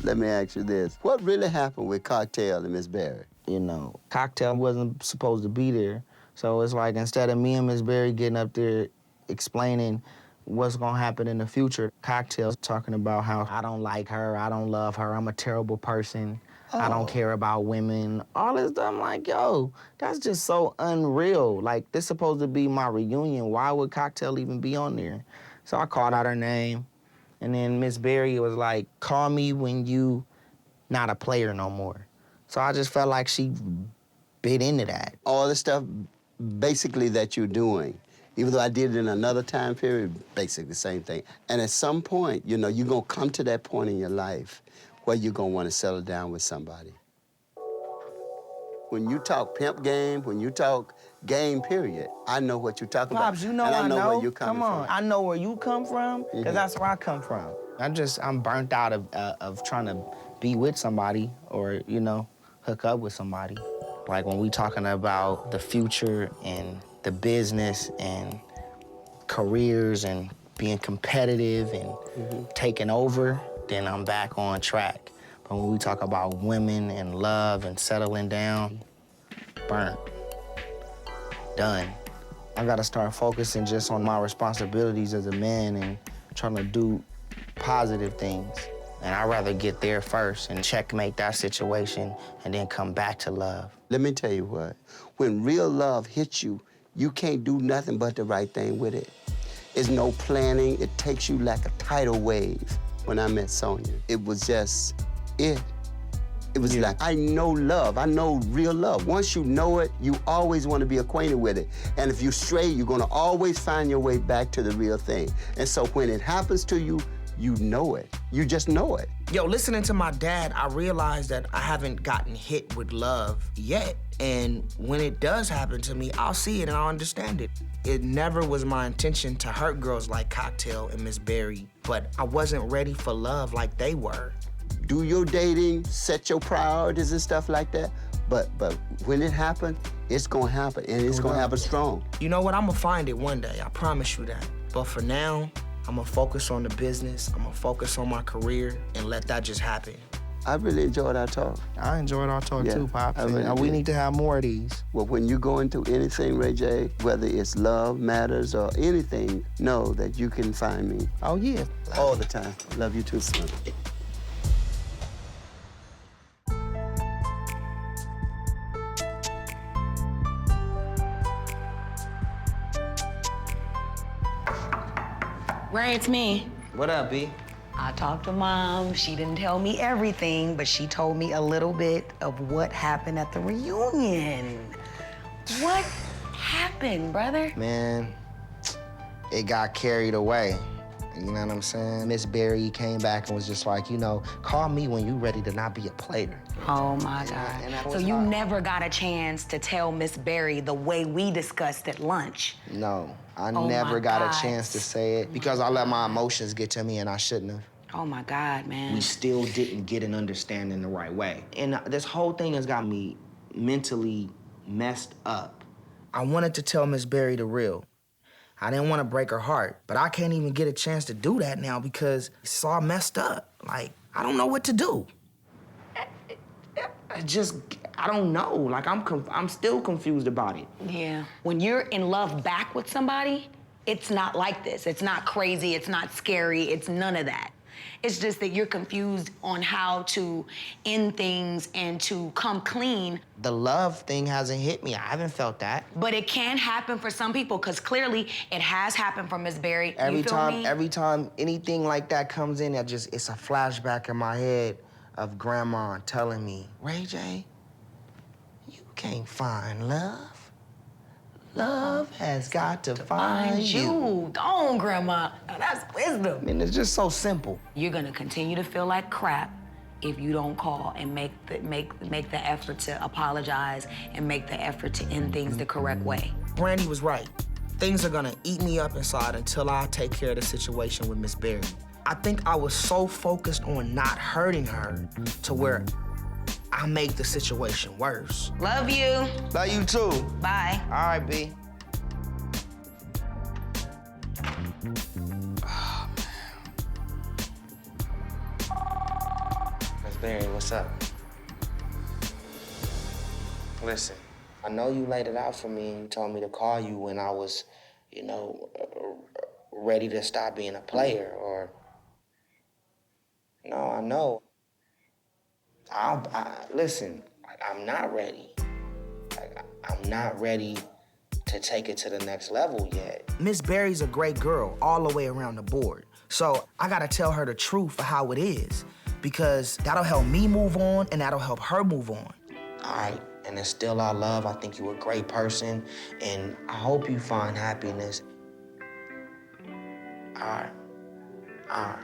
Let me ask you this. What really happened with Cocktail and Miss Berry? You know, Cocktail wasn't supposed to be there. So it's like instead of me and Miss Berry getting up there explaining what's gonna happen in the future, Cocktail's talking about how I don't like her, I don't love her, I'm a terrible person, I don't care about women, all this stuff. I'm like, yo, that's just so unreal. Like, this supposed to be my reunion. Why would Cocktail even be on there? So I called out her name, and then Miss Berry was like, call me when you not a player no more. So I just felt like she bit into that. All the stuff basically that you're doing, even though I did it in another time period, basically the same thing. And at some point, you know, you're gonna come to that point in your life where you're gonna wanna settle down with somebody. When you talk pimp game, when you talk game period, I know what you're talking Pops, about. you know and I know. where you're coming Come on, from. I know where you come from, because that's where I come from. I'm burnt out of trying to be with somebody or, you know, hook up with somebody. Like when we talking about the future and the business and careers and being competitive and taking over, then I'm back on track. But when we talk about women and love and settling down, burnt, done. I gotta start focusing just on my responsibilities as a man and trying to do positive things. And I'd rather get there first and checkmate that situation and then come back to love. Let me tell you what, when real love hits you, you can't do nothing but the right thing with it. It's no planning, it takes you like a tidal wave. When I met Sonia, it was just it. It was like, I know love, I know real love. Once you know it, you always want to be acquainted with it. And if you stray, you're gonna always find your way back to the real thing. And so when it happens to you, you know it. You just know it. Yo, listening to my dad, I realized that I haven't gotten hit with love yet. And when it does happen to me, I'll see it and I'll understand it. It never was my intention to hurt girls like Cocktail and Miss Berry, but I wasn't ready for love like they were. Do your dating, set your priorities and stuff like that. But when it happens, it's gonna happen, and it's gonna happen strong. You know what? I'm gonna find it one day, I promise you that. But for now, I'm gonna focus on the business, I'm gonna focus on my career, and let that just happen. I really enjoyed our talk. I enjoyed our talk too, Pops. We need to have more of these. Well, when you're going through anything, Ray J, whether it's love, matters, or anything, know that you can find me. Oh, yeah. All the time. Love you too, son. Ray, it's me. What up, B? I talked to Mom. She didn't tell me everything, but she told me a little bit of what happened at the reunion. What happened, brother? Man, it got carried away. You know what I'm saying? Miss Berry came back and was just like, you know, call me when you ready to not be a player. Oh, my God. So you never got a chance to tell Miss Berry the way we discussed at lunch? No, I Oh, never my got God. a chance to say it because I let my emotions get to me and I shouldn't have. Oh, my God, man. We still didn't get an understanding the right way. And this whole thing has got me mentally messed up. I wanted to tell Miss Berry the real. I didn't want to break her heart, but I can't even get a chance to do that now because it's all messed up. Like, I don't know what to do. I don't know. Like, I'm still confused about it. Yeah. When you're in love back with somebody, it's not like this. It's not crazy, it's not scary, it's none of that. It's just that you're confused on how to end things and to come clean. The love thing hasn't hit me. I haven't felt that. But it can happen for some people, because clearly it has happened for Miss Berry. Every You feel me? time anything like that comes in, it's a flashback in my head of Grandma telling me, Ray J, you can't find love. Love has got to find you. Go on, Grandma. Now, that's wisdom. I mean, it's just so simple. You're gonna continue to feel like crap if you don't call and make the effort to apologize and make the effort to end things the correct way. Brandy was right. things are gonna eat me up inside until I take care of the situation with Miss Berry. I think I was so focused on not hurting her to where I make the situation worse. Love you. Love you too. Bye. All right, B. Oh, man. Miss Berry, what's up? Listen, I know you laid it out for me and you told me to call you when I was, you know, ready to stop being a player or... No, I know. Listen, I'm not ready. I'm not ready to take it to the next level yet. Miss Berry's a great girl all the way around the board. So I gotta tell her the truth of how it is because that'll help me move on and that'll help her move on. All right, and it's still our love. I think you're a great person and I hope you find happiness. All right, all right.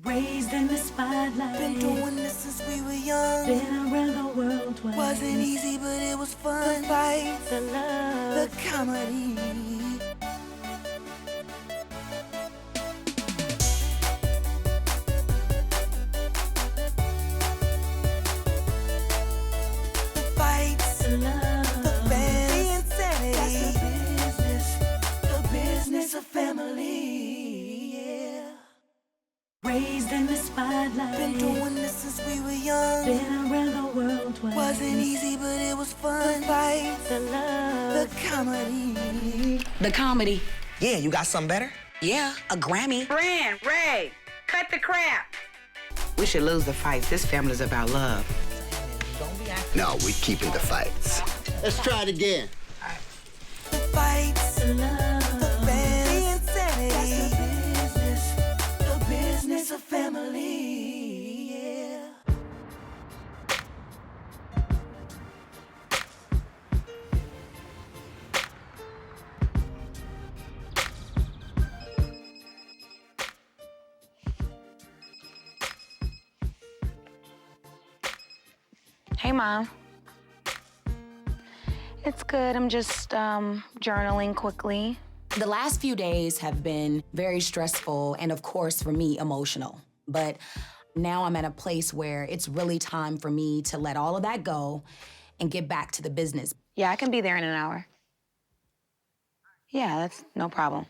Raised in the spotlight. Been doing this since we were young. Been around the world twice. Wasn't easy, but it was fun. The fights, the love, the comedy. The fights, the love, the fans, the insanity. That's the business of family. Raised in the spotlight. Been doing this since we were young. Been around the world twice. Wasn't easy, but it was fun. The fights, the love, the comedy. The comedy. Yeah, you got something better? Yeah, a Grammy. Brand, Ray, cut the crap. We should lose the fights. This family's about love. No, we're keeping the fights. Let's try it again. The fights, the love, the fans, the insanity. The business of family, yeah. Hey, Mom. It's good. I'm just journaling quickly. The last few days have been very stressful and, of course, for me, emotional. But now I'm at a place where it's really time for me to let all of that go and get back to the business. Yeah, I can be there in an hour. Yeah, that's no problem.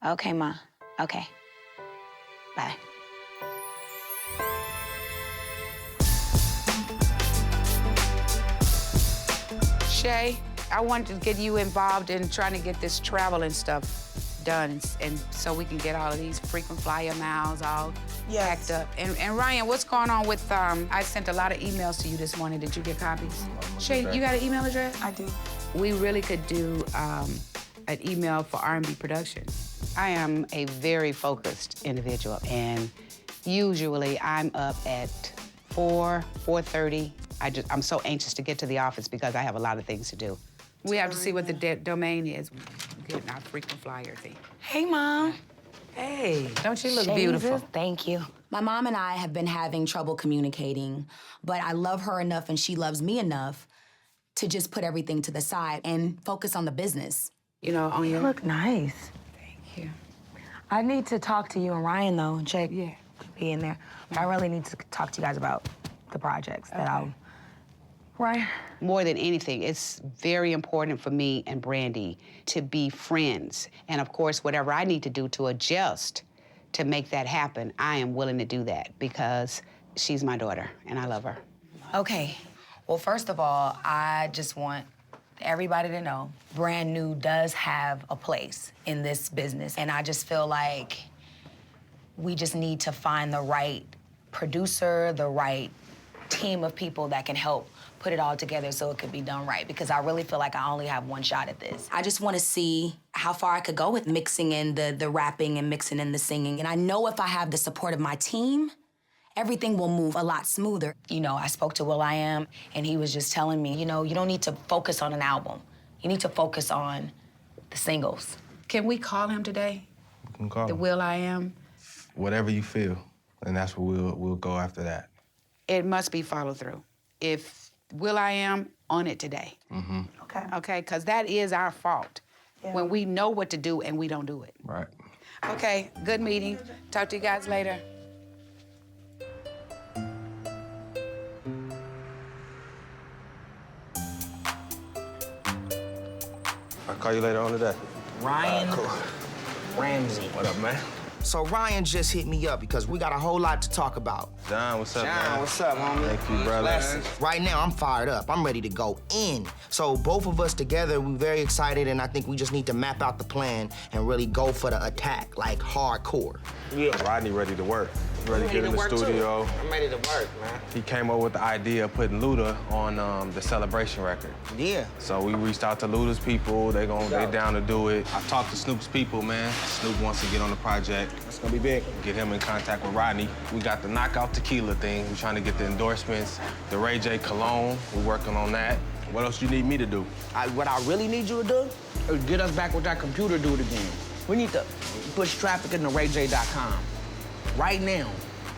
Okay, Ma. Okay. Bye. Shay, I wanted to get you involved in trying to get this travel and stuff done, and so we can get all of these frequent flyer miles all packed up. And Ryan, what's going on with, I sent a lot of emails to you this morning. Did you get copies? Shay, you got an email address? I do. We really could do an email for R&B production. I am a very focused individual, and usually I'm up at 4:30. I'm so anxious to get to the office because I have a lot of things to do. We have to see what the domain is. Getting our frequent flyer thing. Hey, Mom. Hey, don't you look Jesus, beautiful? Thank you. My mom and I have been having trouble communicating, but I love her enough and she loves me enough to just put everything to the side and focus on the business. You know, on your... You look nice. Thank you. I need to talk to you and Ryan, though, and check be in there. But I really need to talk to you guys about the projects that I'll... Right. More than anything, it's very important for me and Brandy to be friends. And of course, whatever I need to do to adjust to make that happen, I am willing to do that because she's my daughter and I love her. Okay. Well, first of all, I just want everybody to know Brand New does have a place in this business. And I just feel like we just need to find the right producer, the right team of people that can help put it all together so it could be done right, because I really feel like I only have one shot at this. I just want to see how far I could go with mixing in the rapping and mixing in the singing. And I know if I have the support of my team, everything will move a lot smoother. You know, I spoke to will.i.am, and he was just telling me, you know, you don't need to focus on an album. You need to focus on the singles. Can we call him today? We can call The him. Will I Am? Whatever you feel, and that's what we'll go after that. It must be follow through. If Will I Am, on it today. Mm-hmm. Okay. Okay, because that is our fault. Yeah. When we know what to do and we don't do it. Right. Okay, good meeting. Talk to you guys later. I'll call you later on today. Ryan Cool. Ramsey. What up, man? So Ryan just hit me up because we got a whole lot to talk about. John, what's up, John, man? what's up, homie? Thank you, brother. Blessings. Right now, I'm fired up. I'm ready to go in. So both of us together, we're very excited, and I think we just need to map out the plan and really go for the attack, like hardcore. Yeah. Rodney ready to work. Ready to get in the studio. I'm ready to work, man. He came up with the idea of putting Luda on the Celebration record. Yeah. So we reached out to Luda's people. They down to do it. I talked to Snoop's people, man. Snoop wants to get on the project. It's gonna be big. Get him in contact with Rodney. We got the Knockout Tequila thing. We're trying to get the endorsements. The Ray J Cologne, we're working on that. What else you need me to do? What I really need you to do is get us back with that computer dude again. We need to push traffic into RayJ.com right now.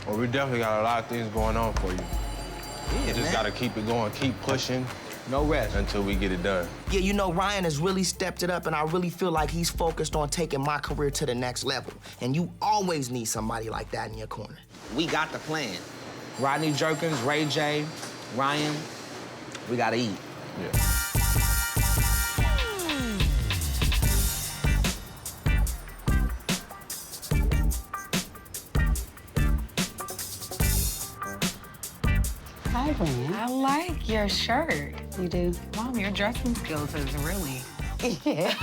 Well, we definitely got a lot of things going on for you. Yeah, You just gotta keep it going, keep pushing. No rest. Until we get it done. Yeah, you know, Ryan has really stepped it up, and I really feel like he's focused on taking my career to the next level. And you always need somebody like that in your corner. We got the plan. Rodney Jerkins, Ray J, Ryan, we gotta eat. Yeah. Hi, Brandy. I like your shirt. You do? Mom, your dressing skills is really... Yeah.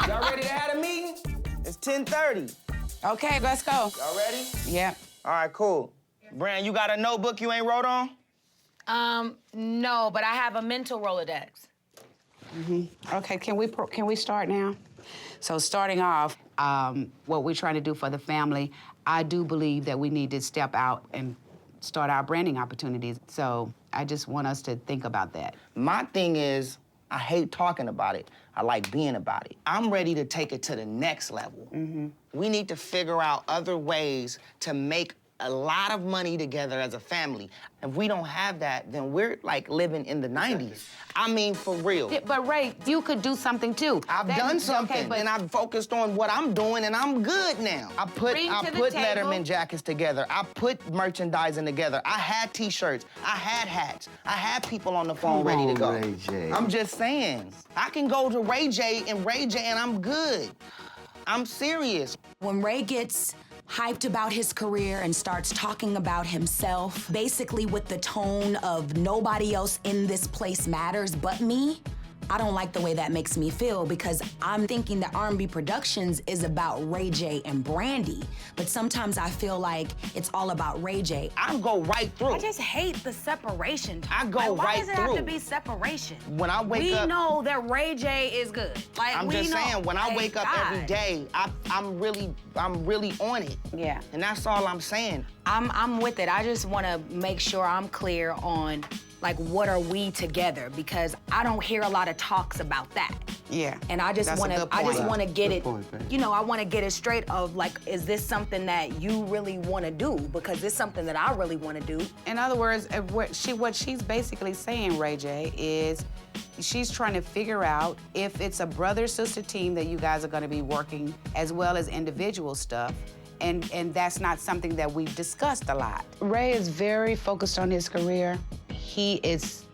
Y'all ready to have a meeting? It's 10:30. Okay, let's go. Y'all ready? Yeah. All right, cool. Brand, you got a notebook you ain't wrote on? No, but I have a mental Rolodex. Okay, can we start now? So starting off, what we're trying to do for the family, I do believe that we need to step out and start our branding opportunities. So I just want us to think about that. My thing is, I hate talking about it. I like being about it. I'm ready to take it to the next level. We need to figure out other ways to make a lot of money together as a family. If we don't have that, then we're like living in the 90s. I mean, for real. Yeah, but Ray, you could do something too. I've done something, okay, but and I've focused on what I'm doing, and I'm good now. I put Letterman jackets together. I put merchandising together. I had T-shirts. I had hats. I had people on the phone ready to go. Ray J. I'm just saying. I can go to Ray J, and I'm good. I'm serious. When Ray gets hyped about his career and starts talking about himself, basically with the tone of nobody else in this place matters but me, I don't like the way that makes me feel because I'm thinking that R&B Productions is about Ray J and Brandy, but sometimes I feel like it's all about Ray J. I go right through. I just hate the separation. I go why right does it have to through. be separation? When I wake up... We know that Ray J is good. Like, I'm just saying, when I wake up every God. day, I'm really on it. Yeah. And that's all I'm saying. I'm with it. I just want to make sure I'm clear on, like, what are we together? Because I don't hear a lot of talks about that. Yeah. And I just That's a want to, good I just point. want to get Good it, point, babe. you know, I want to get it straight of, like, is this something that you really want to do? Because it's something that I really want to do. In other words, what she's basically saying, Ray J, is she's trying to figure out if it's a brother-sister team that you guys are going to be working as well as individual stuff. And that's not something that we've discussed a lot. Ray is very focused on his career. He is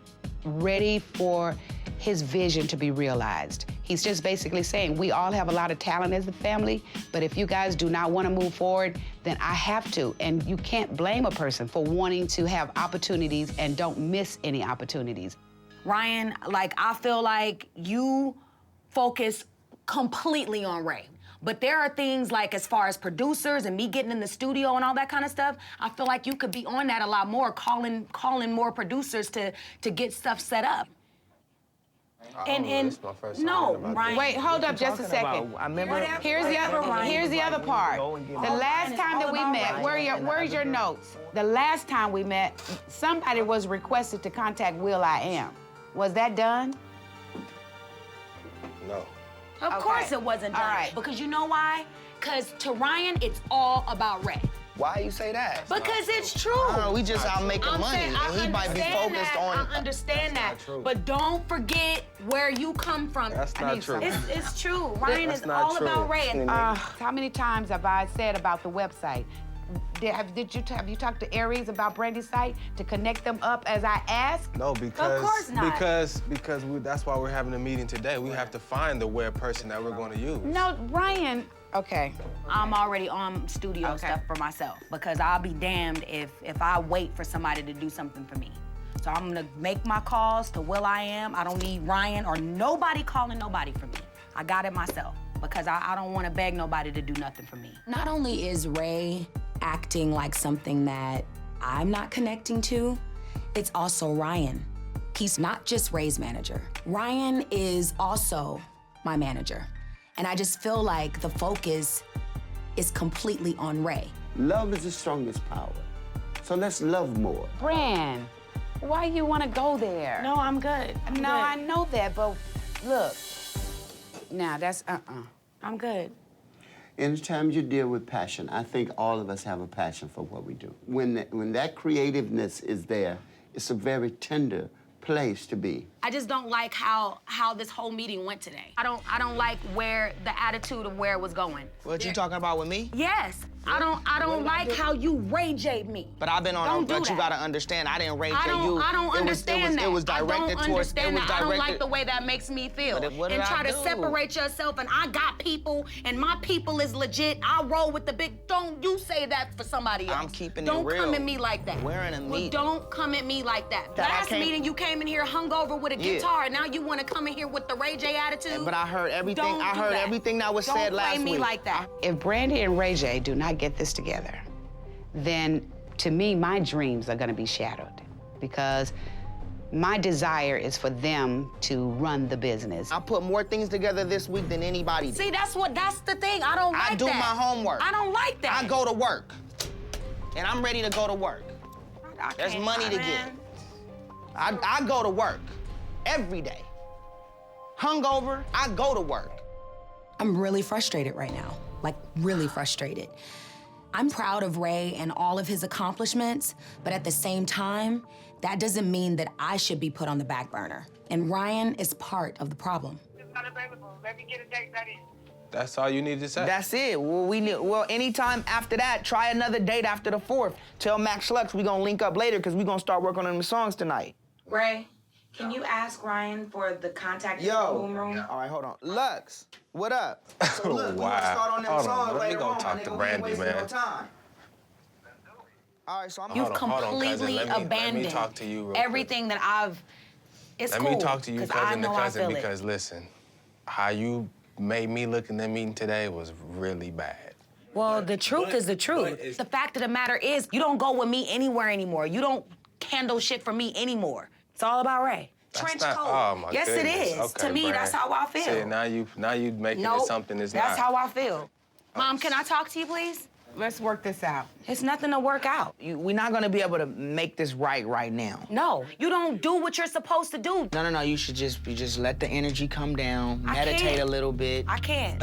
ready for his vision to be realized. He's just basically saying, we all have a lot of talent as a family, but if you guys do not want to move forward, then I have to. And you can't blame a person for wanting to have opportunities and don't miss any opportunities. Ryan, like, I feel like you focus completely on Ray. But there are things like, as far as producers and me getting in the studio and all that kind of stuff, I feel like you could be on that a lot more, calling more producers to get stuff set up. This my first time no, hearing about Ryan. Wait, hold up just a second. I remember. Here's the other part. The last time that we met, where's your notes? The last time we met, somebody was requested to contact Will I Am. Was that done? No. Of course it wasn't done. All right. Because you know why? Because to Ryan, it's all about Ray. Why you say that? Because it's true. I don't know, we just out making money, saying, and he might be focused on. I understand that. true. But don't forget where you come from. That's not true. It's true. Ryan That's is not all true. about Ray. And, How many times have I said about the website? Have you talked to Aries about Brandy's site to connect them up as I asked? No, because course not. that's why we're having a meeting today. We have to find the web person that we're going to use. No, Ryan. Okay. I'm already on studio stuff for myself because I'll be damned if I wait for somebody to do something for me. So I'm gonna make my calls to will.i.am. I don't need Ryan or nobody calling nobody for me. I got it myself because I don't wanna beg nobody to do nothing for me. Not only is Ray acting like something that I'm not connecting to, it's also Ryan. He's not just Ray's manager. Ryan is also my manager. And I just feel like the focus is completely on Ray. Love is the strongest power. So let's love more. Brand, why you want to go there? No, I'm good. No, I know that, but look. Now, that's I'm good. Anytime you deal with passion, I think all of us have a passion for what we do. When that creativeness is there, it's a very tender place to be. I just don't like how this whole meeting went today. I don't like where the attitude of where it was going. What you talking about with me? Yes. I don't like how you Ray J'd me. But I've been on. Don't do But you that. gotta understand, I didn't Ray J I you. don't understand that. It was directed I don't towards. understand It was that. I don't like directed. the way that makes me feel. But what did and try I to do? separate yourself. And I got people, and my people is legit. I roll with the big. Don't you say that for somebody else. I'm keeping it Don't real. come at me like that. We're in a Well, meeting. don't come at me like that. That I Last can't- meeting you came in here hungover with a Yeah. guitar, and now you want to come in here with the Ray J attitude. But I heard everything. Don't I do heard that. everything that was Don't said last play me week. like that. If Brandy and Ray J do not get this together, then to me, my dreams are gonna be shattered because my desire is for them to run the business. I put more things together this week than anybody did. See, that's the thing. I don't like that. I do my homework. I don't like that. I go to work, and I'm ready to go to work. There's money to get. I go to work every day. Hungover, I go to work. I'm really frustrated right now, like really frustrated. I'm proud of Ray and all of his accomplishments, but at the same time, that doesn't mean that I should be put on the back burner. And Ryan is part of the problem. That's all you need to say. That's it. Well, anytime after that, try another date after the 4th. Tell Max Lux we gonna link up later because we gonna start working on them songs tonight. Ray, can you ask Ryan for the contact in the Yo. boom room? All right, hold on. Lux, what up? So look, we Wow. gonna start on them Hold on, songs let me later go on. talk nigga. to We ain't Brandy, wasting man. no time. All right, so I'm You've Hold on, cousin. completely Let me abandoned talk to you real everything that I've. It's Let cool. me talk to you, 'cause I cousin to know I cousin, feel it. because listen, how you made me look in that meeting today was really bad. Well, the truth is the truth. The fact of the matter is, you don't go with me anywhere anymore. You don't handle shit for me anymore. It's all about Ray. Trench That's coat. not, oh my Yes, goodness. it is. Okay, To me, Brand. that's how I feel. See, now you making it something it's that's not. how I feel. Mom, can I talk to you, please? Let's work this out. It's nothing to work out. We're not gonna be able to make this right now. No, you don't do what you're supposed to do. No. You should just let the energy come down, I meditate can't. a little bit. I can't.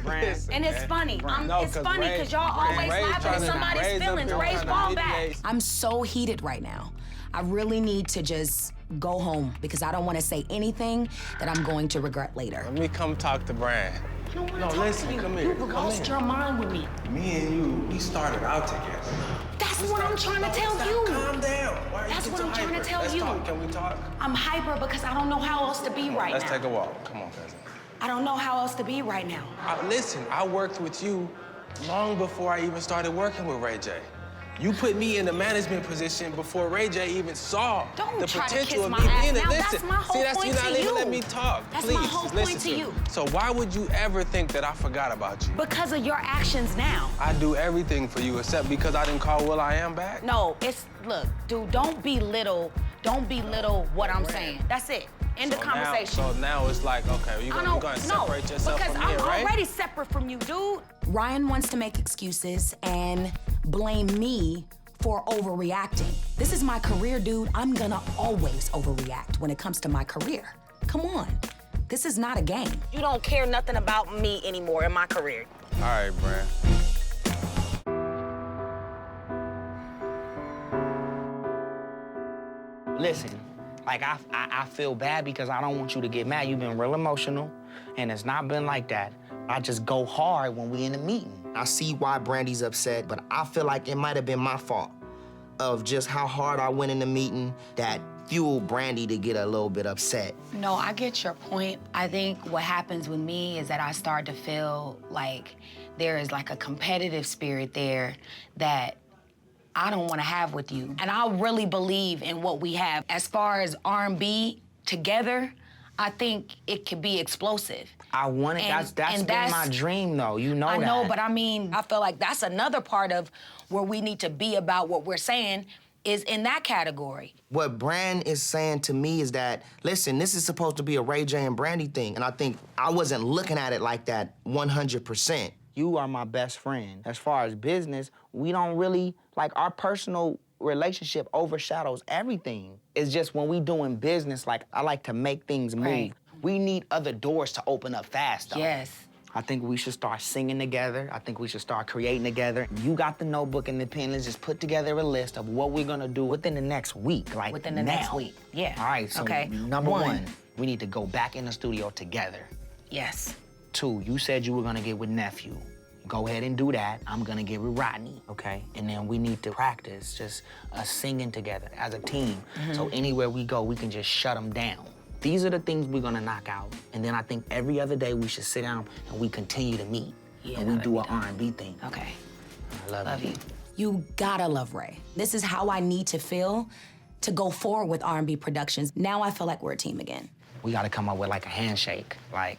Listen, And it's man. funny. No, It's 'cause funny Ray- because y'all always Ray's laughing trying at to somebody's raise up feelings. your Ray's kind of fall back. mediate. I'm so heated right now. I really need to just go home because I don't want to say anything that I'm going to regret later. Let me come talk to Brand. No, listen, come here. You've lost your mind with me. Me and you, we started out together. That's what I'm trying to tell you. Calm down. Why are you That's getting what I'm so trying to hyper? tell Let's you. Talk. Can we talk? I'm hyper because I don't know how else to be right Let's now. take a walk. Come on, cousin. I don't know how else to be right now. Listen, I worked with you long before I even started working with Ray J. You put me in the management position before Ray J even saw Don't the try to potential kiss of my me ass. being Now, a that's listen. my whole See, that's point you not to even you. let me talk. That's Please, my whole listen point to you. So why would you ever think that I forgot about you? Because of your actions now. I do everything for you except because I didn't call will.i.am back. No, look, dude, don't belittle what I'm saying. That's it. End of conversation. So now it's like, okay, you're gonna separate yourself because from me, I'm right? already separate from you, dude. Ryan wants to make excuses and blame me for overreacting. This is my career, dude. I'm gonna always overreact when it comes to my career. Come on. This is not a game. You don't care nothing about me anymore in my career. All right, Brand. Listen, like I feel bad because I don't want you to get mad. You've been real emotional, and it's not been like that. I just go hard when we in a meeting. I see why Brandy's upset, but I feel like it might have been my fault of just how hard I went in the meeting that fueled Brandy to get a little bit upset. No, I get your point. I think what happens with me is that I start to feel like there is like a competitive spirit there that I don't want to have with you. And I really believe in what we have. As far as R&B together, I think it could be explosive. I want it. That's been my dream, though. You know that. I know, but I mean, I feel like that's another part of where we need to be about what we're saying is in that category. What Brand is saying to me is that, listen, this is supposed to be a Ray J and Brandy thing, and I think I wasn't looking at it like that 100%. You are my best friend. As far as business, we don't really, like, our personal relationship overshadows everything. It's just when we doing business, like, I like to make things move. Right. We need other doors to open up fast, though. Yes. I think we should start singing together. I think we should start creating together. You got the notebook and the pen. Let's just put together a list of what we're gonna do within the next week, like Within the now. next week, yeah. All right, so okay. number one, we need to go back in the studio together. Yes. 2, you said you were gonna get with Nephew. Go ahead and do that. I'm gonna get with Rodney, okay? And then we need to practice just us singing together as a team. So anywhere we go, we can just shut them down. These are the things we're gonna knock out. And then I think every other day we should sit down and we continue to meet. Yeah, and we do an R&B thing. Okay. I love you. You gotta love Ray. This is how I need to feel to go forward with R&B productions. Now I feel like we're a team again. We gotta come up with like a handshake, like,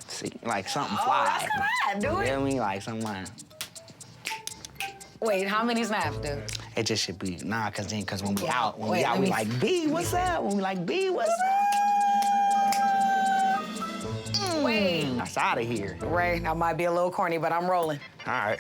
see, like something fly. come on, do You it. feel me? Like something. Wait, how many snaps, dude? It just should be, cause when we Yeah. out, Wait, let we me like, B, what's up? When we like, B, what's up? Wait. That's out of here. Ray, that might be a little corny, but I'm rolling. All right.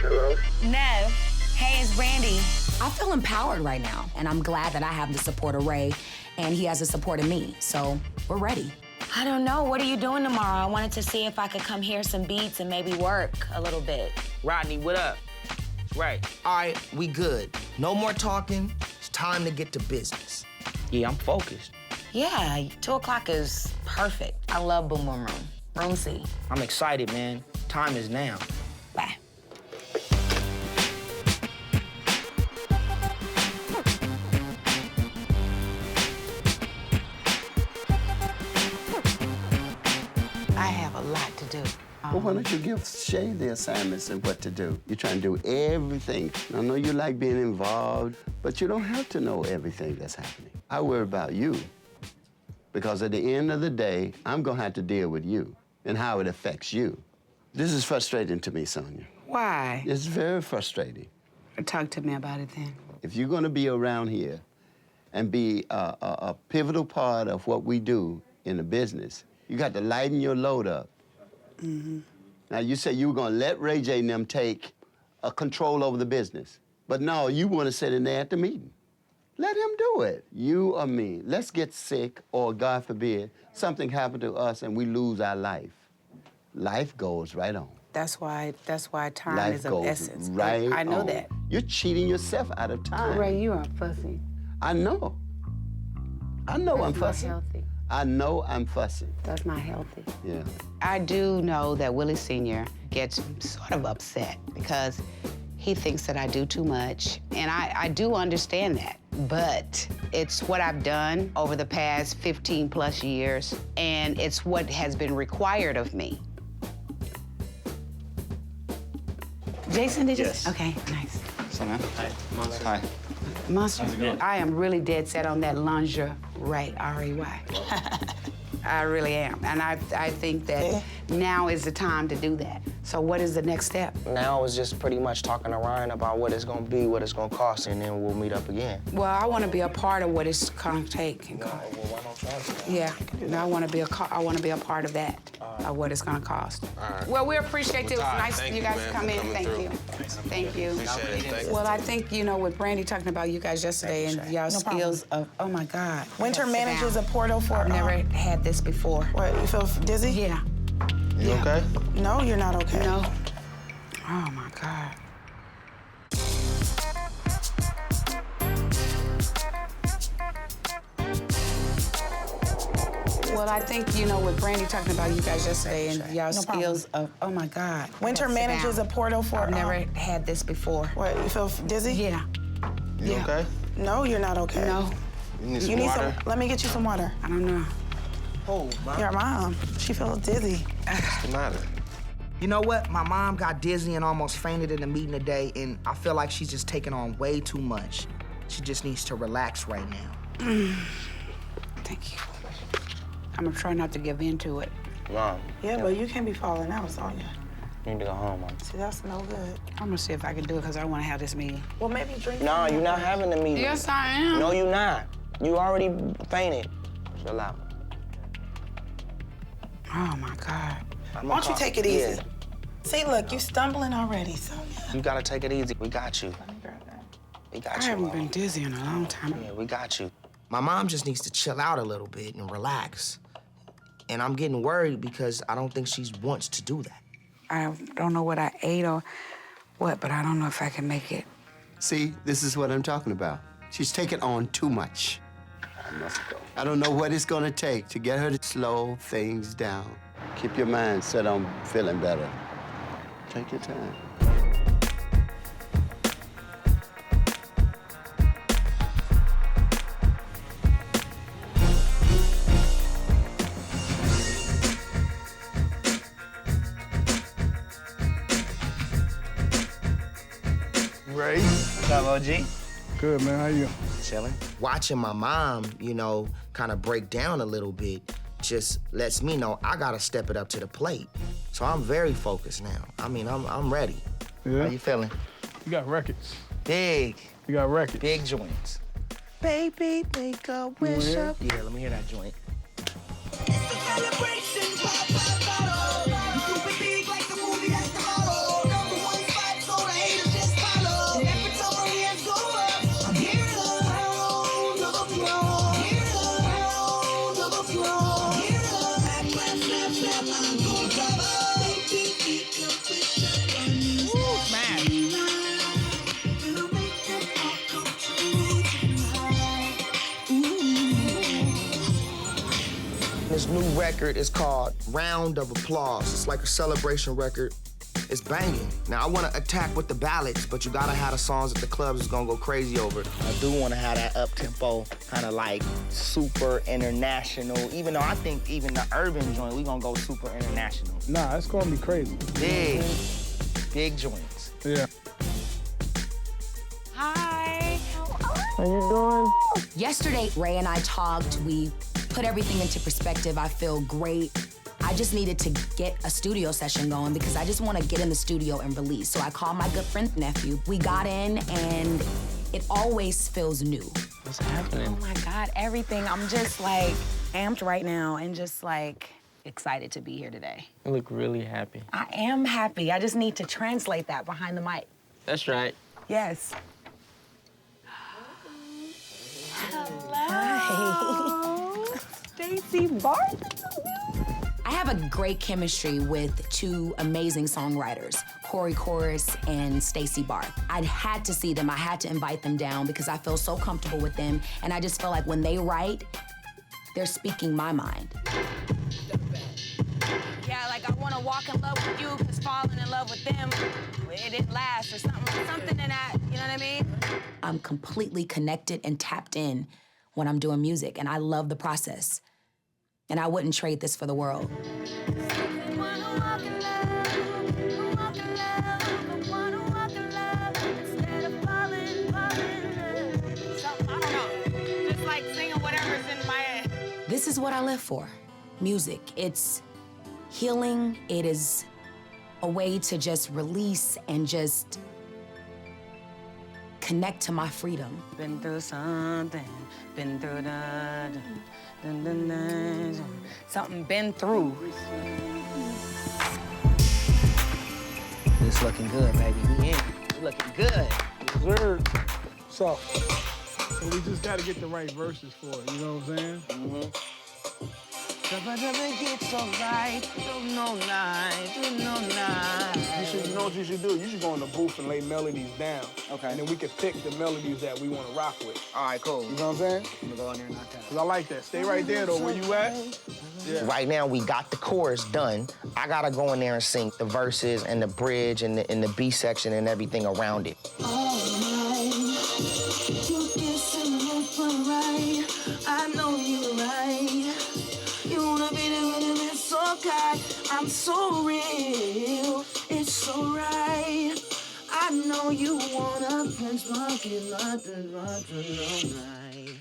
Hello? Nev, hey, it's Brandy. I feel empowered right now, and I'm glad that I have the support of Ray, and he has the support of me, so we're ready. I don't know. What are you doing tomorrow? I wanted to see if I could come hear some beats and maybe work a little bit. Rodney, what up? Right. All right, we good. No more talking. It's time to get to business. Yeah, I'm focused. Yeah, 2 o'clock is perfect. I love Boom Boom Room. Room C. I'm excited, man. Time is now. Bye. I have a lot to do. Well, why don't you give Shay the assignments and what to do? You're trying to do everything. I know you like being involved, but you don't have to know everything that's happening. I worry about you, because at the end of the day, I'm gonna have to deal with you and how it affects you. This is frustrating to me, Sonia. Why? It's very frustrating. Talk to me about it then. If you're gonna be around here and be a pivotal part of what we do in the business, you got to lighten your load up. Now, you say you were gonna let Ray J and them take control over the business. But no, you wanna sit in there at the meeting. Let him do it. You or me. Let's get sick, or God forbid, something happened to us and we lose our life. Life goes right on. That's why time Life is of goes essence. right I know on. that. You're cheating yourself out of time. Ray, you are fussy. I know. I know I'm That's not fussing. healthy. I know I'm fussing. That's not healthy. Yeah. I do know that Willie Sr. gets sort of upset because he thinks that I do too much, and I do understand that. But it's what I've done over the past 15 plus years, and it's what has been required of me. Jason, did you? Yes. Okay, nice. So, man. Hi. Monster. Hi. Monster, How's it going? I am really dead set on that lingerie, R-A-Y. I really am, and I think that now is the time to do that. So what is the next step? Now it's just pretty much talking to Ryan about what it's gonna be, what it's gonna cost, and then we'll meet up again. Well, I want to be a part of what it's gonna take. Well, why don't you answer that? Yeah, and I want to be a part of that, of what it's gonna cost. All right. Well, we appreciate it. It was nice Thank you you, guys man, come for in. coming Thank through. you. Thank you. Appreciate it. Thank you. Well, I think, you know, with Brandy talking about you guys yesterday and y'all skills of, oh my God. Winter Sit manages down. a portal for. I've never had this before. What, you feel dizzy? Yeah. You okay? No, you're not okay. No. Oh my God. Well, I think, you know, with Brandy talking about you guys yesterday and y'all skills of, oh my God. Winter Sit manages down. a portal for. I've never had this before. What, you feel dizzy? Yeah. You okay? No, you're not okay. No. You need some water? Let me get you some water. I don't know. Oh, Mom. Your mom, she feels dizzy. What's the matter? You know what? My mom got dizzy and almost fainted in the meeting today, and I feel like she's just taking on way too much. She just needs to relax right now. Thank you. I'm gonna try not to give in to it. Mom. Yeah, but you can't be falling out, Sonya. You need to go home, Mom. See, that's no good. I'm gonna see if I can do it because I don't want to have this meeting. Well, maybe drink. No, you're not having the meeting. Yes, I am. No, you're not. You already fainted. Chill out. Oh my God. Why don't you take it easy? Yeah. See, look, you stumbling already, Sonya. You gotta take it easy. We got you. We got I you, haven't Mom. been dizzy in a long time. Yeah, we got you. My mom just needs to chill out a little bit and relax. And I'm getting worried because I don't think she wants to do that. I don't know what I ate or what, but I don't know if I can make it. See, this is what I'm talking about. She's taking on too much. I must go. I don't know what it's gonna take to get her to slow things down. Keep your mind set on feeling better. Take your time. Ray. What's up, OG? Good, man. How you? Chilling. Watching my mom, you know, kind of break down a little bit just lets me know I gotta step it up to the plate. So I'm very focused now. I mean, I'm ready. Yeah. How you feeling? You got records. Big. You got records. Big joints. Baby, make a wish up. Yeah, let me hear that joint. This new record is called Round of Applause. It's like a celebration record. It's banging. Now, I want to attack with the ballads, but you gotta have the songs that the clubs is gonna go crazy over. I do want to have that up-tempo, kind of like super international, even though I think even the urban joint, we gonna go super international. Nah, it's gonna be crazy. Big, big joints. Yeah. Hi. How you doing? Yesterday, Ray and I talked. We put everything into perspective. I feel great. I just needed to get a studio session going because I just want to get in the studio and release. So I called my good friend's nephew. We got in, and it always feels new. What's happening? Oh my God, everything. I'm just like amped right now and just like excited to be here today. You look really happy. I am happy. I just need to translate that behind the mic. That's right. Yes. Hello. Stacy Barth. I have a great chemistry with two amazing songwriters, Corey Chorus and Stacey Barth. I had to see them. I had to invite them down because I feel so comfortable with them, and I just feel like when they write, they're speaking my mind. Yeah, like I want to walk in love with you because falling in love with them, it didn't last or something in that, you know what I mean? I'm completely connected and tapped in when I'm doing music, and I love the process. And I wouldn't trade this for the world. Just like singing whatever's in my head. This is what I live for, music. It's healing, it is a way to just release and just connect to my freedom. Been through something, been through something been through. It's looking good, baby. We in. We looking good. Reserved. So we just gotta get the right verses for it, you know what I'm saying? Get so right, don't know night, don't know night. You know what you should do? You should go in the booth and lay melodies down. Okay. And then we can pick the melodies that we want to rock with. All right, cool. You know what I'm saying? I'm gonna go in there and knock that out. Because I like that. Stay right there, though, where you at. Yeah. Right now, we got the chorus done. I gotta go in there and sing the verses and the bridge and the B section and everything around it. I know you're right. You wanna be the one that's so kind. I'm so real. It's so right. I know you wanna benchmark it all night.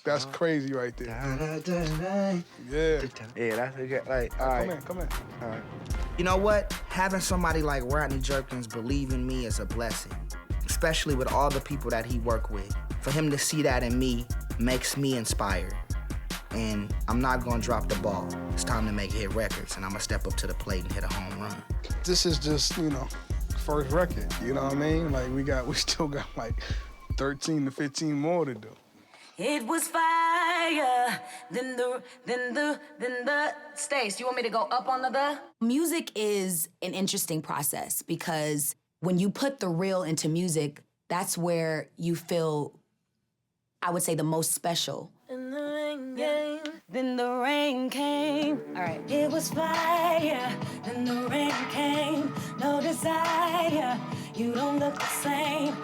That's crazy right there. Yeah. Yeah, that's good. Like, all right. Come in. All right. You know what? Having somebody like Rodney Jerkins believe in me is a blessing, especially with all the people that he worked with. For him to see that in me makes me inspired. And I'm not gonna drop the ball. It's time to make hit records, and I'm gonna step up to the plate and hit a home run. This is just, you know, first record, you know what I mean? Like, we still got like 13 to 15 more to do. It was fire, then the Stace, you want me to go up on the? Music is an interesting process because when you put the real into music, that's where you feel, I would say, the most special. And the rain came. Then the rain came. All right. It was fire, then the rain came. No desire, you don't look the same.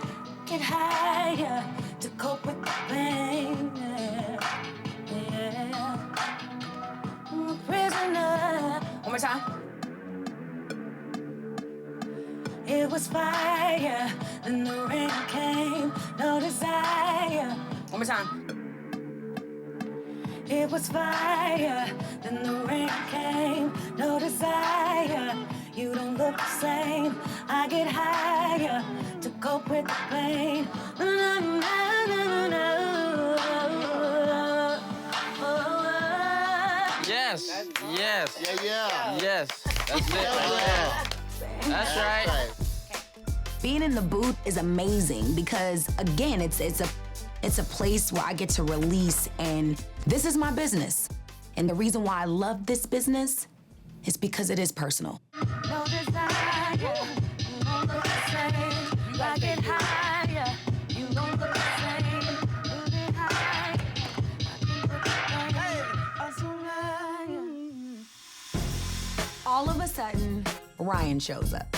Get higher to cope with the pain. Yeah. I'm a prisoner. One more time. It was fire, then the rain came. No desire. One more time. It was fire, then the rain came. No desire, you don't look the same. I get higher to cope with the pain. Yes, yes. Yeah. Yes, that's it right there. That's right. Being in the booth is amazing because, again, it's a place where I get to release, and this is my business. And the reason why I love this business is because it is personal. No desire, you don't look the same. I get higher, you don't look the same. You get higher, All of a sudden, Ryan shows up.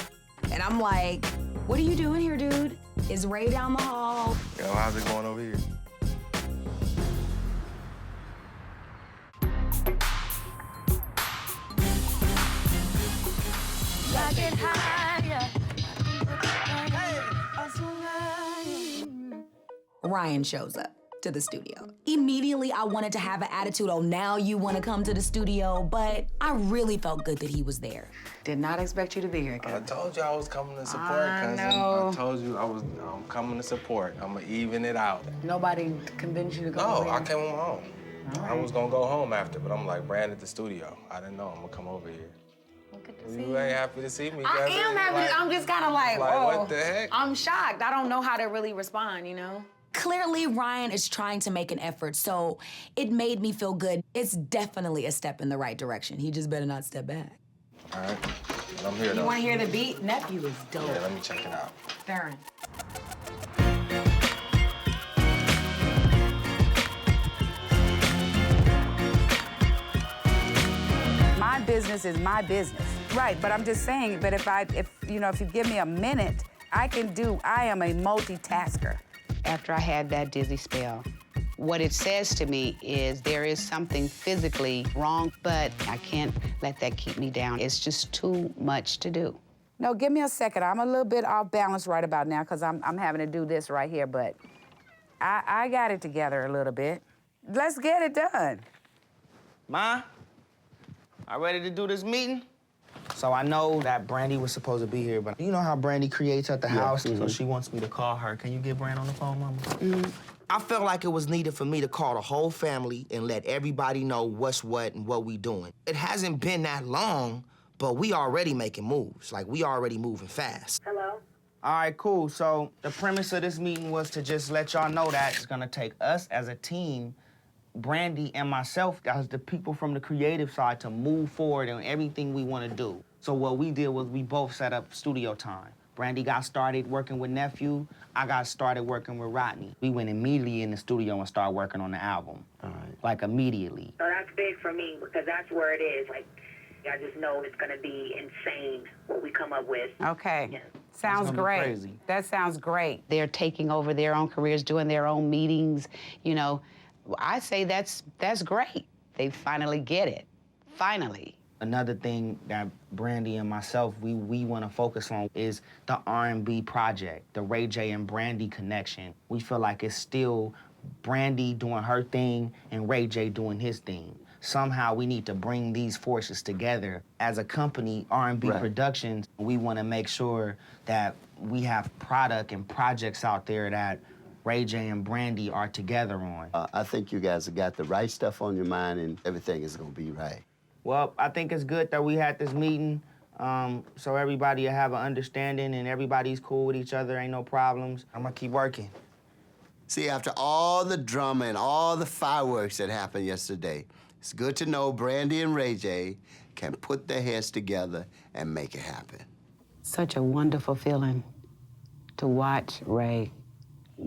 And I'm like, what are you doing here, dude? Is Ray down the hall? Yo, how's it going over here? I get higher. Ryan shows up to the studio. Immediately, I wanted to have an attitude, oh, now you want to come to the studio, but I really felt good that he was there. Did not expect you to be here, I cousin. told you I was coming to support, I cousin. know. I told you I'm coming to support. I'm gonna even it out. Nobody convinced you to go No, over I here? came on my own. All I right. was gonna go home after, but I'm like, Brandy at the studio. I didn't know I'm gonna come over here. You ain't happy to see me, I cousin? am happy. Like, I'm just kind of like, like, whoa. what the heck? I'm shocked. I don't know how to really respond, you know? Clearly, Ryan is trying to make an effort, so it made me feel good. It's definitely a step in the right direction. He just better not step back. All right, I'm here though. You want to hear the beat? Nephew is dope. Yeah, let me check it out. Darren. My business is my business. Right, but I'm just saying, but if you give me a minute, I am a multitasker. After I had that dizzy spell, what it says to me is there is something physically wrong, but I can't let that keep me down. It's just too much to do. No, give me a second. I'm a little bit off balance right about now because I'm having to do this right here, but I got it together a little bit. Let's get it done. Ma, I ready to do this meeting? So I know that Brandy was supposed to be here, but you know how Brandy creates at the house, so she wants me to call her. Can you get Brand on the phone, Mama? I felt like it was needed for me to call the whole family and let everybody know what's what and what we doing. It hasn't been that long, but we already making moves. Like, we already moving fast. Hello? All right, cool. So the premise of this meeting was to just let y'all know that it's gonna take us as a team, Brandy and myself, as the people from the creative side, to move forward on everything we wanna do. So what we did was we both set up studio time. Brandy got started working with Nephew. I got started working with Rodney. We went immediately in the studio and started working on the album. All right. Like, immediately. So that's big for me because that's where it is. Like, I just know it's gonna be insane what we come up with. Okay. Yeah. Sounds great. Crazy. That sounds great. They're taking over their own careers, doing their own meetings. You know, I say that's great. They finally get it. Finally. Another thing that Brandy and myself, we want to focus on is the R&B project, the Ray J and Brandy connection. We feel like it's still Brandy doing her thing and Ray J doing his thing. Somehow we need to bring these forces together. As a company, R&B Productions, we want to make sure that we have product and projects out there that Ray J and Brandy are together on. I think you guys have got the right stuff on your mind and everything is gonna be right. Well, I think it's good that we had this meeting so everybody will have an understanding and everybody's cool with each other, ain't no problems. I'm gonna keep working. See, after all the drama and all the fireworks that happened yesterday, it's good to know Brandy and Ray J can put their heads together and make it happen. Such a wonderful feeling to watch Ray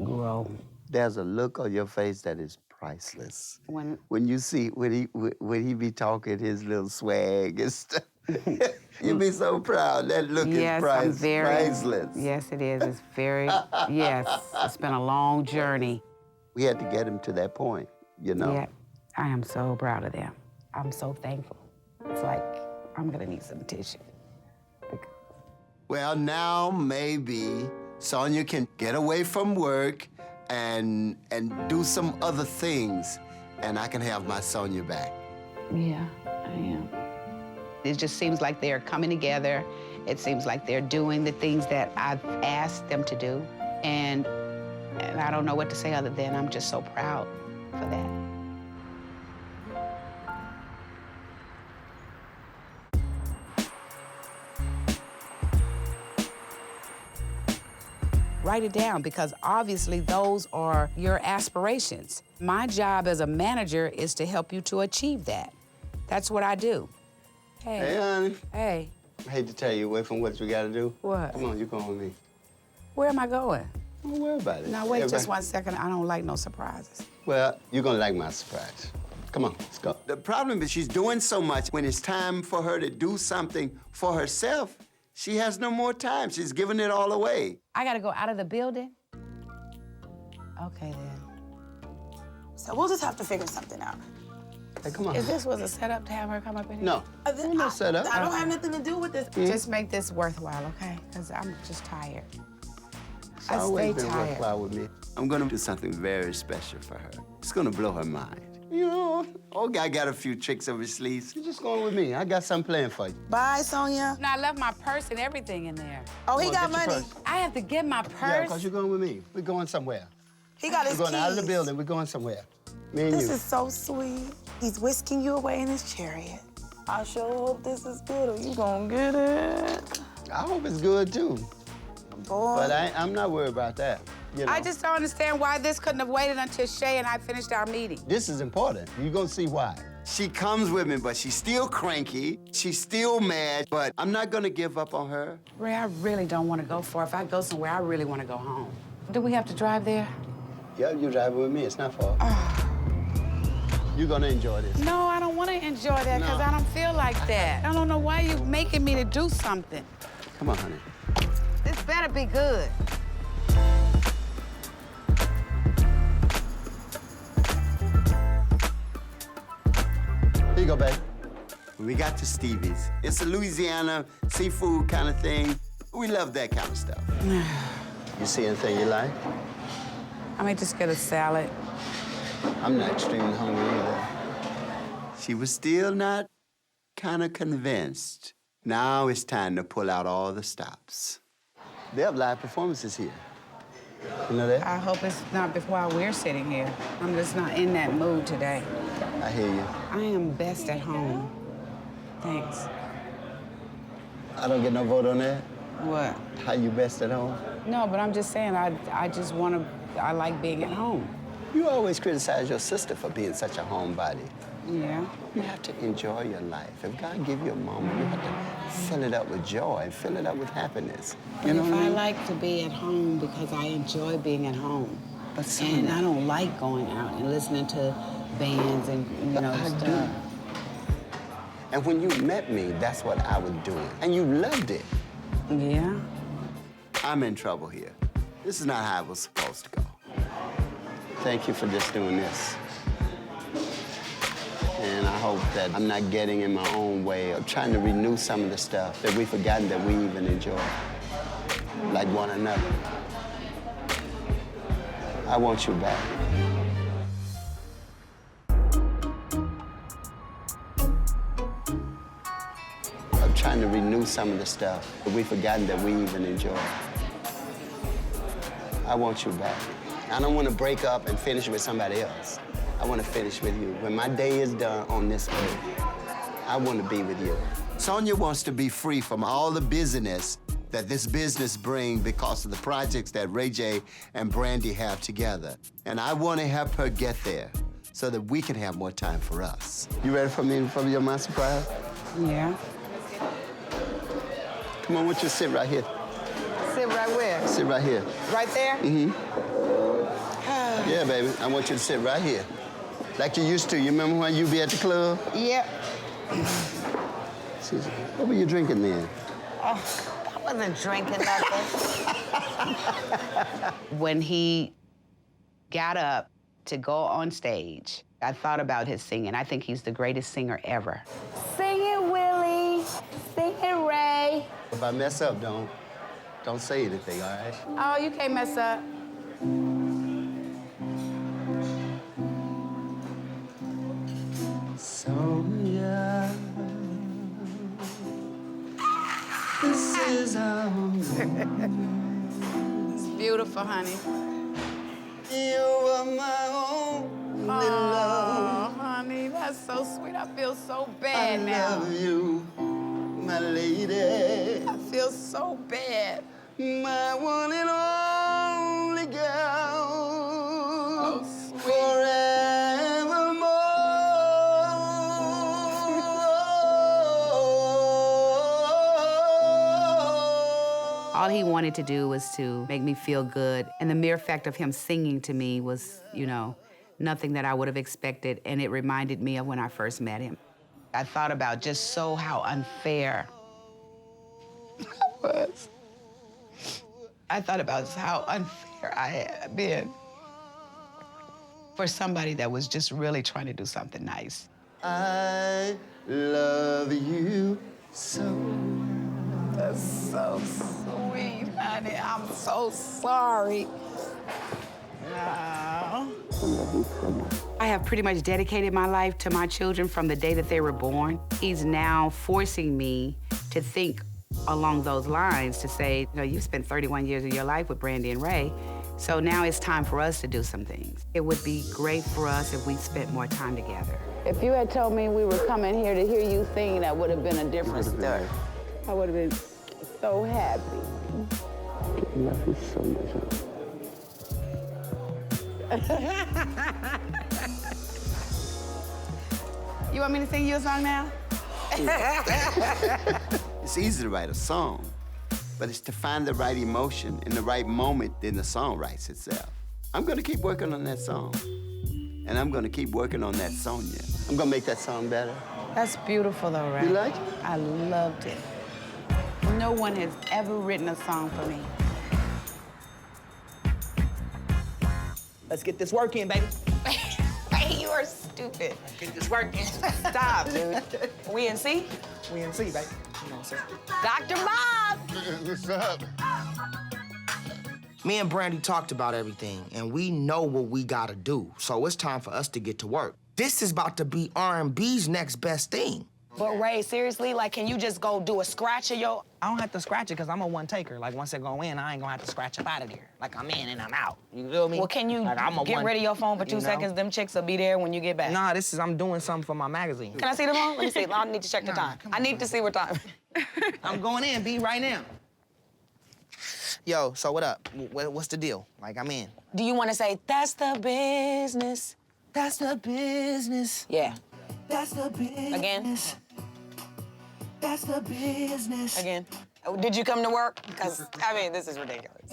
grow. There's a look on your face that is priceless. When you see, when he be talking his little swag and stuff, you be so proud. That look is priceless. Yes, it is. It's very, yes. It's been a long journey. We had to get him to that point, you know? Yeah, I am so proud of them. I'm so thankful. It's like, I'm gonna need some tissue. Well, now maybe Sonia can get away from work and do some other things, and I can have my Sonia back. Yeah, I am. It just seems like they're coming together. It seems like they're doing the things that I've asked them to do, and I don't know what to say other than I'm just so proud for that. Write it down, because obviously those are your aspirations. My job as a manager is to help you to achieve that. That's what I do. Hey, honey. Hey. I hate to tell you away from what you gotta do. What? Come on, you going with me. Where am I going? Don't worry about it. Now, wait just 1 second. I don't like no surprises. Well, you're gonna like my surprise. Come on, let's go. The problem is she's doing so much. When it's time for her to do something for herself, she has no more time. She's giving it all away. I gotta go out of the building? Okay, then. So we'll just have to figure something out. Hey, come on. If this was a setup to have her come up in here? No. No setup. I don't have nothing to do with this. Just make this worthwhile, okay? Because I'm just tired. It's I always stay been tired. worthwhile with me. I'm gonna do something very special for her. It's gonna blow her mind. You know, old guy got a few tricks up his sleeves. You're just going with me. I got something planned for you. Bye, Sonia. No, I left my purse and everything in there. Oh, he Come got on, get your money. purse. I have to get my purse. Yeah, because you're going with me. We're going somewhere. He got his We're going out of the keys. building. We're going somewhere. Me and This you. is so sweet. He's whisking you away in his chariot. I sure hope this is good, or you gonna get it. I hope it's good, too. Boy. But I'm not worried about that. You know, I just don't understand why this couldn't have waited until Shay and I finished our meeting. this is important. You're going to see why. She comes with me, but she's still cranky. She's still mad, but I'm not going to give up on her. Ray, I really don't want to go far. If I go somewhere, I really want to go home. Do we have to drive there? Yeah, you're driving with me. It's not far. You're going to enjoy this. No, I don't want to enjoy that because I don't feel like that. I don't know why you're making me to do something. Come on, honey. This better be good. Here you go, babe. We got to Stevie's. It's a Louisiana seafood kind of thing. We love that kind of stuff. You see anything you like? I may just get a salad. I'm not extremely hungry either. She was still not kind of convinced. Now it's time to pull out all the stops. They have live performances here. You know that? I hope it's not while we're sitting here. I'm just not in that mood today. I hear you. I am best at home. Thanks. I don't get no vote on that? What? How you best at home? No, but I'm just saying, I like being at home. You always criticize your sister for being such a homebody. Yeah. You have to enjoy your life. If God give you a moment, you have to fill it up with joy, fill it up with happiness. You know If what I I mean? like to be at home because I enjoy being at home. But and I don't like going out and listening to bands and, stuff. do. And when you met me, that's what I was doing. And you loved it. Yeah. I'm in trouble here. This is not how it was supposed to go. Thank you for just doing this. And I hope that I'm not getting in my own way of trying to renew some of the stuff that we've forgotten that we even enjoy, like one another. I want you back. I'm trying to renew some of the stuff that we've forgotten that we even enjoy. I want you back. I don't want to break up and finish with somebody else. I want to finish with you. When my day is done on this earth, I want to be with you. Sonia wants to be free from all the busyness that this business brings because of the projects that Ray J and Brandy have together. And I want to help her get there so that we can have more time for us. You ready for me for your my surprise? Yeah. Come on, why don't you sit right here? Sit right where? Sit right here. Right there? Mm-hmm. Yeah, baby, I want you to sit right here. Like you used to. You remember when you be at the club? Yep. What were you drinking then? Oh, I wasn't drinking nothing. When he got up to go on stage, I thought about his singing. I think he's the greatest singer ever. Sing it, Willie. Sing it, Ray. If I mess up, don't say anything, all right? Oh, you can't mess up. Sonia, this is our It's beautiful, honey. You are my only love. Honey, that's so sweet. I feel so bad now. I love you, my lady. I feel so bad. My one and only girl. Oh, sweet. Forevermore. All he wanted to do was to make me feel good. And the mere fact of him singing to me was, nothing that I would have expected. And it reminded me of when I first met him. I thought about just how unfair I was. I thought about how unfair I had been for somebody that was just really trying to do something nice. I love you so. That's so sweet, honey. I'm so sorry. No. I have pretty much dedicated my life to my children from the day that they were born. He's now forcing me to think along those lines, to say, you spent 31 years of your life with Brandy and Ray, so now it's time for us to do some things. It would be great for us if we spent more time together. If you had told me we were coming here to hear you sing, that would have been a different story. I would have been so happy. I love you so much. You want me to sing you a song now? It's easy to write a song, but it's to find the right emotion in the right moment, then the song writes itself. I'm gonna keep working on that song, and I'm gonna keep working on that Sonia. I'm gonna make that song better. That's beautiful, though, Ray. You like it? I loved it. No one has ever written a song for me. Let's get this work in, baby. Hey, you are stupid. Get this work in. Stop, dude. We in C? We in C, baby. You know what I'm saying? Dr. Bob! What's up? Me and Brandy talked about everything, and we know what we gotta do. So it's time for us to get to work. This is about to be R&B's next best thing. But Ray, seriously, like, can you just go do a scratch of your... I don't have to scratch it because I'm a one taker. Like, once I go in, I ain't gonna have to scratch up out of there. Like, I'm in and I'm out. You feel me? Well, can you like, get rid of your phone for 2 seconds? Them chicks will be there when you get back. Nah, I'm doing something for my magazine. Can I see the phone? Let me see. I need to check the time. I need to see what time. I'm going in, B, right now. Yo, so what up? What's the deal? Like, I'm in. Do you want to say, that's the business? That's the business. Yeah. That's the business. Again? That's the business. Again. Oh, did you come to work? Because, I mean, this is ridiculous.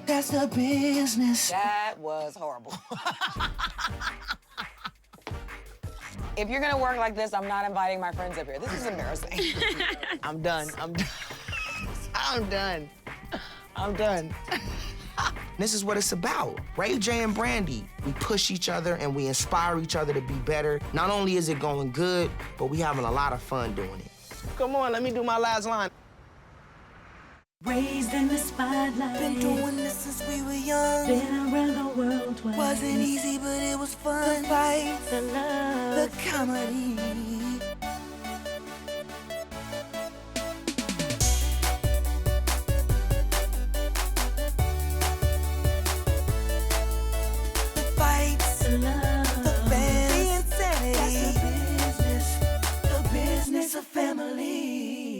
That's the business. That was horrible. If you're gonna work like this, I'm not inviting my friends up here. This is embarrassing. I'm done. I'm done. I'm done. I'm done. This is what it's about. Ray J and Brandy, we push each other and we inspire each other to be better. Not only is it going good, but we having a lot of fun doing it. Come on, let me do my last line. Raised in the spotlight. Been doing this since we were young. Been around the world twice. Wasn't easy, but it was fun. The fight, the love, the comedy. The fights, the love, the fans, the insanity. That's the business of family.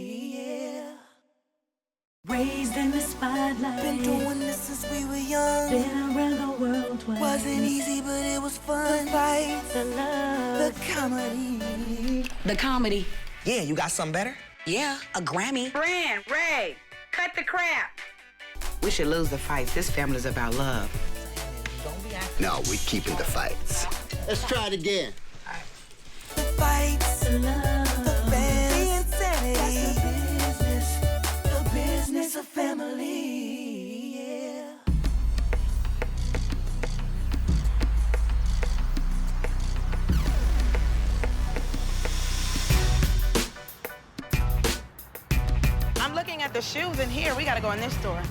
Raised in the spotlight. Been doing this since we were young. Been around the world twice. Wasn't easy, but it was fun. The fight, the love, the comedy. The comedy. Yeah, you got something better? Yeah, a Grammy. Brand, Ray, cut the crap. We should lose the fights. This family's about love. No, we keeping the fights. Let's try it again. The fights, the love, the fans, the insanity. The business of family, yeah. I'm looking at the shoes in here. We gotta go in this store.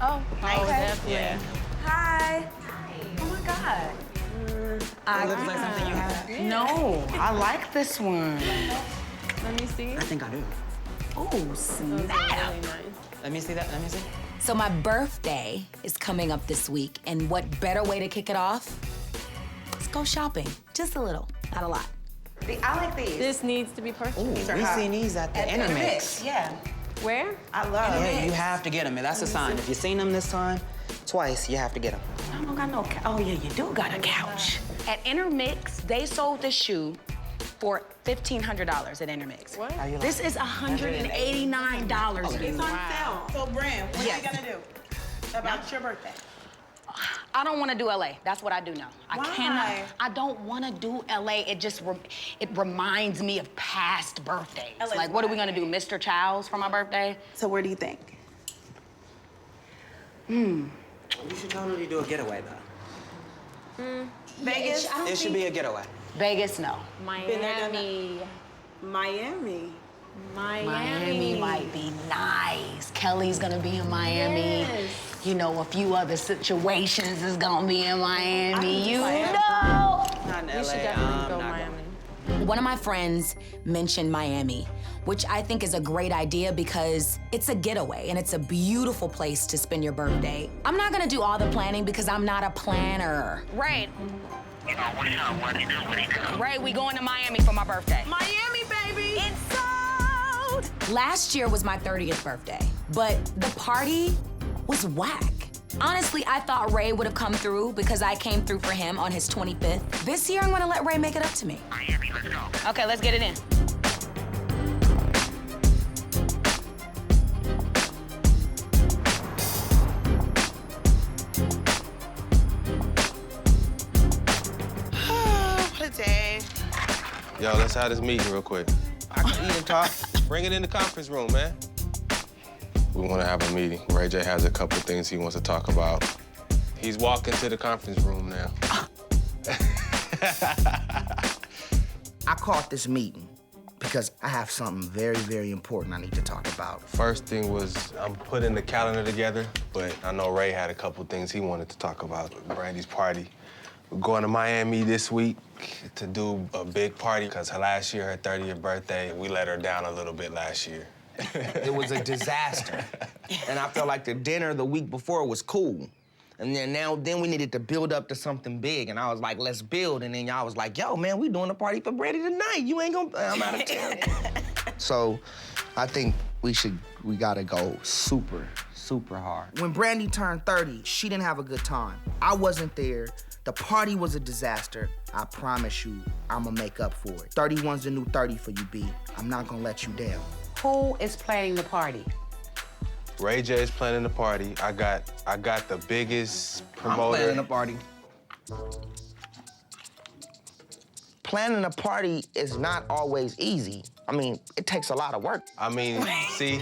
Oh, Nice. okay. Yeah. Hi. Oh my God. It looks like something you have. No, I like this one. Let me see. I think I do. Oh, snap. Really nice. Let me see that. Let me see. So my birthday is coming up this week, and what better way to kick it off? Let's go shopping. Just a little, not a lot. I like these. This needs to be purchased. Ooh, we seen these at the Intermix. Yeah. Where? I love Yeah, you have to get them. That's a sign. If you've seen them this time, twice, you have to get them. I don't got no oh, yeah, you do got a couch. At Intermix, they sold this shoe for $1,500 at Intermix. What? This is $189. It's on sale. So, Brand, what are Yes. you gonna do about your birthday? I don't want to do LA. That's what I do now. Why? I cannot. I don't want to do LA. It just it reminds me of past birthdays. LA Like, what are we gonna do, Mr. Chow's for my birthday? So, where do you think? You should totally do a getaway, though. Vegas? It should be a getaway. Vegas, no. Miami. Miami. Miami might be nice. Kelly's gonna be in Miami. Yes. You know, a few other situations is gonna be in Miami. You know. Not in We LA. should definitely go not Miami. One of my friends mentioned Miami, which I think is a great idea because it's a getaway and it's a beautiful place to spend your birthday. I'm not gonna do all the planning because I'm not a planner. Right. Right, we going to Miami for my birthday. Miami, baby! It's sold! Last year was my 30th birthday, but the party was whack. Honestly, I thought Ray would have come through because I came through for him on his 25th. This year, I'm gonna let Ray make it up to me. Miami, let's go. Okay, let's get it in. What a day. Yo, let's have this meeting real quick. I can eat and talk. Bring it in the conference room, man. We want to have a meeting. Ray J has a couple things he wants to talk about. He's walking to the conference room now. I called this meeting because I have something very, very important I need to talk about. First thing was I'm putting the calendar together, but I know Ray had a couple things he wanted to talk about. Brandy's party. We're going to Miami this week to do a big party because last year, her 30th birthday, we let her down a little bit last year. It was a disaster. And I felt like the dinner the week before was cool. And then we needed to build up to something big. And I was like, let's build. And then y'all was like, yo, man, we doing a party for Brandy tonight. You ain't gonna, I'm out of town. So I think we gotta go super hard. When Brandy turned 30, she didn't have a good time. I wasn't there. The party was a disaster. I promise you, I'ma make up for it. 31's the new 30 for you, B. I'm not gonna let you down. Who is planning the party? Ray J is planning the party. I got the biggest promoter. I'm planning the party. Planning a party is not always easy. I mean, it takes a lot of work. I mean, see,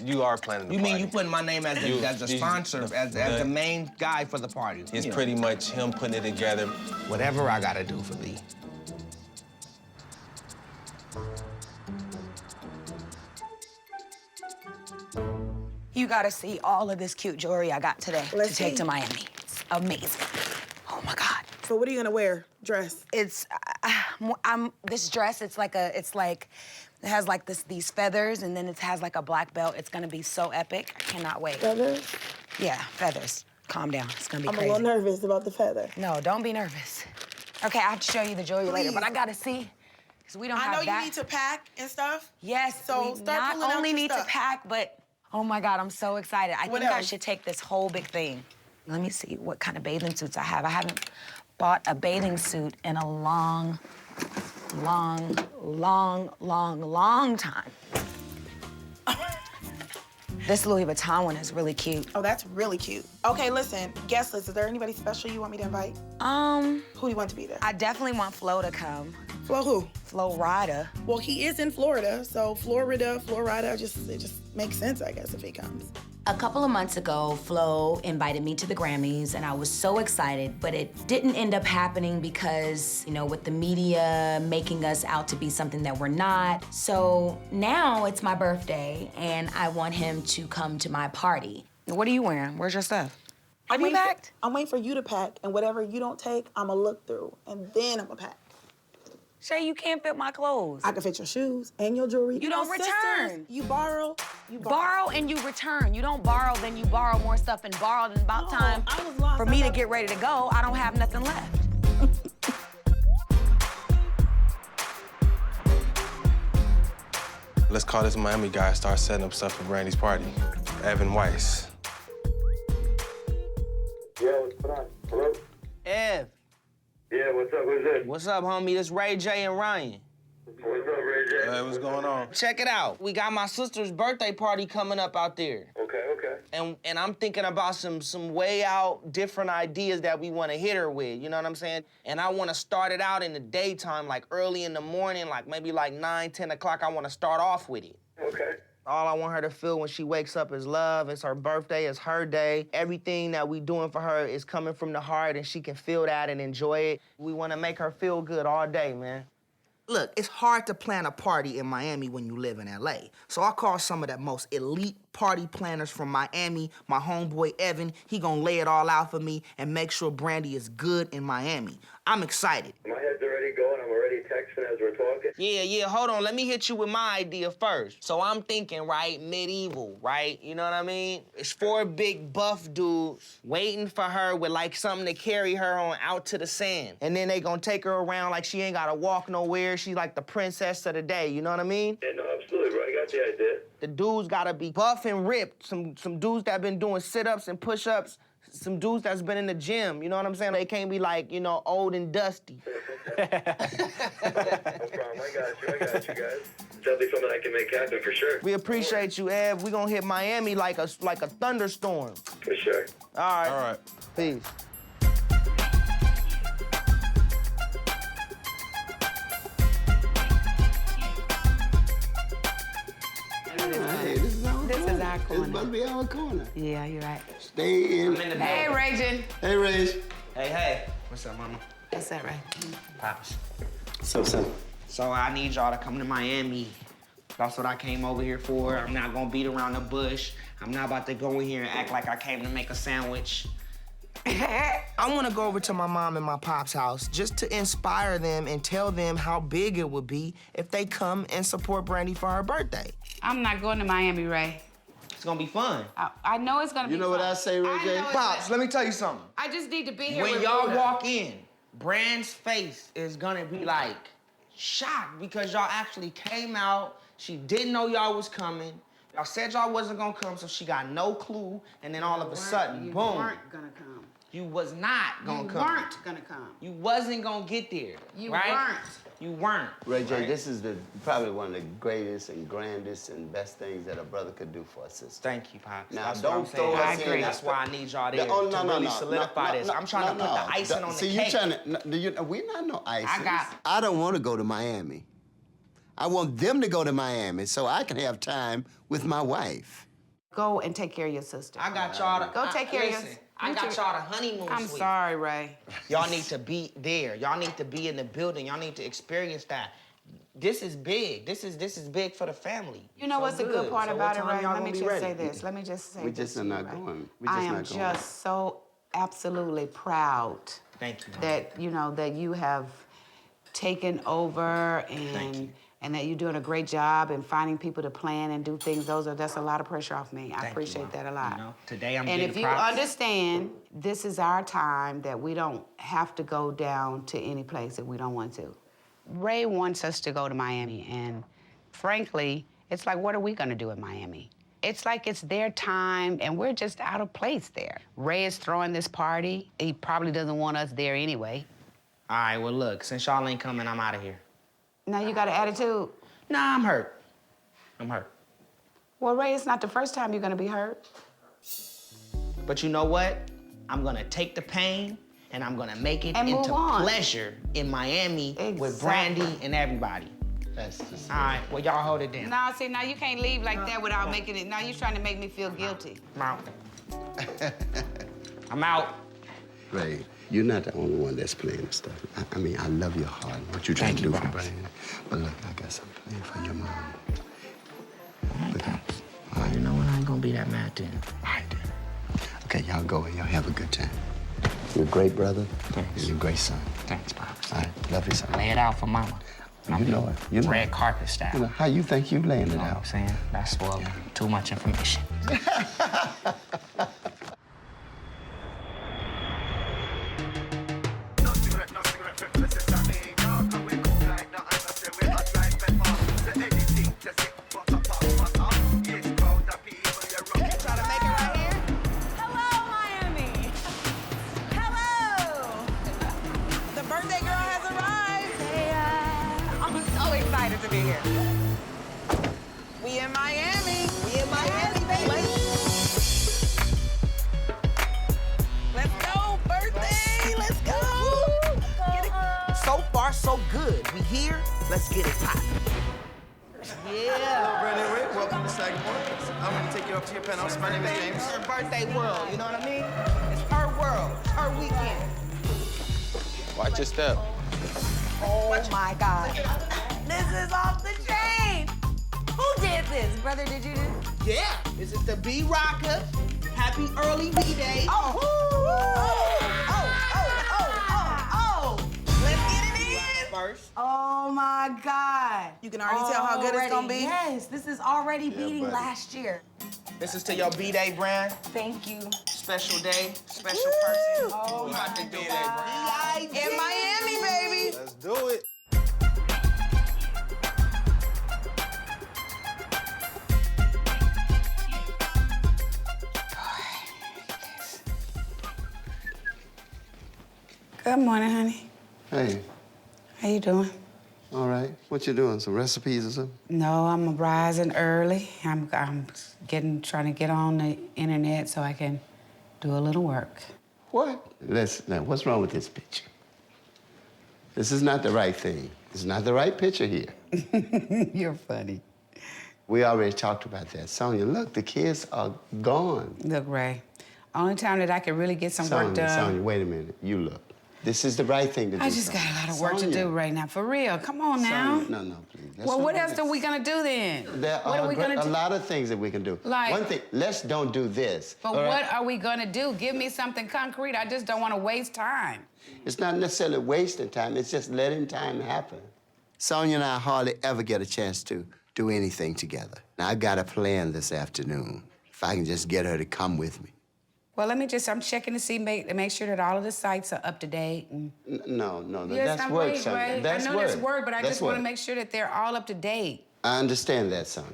you are planning the party. You mean you putting my name as a sponsor, as the main guy for the party? It's pretty much him putting it together. Whatever I gotta do for thee. You gotta see all of this cute jewelry I got today Let's to take see. to Miami. It's amazing. Oh my God. So what are you gonna wear? Dress? It's, this dress, it has like these feathers and then it has like a black belt. It's gonna be so epic. I cannot wait. Feathers? Yeah, feathers. Calm down, it's gonna be I'm crazy. a little nervous about the feather. No, don't be nervous. Okay, I have to show you the jewelry later, but I gotta see, because we don't have that. I know you need to pack and stuff. Yes, So we start not pulling out only your need stuff. to pack, but oh my God, I'm so excited. I What think I else? should take this whole big thing. Let me see what kind of bathing suits I have. I haven't bought a bathing suit in a long time. This Louis Vuitton one is really cute. Oh, that's really cute. Okay, listen, guest list. Is there anybody special you want me to invite? Who do you want to be there? I definitely want Flo to come. Flo who? Flo Rida. Well, he is in Florida, so Florida, it just makes sense, I guess, if he comes. A couple of months ago, Flo invited me to the Grammys, and I was so excited, but it didn't end up happening because, with the media making us out to be something that we're not. So now it's my birthday, and I want him to come to my party. What are you wearing? Where's your stuff? Have you packed? I'm waiting for you to pack, and whatever you don't take, I'ma look through, and then I'ma pack. Shay, you can't fit my clothes. I can fit your shoes and your jewelry. You don't sisters, return. You borrow. Borrow and you return. You don't borrow, then you borrow more stuff and borrow, and about time for me to get ready to go. I don't have nothing left. Let's call this Miami guy, start setting up stuff for Brandy's party. Evan Weiss. Yeah, what's going on? Hello? Ev. Yeah, what's up? Who's this? What's up, homie? This Ray J and Ryan. What's up, Ray J? Hey, what's going on? Check it out. We got my sister's birthday party coming up out there. Okay. And I'm thinking about some way out different ideas that we want to hit her with, you know what I'm saying? And I want to start it out in the daytime, like early in the morning, like maybe like 9, 10 o'clock. I want to start off with it. Okay. All I want her to feel when she wakes up is love. It's her birthday, it's her day. Everything that we doing for her is coming from the heart and she can feel that and enjoy it. We want to make her feel good all day, man. Look, it's hard to plan a party in Miami when you live in LA. So I called some of the most elite party planners from Miami, my homeboy Evan. He gonna lay it all out for me and make sure Brandy is good in Miami. I'm excited. My head's already going. I'm already texting as we're talking. Yeah, hold on. Let me hit you with my idea first. So I'm thinking, right, medieval, right? You know what I mean? It's 4 big buff dudes waiting for her with like something to carry her on out to the sand. And then they gonna take her around like she ain't gotta walk nowhere. She's like the princess of the day, you know what I mean? Yeah, no, absolutely, bro. I got the idea. The dudes gotta be buff and ripped. Some dudes that been doing sit-ups and push-ups. Some dudes that's been in the gym, you know what I'm saying? They can't be like, old and dusty. No problem. I got you, guys. Definitely something I can make happen for sure. We appreciate you, Ev. We gonna hit Miami like a thunderstorm. For sure. All right. All right. Peace. Hey, this is our corner. This is our corner. It's about to be our corner. Yeah, you're right. Stay in. Hey, Ragin. Hey, Rage. Hey. What's up, mama? What's that, Ray? Pops. So. So I need y'all to come to Miami. That's what I came over here for. I'm not gonna beat around the bush. I'm not about to go in here and act like I came to make a sandwich. I want to go over to my mom and my pop's house just to inspire them and tell them how big it would be if they come and support Brandy for her birthday. I'm not going to Miami, Ray. It's gonna be fun. I know it's gonna be fun. You know what I say, Ray J? Pops, let me tell you something. I just need to be here When with y'all Buddha. walk in, Brand's face is gonna be like shocked because y'all actually came out. She didn't know y'all was coming. Y'all said y'all wasn't gonna come, so she got no clue. And then all of a sudden, You boom. weren't gonna come. You was not gonna come. You weren't gonna come. You wasn't gonna get there. You right? weren't. You weren't. Ray J, right? this is probably one of the greatest and grandest and best things that a brother could do for a sister. Thank you, Pops. Now, That's don't what I'm saying. throw us in. That's why I need y'all there Oh, no, to no, really no, solidify no, this. no, I'm trying to put the icing on the See, cake. you trying to, we're not no icing. got- I don't want to go to Miami. I want them to go to Miami so I can have time with my wife. Go and take care of your sister. I got y'all to Go take care of your. listen, I got y'all to honeymoon I'm suite. sorry, Ray. Y'all need to be there. Y'all need to be in the building. Y'all need to experience that. This is big. This is big for the family. You know So what's the good part So about what it, time Ray? y'all Let me gonna be just ready? say this. Let me just say We this. just are to you, not Ray. going. We I just am not going. just so absolutely proud Thank you, Mom. that that you have taken over and that you're doing a great job in finding people to plan and do things. That's a lot of pressure off me. I Thank you, appreciate Mom. that a lot. You know, today I'm And getting if you props. understand, this is our time that we don't have to go down to any place that we don't want to. Ray wants us to go to Miami, and frankly, it's like, what are we gonna do in Miami? It's like it's their time, and we're just out of place there. Ray is throwing this party. He probably doesn't want us there anyway. All right, well, look, since y'all ain't coming, I'm out of here. Now you got an attitude? Nah, I'm hurt. I'm hurt. Well, Ray, it's not the first time you're gonna be hurt. But you know what? I'm gonna take the pain and I'm gonna make it And move into on. pleasure in Miami with Brandy and everybody. That's just all right. Well, y'all hold it down. Now, see, now you can't leave like that without making it. Now you're trying to make me feel guilty. I'm out. I'm out. Ray, you're not the only one that's playing this stuff. I mean, I love your heart and what you're trying to do for Brandy. But look, I got something playing for your mom. Oh, you know what? I ain't gonna be that mad then. All right, then. Okay, y'all go and y'all have a good time. You're a great brother. Thanks. And you're a great son. Thanks, Pops. All right, love you, son. Lay it out for Mama. You know it. You know Red it. carpet style. You know, how you think you laying it You know what out? I'm saying? That's well, too much information. Hello, Miami. Hello. The birthday girl has arrived. I'm so excited to be here. We in Miami. We in Miami, baby. Let's go, birthday. Let's go. Get it. So far, so good. We here. Let's get it poppin'. Hello, Brandy and Ray. Welcome to Sagamore. I'm going to take you up to your penthouse. My name is James. It's her birthday world, you know what I mean? It's her world, her weekend. Watch your step. Oh my God. This is off the chain. Who did this? Brother, did you do this? Yeah, this is the B-Rocker. Happy early B-Day. Oh. Let's get it in. First. Oh my God. You can already tell how good it's gonna be? Yes, this is already beating last year. This is to your B-Day brand. Thank you. Special day, special person. Oh We about to do that, brand. In Miami, baby. Let's do it. Good morning, honey. Hey, How you doing? all right. What you doing? Some recipes or something? No, I'm rising early. I'm trying to get on the internet so I can do a little work. What? Now, what's wrong with this picture? This is not the right thing. It's not the right picture here. You're funny. We already talked about that. Sonia, look, the kids are gone. Look, Ray, only time that I can really get some work done. Sonia, wait a minute. You look. This is the right thing to do. I just got a lot of work to do right now. For real. Come on now. Sonia, no, please. Well, what else are we gonna do then? There What are we gonna a do? lot of things that we can do. Like- One thing, let's don't do this. But all right? what are we gonna do? Give me something concrete. I just don't want to waste time. It's not necessarily wasting time, it's just letting time happen. Sonia and I hardly ever get a chance to do anything together. Now, I got a plan this afternoon. If I can just get her to come with me. Well, I'm checking to see, make sure that all of the sites are up to date. And... No, Yes, that's I'm work, right, Sonia. right? That's I know work. that's work, but I That's just want to work. make sure that they're all up to date. I understand that, Sonia.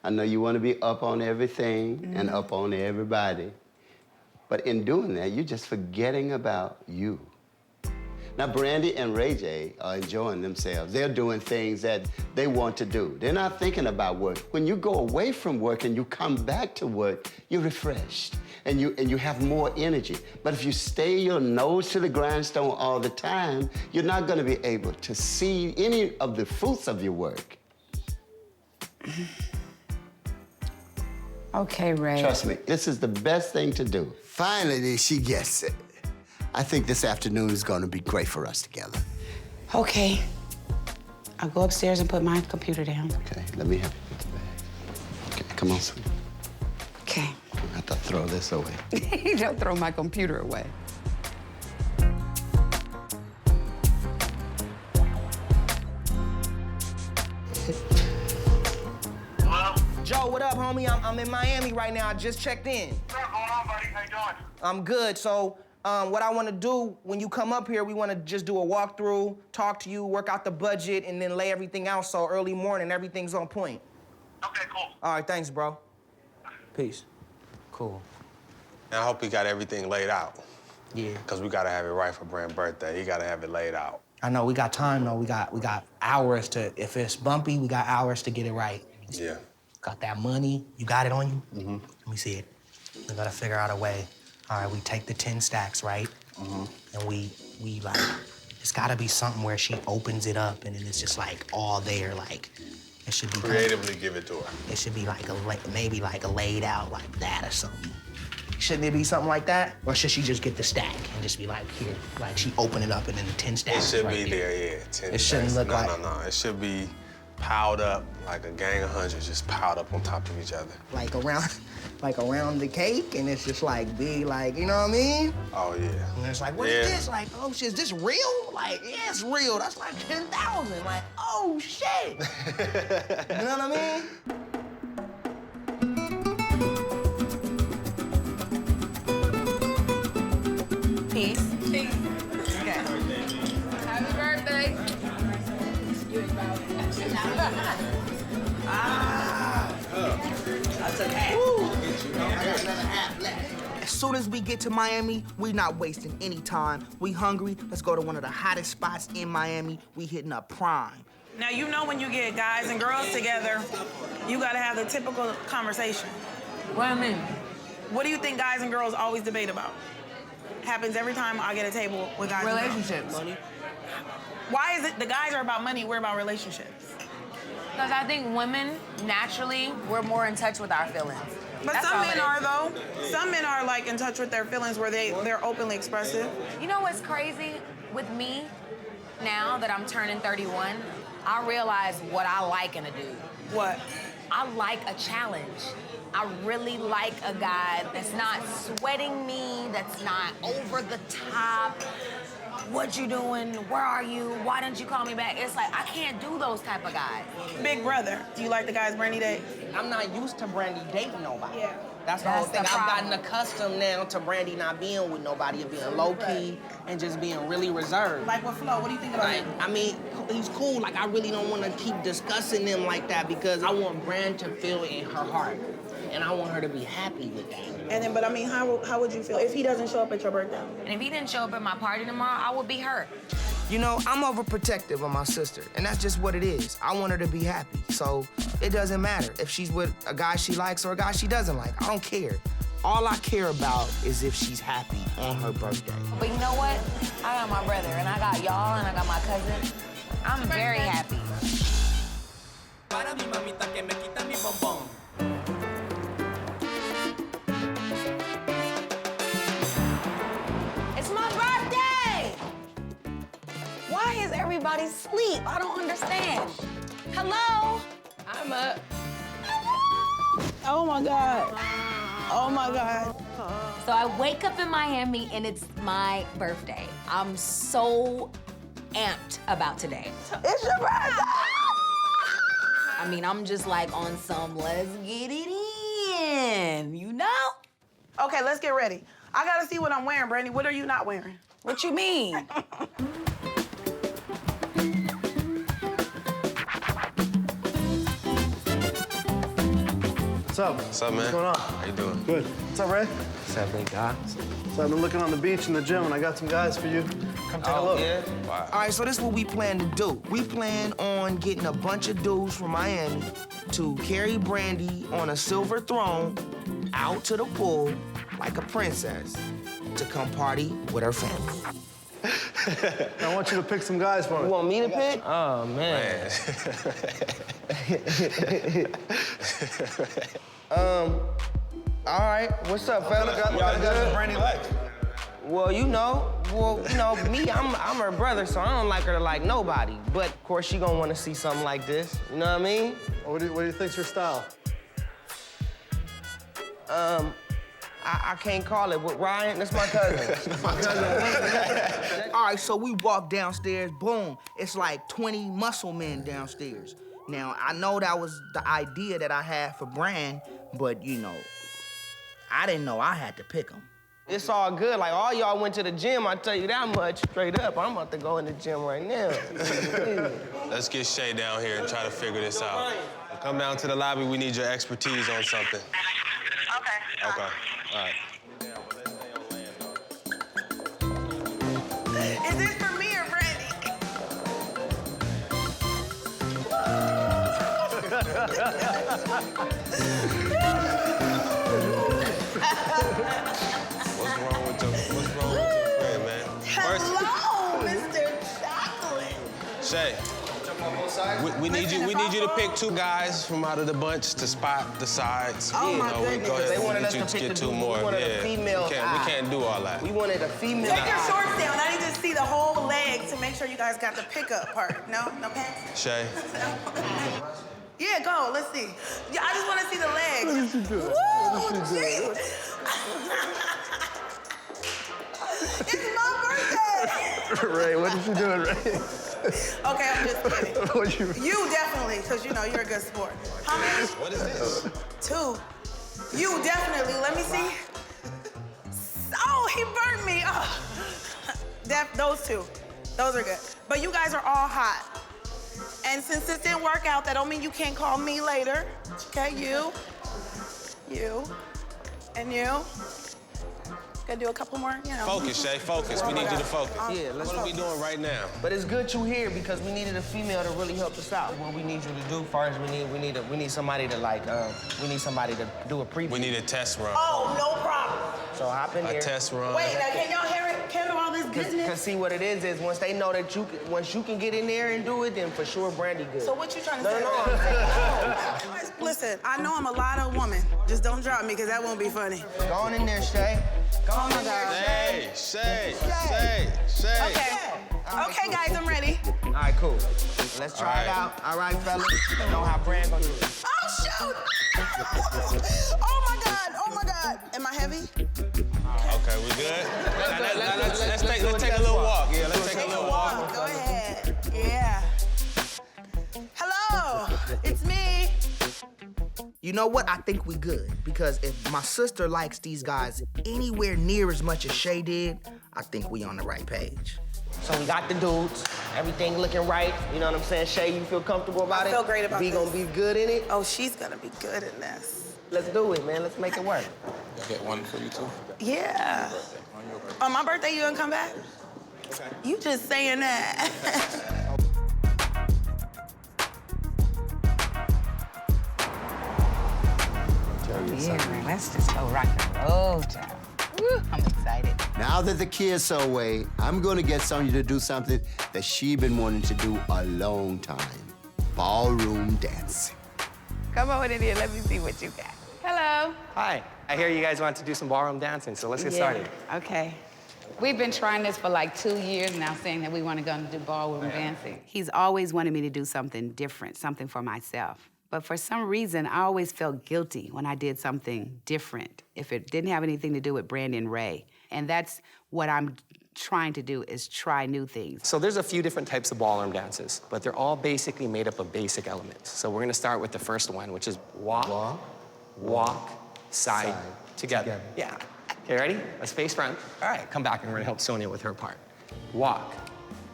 I know you want to be up on everything and up on everybody. But in doing that, you're just forgetting about you. Now, Brandy and Ray J are enjoying themselves. They're doing things that they want to do. They're not thinking about work. When you go away from work and you come back to work, you're refreshed and you have more energy. But if you stay your nose to the grindstone all the time, you're not going to be able to see any of the fruits of your work. Okay, Ray. Trust me, this is the best thing to do. Finally, she gets it. I think this afternoon is going to be great for us together. Okay. I'll go upstairs and put my computer down. Okay, let me help you put the bag. Okay, come on, sweetie. Okay. I have to throw this away. Don't throw my computer away. Joe, what up, homie? I'm in Miami right now. I just checked in. What's going on, buddy? How you doing? I'm good. So, what I want to do when you come up here, we want to just do a walkthrough, talk to you, work out the budget, and then lay everything out so early morning everything's on point. Okay, cool. All right, thanks, bro. Peace. Cool. And I hope he got everything laid out. Yeah. Because we got to have it right for Brand's birthday. He got to have it laid out. I know we got time though. We got hours to. If it's bumpy, we got hours to get it right. Yeah. Got that money? You got it on you? Mm-hmm. Let me see it. We gotta figure out a way. All right, we take the 10 stacks, right? Mm-hmm. And we like, it's gotta be something where she opens it up and then it's just like all there, like it should be Creatively give it to her. It should be like maybe like a laid out like that or something. Shouldn't it be something like that? Or should she just get the stack and just be like, here, like she open it up and then the 10 stacks It should right be there, yeah. 10 It shouldn't stacks. look no, like... No. It should be piled up like a gang of hundreds just piled up on top of each other. Like around the cake, and it's just like big, like, you know what I mean? Oh, yeah. And it's like, what is this? Like, oh shit, is this real? Like, yeah, it's real. That's like 10,000. Like, oh shit. You know what I mean? Peace. Peace. Okay. Happy birthday. That's okay. I got another half left. As soon as we get to Miami, we not wasting any time. We hungry, let's go to one of the hottest spots in Miami. We hitting up Prime. Now, you know when you get guys and girls together, you gotta have the typical conversation. What do you mean? What do you think guys and girls always debate about? Happens every time I get a table with guys and girls. Relationships. Money. Why is it the guys are about money, we're about relationships? Because I think women, naturally, we're more in touch with our feelings. But That's some all men it is. are, though. Some men are, like, in touch with their feelings where they're openly expressive. You know what's crazy with me now that I'm turning 31? I realize what I like in a dude. What? I like a challenge. I really like a guy that's not sweating me, that's not over the top. What you doing? Where are you? Why didn't you call me back? It's like, I can't do those type of guys. Big brother, do you like the guys Brandy date? I'm not used to Brandy dating nobody. Yeah. That's the whole thing. the I've problem. gotten accustomed now to Brandy not being with nobody and being low-key and just being really reserved. Like with Flo, what do you think about Like, him? I mean, he's cool. Like, I really don't want to keep discussing him like that because I want Brand to feel in her heart. And I want her to be happy with that. And then, but I mean, how would you feel if he doesn't show up at your birthday? And if he didn't show up at my party tomorrow, I would be hurt. You know, I'm overprotective of my sister, and that's just what it is. I want her to be happy, so it doesn't matter if she's with a guy she likes or a guy she doesn't like. I don't care. All I care about is if she's happy on her birthday. But you know what? I got my brother, and I got y'all, and I got my cousin. I'm very happy. It's my birthday! Why is everybody asleep? I don't understand. Hello? I'm up. Oh my God. Oh my God. So I wake up in Miami and it's my birthday. I'm so amped about today. It's your birthday! I mean, I'm just like on some let's get it in, you know? Okay, let's get ready. I gotta see what I'm wearing, Brandy. What are you not wearing? What you mean? What's up? What's up, man? What's going on? How you doing? Good. What's up, Ray? What's up, big guy? So I've been looking on the beach in the gym, and I got some guys for you. Come take a look. Yeah? Wow. All right, so this is what we plan to do. We plan on getting a bunch of dudes from Miami to carry Brandy on a silver throne out to the pool like a princess to come party with her family. I want you to pick some guys for me. You want me to pick? Oh, man. All right. What's up, fella? Y'all good? Brandy like? Well, you know, me, I'm her brother, so I don't like her to like nobody. But, of course, she gonna want to see something like this. You know what I mean? What do you think's your style? I can't call it. But Ryan, that's my cousin. My cousin. All right, so we walk downstairs, boom. It's like 20 muscle men downstairs. Now, I know that was the idea that I had for Brand, but, you know, I didn't know I had to pick them. It's all good. Like, all y'all went to the gym, I tell you that much straight up. I'm about to go in the gym right now. Let's get Shay down here and try to figure this out. Come down to the lobby. We need your expertise on something. Okay. Okay. All right. Is this for me or Brandy? What's wrong with your friend, man? Hello, Mr. Chocolate. Shay, we need you to pick two guys from out of the bunch to spot the sides. Oh, my we goodness. go ahead They and wanted get us you to pick get the two dude. more. We wanted a Yeah. female We eye. can't do all that. We wanted a female Take your eye. shorts down. I need to see the whole leg to make sure you guys got the pickup part. No pants? Shay. Yeah, go. Let's see. Yeah, I just want to see the legs. What did you do? Woo, jeez. It's my birthday. Ray, what did you do, Ray? Okay, I'm just kidding. What you... You definitely, because you know you're a good sport. How many? What is this? 2. You definitely. Let me see. Oh, he burned me. Oh. Those 2. Those are good. But you guys are all hot. And since this didn't work out, that don't mean you can't call me later. Okay, you, and you. Gonna do a couple more, you know. Focus, Shay, focus. We need you to focus. Yeah, let's What are we doing right now? But it's good you here because we needed a female to really help us out. What we need you to do first, we need somebody to like, we need somebody to do a preview. We need a test run. Oh, no problem. So hop in A here. test run. Wait, now can y'all handle all this goodness? Cause see what it is once they know that once you can get in there and do it, then for sure Brandy good. So what you trying to say? No. Listen, I know I'm a lotto woman. Just don't drop me, because that won't be funny. Go on in there, Shay. Go on in there, Shay. Okay, guys, I'm ready. All right, cool. Let's try it out. All right, fellas. You know how Brand gonna do it. Oh, shoot! Oh, my God. Am I heavy? Okay, we good? Let's take a little walk. Yeah, let's take a little walk. Go ahead. Yeah. Hello, it's me. You know what? I think we good. Because if my sister likes these guys anywhere near as much as Shay did, I think we on the right page. So we got the dudes, everything looking right. You know what I'm saying? Shay, you feel comfortable about it? I feel great about this. this. Gonna be good in it? Oh, she's gonna be good in this. Let's do it, man. Let's make it work. I get one for you too. Yeah. On my birthday, you gonna come back? Okay. You just saying that. Yeah, man, let's just go rock and roll, child. Woo, I'm excited. Now that the kids are away, I'm gonna get Sonya to do something that she been wanting to do a long time. Ballroom dancing. Come on in here, let me see what you got. Hello. Hi. I hear you guys want to do some ballroom dancing, so let's get started. Okay. We've been trying this for like 2 years now, saying that we want to go and do ballroom dancing. He's always wanted me to do something different, something for myself. But for some reason, I always felt guilty when I did something different, if it didn't have anything to do with Brandy and Ray. And that's what I'm trying to do, is try new things. So there's a few different types of ballroom dances, but they're all basically made up of basic elements. So we're gonna start with the first one, which is walk, walk, side, together. Yeah. Okay, ready? Let's face front. All right, come back and we're gonna help Sonia with her part. Walk,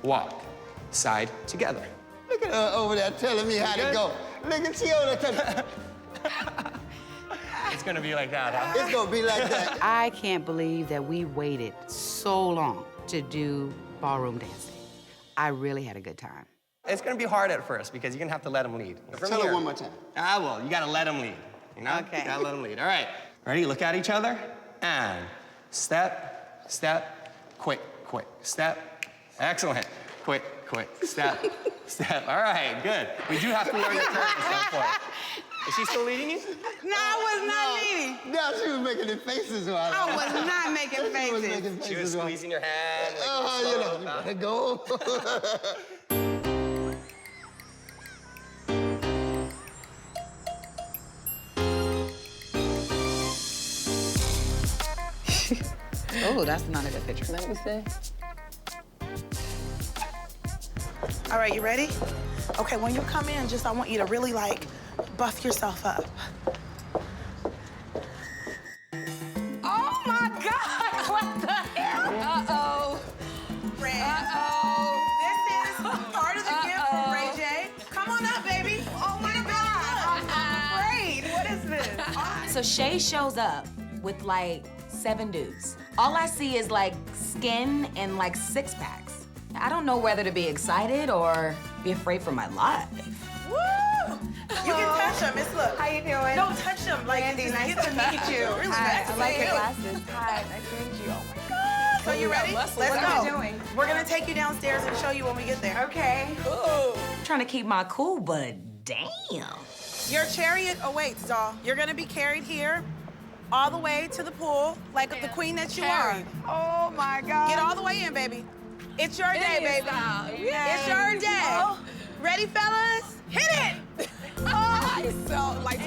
walk, side, together. Look at her over there telling me how to go. Look at she over there. It's gonna be like that, huh? It's gonna be like that. I can't believe that we waited so long to do ballroom dancing. I really had a good time. It's gonna be hard at first because you're gonna have to let him lead. Tell her one more time. I will. You gotta let him lead. You know? Okay. You gotta let him lead. All right. Ready? Look at each other. And step, step, quick, quick. Step. Excellent. Quick, quick. Step, step. All right, good. We do have to learn the turn at some point. Is she still leading you? No, I was not leading. No, she was making the faces while I was not making faces. She was making faces. She was squeezing your hand. Like, oh, you know, you better go. Oh, that's not a good picture. Let me see. All right, you ready? Okay, when you come in, I want you to really, like, buff yourself up. Oh my God! What the hell? Uh-oh. Ray. Uh-oh. This is part of the gift from Ray J. Come on up, baby. Oh my God. I'm afraid. What is this? So Shay shows up with like 7 dudes. All I see is like skin and like 6-packs. I don't know whether to be excited or be afraid for my life. Woo! You can touch them. It's look. How you doing? Don't touch them. Like, Brandy, nice get to meet you. Really Hi, nice I to like see your you. glasses. Hi, nice to meet you. Oh my God. So you ready? Let's What go. are you doing? We're gonna take you downstairs and show you when we get there. Okay. Ooh. I'm trying to keep my cool, but damn. Your chariot awaits, doll. You're gonna be carried here all the way to the pool, like the queen that you are. Oh my God. Get all the way in, baby. It's your day, baby. It's your day. Oh. Ready, fellas? Hit it! I so like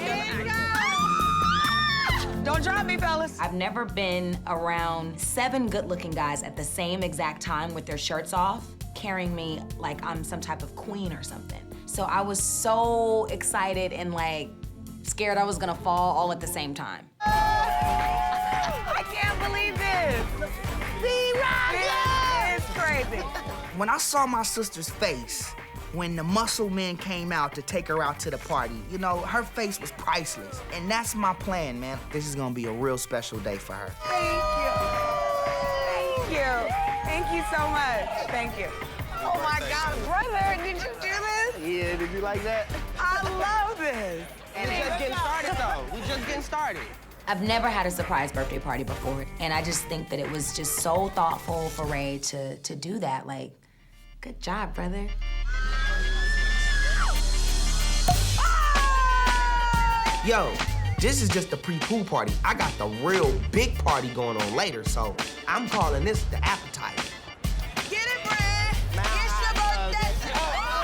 Don't drop me, fellas. I've never been around 7 good-looking guys at the same exact time with their shirts off, carrying me like I'm some type of queen or something. So I was so excited and like scared I was gonna fall all at the same time. I can't believe this. This is crazy. When I saw my sister's face when the muscle men came out to take her out to the party, you know, her face was priceless. And that's my plan, man. This is gonna be a real special day for her. Thank you. Thank you. Thank you so much. Thank you. Oh my God, brother, did you do this? Yeah, did you like that? I love this. And we're just getting started, though. We're just getting started. I've never had a surprise birthday party before, and I just think that it was just so thoughtful for Ray to do that. Like, good job, brother. Yo, this is just the pre-pool party. I got the real big party going on later, so I'm calling this the appetizer. Get it, Brad. It's your birthday. Oh.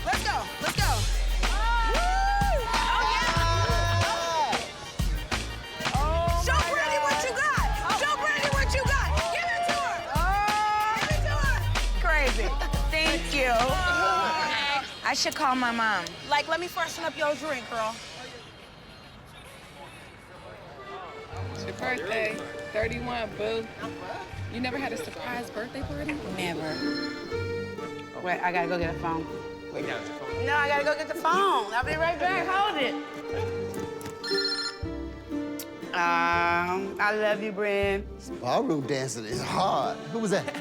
Let's go. Let's go. Show Brandy what you got. Show Brandy what you got. Give it to her. Give it to her. Crazy. Thank you. I should call my mom. Like, let me freshen up your drink, girl. It's your birthday. 31, boo. You never had a surprise birthday party? Never. Wait, I gotta go get a phone. Wait, down your phone. No, I gotta go get the phone. I'll be right back. Hold it. I love you, Bran. Ballroom dancing is hard. Who was that?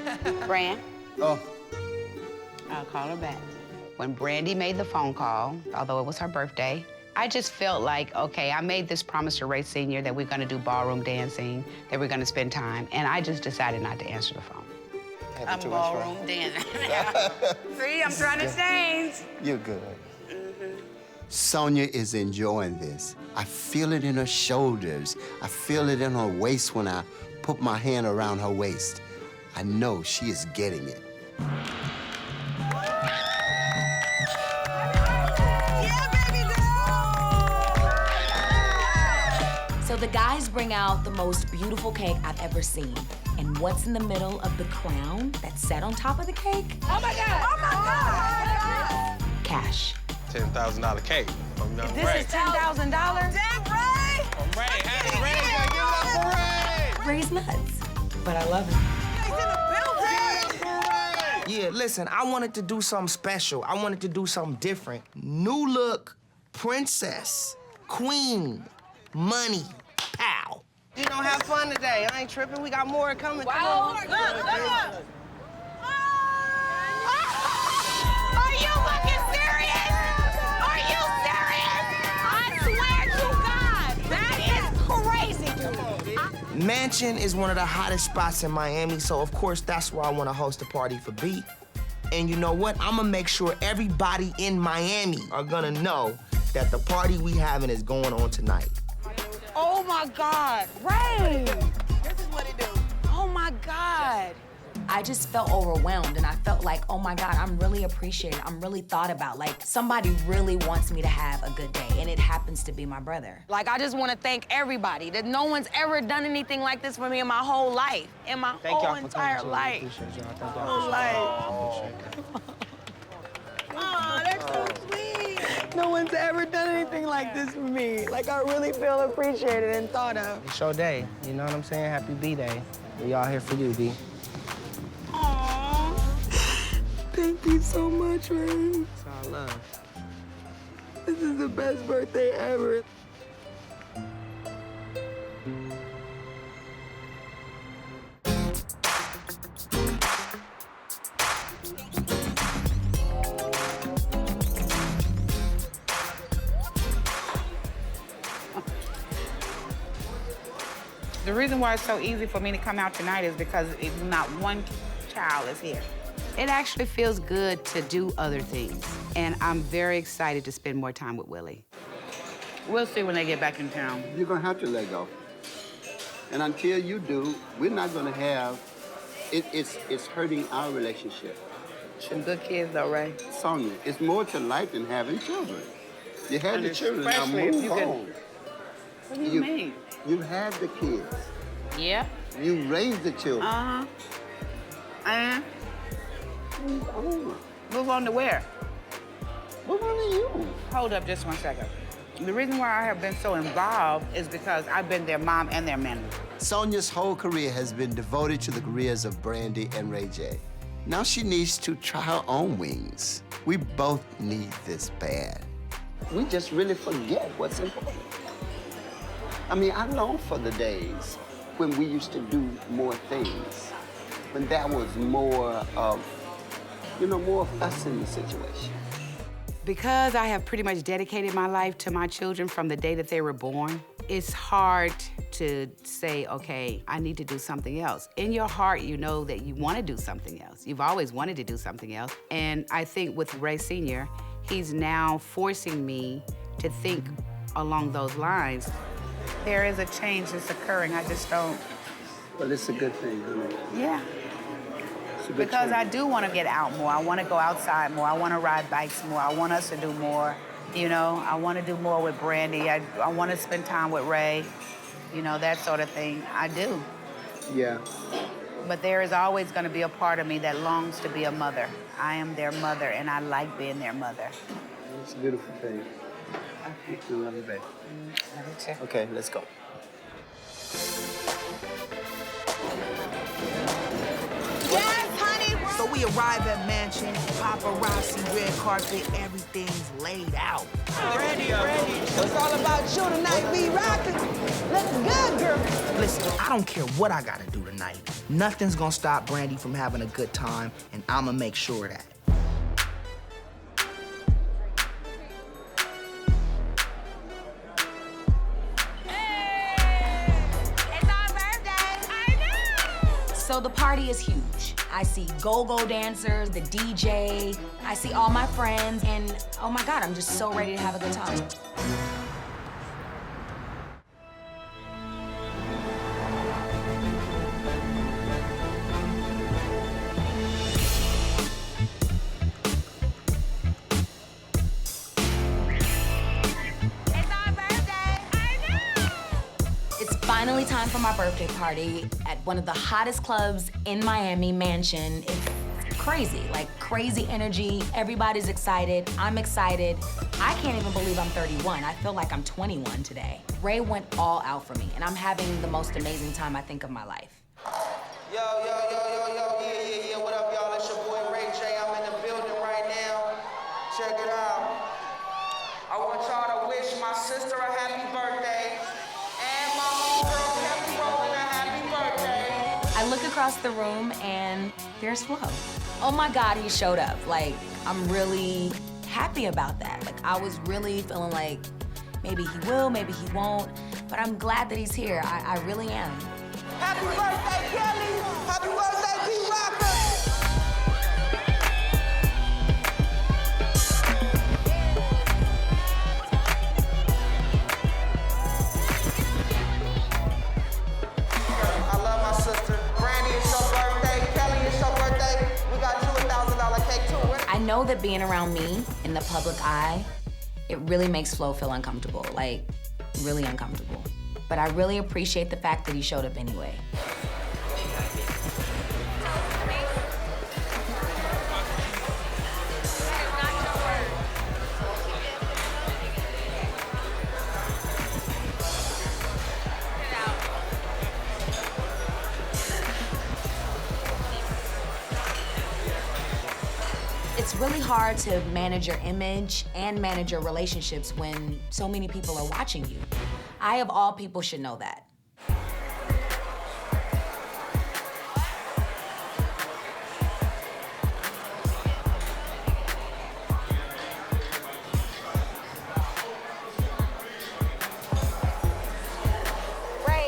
Bran. Oh. I'll call her back. When Brandy made the phone call, although it was her birthday, I just felt like, okay, I made this promise to Ray Sr. that we're gonna do ballroom dancing, that we're gonna spend time, and I just decided not to answer the phone. Happy I'm ballroom dancing. See, I'm trying to change. You're good. Sonia is enjoying this. I feel it in her shoulders. I feel it in her waist when I put my hand around her waist. I know she is getting it. So the guys bring out the most beautiful cake I've ever seen. And what's in the middle of the crown that's set on top of the cake? Oh my God! Oh my God! Cash. $10,000 cake from young This Ray. is $10,000? Damn, Ray! Ray, hey, Ray, give it up for Ray! Ray's nuts, but I love him. Yeah, listen, I wanted to do something special. I wanted to do something different. New look, princess, queen, money, pow. You know, have fun today. I ain't tripping. We got more coming. Wow. Come on. Look. Are you fucking serious? Are you serious? I swear to God, that is crazy. Mansion is one of the hottest spots in Miami, so of course that's where I want to host a party for B. And you know what? I'm gonna make sure everybody in Miami are gonna know that the party we having is going on tonight. Oh my God, Ray! This is what it do. Oh my God. I just felt overwhelmed and I felt like, oh my God, I'm really appreciated. I'm really thought about. Like, somebody really wants me to have a good day, and it happens to be my brother. Like, I just want to thank everybody that no one's ever done anything like this for me in my whole life. In my whole entire life. Whole life. Oh, that's so sweet. No one's ever done anything like this for me. Like, I really feel appreciated and thought of. It's your day. You know what I'm saying? Happy B-Day. We all here for you, B. Aww. Thank you so much, man. It's all love. This is the best birthday ever. The reason why it's so easy for me to come out tonight is because not one child is here. It actually feels good to do other things, and I'm very excited to spend more time with Willie. We'll see when they get back in town. You're gonna have to let go. And until you do, we're not gonna have, it's hurting our relationship. Some good kids though, Ray. Sonia, it's more to life than having children. You had And the children, now especially if move you can- on. What do you mean? You had the kids. Yep. You raised the children. Uh-huh. And Move on. move on to where? Move on to you. Hold up just one second. The reason why I have been so involved is because I've been their mom and their manager. Sonia's whole career has been devoted to the careers of Brandy and Ray J. Now she needs to try her own wings. We both need this bad. We just really forget what's important. I mean, I long for the days when we used to do more things, when there was more of, more of us in the situation. Because I have pretty much dedicated my life to my children from the day that they were born, it's hard to say, okay, I need to do something else. In your heart, you know that you want to do something else. You've always wanted to do something else. And I think with Ray Sr., he's now forcing me to think along those lines. There is a change that's occurring. I just don't. Well, it's a good thing, isn't it? Yeah. It's a good Because I change. do want to get out more. I want to go outside more. I want to ride bikes more. I want us to do more. I want to do more with Brandy. I want to spend time with Ray. That sort of thing. I do. Yeah. But there is always going to be a part of me that longs to be a mother. I am their mother, and I like being their mother. It's a beautiful thing. I love you, babe. Love you too. Okay, let's go. Yes, honey. So we arrive at mansion, paparazzi, red carpet, everything's laid out. Ready. It's all about you tonight, we rockin'. Looking good, girl. Listen, I don't care what I gotta do tonight. Nothing's gonna stop Brandy from having a good time, and I'ma make sure of that. So the party is huge. I see go-go dancers, the DJ, I see all my friends, and oh my God, I'm just so ready to have a good time. time for my birthday party at one of the hottest clubs in Miami, Mansion. It's crazy, like crazy energy. Everybody's excited. I'm excited. I can't even believe I'm 31. I feel like I'm 21 today. Ray went all out for me, and I'm having the most amazing time, I think, of my life. Yo, yeah, what up, y'all? It's your boy Ray J. I'm in the building right now. Check it out. I want y'all to wish my sister a happy birthday and my homegirl Kelly Rowland a happy birthday. I look across the room and there's Flo. Oh my God, he showed up. Like, I'm really happy about that. Like, I was really feeling like maybe he will, maybe he won't, but I'm glad that he's here. I really am. Happy birthday, Kelly! Happy birthday, P-Rocker! I love my sister. Brandy, it's your birthday. Kelly, it's your birthday. We got you a $1,000 cake too. I know that being around me in the public eye, it really makes Flo feel uncomfortable, like really uncomfortable. But I really appreciate the fact that he showed up anyway. It's really hard to manage your image and manage your relationships when so many people are watching you. I, of all people, should know that. Ray,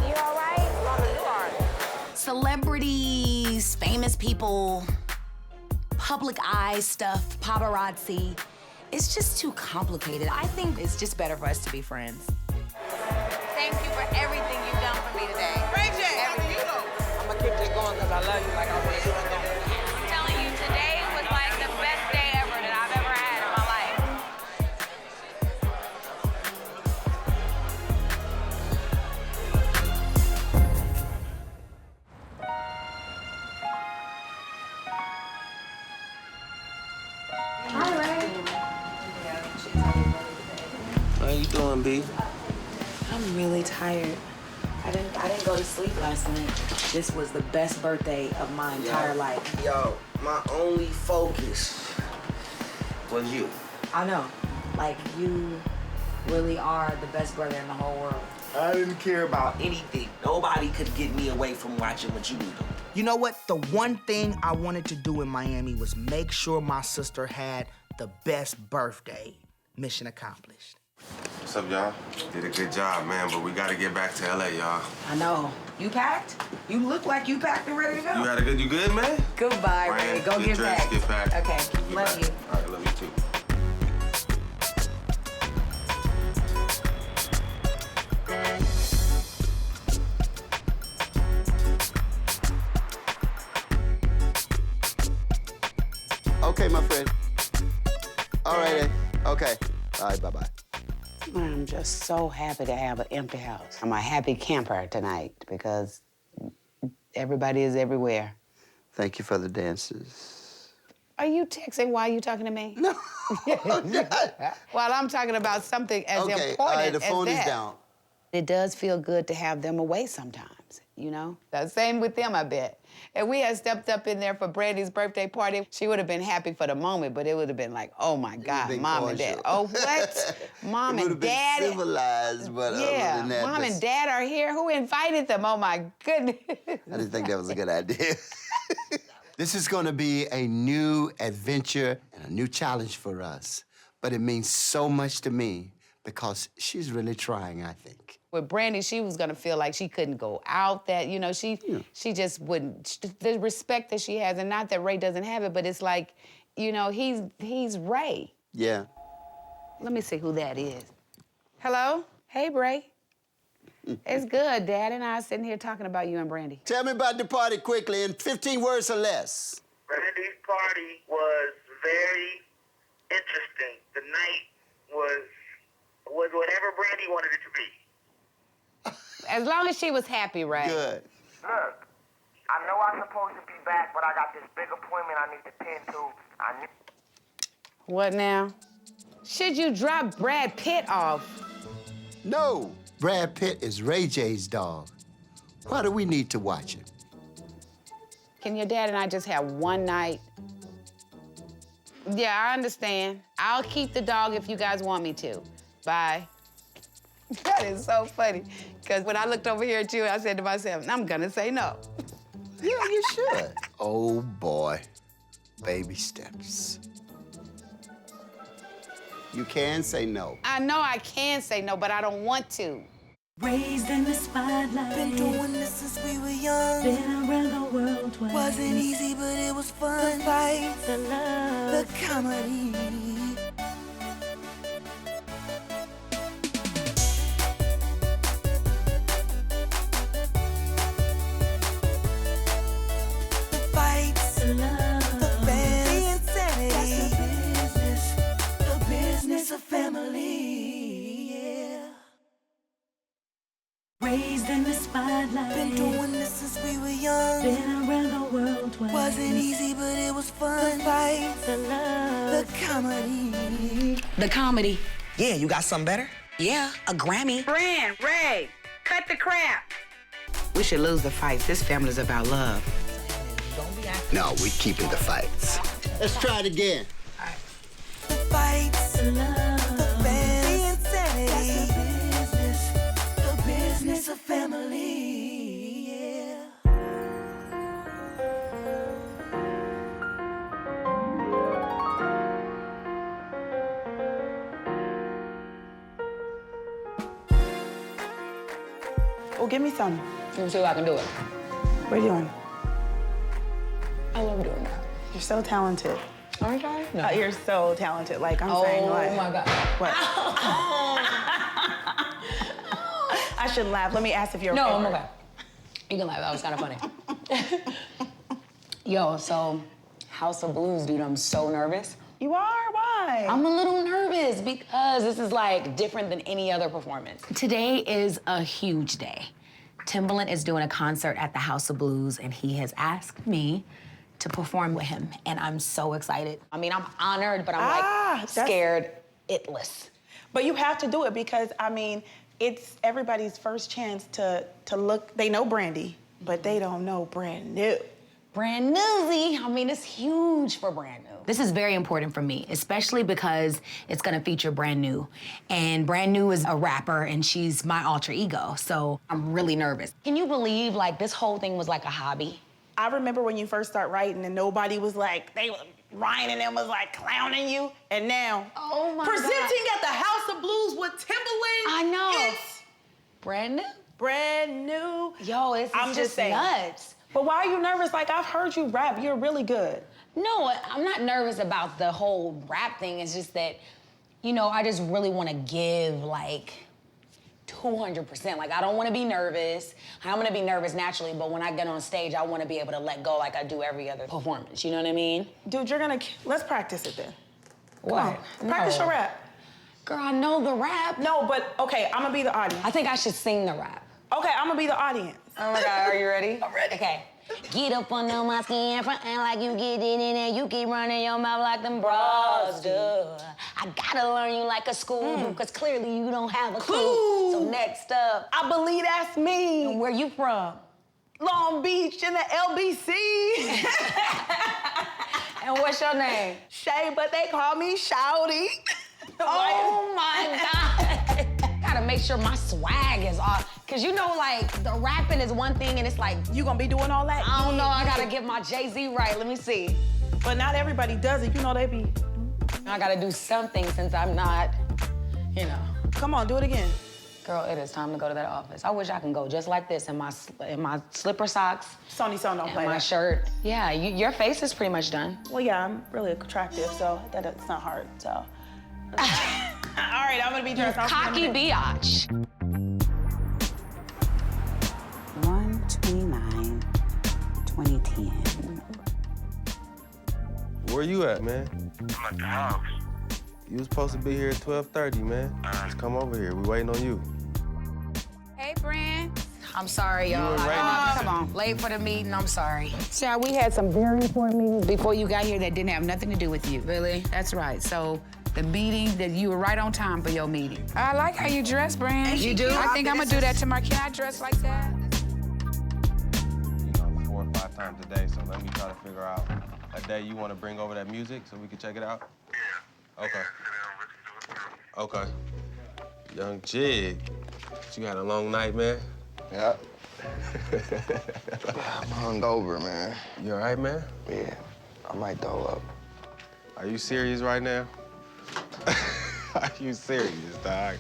you all right? Mama, you all right. Celebrities, famous people, public eye stuff, paparazzi. It's just too complicated. I think it's just better for us to be friends. Thank you for everything you've done for me today. Ray J, how do you know? I'm gonna keep this going because I love you like I want to. I'm telling you, today was like the best day ever that I've ever had in my life. Hi, Ray. How you doing, B? I'm really tired. I didn't go to sleep last night. This was the best birthday of my entire life. Yo, my only focus was you. I know. Like, you really are the best brother in the whole world. I didn't care about anything. Nobody could get me away from watching what you were doing. You know what? The one thing I wanted to do in Miami was make sure my sister had the best birthday. Mission accomplished. What's up, y'all? Did a good job, man, but we gotta get back to LA, y'all. I know. You packed? You look like you packed and ready to go. You good, man? Goodbye, Ray. Go get dressed, packed. get packed. Okay, love you. All right, love you too. Okay, my friend. All right, then. Okay. All right, bye-bye. I'm just so happy to have an empty house. I'm a happy camper tonight because everybody is everywhere. Thank you for the dances. Are you texting while you talking to me? No. While I'm talking about something as Okay, important all right, the as phone is that. down. It does feel good to have them away sometimes, you know? The same with them, I bet. If we had stepped up in there for Brandy's birthday party, she would have been happy for the moment, but it would have been like, oh my God, Mom and Dad. Oh, what? Mom and Dad. Been civilized, but other than that, Mom and Dad are here. Who invited them? Oh my goodness. I didn't think that was a good idea. This is gonna be a new adventure and a new challenge for us, but it means so much to me because she's really trying, I think. With Brandy, she was gonna feel like she couldn't go out, that, you know, she just wouldn't, the respect that she has, and not that Ray doesn't have it, but it's like, you know, he's Ray. Yeah. Let me see who that is. Hello? Hey, Ray. It's good. Dad and I are sitting here talking about you and Brandy. Tell me about the party quickly in 15 words or less. Brandy's party was very interesting. The night was whatever Brandy wanted it to be. As long as she was happy, right? Good. Look, I know I'm supposed to be back, but I got this big appointment I need to tend to. What now? Should you drop Brad Pitt off? No, Brad Pitt is Ray J's dog. Why do we need to watch him? Can your dad and I just have one night? Yeah, I understand. I'll keep the dog if you guys want me to. Bye. That is so funny, because when I looked over here at you, I said to myself, I'm gonna say no. Yeah, you should. Oh, boy. Baby steps. You can say no. I know I can say no, but I don't want to. Raised in the spotlight. Been doing this since we were young. Been around the world twice. Wasn't easy, but it was fun. The fights, the love, the comedy. The fights, the love, the fans, the insanity. That's the business of family. yeah. Raised in the spotlight. Been doing this since we were young. Been around the world twice. Wasn't easy, but it was fun. The fights, the love, the comedy. The comedy. Yeah, you got something better? Yeah, a Grammy. Brand, Ray, cut the crap. We should lose the fights. This family's about love. No, we keeping the fights. Let's try it again. The fights, the love, the fans, the insanity. That's the business of family. Yeah. Oh, give me some. Let me see if I can do it. What are you doing? I love doing that. You're so talented. Aren't I? No. You're so talented. Like, I'm saying, like. Oh, my God. What? I shouldn't laugh. Let me ask if you're okay. No, I'm okay. You can laugh. That was kind of funny. Yo, so House of Blues, dude, I'm so nervous. You are? Why? I'm a little nervous because this is like different than any other performance. Today is a huge day. Timbaland is doing a concert at the House of Blues, and he has asked me to perform with him, and I'm so excited. I mean, I'm honored, but I'm like scared, itless. But you have to do it because, I mean, it's everybody's first chance to look. They know Brandy, but they don't know Brand New. Brand Newsy. I mean, it's huge for Brand New. This is very important for me, especially because it's gonna feature Brand New. And Brand New is a rapper, and she's my alter ego, so I'm really nervous. Can you believe, like, this whole thing was like a hobby? I remember when you first start writing and nobody was like, Ryan and them was like clowning you, and now, oh my presenting God. at the House of Blues with Timbaland. I know. It's Brand New. Brand New. Yo, it's I'm just saying. Nuts. But why are you nervous? Like, I've heard you rap. You're really good. No, I'm not nervous about the whole rap thing. It's just that, you know, I just really want to give, like, 200%. Like, I don't want to be nervous. I'm going to be nervous naturally, but when I get on stage, I want to be able to let go like I do every other performance. You know what I mean? Dude, let's practice it then. What? Come on. Practice your rap. Girl, I know the rap. No, but, okay, I'm going to be the audience. I think I should sing the rap. Okay, I'm going to be the audience. Oh, my God. Are you ready? I'm ready. Okay. Get up under my skin, frontin' like you get it in there. You keep running your mouth like them bras do. I gotta learn you like a school, cause clearly you don't have a clue. So next up, I believe that's me. And where you from? Long Beach in the LBC. And what's your name? Shay, but they call me Shorty. Oh my God. Gotta make sure my swag is off. Cause you know, like, the rapping is one thing and it's like, you gonna be doing all that? I don't know, I gotta get my Jay-Z right, let me see. But not everybody does it, you know they be. I gotta do something since I'm not, you know. Come on, do it again. Girl, it is time to go to that office. I wish I can go just like this in my slipper socks. Sony Son don't play my that. shirt. Yeah, your face is pretty much done. Well, yeah, I'm really attractive, so it's not hard, so. All right, I'm gonna be dressed. Cocky biatch. 1/29, 2010. Where you at, man? I'm at the house. You was supposed to be here at 12:30, man. Just come over here. We waiting on you. Hey, Brand. I'm sorry, y'all. Come on. Late for the meeting, I'm sorry. Child, we had some very important meetings before you got here that didn't have nothing to do with you. Really? That's right. So the meeting, that you were right on time for your meeting. I like how you dress, Brand. You do? I think I'm gonna do that tomorrow. Can I dress like that? 4 or 5 times a day, so let me try to figure out a day you want to bring over that music so we can check it out? Yeah. Okay. Okay. Young Jig, you had a long night, man? Yep. I'm hungover, man. You all right, man? Yeah, I might throw up. Are you serious right now? Are you serious, dog?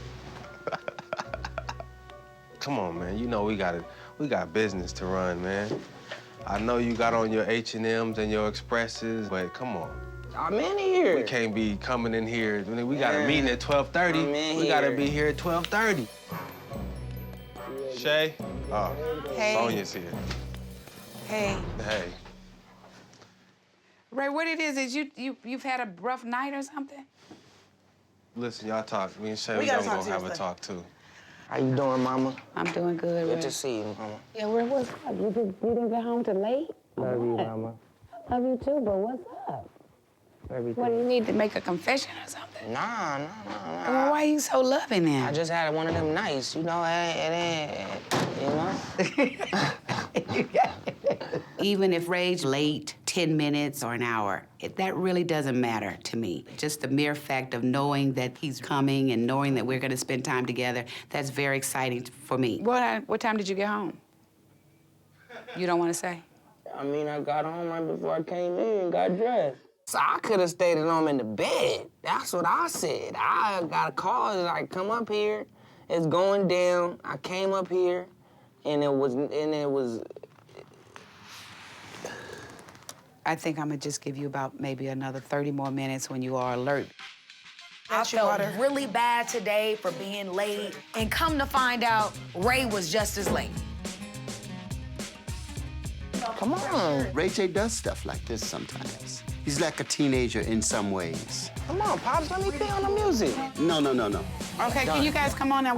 Come on, man. You know we got business to run, man. I know you got on your H&Ms and your Expresses, but come on. I'm in here. We can't be coming in here. We got a meeting at 12:30. We gotta be here at 12:30. Shay? Oh, Hey. Sonya's here. Hey. Hey. Ray, what it is you've had a rough night or something? Listen, y'all talk. Me and Shay, We we gotta gonna talk go have a seriously. talk, too. How you doing, Mama? I'm doing good, Good Ray. to see you, Mama. Yeah, Ray, what's up? You didn't get home till late? Love you, Mama. Love you too, but what's up? Everything. What, do you need to make a confession or something? Nah. Well, why you so loving then? I just had one of them nights, you know, you know? Even if Ray's late 10 minutes or an hour, that really doesn't matter to me. Just the mere fact of knowing that he's coming and knowing that we're gonna spend time together, that's very exciting for me. What time did you get home? You don't wanna say? I mean, I got home right before I came in and got dressed. So I could have stayed at home in the bed. That's what I said. I got a call, like, come up here. It's going down. I came up here, and it was. I think I'm gonna just give you about maybe another 30 more minutes when you are alert. I felt really bad today for being late, and come to find out, Ray was just as late. Come on. Ray J does stuff like this sometimes. He's like a teenager in some ways. Come on, Pops, let me be on the music. No. Okay, can you guys come on now?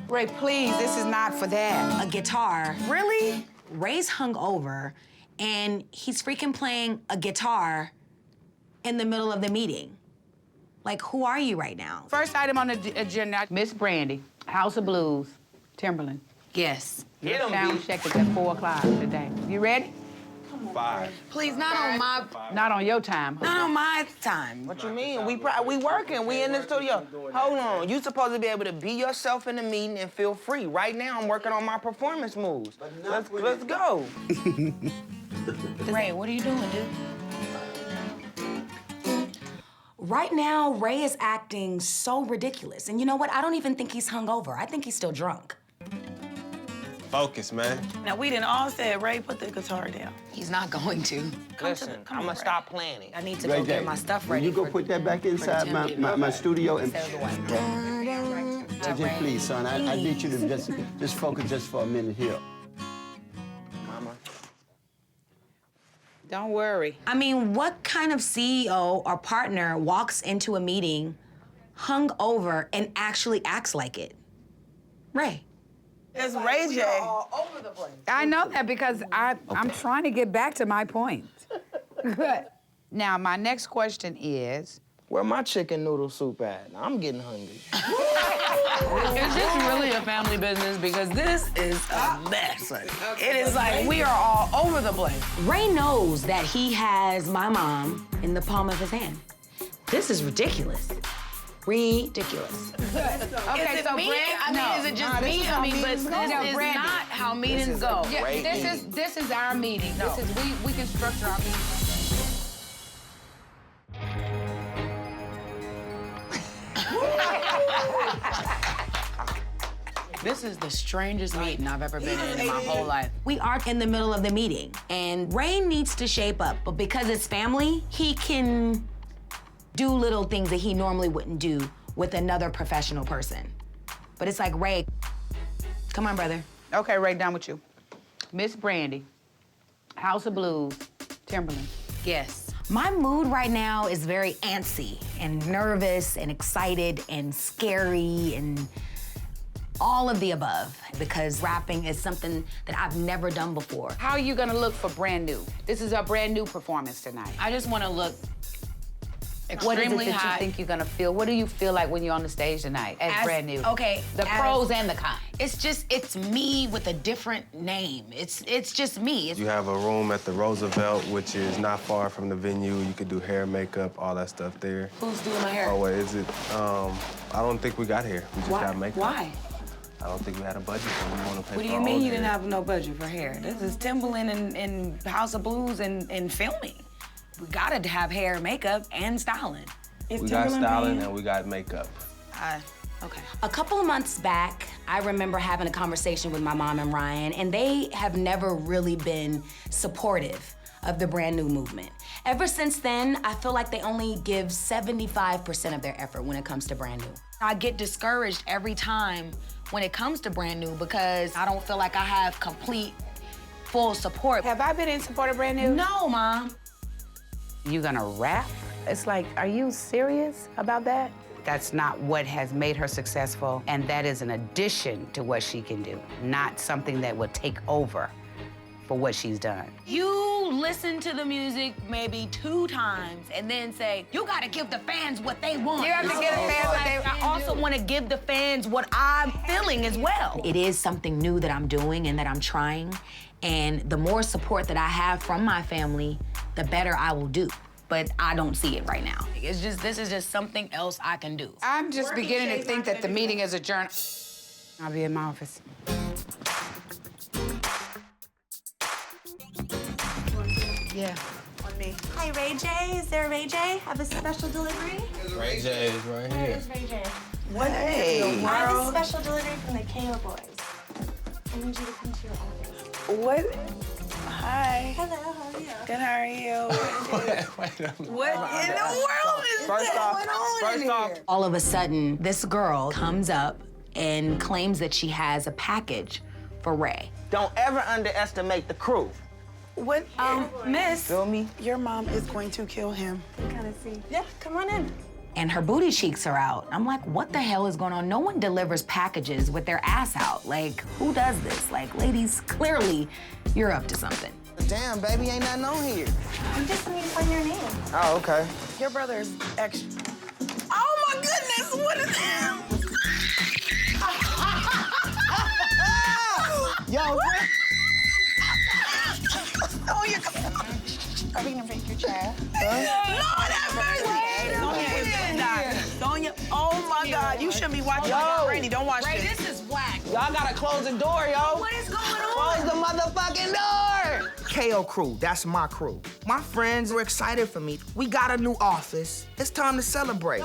Ray, please, this is not for that. A guitar. Really? Ray's hungover, and he's freaking playing a guitar in the middle of the meeting. Like, who are you right now? First item on the agenda, Miss Brandy, House of Blues, Timbaland. Yes. Your sound check is at 4 o'clock today. You ready? 5. Please, not on my... Not on your time. Not on my time. What you mean? We working. We in the studio. Hold on. You supposed to be able to be yourself in the meeting and feel free. Right now, I'm working on my performance moves. Let's go. Ray, what are you doing, dude? Right now, Ray is acting so ridiculous. And you know what? I don't even think he's hungover. I think he's still drunk. Focus, man. Now, we didn't all say, Ray, put the guitar down. He's not going to. Listen, I'm gonna stop planning. I need to Ray go J, get my stuff ready. You go put that back inside my studio and... Ray J, please, son, I need you to just focus just for a minute here. Mama. Don't worry. I mean, what kind of CEO or partner walks into a meeting hungover and actually acts like it? Ray. It's Ray J. I know that because I'm trying to get back to my point. Good. Now, my next question is... Where my chicken noodle soup at? I'm getting hungry. Is this really a family business? Because this is a mess. It is like we are all over the place. Ray knows that he has my mom in the palm of his hand. This is ridiculous. Ridiculous. Okay, so me? Brand, I mean, is it just me? I mean, but this is not how meetings go. Yeah, this is our meeting. No. This is we can structure our meeting. This is the strangest meeting I've ever been in my whole life. We are in the middle of the meeting, and Ray needs to shape up, but because it's family, he can do little things that he normally wouldn't do with another professional person. But it's like, Ray, come on, brother. Okay, Ray, done with you. Miss Brandy, House of Blues, Timbaland. Yes. My mood right now is very antsy and nervous and excited and scary and All of the above, because rapping is something that I've never done before. How are you gonna look for brand new? This is a brand new performance tonight. I just want to look What is it extremely that hot. you think you're gonna feel? What do you feel like when you're on the stage tonight as brand new? Okay. The pros and the cons. It's me with a different name. It's just me. You have a room at the Roosevelt, which is not far from the venue. You could do hair, makeup, all that stuff there. Who's doing my hair? Oh, wait, is it? I don't think we got hair. We just got makeup. Why? I don't think we had a budget, so we want to pay What for do you our mean own you didn't hair. have no budget for hair? This is Timbaland and House of Blues and filming. We gotta have hair, makeup, and styling. We got styling and we got makeup. Okay. A couple of months back, I remember having a conversation with my mom and Ryan, and they have never really been supportive of the brand new movement. Ever since then, I feel like they only give 75% of their effort when it comes to brand new. I get discouraged every time when it comes to brand new because I don't feel like I have complete, full support. Have I been in support of brand new? No, Mom. You gonna rap? It's like, are you serious about that? That's not what has made her successful, and that is an addition to what she can do, not something that will take over for what she's done. You listen to the music maybe 2 times and then say, you gotta give the fans what they want. You have to give the fans what they I also wanna give the fans what I'm feeling as well. It is something new that I'm doing and that I'm trying, and the more support that I have from my family, the better I will do. But I don't see it right now. It's just, this is just something else I can do. I'm just beginning to think that the meeting is adjourned. I'll be in my office. Yeah. On me. Hi, Ray J. Is there a Ray J? Have a special delivery? Ray J is right Where here. is Ray J? What in the I have a world? special delivery from the KO Boys. I need you to come to your office. What? Hi. Hello, how are you? Good, how are you? Wait a minute. What in the world is going on in here? All of a sudden, this girl comes up and claims that she has a package for Ray. Don't ever underestimate the crew. What? Miss. Feel me? Your mom is going to kill him. Kind of see. Yeah, come on in. And her booty cheeks are out. I'm like, what the hell is going on? No one delivers packages with their ass out. Like, who does this? Like, ladies, clearly you're up to something. Damn, baby, ain't nothing on here. I just need to find your name. Oh, okay. Your brother is extra. Oh my goodness, what is that? Yo, Oh, you're Are we gonna break your chair? Lord have mercy! Sonya, oh my God, you shouldn't be watching Yo. Brandy, don't watch Ray, this. this is whack. y'all gotta close the door, yo. What is going on? Close the motherfucking door. KO crew, that's my crew. My friends are excited for me. We got a new office. It's time to celebrate.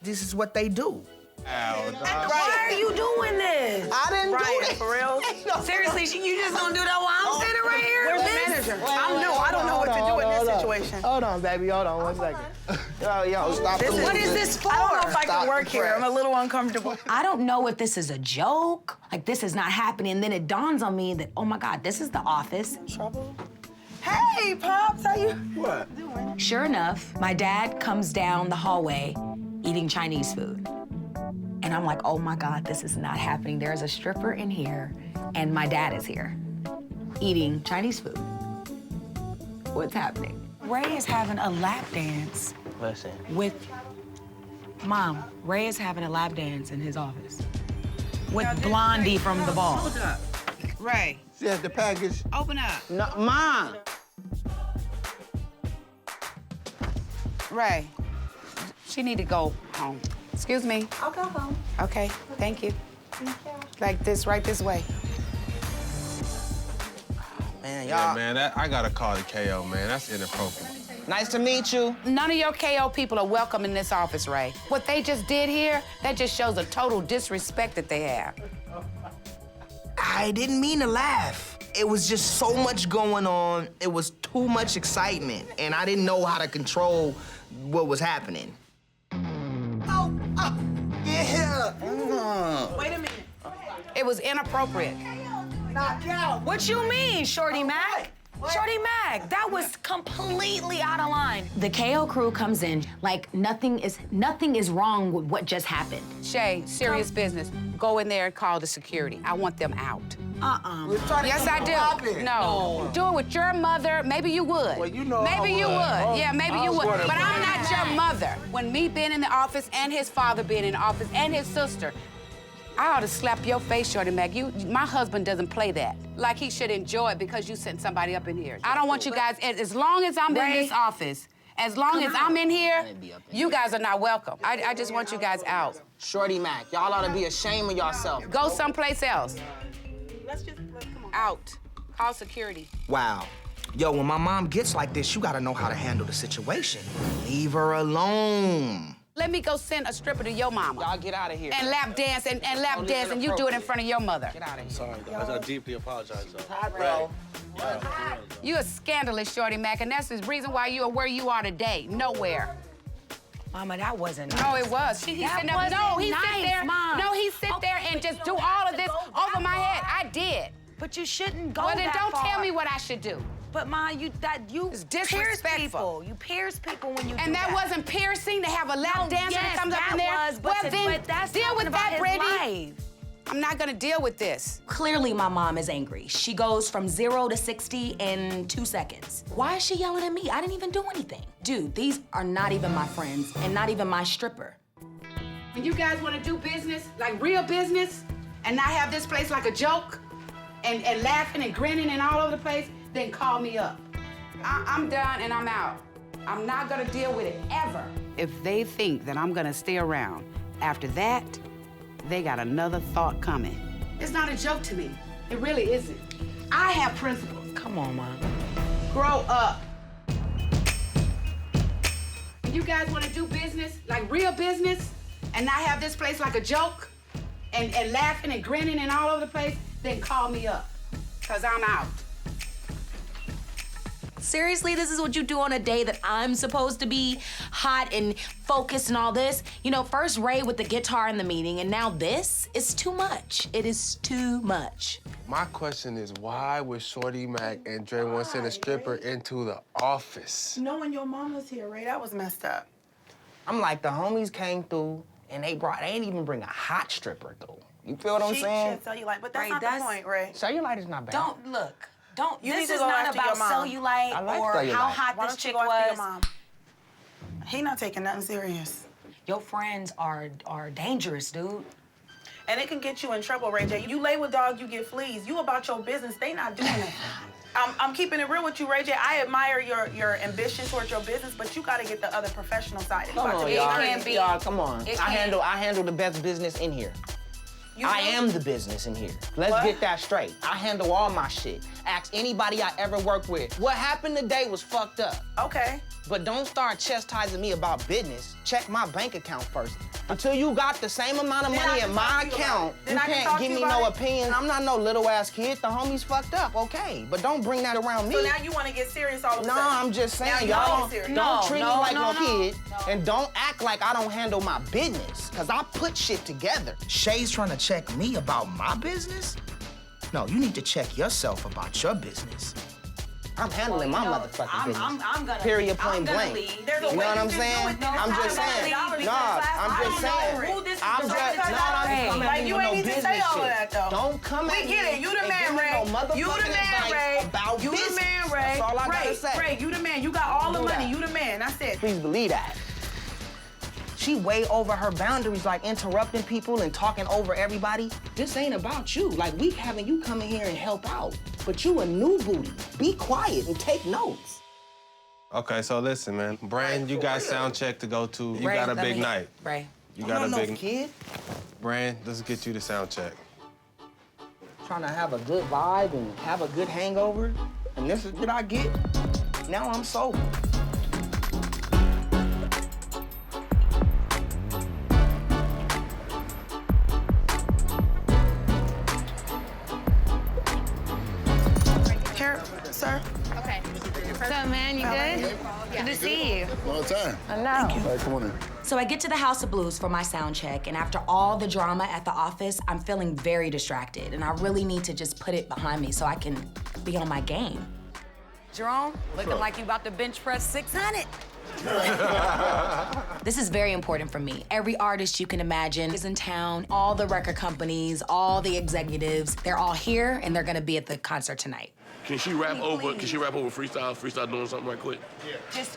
This is what they do. Why are you doing this? I didn't do Ryan, it. for real? Seriously, you just gonna do that while I'm standing right here? Where's the miss? manager? I'm new. I don't know what to do in this situation. Hold on, baby. Hold on 1 second. Yo, stop. What is this for? I don't know if I Stop can work the here. press. I'm a little uncomfortable. I don't know if this is a joke, like this is not happening. And then it dawns on me that, oh my God, this is the office. Trouble? Hey, Pops, how you? What? Sure enough, my dad comes down the hallway eating Chinese food. And I'm like, oh my God, this is not happening. There's a stripper in here, and my dad is here eating Chinese food. What's happening? Ray is having a lap dance Listen. with Mom. Ray is having a lap dance in his office with Blondie from the ball. Hold up. Ray, She has the package. open up. No, Mom. Ray, she need to go home. Excuse me. I'll go home. Okay, thank you. Thank you. Like this, right this way. Man, Yeah, y'all. man, I gotta call the KO, man. That's inappropriate. Nice to meet you. None of your KO people are welcome in this office, Ray. What they just did here, that just shows a total disrespect that they have. I didn't mean to laugh. It was just so much going on. It was too much excitement, and I didn't know how to control what was happening. Yeah. Wait a minute. It was inappropriate. Knock out. What you mean, Shorty Mac? Shorty Mac, that was completely out of line. The KO crew comes in like nothing is wrong with what just happened. Shay, serious business. Go in there and call the security. I want them out. Yes, I do. No. Do it with your mother. Maybe you would. Well, you know maybe you would. Oh, Yeah, maybe you would. But I'm not your mother. When me being in the office and his father being in the office and his sister, I ought to slap your face, Shorty Mac. My husband doesn't play that. Like he should enjoy it because you sent somebody up in here. I don't want you guys, as long as I'm in this office, as long as I'm in here, you guys are not welcome. I just want you guys out. Shorty Mac, y'all ought to be ashamed of yourself. Go someplace else. Come on. Out. Call security. Wow. Yo, when my mom gets like this, you gotta know how to handle the situation. Leave her alone. Let me go send a stripper to your mama. Y'all get out of here. And lap dance and lap dance, and you do it in front of your mother. Get out of here. Sorry, guys. I deeply apologize. Hi, bro. You are scandalous, Shorty Mac, and that's the reason why you are where you are today. Nowhere. Mama, that wasn't nice. No, it was. He sit there. No, he sit there. Mom. No, he sit there and just do all of this over my head. I did. But you shouldn't go Well, then that don't far. tell me what I should do. But Ma, you It's pierce disrespectful. people. You pierce people when you do And that wasn't piercing to have a lap dancer that comes up in there? But then that's deal with that, Brandy. life. I'm not gonna deal with this. Clearly, my mom is angry. She goes from 0 to 60 in 2 seconds. Why is she yelling at me? I didn't even do anything. Dude, these are not even my friends and not even my stripper. When you guys wanna do business, like real business, and not have this place like a joke, and laughing and grinning and all over the place, then call me up. I'm done and I'm out. I'm not gonna deal with it ever. If they think that I'm gonna stay around after that, they got another thought coming. It's not a joke to me. It really isn't. I have principles. Come on, Mom. Grow up. When you guys wanna do business, like real business, and not have this place like a joke, and laughing and grinning and all over the place, then call me up, 'cause I'm out. Seriously, this is what you do on a day that I'm supposed to be hot and focused and all this? You know, first Ray with the guitar in the meeting, and now this? It's too much. It is too much. My question is, why would Shorty Mac and Dre want to send a stripper into the office? Knowing your mom was here, Ray, that was messed up. I'm like, the homies came through and they ain't even bring a hot stripper through. You feel what I'm saying? Cellulite, but that's Ray, not the point, Ray. Cellulite is not bad. You This need to is go not after about your mom. cellulite I like or cellulite. how hot Why this don't you chick go after your was. mom? He not taking nothing serious. Your friends are dangerous, dude. And it can get you in trouble, Ray J. You lay with dogs, you get fleas. You about your business, they not doing it. I'm keeping it real with you, Ray J. I admire your ambition towards your business, but you gotta get the other professional side. Come on, y'all. Come on. I handle the best business in here. I am the business in here. Let's get that straight. I handle all my shit. Ask anybody I ever worked with. What happened today was fucked up. Okay. But don't start chastising me about business. Check my bank account first. Until you got the same amount of money in my account, you can't give me no opinion. I'm not no little ass kid. The homie's fucked up, okay. But don't bring that around me. So now you want to get serious all of a sudden? No, I'm just saying, y'all don't treat me like no kid. And don't act like I don't handle my business, because I put shit together. Shay's trying to check me about my business? No, you need to check yourself about your business. I'm handling my motherfucking business. I'm gonna Period, point blank. leave. You know what I'm saying? I'm just saying. I'm just saying. Like, you ain't need to say all of that, though. Don't come at me. We get it. You the man, Ray. You the man, Ray. You the man, Ray. That's all I gotta say. Ray, you the man. You got all the money. You the man. That's it. Please believe that. She way over her boundaries, like interrupting people and talking over everybody. This ain't about you. Like, we having you come in here and help out. But you a new booty. Be quiet and take notes. Okay, so listen, man. Brand, you got sound check to go to. You Ray, got a let big me- night. Ray. You got a big kid. Brand, let's get you the sound check. Trying to have a good vibe and have a good hangover. And this is what I get. Now I'm sober. Here, sir. Okay. What's up, man? You good? Good to see you. Long time. I know. All right, come on in. So I get to the House of Blues for my sound check, and after all the drama at the office, I'm feeling very distracted, and I really need to just put it behind me so I can be on my game. Jerome, looking like you about to bench press 600. This is very important for me. Every artist you can imagine is in town. All the record companies, all the executives, they're all here and they're gonna be at the concert tonight. Can she rap over? Can she rap over freestyle doing something right quick?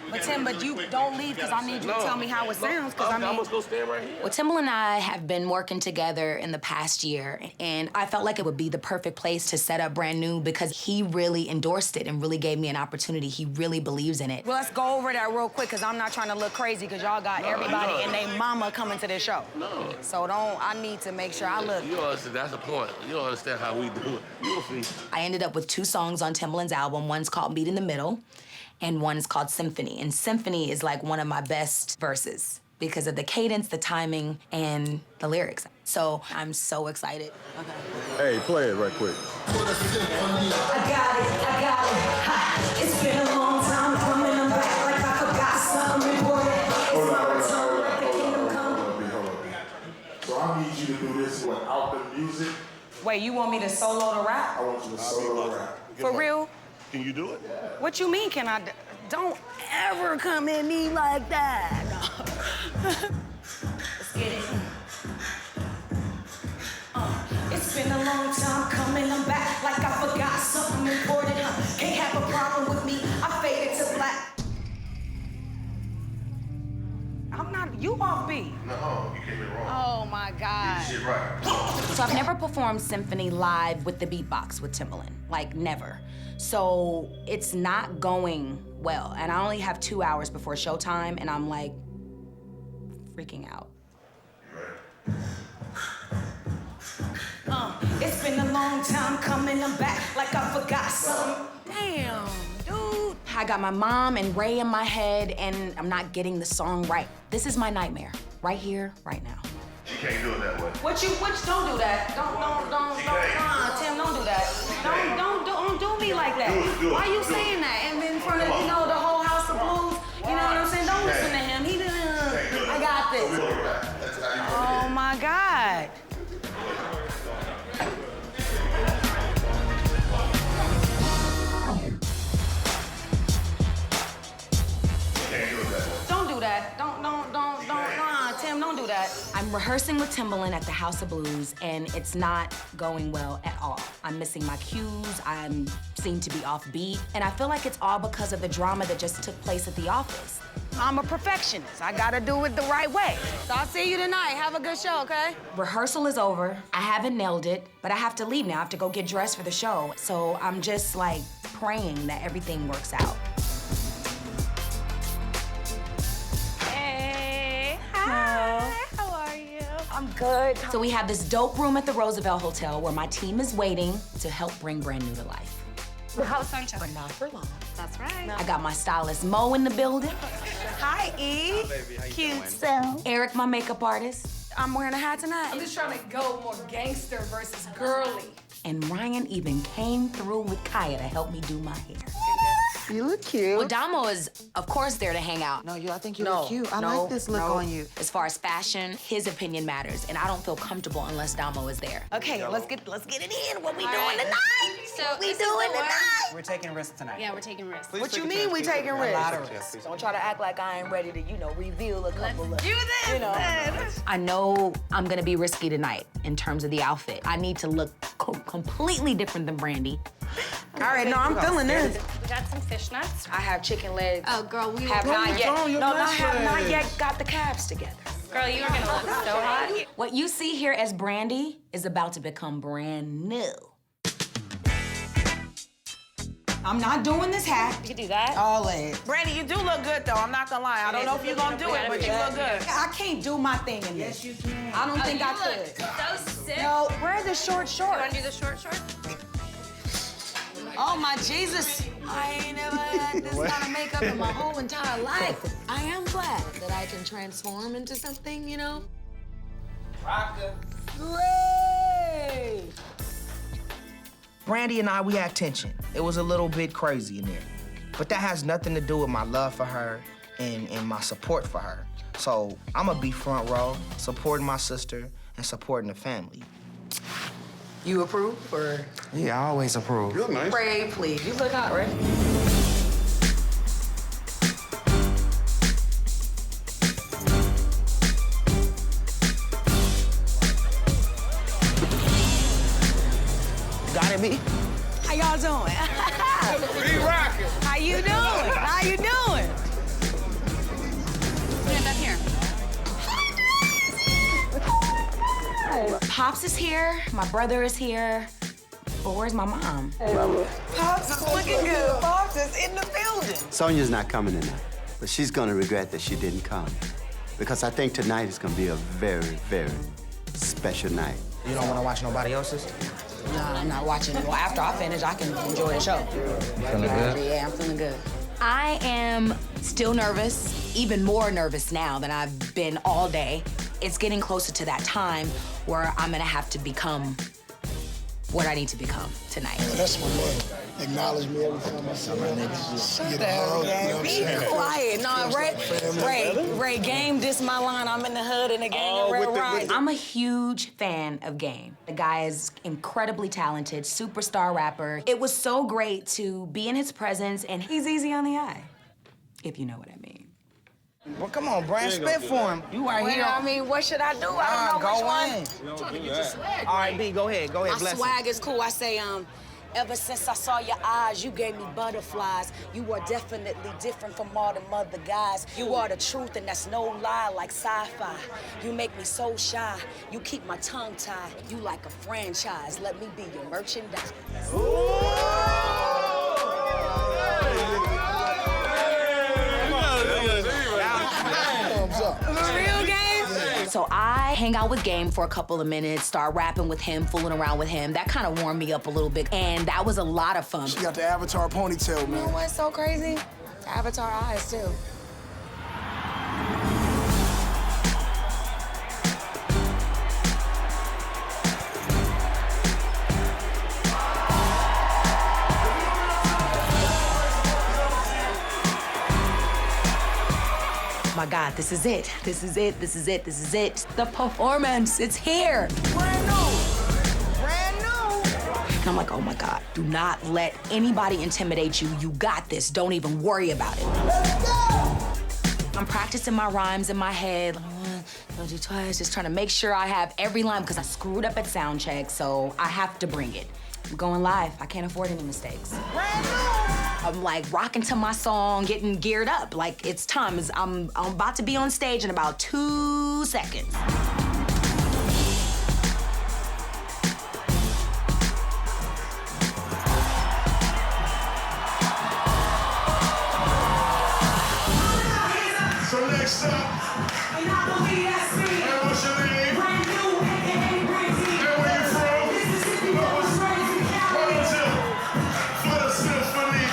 But Tim, but you don't leave because I need you to tell me how it sounds. Because I must go stand right here. Well, Timbaland and I have been working together in the past year, and I felt like it would be the perfect place to set up Brand New because he really endorsed it and really gave me an opportunity. He really believes in it. Well, let's go over that real quick because I'm not trying to look crazy because y'all got everybody and their mama coming to this show. No. So I need to make sure I look. You don't understand, that's the point. You don't understand how we do it. You'll see. I ended up with 2 songs on Timbaland's album. One's called Meet in the Middle, and one's called Symphony. And Symphony is like one of my best verses because of the cadence, the timing, and the lyrics. So I'm so excited. Hey, play it right quick. I got it. Ha. It's been a long time coming. I'm back like I forgot something important. It's my return like the kingdom come. Hold up. So I need you to do this without the music. Wait, you want me to solo the rap? I want you to solo the rap. For real? Can you do it? What you mean, can I? Don't ever come at me like that. Let's get it. It's been a long time coming. I'm back like I forgot something important. Can't have a problem with me. I faded to black. I'm not, you off beat. No, you came in wrong. Oh my God. You did shit right. So I've never performed Symphony live with the beatbox with Timbaland, like never. So it's not going well. And I only have 2 hours before showtime and I'm like freaking out. It's been a long time coming. I'm back like I forgot something. Damn, dude. I got my mom and Ray in my head and I'm not getting the song right. This is my nightmare, right here, right now. She can't do it that way. Don't do that. Tim, don't do that. Don't do me like that. Do it, Why you do saying it. that? And in front of, the whole house of blues, you know what I'm saying? Don't listen to him. He didn't, I got this. Oh my God. Don't do that. Tim, don't do that. I'm rehearsing with Timbaland at the House of Blues, and it's not going well at all. I'm missing my cues, I seem to be off beat, and I feel like it's all because of the drama that just took place at the office. I'm a perfectionist. I gotta do it the right way. So I'll see you tonight. Have a good show, okay? Rehearsal is over. I haven't nailed it, but I have to leave now. I have to go get dressed for the show. So I'm just like praying that everything works out. Hi, how are you? I'm good. So we have this dope room at the Roosevelt Hotel where my team is waiting to help bring Brand New to life. How's sunshine? But not for long. That's right. I got my stylist Mo in the building. Hi, E. Cute self. Eric, my makeup artist. I'm wearing a hat tonight. I'm just trying to go more gangster versus girly. And Ryan even came through with Kaya to help me do my hair. You look cute. Well, Damo is, of course, there to hang out. No, I think you look cute. I like this look on you. As far as fashion, his opinion matters, and I don't feel comfortable unless Damo is there. Okay, let's get it in. What we doing tonight? So what we doing tonight? We're taking risks tonight. Yeah, we're taking risks. What you mean we taking A lot of risks? risks. Don't try to act like I ain't ready to, reveal a couple of. Do this. You know. I know I'm gonna be risky tonight in terms of the outfit. I need to look completely different than Brandy. All right, no, I'm feeling this. We got some fishnets. I have chicken legs. Oh, girl, we have were not yet. I have not legs. yet got the calves together. Girl, you are gonna look so hot. What you see here as Brandy is about to become brand new. I'm not doing this hat. You can do that. All in. Brandy, you do look good, though. I'm not gonna lie. I don't know if you're gonna do it, but you look good. I can't do my thing in this. Yes, you can. I don't think I could. So sick. No, where are the short You shorts? wanna do the short? Oh my Jesus. I ain't never had this kind of makeup in my whole entire life. I am glad that I can transform into something, Rocker. Great. Brandy and I, we had tension. It was a little bit crazy in there. But that has nothing to do with my love for her and my support for her. So I'm gonna be front row, supporting my sister and supporting the family. You approve, or? Yeah, I always approve. You're nice. Pray, please. You look hot, right? Got it, B? How y'all doing? We rocking. How you doing? How you doing? Stand up here. Pops is here, my brother is here, but where's my mom? Pops is looking good. Pops is in the building. Sonia's not coming tonight, but she's gonna regret that she didn't come. Because I think tonight is gonna be a very, very special night. You don't want to watch nobody else's? No, I'm not watching. Well, after I finish, I can enjoy the show. Feeling good? Yeah, I'm feeling good. I am still nervous, even more nervous now than I've been all day. It's getting closer to that time where I'm gonna have to become what I need to become tonight. That's my man. Acknowledge me every time I see my niggas. Shut up, be quiet. No, Ray, Game, this my line. I'm in the hood and the gang of Red Ride. I'm a huge fan of Game. The guy is incredibly talented, superstar rapper. It was so great to be in his presence, and he's easy on the eye, if you know what I mean. Well, come on, Brand, spit for him. You right here. I mean, what should I do? I don't know which one. Trying to get your swag. All right, B, go ahead, My bless swag is cool. I say, ever since I saw your eyes, you gave me butterflies. You are definitely different from all the other guys. You are the truth, and that's no lie, like sci-fi. You make me so shy. You keep my tongue tied. You like a franchise. Let me be your merchandise. Real Game? So I hang out with Game for a couple of minutes, start rapping with him, fooling around with him. That kind of warmed me up a little bit, and that was a lot of fun. She got the Avatar ponytail, man. You know what's so crazy? Avatar eyes, too. My God, this is it. This is it. This is it. This is it. The performance, it's here. Brand new. Brand new. And I'm like, oh my God, do not let anybody intimidate you. You got this. Don't even worry about it. Let's go! I'm practicing my rhymes in my head. Don't do twice. Just trying to make sure I have every line because I screwed up at sound check, so I have to bring it. I'm going live. I can't afford any mistakes. Brand new. I'm like rocking to my song, getting geared up. Like it's time. I'm about to be on stage in about 2 seconds. So next up, and what's your name? And where you from? For the symphony.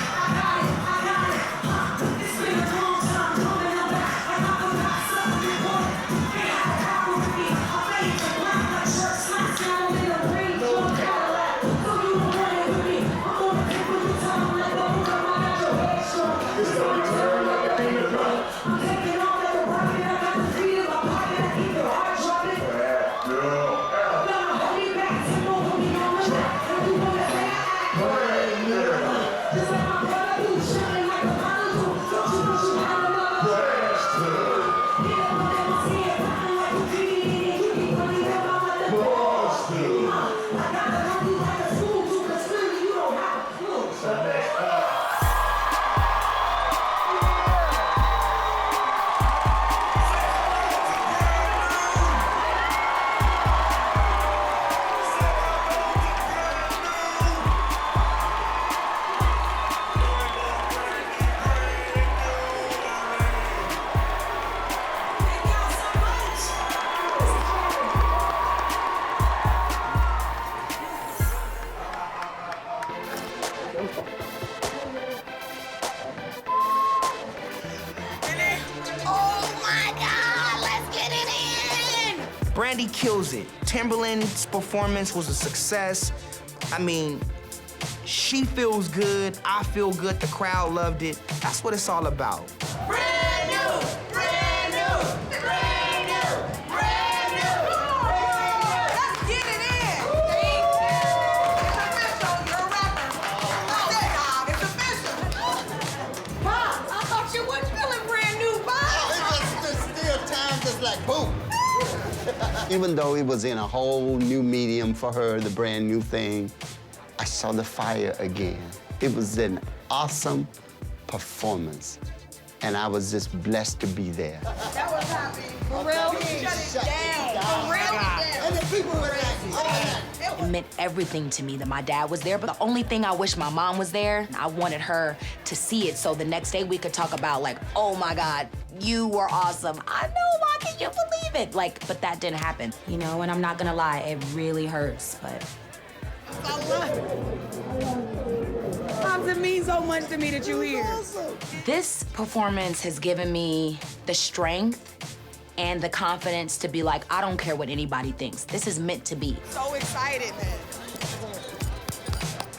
Brandy kills it. Timbaland's performance was a success. I mean, she feels good, I feel good, the crowd loved it. That's what it's all about. Brand new! Brand new! Brand new! Brand new! Let's get it in! Thank you! Even though it was in a whole new medium for her, the brand new thing, I saw the fire again. It was an awesome performance, and I was just blessed to be there. That was happy. For real? Shut it down. For real? And the people were like, It meant everything to me that my dad was there, but the only thing I wish my mom was there, I wanted her to see it so the next day we could talk about like, oh my God, you were awesome. I know, Mom, can you believe it? Like, but that didn't happen, you know, and I'm not gonna lie, it really hurts, but. Moms, it means so much to me that you're here. This performance has given me the strength and the confidence to be like, I don't care what anybody thinks. This is meant to be. So excited, man.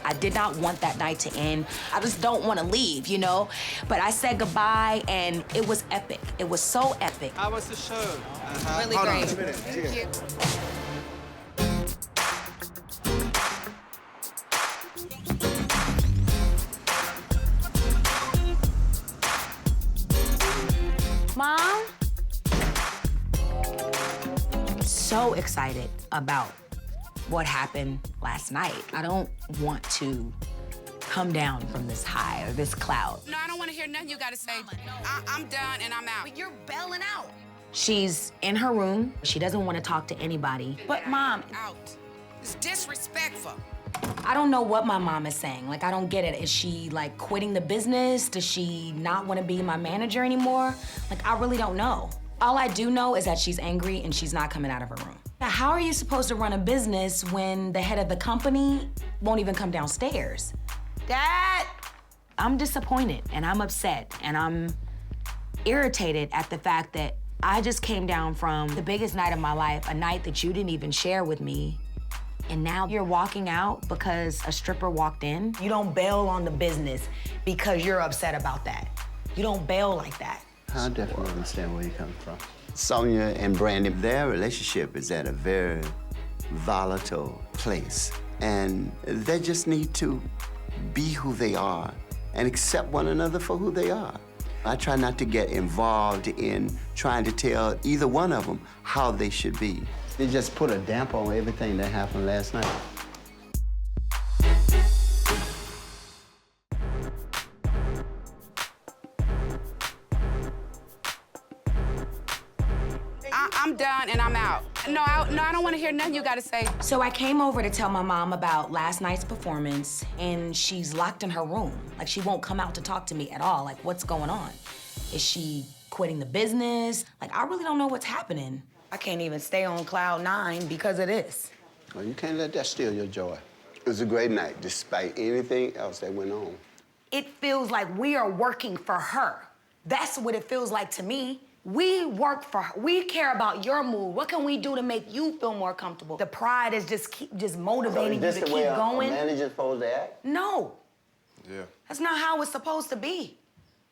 I did not want that night to end. I just don't want to leave, you know? But I said goodbye, and it was epic. It was so epic. How was the show? Really Hold on great. a minute. Thank you. Mom? So excited about what happened last night. I don't want to come down from this high or this cloud. No, I don't want to hear nothing you got to say. I'm done and I'm out. But you're bailing out. She's in her room. She doesn't want to talk to anybody. But Mom, out. It's disrespectful. I don't know what my mom is saying. Like, I don't get it. Is she, like, quitting the business? Does she not want to be my manager anymore? Like, I really don't know. All I do know is that she's angry and she's not coming out of her room. Now, how are you supposed to run a business when the head of the company won't even come downstairs? Dad! I'm disappointed and I'm upset and I'm irritated at the fact that I just came down from the biggest night of my life, a night that you didn't even share with me, and now you're walking out because a stripper walked in? You don't bail on the business because you're upset about that. You don't bail like that. I definitely understand where you're coming from. Sonia and Brandy, their relationship is at a very volatile place. And they just need to be who they are and accept one another for who they are. I try not to get involved in trying to tell either one of them how they should be. They just put a damper on everything that happened last night. I'm done and I'm out. No, I don't want to hear nothing you got to say. So I came over to tell my mom about last night's performance, and she's locked in her room. Like, she won't come out to talk to me at all. Like, what's going on? Is she quitting the business? Like, I really don't know what's happening. I can't even stay on cloud 9 because of this. Well, you can't let that steal your joy. It was a great night, despite anything else that went on. It feels like we are working for her. That's what it feels like to me. We work for her. We care about your mood. What can we do to make you feel more comfortable? The pride is just motivating you to keep going. A manager's supposed to act? No. Yeah. That's not how it's supposed to be.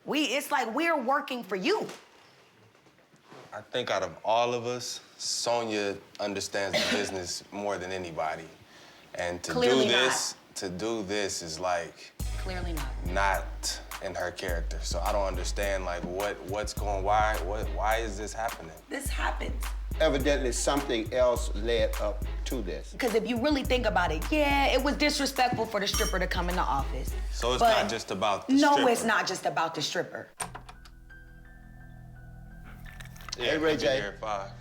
It's like we're working for you. I think out of all of us, Sonia understands the business more than anybody. And to Clearly do this is like Clearly not. not in her character. So I don't understand like what's going why is this happening? This happens. Evidently something else led up to this. Because if you really think about it, yeah, it was disrespectful for the stripper to come in the office. So it's But not just about the No, stripper. it's not just about the stripper. Hey, Ray J,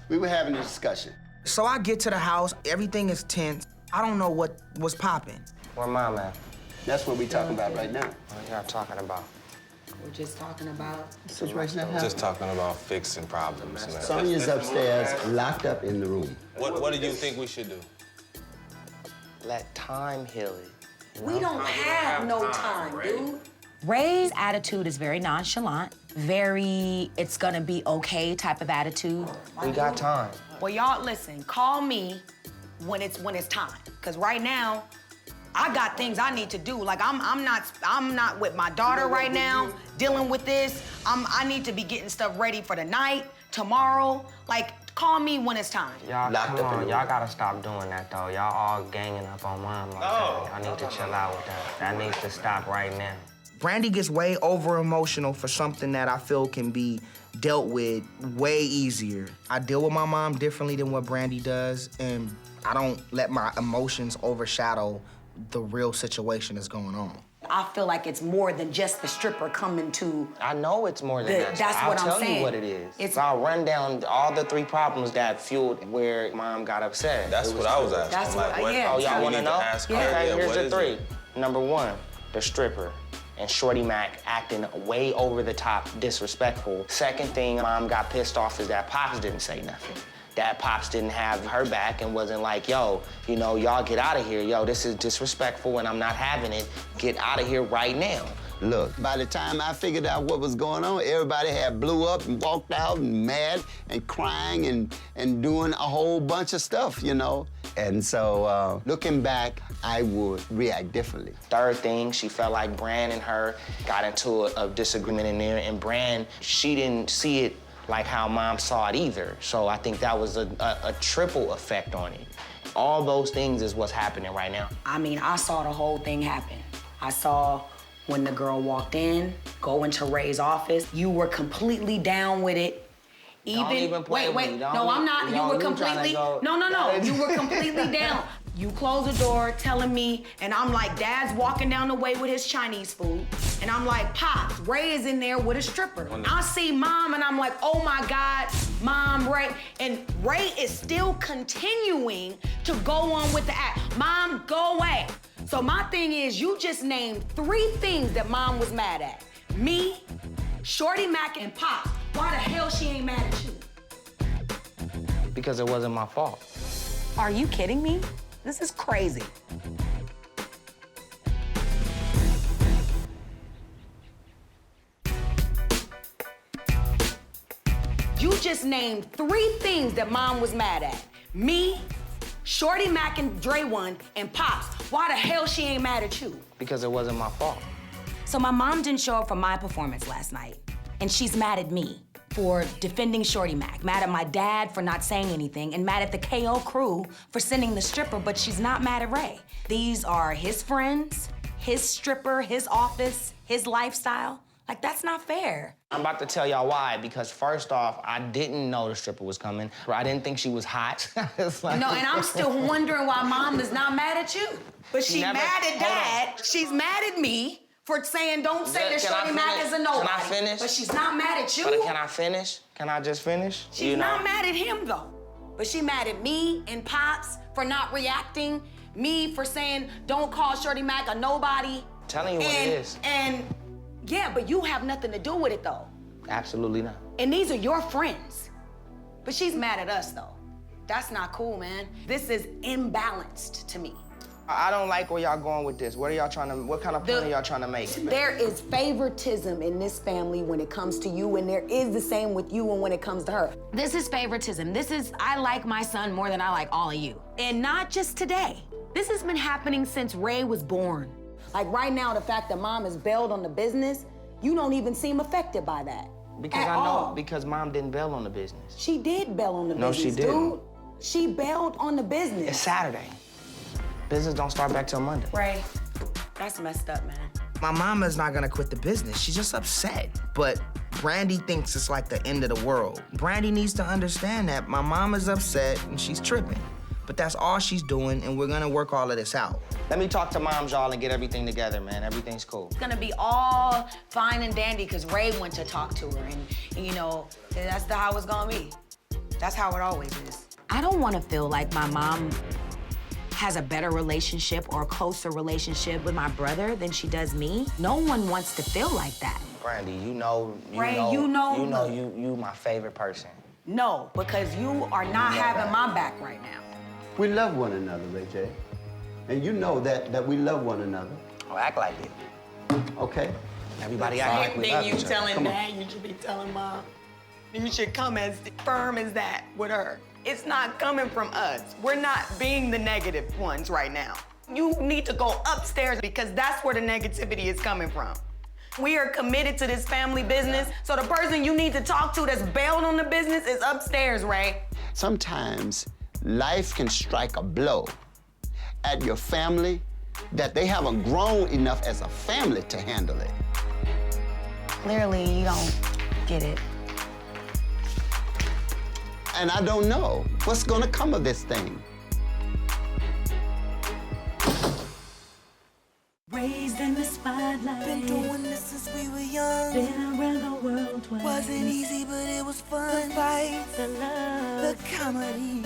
we were having a discussion. So I get to the house, everything is tense. I don't know what was popping. Where Mom at? That's what we talking about right now. What y'all talking about? We're just talking about The situation that happened. Just talking about fixing problems, man. Sonia's upstairs, locked up in the room. What do you think we should do? Let time heal it. We don't have no time, dude. Ray's attitude is very nonchalant, very it's gonna be okay type of attitude. We got time. Well, y'all listen, call me when it's time. Cause right now, I got things I need to do. Like I'm not with my daughter right now, dealing with this. I need to be getting stuff ready for the night, tomorrow. Like, call me when it's time. Y'all, come on, y'all gotta stop doing that though. Y'all all ganging up on Mom like that. Y'all need to chill out with that. That needs to stop right now. Brandy gets way over emotional for something that I feel can be dealt with way easier. I deal with my mom differently than what Brandy does, and I don't let my emotions overshadow the real situation that's going on. I feel like it's more than just the stripper coming to. I know it's more than that. That's what I'm saying. I'll tell you what it is. So I'll run down all the 3 problems that fueled where Mom got upset. That's what I was asking. That's like, what, yeah. Oh, y'all want to know? Okay, here's the 3. Number 1, the stripper. And Shorty Mac acting way over the top, disrespectful. Second thing, Mom got pissed off is that Pops didn't say nothing. That Pops didn't have her back and wasn't like, yo, you know, y'all get out of here. Yo, this is disrespectful and I'm not having it. Get out of here right now. Look, by the time I figured out what was going on, everybody had blew up and walked out and mad and crying and doing a whole bunch of stuff, you know? And so, looking back, I would react differently. Third thing, she felt like Brand and her got into a disagreement in there, and Brand, she didn't see it like how Mom saw it either. So I think that was a triple effect on it. All those things is what's happening right now. I mean, I saw the whole thing happen. I saw when the girl walked in, go into Ray's office. You were completely down with it. Don't even play with me. No, I'm not. You were completely, no. You were completely down. You close the door telling me, and I'm like, Dad's walking down the way with his Chinese food. And I'm like, Pops, Ray is in there with a stripper. I see Mom, and I'm like, oh my God, Mom, Ray. And Ray is still continuing to go on with the act. Mom, go away. So my thing is, you just named 3 things that Mom was mad at. Me, Shorty Mac, and Pop. Why the hell she ain't mad at you? Because it wasn't my fault. Are you kidding me? This is crazy. You just named 3 things that Mom was mad at. Me, Shorty Mac and Dre One, and Pops. Why the hell she ain't mad at you? Because it wasn't my fault. So my mom didn't show up for my performance last night, and she's mad at me for defending Shorty Mac, mad at my dad for not saying anything, and mad at the KO crew for sending the stripper, but she's not mad at Ray. These are his friends, his stripper, his office, his lifestyle. Like, that's not fair. I'm about to tell y'all why, because first off, I didn't know the stripper was coming. I didn't think she was hot. Like... No, and I'm still wondering why Mom is not mad at you. But she's mad at Dad, she's mad at me for saying don't say that Shorty Mac is a nobody. Can I finish? But she's not mad at you. But can I finish? Can I just finish? She's not mad at him, though. But she mad at me and Pops for not reacting, me for saying don't call Shorty Mac a nobody. Telling you what it is. And yeah, but you have nothing to do with it, though. Absolutely not. And these are your friends. But she's mad at us, though. That's not cool, man. This is imbalanced to me. I don't like where y'all going with this. What kind of point are y'all trying to make? There is favoritism in this family when it comes to you, and there is the same with you and when it comes to her. This is favoritism. This is, I like my son more than I like all of you. And not just today. This has been happening since Ray was born. Like right now, the fact that Mom is bailed on the business, you don't even seem affected by that. Because I know, because Mom didn't bail on the business. She did bail on the business, No, she didn't. dude. She bailed on the business. It's Saturday. Business don't start back till Monday. Ray, that's messed up, man. My mama's not gonna quit the business. She's just upset. But Brandy thinks it's like the end of the world. Brandy needs to understand that my mama's upset and she's tripping. But that's all she's doing, and we're gonna work all of this out. Let me talk to Moms, y'all, and get everything together, man. Everything's cool. It's gonna be all fine and dandy because Ray went to talk to her, and you know, that's how it's gonna be. That's how it always is. I don't wanna feel like my mom has a better relationship or a closer relationship with my brother than she does me. No one wants to feel like that. Brandy, you know you my favorite person. No, because you are not having my back right now. We love one another, Ray J. And you know that we love one another. Oh, act like it. Okay. Everybody act like we love each other. You telling Dad, you should be telling Mom. You should come as firm as that with her. It's not coming from us. We're not being the negative ones right now. You need to go upstairs because that's where the negativity is coming from. We are committed to this family business, so the person you need to talk to that's bailed on the business is upstairs, Ray. Sometimes life can strike a blow at your family that they haven't grown enough as a family to handle it. Clearly, you don't get it. and I don't know what's gonna come of this thing. Raised in the spotlight. Been doing this since we were young. Been around the world twice. Wasn't easy, but it was fun. The fight, the love, the comedy.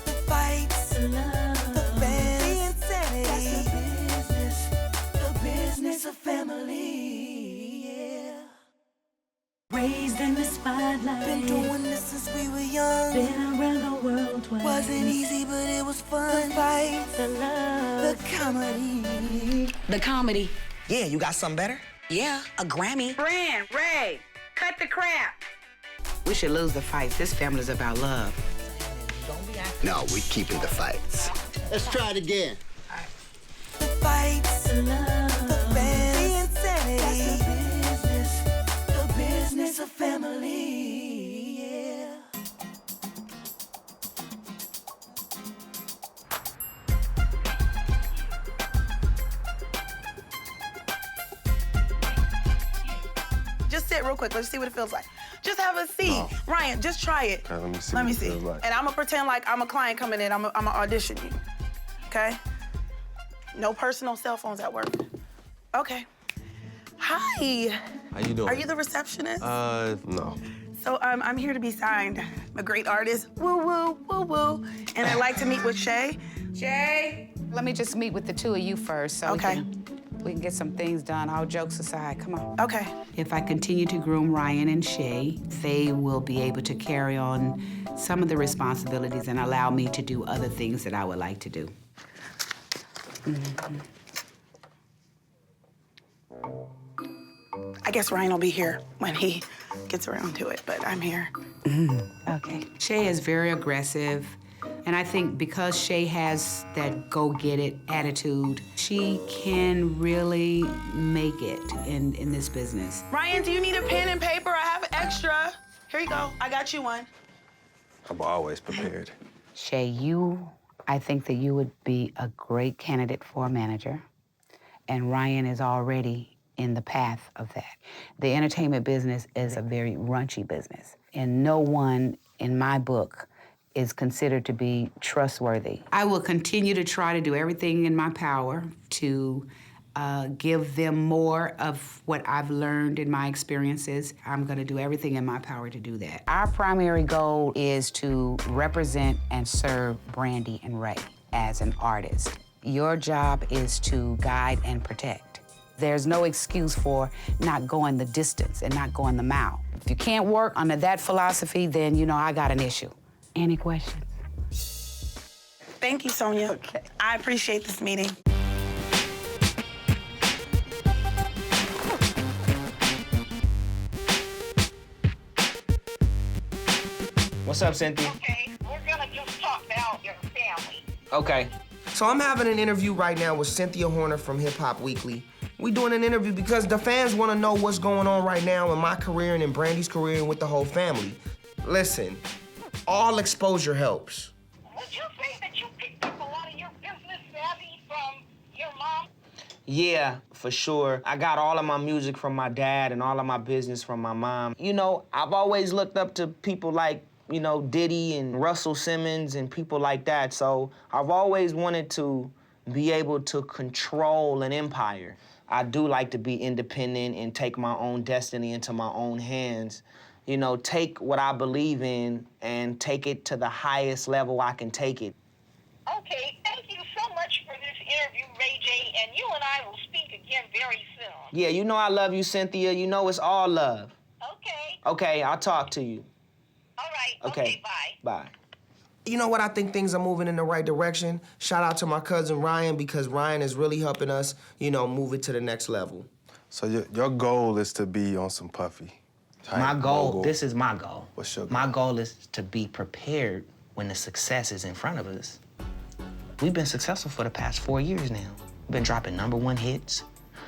The fights, the love, the fans, the insanity. That's the business of family. Yeah. Raised in the spotlight. Been doing this since we were young. Been around the world twice. Wasn't easy, but it was fun. The fight, the love, the comedy. The comedy. Yeah, you got something better? Yeah, a Grammy. Brand, Ray, cut the crap. We should lose the fights. This family's about love. No, we keeping the fights. Let's try it again. The fights, the love, the fans, the insanity. That's the business of family. Yeah. Just sit real quick. Let's see what it feels like. Just have a seat. No. Ryan, just try it. Okay, let me see Let what me it see. feels like. And I'm gonna pretend like I'm a client coming in. I'm gonna audition you. Okay? No personal cell phones at work. Okay. Hi. How you doing? Are you the receptionist? No. So I'm here to be signed. I'm a great artist. Woo, woo, woo, woo. And I'd like to meet with Shay. Shay, let me just meet with the two of you first so Okay. we can get some things done, all jokes aside. Come on. Okay. If I continue to groom Ryan and Shay, they will be able to carry on some of the responsibilities and allow me to do other things that I would like to do. I guess Ryan will be here when he gets around to it, but I'm here. Okay. Shay is very aggressive, and I think because Shay has that go-get-it attitude, she can really make it in this business. Ryan, do you need a pen and paper? I have extra. Here you go. I got you one. I'm always prepared. Shay, I think that you would be a great candidate for a manager, and Ryan is already in the path of that. The entertainment business is a very raunchy business, and no one in my book is considered to be trustworthy. I will continue to try to do everything in my power to give them more of what I've learned in my experiences. I'm gonna do everything in my power to do that. Our primary goal is to represent and serve Brandy and Ray as an artist. Your job is to guide and protect. There's no excuse for not going the distance and not going the mile. If you can't work under that philosophy, then you know I got an issue. Any questions? Thank you, Sonia. Okay. I appreciate this meeting. What's up, Cynthia? Okay, we're gonna just talk about your family. Okay. So I'm having an interview right now with Cynthia Horner from Hip Hop Weekly. We doing an interview because the fans want to know what's going on right now in my career and in Brandy's career and with the whole family. Listen, all exposure helps. Would you say that you picked up a lot of your business savvy from your mom? Yeah, for sure. I got all of my music from my dad and all of my business from my mom. You know, I've always looked up to people like, you know, Diddy and Russell Simmons and people like that. So I've always wanted to be able to control an empire. I do like to be independent and take my own destiny into my own hands. You know, take what I believe in and take it to the highest level I can take it. Okay, thank you so much for this interview, Ray J, and you and I will speak again very soon. Yeah, you know I love you, Cynthia. You know it's all love. Okay. Okay, I'll talk to you. All right. Okay, bye. Bye. You know what? I think things are moving in the right direction. Shout out to my cousin Ryan because Ryan is really helping us, you know, move it to the next level. So your goal is to be on some Puffy. My goal, this is my goal. What's your goal? My goal is to be prepared when the success is in front of us. We've been successful for the past 4 years now. We've been dropping #1 hits,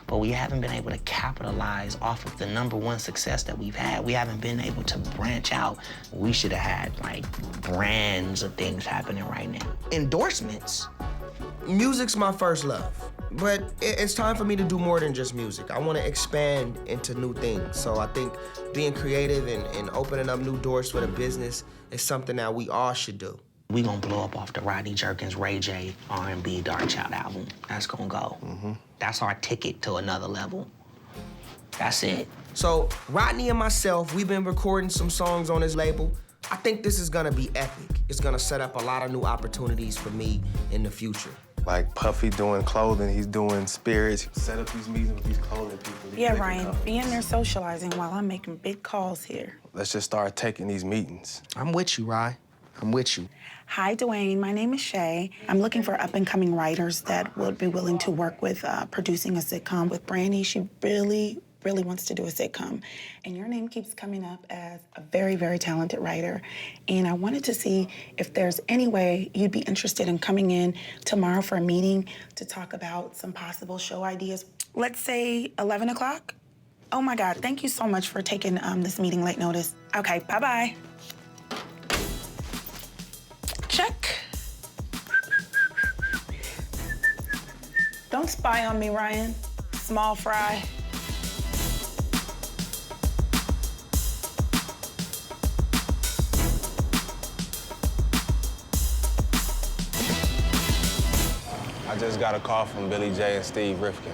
but we haven't been able to capitalize off of the #1 success that we've had. We haven't been able to branch out. We should have had, like, brands of things happening right now. Endorsements. Music's my first love, but it's time for me to do more than just music. I want to expand into new things. So I think being creative and opening up new doors for the business is something that we all should do. We gonna blow up off the Rodney Jerkins, Ray J, R&B, Dark Child album. That's gonna go. That's our ticket to another level. That's it. So Rodney and myself, we've been recording some songs on his label. I think this is gonna be epic. It's gonna set up a lot of new opportunities for me in the future. Like Puffy doing clothing, he's doing spirits. Set up these meetings with these clothing people. Yeah, Ryan, be in there socializing while I'm making big calls here. Let's just start taking these meetings. I'm with you, Rye. I'm with you. Hi, Dwayne. My name is Shay. I'm looking for up-and-coming writers that would be willing to work with producing a sitcom with Brandy. She really wants to do a sitcom. And your name keeps coming up as a very, very talented writer. And I wanted to see if there's any way you'd be interested in coming in tomorrow for a meeting to talk about some possible show ideas. Let's say 11 o'clock? Oh my God, thank you so much for taking this meeting late notice. Okay, bye-bye. Check. Don't spy on me, Ryan. Small fry. I just got a call from Billy J and Steve Rifkin.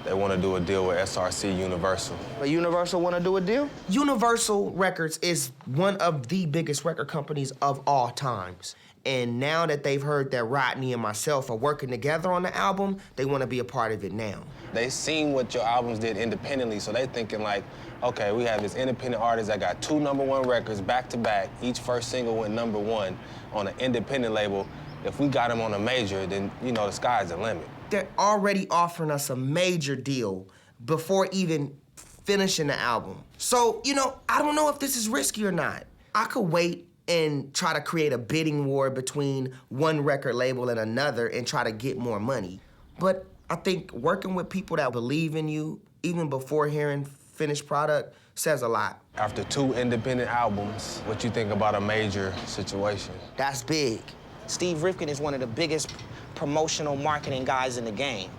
They want to do a deal with SRC Universal. But Universal want to do a deal? Universal Records is one of the biggest record companies of all times. And now that they've heard that Rodney and myself are working together on the album, they want to be a part of it now. They seen what your albums did independently, so they thinking like, okay, we have this independent artist that got 2 #1 records back to back. Each first single went #1 on an independent label. If we got him on a major, then, you know, the sky's the limit. They're already offering us a major deal before even finishing the album. So, you know, I don't know if this is risky or not. I could wait and try to create a bidding war between one record label and another and try to get more money. But I think working with people that believe in you, even before hearing finished product, says a lot. After 2 independent albums, what you think about a major situation? That's big. Steve Rifkin is one of the biggest promotional marketing guys in the game.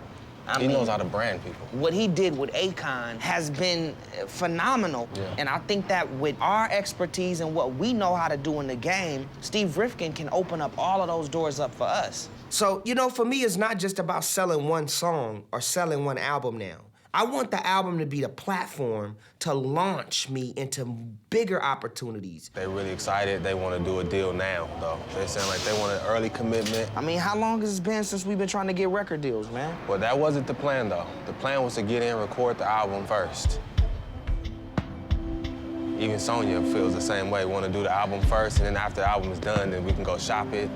He knows how to brand people. What he did with Akon has been phenomenal. Yeah. And I think that with our expertise and what we know how to do in the game, Steve Rifkin can open up all of those doors up for us. So, you know, for me, it's not just about selling one song or selling one album now. I want the album to be the platform to launch me into bigger opportunities. They're really excited. They want to do a deal now, though. They sound like they want an early commitment. I mean, how long has it been since we've been trying to get record deals, man? Well, that wasn't the plan, though. The plan was to get in, record the album first. Even Sonya feels the same way. Want to do the album first, and then after the album is done, then we can go shop it,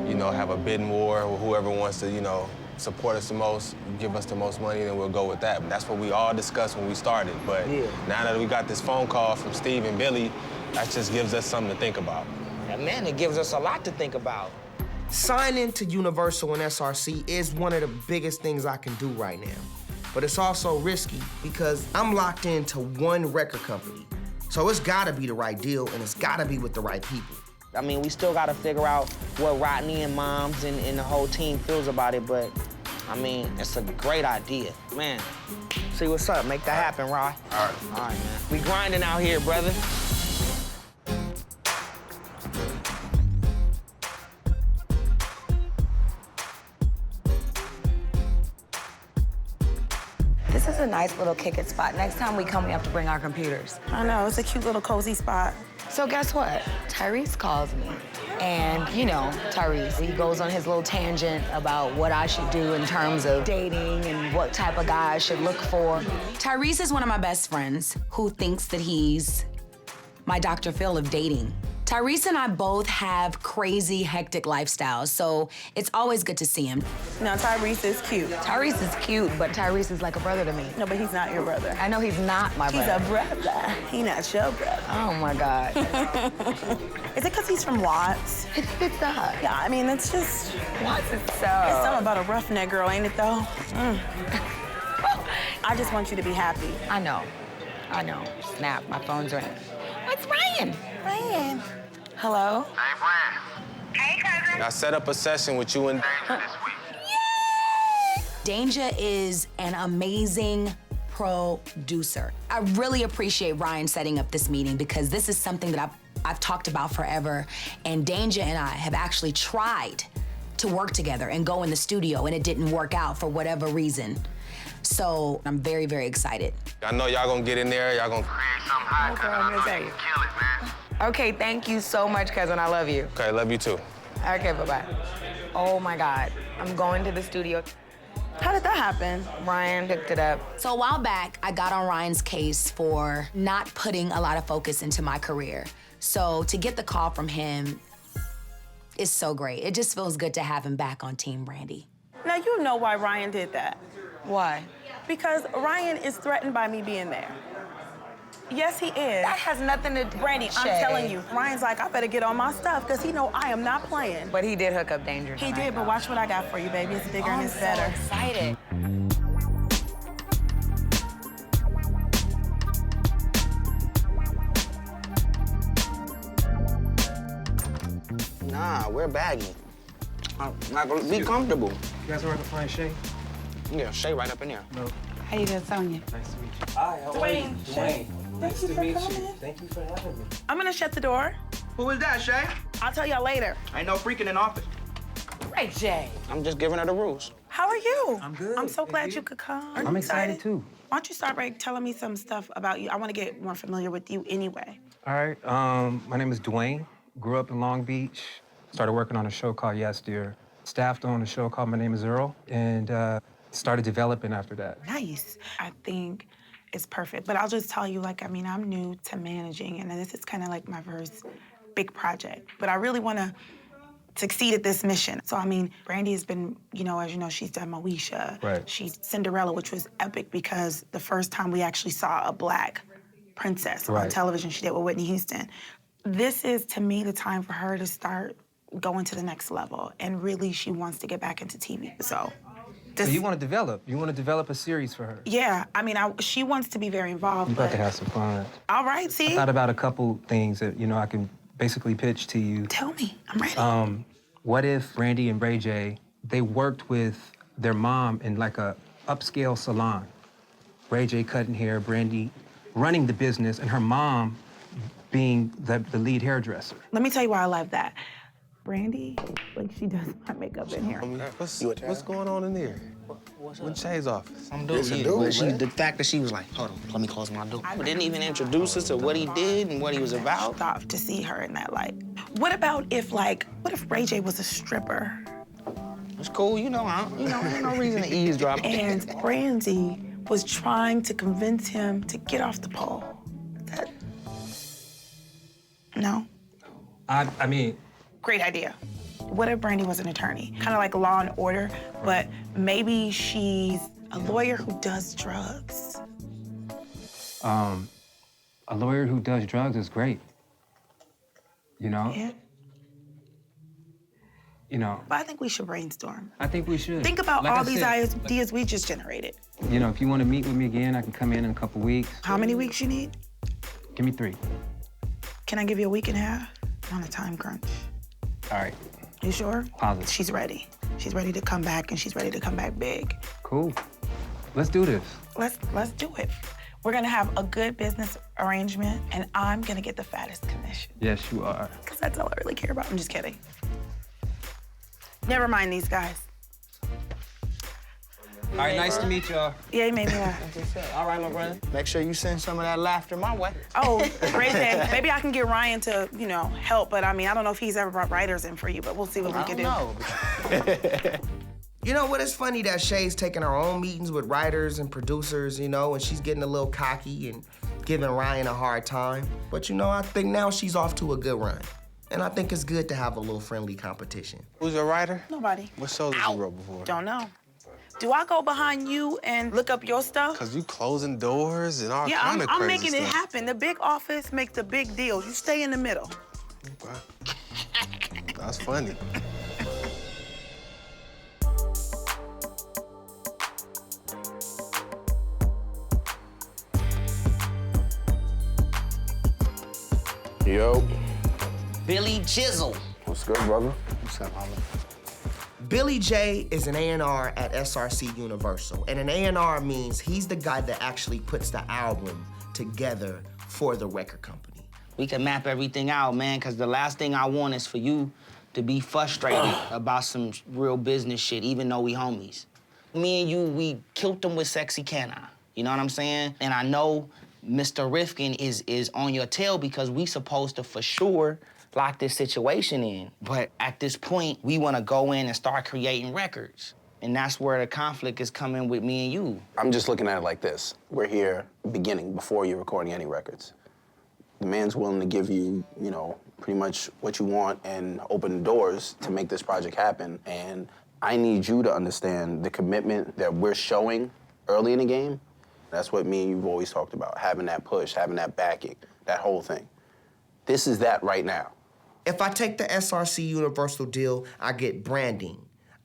you know, have a bidding war with whoever wants to, you know, support us the most, give us the most money, then we'll go with that. But that's what we all discussed when we started. But now that we got this phone call from Steve and Billy, that just gives us something to think about. Yeah, man, it gives us a lot to think about. Signing to Universal and SRC is one of the biggest things I can do right now. But it's also risky because I'm locked into one record company. So it's gotta be the right deal and it's gotta be with the right people. I mean, we still gotta figure out what Rodney and Moms and the whole team feels about it, but I mean, it's a great idea. Man, see what's up, make that happen, Rod. All right. All right, man. We grinding out here, brother. This is a nice little kick-it spot. Next time we come, we have to bring our computers. I know, it's a cute little cozy spot. So guess what? Tyrese calls me. And, you know, Tyrese, he goes on his little tangent about what I should do in terms of dating and what type of guy I should look for. Tyrese is one of my best friends who thinks that he's my Dr. Phil of dating. Tyrese and I both have crazy, hectic lifestyles, so it's always good to see him. No, Tyrese is cute. Tyrese is cute, but Tyrese is like a brother to me. No, but he's not your brother. I know he's not my brother. He's a brother. He not your brother. Oh, my God. Is it because he's from Watts? It fits up. Yeah, I mean, it's just... Watts is so... It's something about a roughneck girl, ain't it, though? I just want you to be happy. I know. Snap, my phone's ringing. It's Ryan. Ryan. Hello? Hey, Brian. Hey, cousin. I set up a session with you and Danger is an amazing producer. I really appreciate Ryan setting up this meeting because this is something that I've talked about forever, and Danger and I have actually tried to work together and go in the studio, and it didn't work out for whatever reason. So I'm very, very excited. I know y'all gonna get in there, y'all gonna create something hot. Okay, I'm gonna tell you. Kill it, man. Okay, thank you so much, cousin. I love you. Okay, love you too. Okay, bye-bye. Oh my God, I'm going to the studio. How did that happen? Ryan hooked it up. So a while back, I got on Ryan's case for not putting a lot of focus into my career. So to get the call from him is so great. It just feels good to have him back on Team Brandy. Now you know why Ryan did that. Why? Because Ryan is threatened by me being there. Yes, he is. That has nothing to do Brandy, with I'm Shay. telling you, Ryan's like, I better get on my stuff because he know I am not playing. But he did hook up Danger. He did, but watch what I got for you, baby. It's bigger and it's better. I'm so excited. Nah, we're baggy. Like, be comfortable. You guys want to find Shay? Yeah, Shay right up in there. No. How you doing, Sonia? Nice to meet you. Hi, how are you? Dwayne. Nice to meet you. Thank you for having me. I'm gonna shut the door. Who is that, Shay? I'll tell y'all later. Ain't no freaking in office. Ray J. I'm just giving her the rules. How are you? I'm good. I'm so glad you could come. I'm excited too. Why don't you start by telling me some stuff about you? I want to get more familiar with you anyway. All right. My name is Dwayne. Grew up in Long Beach. Started working on a show called Yes Dear. Staffed on a show called My Name Is Earl, and started developing after that. Nice. I think it's perfect. But I'll just tell you, like, I mean, I'm new to managing, and this is kind of like my first big project. But I really want to succeed at this mission. So, I mean, Brandy has been, you know, as you know, she's done Moesha. Right. She's Cinderella, which was epic because the first time we actually saw a Black princess on television, she did with Whitney Houston. This is, to me, the time for her to start going to the next level. And really, she wants to get back into TV. So you want to develop? You want to develop a series for her? Yeah, I mean, she wants to be very involved. You about to have some fun. All right, see? I thought about a couple things that, you know, I can basically pitch to you. Tell me, I'm ready. What if Brandy and Ray J, they worked with their mom in like a upscale salon? Ray J cutting hair, Brandy running the business, and her mom being the lead hairdresser. Let me tell you why I love that. Brandy, like, she does my makeup in here. What's going on in there? What's Shay's office? I'm doing it. The fact that she was like, hold on, let me close my door. But didn't even introduce us to what he did and what he was about. Stop to see her in that light. What about if, like, what if Ray J was a stripper? It's cool, you know, there's no reason to eavesdrop. And Brandy was trying to convince him to get off the pole. No? I mean... Great idea. What if Brandy was an attorney? Kind of like Law and Order, but maybe she's a lawyer who does drugs. A lawyer who does drugs is great. You know? Yeah. You know. But I think we should brainstorm. I think we should. Think about Like all I these said, ideas we just generated. You know, if you want to meet with me again, I can come in a couple weeks. How many weeks you need? Give me 3. Can I give you a week and a half? I'm on a time crunch. All right. You sure? Positive. She's ready. She's ready to come back, and she's ready to come back big. Cool. Let's do this. Let's do it. We're gonna have a good business arrangement, and I'm gonna get the fattest commission. Yes, you are. Because that's all I really care about. I'm just kidding. Never mind these guys. All right, nice to meet y'all. Yeah, he made me laugh. All right, my brother. Make sure you send some of that laughter my way. Oh, Ray J, maybe I can get Ryan to, you know, help, but I mean, I don't know if he's ever brought writers in for you, but we'll see what we can do. You know what? It's funny that Shay's taking her own meetings with writers and producers, you know, and she's getting a little cocky and giving Ryan a hard time. But, you know, I think now she's off to a good run. And I think it's good to have a little friendly competition. Who's your writer? Nobody. What shows have you wrote before? Don't know. Do I go behind you and look up your stuff? Cause you closing doors and all yeah, kind of crazy I'm making stuff. it happen. The big office makes the big deals. You stay in the middle. Okay. That's funny. Yo. Billy Chisel. What's good, brother? What's up, Oliver? Billy J is an A&R at SRC Universal, and an A&R means he's the guy that actually puts the album together for the record company. We can map everything out, man, because the last thing I want is for you to be frustrated about some real business shit, even though we homies. Me and you, we killed them with Sexy Can I? You know what I'm saying? And I know Mr. Rifkin is on your tail because we supposed to, for sure, lock this situation in. But at this point, we want to go in and start creating records. And that's where the conflict is coming with me and you. I'm just looking at it like this. We're here beginning, before you're recording any records. The man's willing to give you, you know, pretty much what you want and open the doors to make this project happen. And I need you to understand the commitment that we're showing early in the game. That's what me and you've always talked about, having that push, having that backing, that whole thing. This is that right now. If I take the SRC Universal deal, I get branding.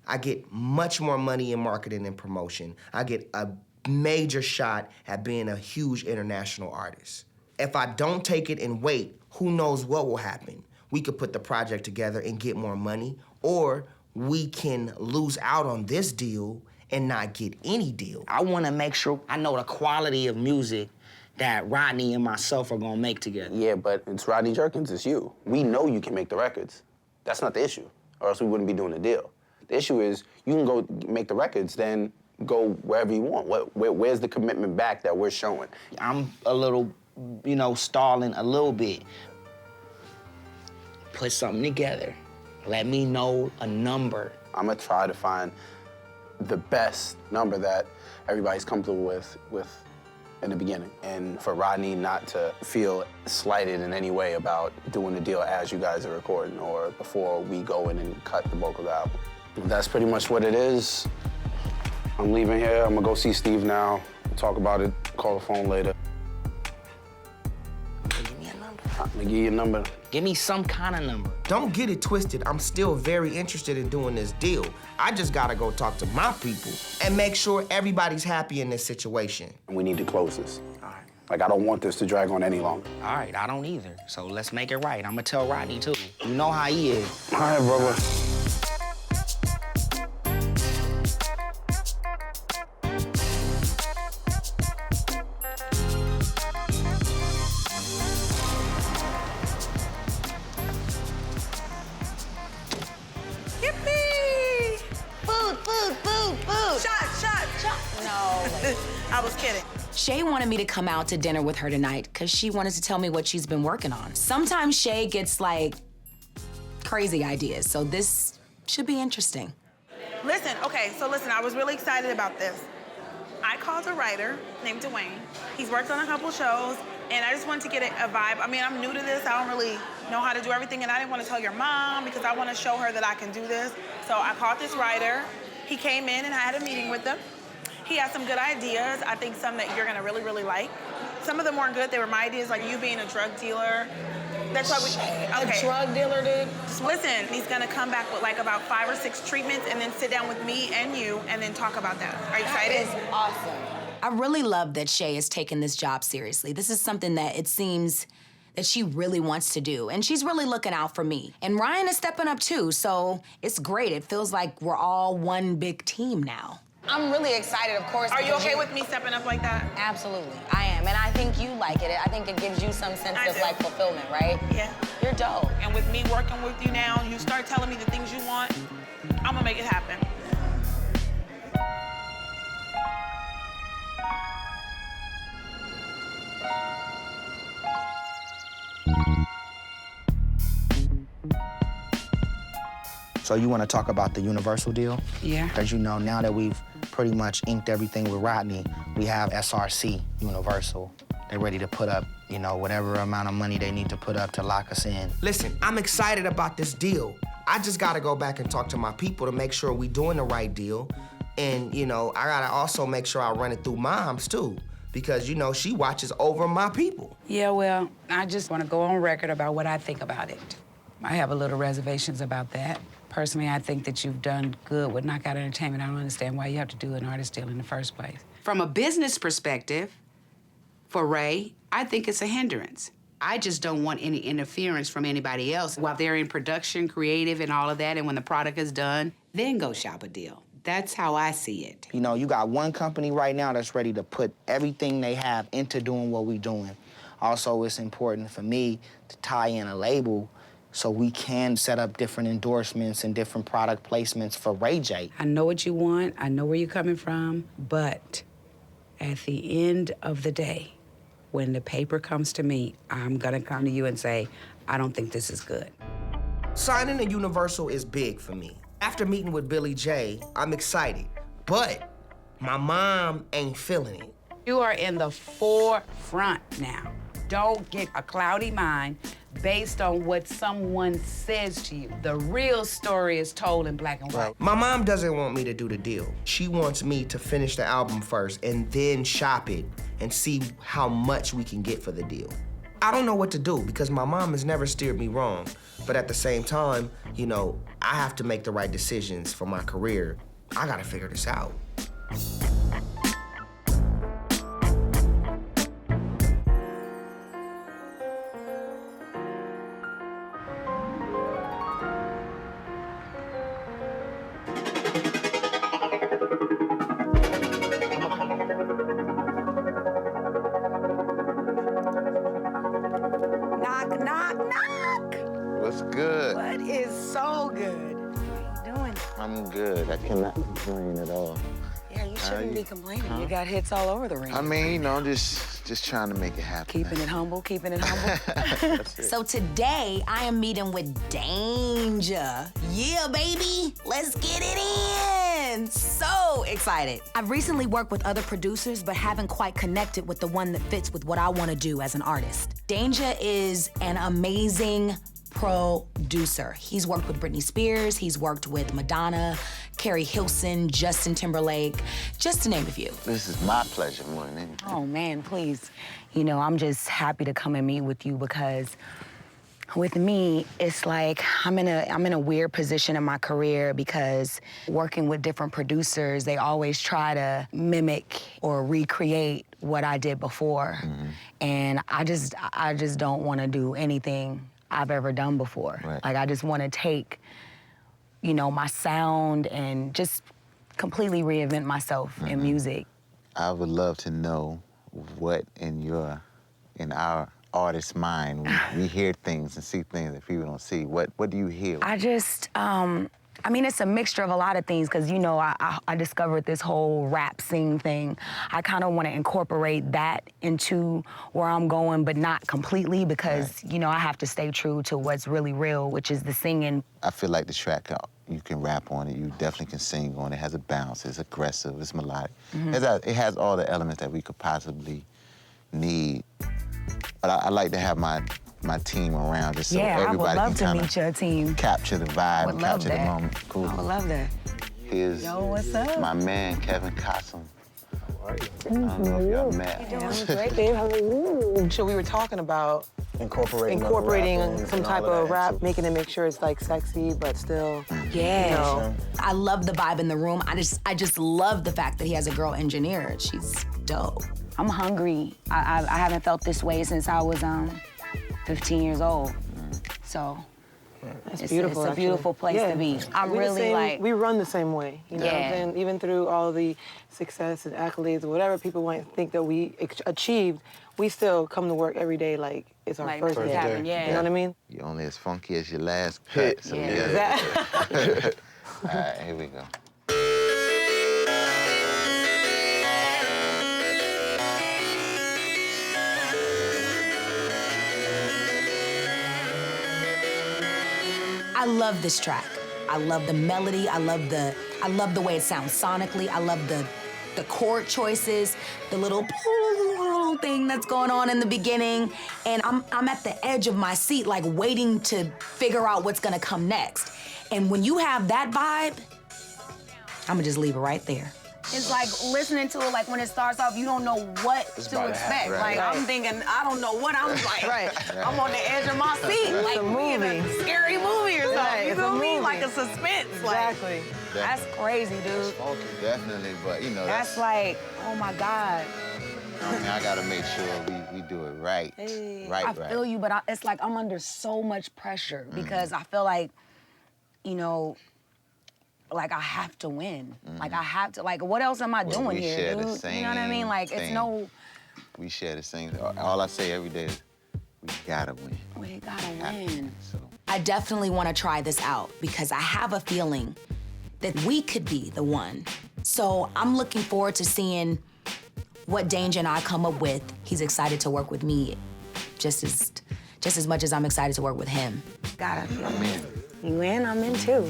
I get much more money in marketing and promotion. I get a major shot at being a huge international artist. If I don't take it and wait, who knows what will happen? We could put the project together and get more money, or we can lose out on this deal and not get any deal. I want to make sure I know the quality of music that Rodney and myself are gonna make together. Yeah, but it's Rodney Jerkins, it's you. We know you can make the records. That's not the issue, or else we wouldn't be doing the deal. The issue is you can go make the records, then go wherever you want. Where's the commitment back that we're showing? I'm a little, you know, stalling a little bit. Put something together. Let me know a number. I'm gonna try to find the best number that everybody's comfortable with in the beginning. And for Rodney not to feel slighted in any way about doing the deal as you guys are recording or before we go in and cut the bulk of the album. That's pretty much what it is. I'm leaving here. I'm gonna go see Steve now, talk about it, call the phone later. Give me a number. I'm gonna give you a number. Give me some kind of number. Don't get it twisted. I'm still very interested in doing this deal. I just gotta go talk to my people and make sure everybody's happy in this situation. We need to close this. All right. Like, I don't want this to drag on any longer. All right, I don't either. So let's make it right. I'm gonna tell Rodney, too. You know how he is. All right, brother. I was kidding. Shay wanted me to come out to dinner with her tonight because she wanted to tell me what she's been working on. Sometimes Shay gets, like, crazy ideas, so this should be interesting. Listen, okay, so listen, I was really excited about this. I called a writer named Dwayne. He's worked on a couple shows, and I just wanted to get a vibe. I mean, I'm new to this. I don't really know how to do everything, and I didn't want to tell your mom because I want to show her that I can do this. So I called this writer. He came in, and I had a meeting with him. He has some good ideas. I think some that you're gonna really, really like. Some of them weren't good. They were my ideas, like you being a drug dealer. That's why we, okay. A drug dealer, dude? Listen, he's gonna come back with like about 5 or 6 treatments and then sit down with me and you and then talk about that. Are you excited? That is awesome. I really love that Shay is taking this job seriously. This is something that it seems that she really wants to do, and she's really looking out for me. And Ryan is stepping up too, so it's great. It feels like we're all one big team now. I'm really excited, of course. Are you okay with me stepping up like that? Absolutely, I am. And I think you like it. I think it gives you some sense of like fulfillment, right? Yeah. You're dope. And with me working with you now, you start telling me the things you want, I'm gonna make it happen. So you want to talk about the Universal deal? Yeah. Because you know, now that we've pretty much inked everything with Rodney, we have SRC Universal. They're ready to put up, you know, whatever amount of money they need to put up to lock us in. Listen, I'm excited about this deal. I just gotta go back and talk to my people to make sure we're doing the right deal. And, you know, I gotta also make sure I run it through Moms, too. Because, you know, she watches over my people. Yeah, well, I just want to go on record about what I think about it. I have a little reservations about that. Personally, I think that you've done good with Knockout Entertainment. I don't understand why you have to do an artist deal in the first place. From a business perspective, for Ray, I think it's a hindrance. I just don't want any interference from anybody else. While they're in production, creative, and all of that, and when the product is done, then go shop a deal. That's how I see it. You know, you got one company right now that's ready to put everything they have into doing what we're doing. Also, it's important for me to tie in a label so we can set up different endorsements and different product placements for Ray J. I know what you want, I know where you're coming from, but at the end of the day, when the paper comes to me, I'm gonna come to you and say, I don't think this is good. Signing to Universal is big for me. After meeting with Billy J, I'm excited, but my mom ain't feeling it. You are in the forefront now. Don't get a cloudy mind based on what someone says to you. The real story is told in black and white. My mom doesn't want me to do the deal. She wants me to finish the album first and then shop it and see how much we can get for the deal. I don't know what to do because my mom has never steered me wrong. But at the same time, you know, I have to make the right decisions for my career. I gotta figure this out. Knock, knock, knock. What's good? What is so good? How you doing? I'm good. I cannot complain at all. Yeah, you shouldn't be complaining. Huh? You got hits all over the ring. I mean, you know, I'm just trying to make it happen. Keeping it humble, keeping it humble. That's it. So today, I am meeting with Danger. Yeah, baby, let's get it in. So excited. I've recently worked with other producers, but haven't quite connected with the one that fits with what I want to do as an artist. Danger is an amazing producer. He's worked with Britney Spears, he's worked with Madonna, Carrie Hilson, Justin Timberlake, just to name a few. This is my pleasure more than anything. Oh man, please. You know, I'm just happy to come and meet with you because with me, it's like I'm in a weird position in my career because working with different producers, they always try to mimic or recreate what I did before. Mm-hmm. And I just don't want to do anything I've ever done before. Right. Like I just want to take, you know, my sound and just completely reinvent myself in music. I would love to know what in our artist's mind, we hear things and see things that people don't see. What do you hear? I just, I mean, it's a mixture of a lot of things because, you know, I discovered this whole rap sing thing. I kind of want to incorporate that into where I'm going, but not completely because, you know, I have to stay true to what's really real, which is the singing. I feel like the track, you can rap on it, you definitely can sing on it. It has a bounce, it's aggressive, it's melodic. Mhm. It has all the elements that we could possibly need. But I like to have my team around just so Yeah, I would everybody love can to kind meet your team. of capture the vibe, Would and love capture the that. moment. Cool. I would love that. Here's Yo, what's up? my man, Kevin Cossum. I don't know if y'all met. Great, babe. How are you? So we were talking about Incorporating some type of rap, making it make sure it's like sexy, but still. Yeah. You know. I love the vibe in the room. I just love the fact that he has a girl engineer. She's dope. I'm hungry. I haven't felt this way since I was 15 years old. So That's it's beautiful. a beautiful place Yeah. to be. I'm We the really same- like. we run the same way, you know what I'm Yeah. saying? Even through all the success and accolades or whatever people might think that we achieved, we still come to work every day like it's our Like first it's day. happened, yeah. You know what I mean? You're only as funky as your last cut. So Yeah. we gotta- All right, here we go. I love this track. I love the melody. I love the way it sounds sonically. I love the chord choices, the little thing that's going on in the beginning. And I'm at the edge of my seat, like waiting to figure out what's gonna come next. And when you have that vibe, I'm gonna just leave it right there. It's like listening to it, like when it starts off, you don't know what to expect. Right. Like I'm thinking, I don't know what I'm like. Right. I'm on the edge of my seat, It's like a we in a movie. scary movie or something. Right, You it's a feel me? movie. Like a suspense. Exactly. Like, that's crazy, dude. Definitely, but you know That's like, oh my God. I mean, I gotta make sure we do it right. I feel you, but it's like I'm under so much pressure because I feel like, you know, like I have to win. Like I have to, like what else am I doing we here, share dude? the same You know what I mean? Like it's thing. no. We share the same. All I say every day is, we gotta win. We gotta win. I definitely want to try this out because I have a feeling that we could be the one. So I'm looking forward to seeing what Danger and I come up with. He's excited to work with me just as much as I'm excited to work with him. Gotta feel I'm in. You in? I'm in too.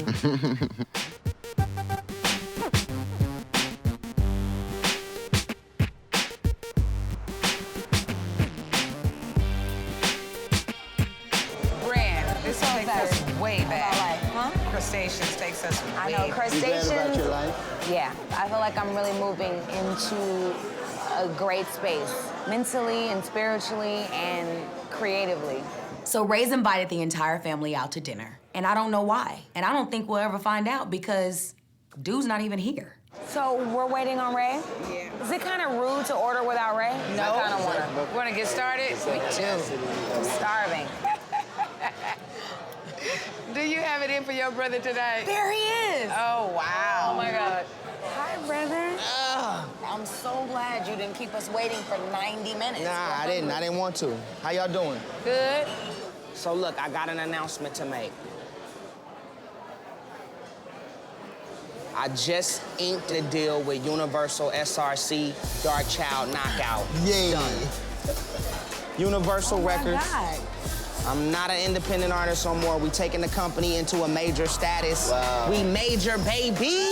This takes us way back. Crustaceans takes us way I know, back. crustaceans. You glad about your life? Yeah, I feel like I'm really moving into a great space, mentally and spiritually and creatively. So Ray's invited the entire family out to dinner, and I don't know why. And I don't think we'll ever find out because dude's not even here. So we're waiting on Ray? Yeah. Is it kind of rude to order without Ray? No. I kind of want to. Want to get started? Me too. I'm starving. Do you have it in for your brother today? There he is. Oh, wow. Oh, my God. Hi, brother. I'm so glad you didn't keep us waiting for 90 minutes. Nah, I didn't want to. How y'all doing? Good. So look, I got an announcement to make. I just inked a deal with Universal SRC Dark Child Knockout. Yeah. Done. Universal Records. God. I'm not an independent artist no more. We taking the company into a major status. Wow. We major, baby.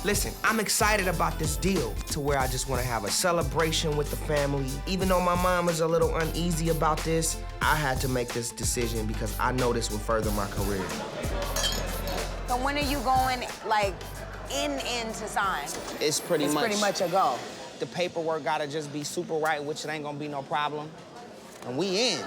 Listen, I'm excited about this deal to where I just want to have a celebration with the family. Even though my mom is a little uneasy about this, I had to make this decision because I know this will further my career. So when are you going, like, in to sign? It's pretty much a go. the paperwork gotta just be super right, which it ain't gonna be no problem. And we in.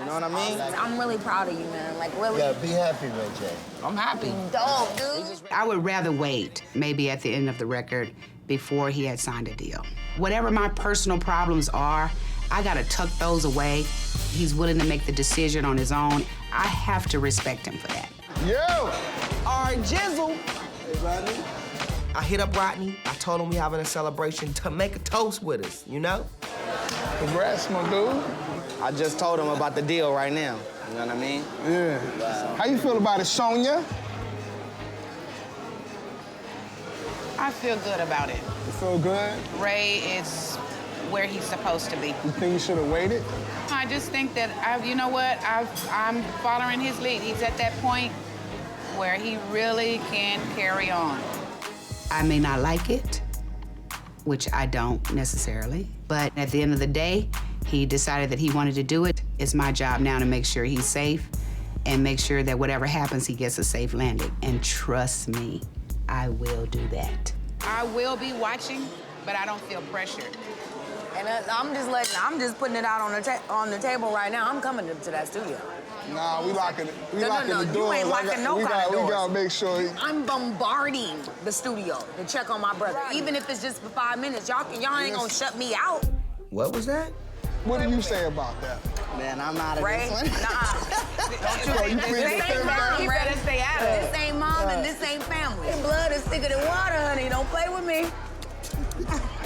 You know what I mean? I'm really proud of you, man. Like, really. Yeah, be happy, Ray J. I'm happy. Dope, dude. I would rather wait, maybe at the end of the record, before he had signed a deal. Whatever my personal problems are, I gotta tuck those away. He's willing to make the decision on his own. I have to respect him for that. Yo! All right, Jizzle. Hey, Rodney. I hit up Rodney. I told him we having a celebration to make a toast with us, you know? Congrats, my dude. I just told him about the deal right now. You know what I mean? Yeah. Wow. How you feel about it, Sonia? I feel good about it. You feel good? Ray is where he's supposed to be. You think you should have waited? I just think that, you know what, I'm following his lead. He's at that point where he really can carry on. I may not like it, which I don't necessarily, but at the end of the day, he decided that he wanted to do it. It's my job now to make sure he's safe and make sure that whatever happens, he gets a safe landing. And trust me, I will do that. I will be watching, but I don't feel pressured. And I'm just putting it out on the table right now. I'm coming to that studio. Nah, we locking the doors. You ain't locking no kind of doors. We gotta make sure. I'm bombarding the studio to check on my brother. Even if it's just for 5 minutes, y'all ain't gonna shut me out. What was that? What do you say about that? Man, I'm out of Ray? this one. Nah. This ain't mom, You better stay out of it. This ain't mom and this ain't family. Blood is thicker than water, honey. Don't play with me.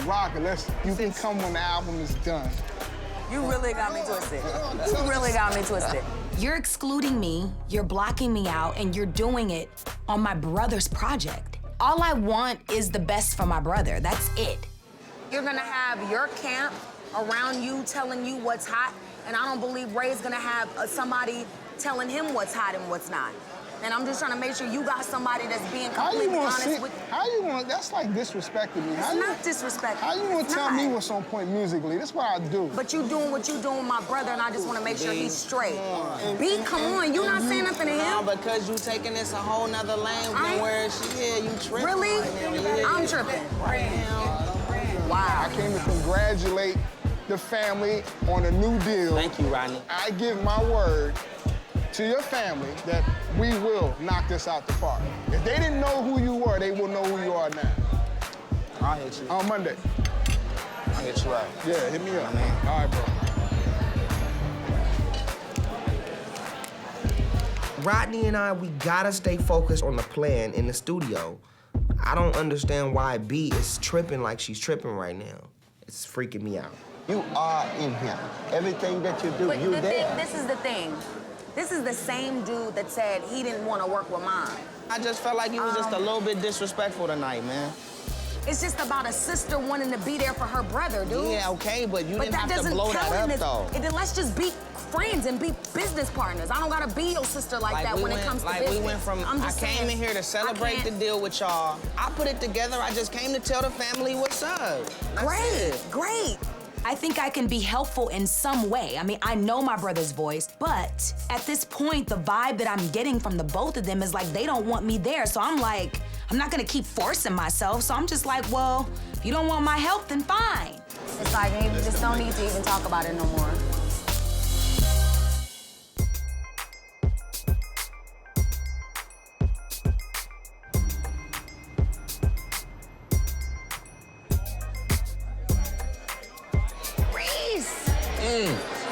Rocker, you can come when the album is done. You really got me twisted. You really got me twisted. You're excluding me, you're blocking me out, and you're doing it on my brother's project. All I want is the best for my brother. That's it. You're gonna have your camp around you telling you what's hot, and I don't believe Ray's gonna have somebody telling him what's hot and what's not. And I'm just trying to make sure you got somebody that's being completely honest with you. How you want? That's like disrespecting me. It's not disrespectful. How you want to tell me what's on point musically? That's what I do. But you doing what you doing with my brother, and I just want to make sure he's straight. Come on, you not saying nothing to him? No, because you taking this a whole nother lane from where you tripping. Really? I'm tripping. Wow. I came to congratulate the family on a new deal. Thank you, Rodney. I give my word to your family that we will knock this out the park. If they didn't know who you were, they will know who you are now. I'll hit you. On Monday. I'll hit you up. Yeah, hit me up. All right, bro. Rodney and I, we gotta stay focused on the plan in the studio. I don't understand why B is tripping like she's tripping right now. It's freaking me out. You are in here. Everything that you do, But you the there. thing, this is the thing. This is the same dude that said he didn't want to work with mine. I just felt like you was just a little bit disrespectful tonight, man. It's just about a sister wanting to be there for her brother, dude. Yeah, okay, but you didn't that have to doesn't blow that tell him up, though. Then let's just be friends and be business partners. I don't gotta be your sister like that when it comes to business. We went from, I'm I just came saying, in here to celebrate the deal with y'all. I put it together, I just came to tell the family what's up. Great. I think I can be helpful in some way. I mean, I know my brother's voice, but at this point, the vibe that I'm getting from the both of them is like they don't want me there. So I'm like, I'm not gonna keep forcing myself. So I'm just like, well, if you don't want my help, then fine. It's like, you just don't need to even talk about it no more.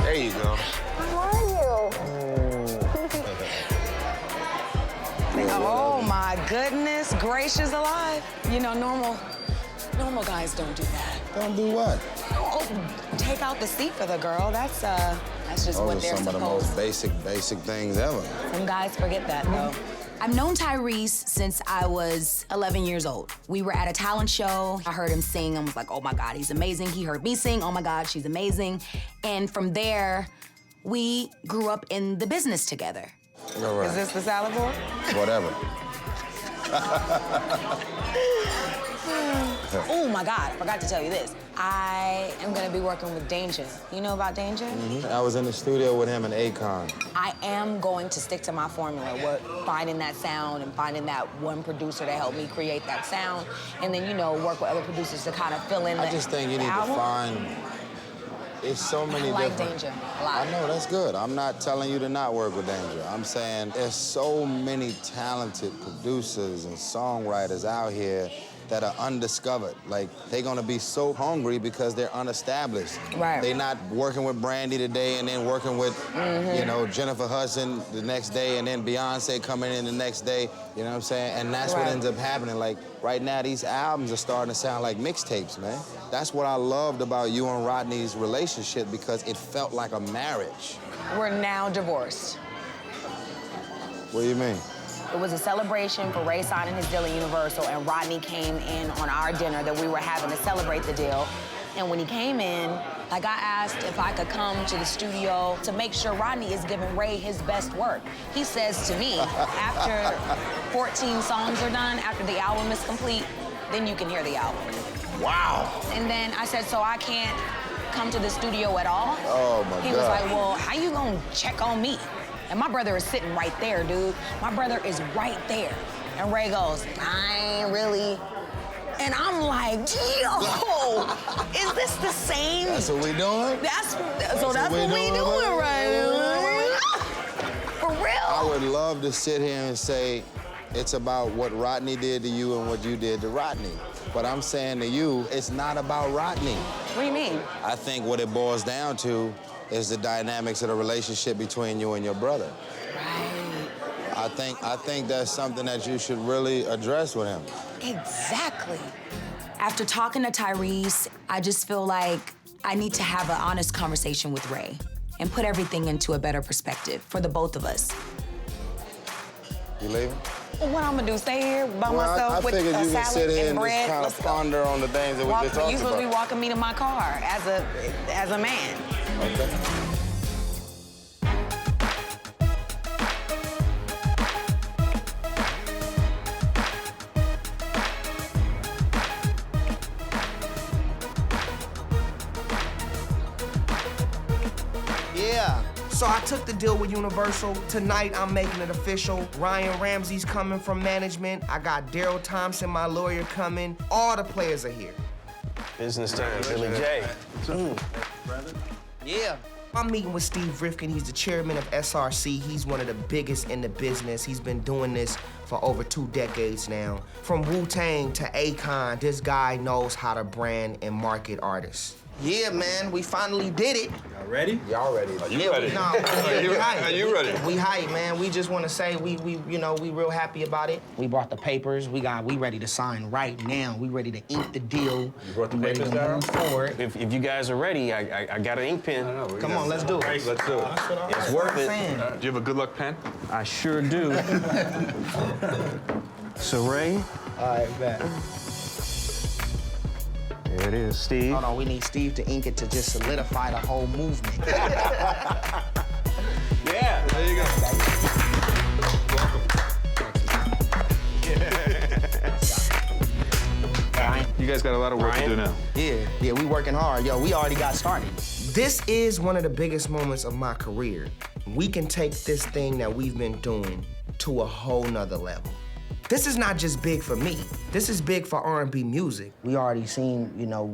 There you go. How are you? Oh my goodness gracious alive. You know, normal guys don't do that. Don't do what? Oh, take out the seat for the girl. That's just what Those they're are some of the supposed. most basic things ever. Some guys forget that though. I've known Tyrese since I was 11 years old. We were at a talent show. I heard him sing. I was like, oh my God, he's amazing. He heard me sing. Oh my God, she's amazing. And from there, we grew up in the business together. All right. Is this the salad board? Whatever. Oh my God, I forgot to tell you this. I am gonna be working with Danger. You know about Danger? I was in the studio with him and Akon. I am going to stick to my formula, finding that sound and finding that one producer to help me create that sound, and then, you know, work with other producers to kind of fill in I just think you need to find. It's so many I like different. Danger a lot. I know, that's good. I'm not telling you to not work with Danger. I'm saying there's so many talented producers and songwriters out here that are undiscovered. Like, they're gonna be so hungry because they're unestablished. Right. They're not working with Brandy today and then working with, you know, Jennifer Hudson the next day and then Beyonce coming in the next day, you know what I'm saying? And that's what Right. ends up happening. Like, right now, these albums are starting to sound like mixtapes, man. That's what I loved about you and Rodney's relationship because it felt like a marriage. We're now divorced. What do you mean? It was a celebration for Ray signing his deal at Universal, and Rodney came in on our dinner that we were having to celebrate the deal. And when he came in, like, I asked if I could come to the studio to make sure Rodney is giving Ray his best work. He says to me, after 14 songs are done, after the album is complete, then you can hear the album. Wow. And then I said, so I can't come to the studio at all? Oh, my He was like, well, how you gonna check on me? And my brother is sitting right there, dude. My brother is right there. And Ray goes, I ain't really. And I'm like, yo, is this the same? That's what we doing? That's what we doing right now. For real. I would love to sit here and say it's about what Rodney did to you and what you did to Rodney. But I'm saying to you, it's not about Rodney. What do you mean? I think what it boils down to is the dynamics of the relationship between you and your brother. Right. I think that's something that you should really address with him. Exactly. After talking to Tyrese, I just feel like I need to have an honest conversation with Ray and put everything into a better perspective for the both of us. You leaving? What I'm gonna do, stay here by Well, myself I with figured a you can salad sit here and and bread? just kind Let's of go. ponder on the things that we just talked You supposed to be about. walking me to my car as a man. Okay. Yeah. So I took the deal with Universal. Tonight, I'm making it official. Ryan Ramsey's coming from management. I got Daryl Thompson, my lawyer, coming. All the players are here. Business time, Billy J. Yeah. I'm meeting with Steve Rifkin. He's the chairman of SRC. He's one of the biggest in the business. He's been doing this for over 2 decades now. From Wu-Tang to Akon, this guy knows how to brand and market artists. Yeah, man, we finally did it. Y'all ready? Y'all ready? Are you ready? Are you ready? We hype, man. We just want to say we real happy about it. We brought the papers. We ready to sign right now. We ready to ink the deal. You brought the papers, move forward. If you guys are ready, I got an ink pen. Come on, let's do it. Let's do it. It's worth it. Do you have a good luck pen? I sure do. So, Ray. All right, bet. There it is, Steve. Hold on, we need Steve to ink it to just solidify the whole movement. Yeah, there you go. You guys got a lot of work to do now. Yeah, we working hard. Yo, we already got started. This is one of the biggest moments of my career. We can take this thing that we've been doing to a whole nother level. This is not just big for me. This is big for R&B music. We already seen,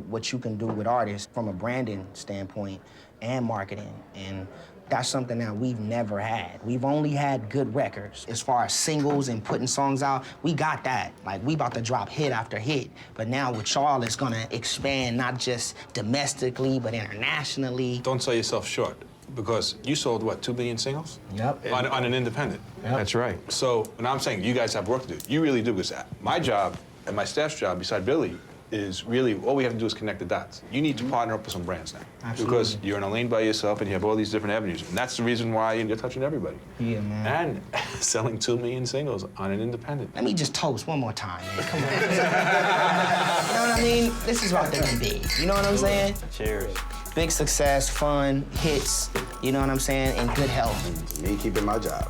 what you can do with artists from a branding standpoint and marketing, and that's something that we've never had. We've only had good records. As far as singles and putting songs out, we got that. Like, we about to drop hit after hit. But now with y'all, it's gonna expand not just domestically, but internationally. Don't sell yourself short, because you sold, what, 2 million singles? Yep. On an independent. Yep. That's right. So when I'm saying you guys have work to do, you really do, because my job and my staff's job, beside Billy, is really, all we have to do is connect the dots. You need to partner up with some brands now. Absolutely. Because you're in a lane by yourself and you have all these different avenues. And that's the reason why you're touching everybody. Yeah, man. And selling 2 million singles on an independent. Let me just toast one more time, man. Come on. You know what I mean? This is about to be big. You know what I'm saying? Cheers. Big success, fun, hits, you know what I'm saying, and good health. Me keeping my job.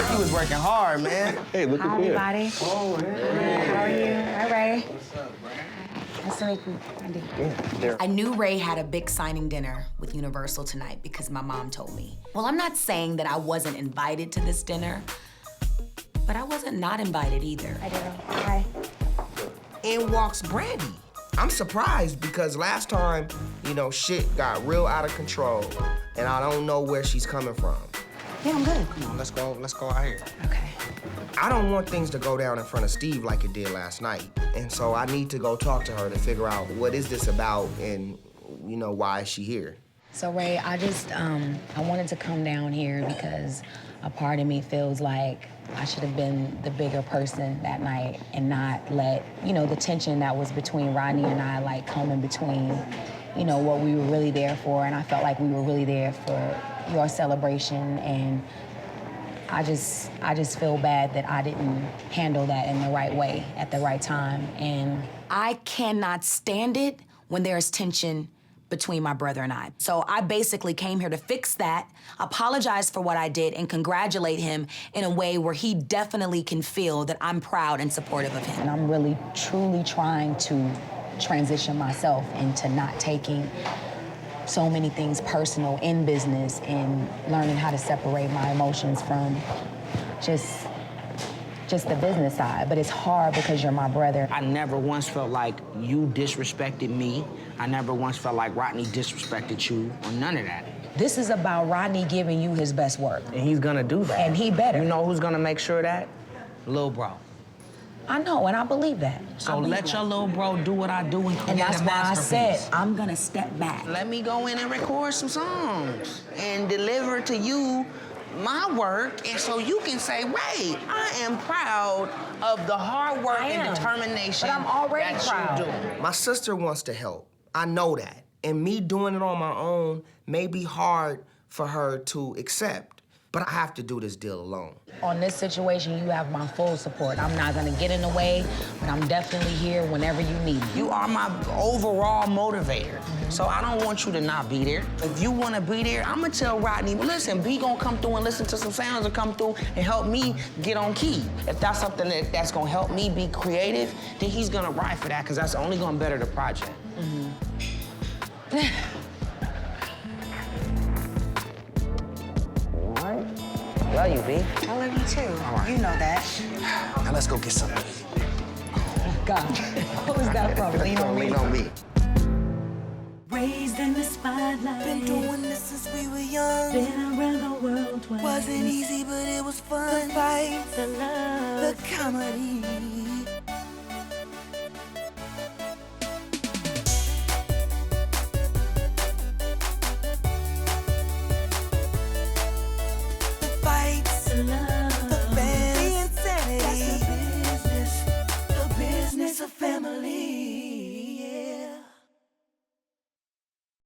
He was working hard, man. Hey, look Hi, at here. everybody. Oh, hey. How are you? Hi, Ray. What's up, Brandy? Nice to meet you, Brandy. I knew Ray had a big signing dinner with Universal tonight because my mom told me. Well, I'm not saying that I wasn't invited to this dinner, but I wasn't not invited either. I do. Hi. In walks Brandy. I'm surprised because last time, shit got real out of control, and I don't know where she's coming from. Yeah, I'm good. Come on, let's go out here. Okay. I don't want things to go down in front of Steve like it did last night, and so I need to go talk to her to figure out what is this about and, why is she here? So, Ray, I wanted to come down here because a part of me feels like I should have been the bigger person that night and not let, the tension that was between Rodney and I, come in between, what we were really there for. And I felt like we were really there for your celebration. And I just feel bad that I didn't handle that in the right way at the right time. And I cannot stand it when there's tension between my brother and I. So I basically came here to fix that, apologize for what I did, and congratulate him in a way where he definitely can feel that I'm proud and supportive of him. And I'm really, truly trying to transition myself into not taking so many things personal in business and learning how to separate my emotions from just the business side, but it's hard because you're my brother. I never once felt like you disrespected me. I never once felt like Rodney disrespected you, or none of that. This is about Rodney giving you his best work. And he's gonna do that. And he better. You know who's gonna make sure of that? Lil' bro. I know, and I believe that. So let your little bro do what I do and create And that's a why I masterpiece. said I'm gonna step back. Let me go in and record some songs and deliver to you my work, and so you can say, Ray, I am proud of the hard work and determination but I'm already that proud. you do. My sister wants to help. I know that. And me doing it on my own may be hard for her to accept, but I have to do this deal alone. On this situation, you have my full support. I'm not gonna get in the way, but I'm definitely here whenever you need me. You are my overall motivator. So I don't want you to not be there. If you wanna be there, I'm gonna tell Rodney, well, listen, B gonna come through and listen to some sounds and come through and help me get on key. If that's something that's gonna help me be creative, then he's gonna ride for that, because that's only gonna better the project. Love you, B. I love you too. You know that. Now let's go get something. God. What was that from? Lean on Me? Lean on Me. Raised in the spotlight. Been doing this since we were young. Been around the world twice. Wasn't easy, but it was fun. The fight, the love, the comedy. The fights, the love.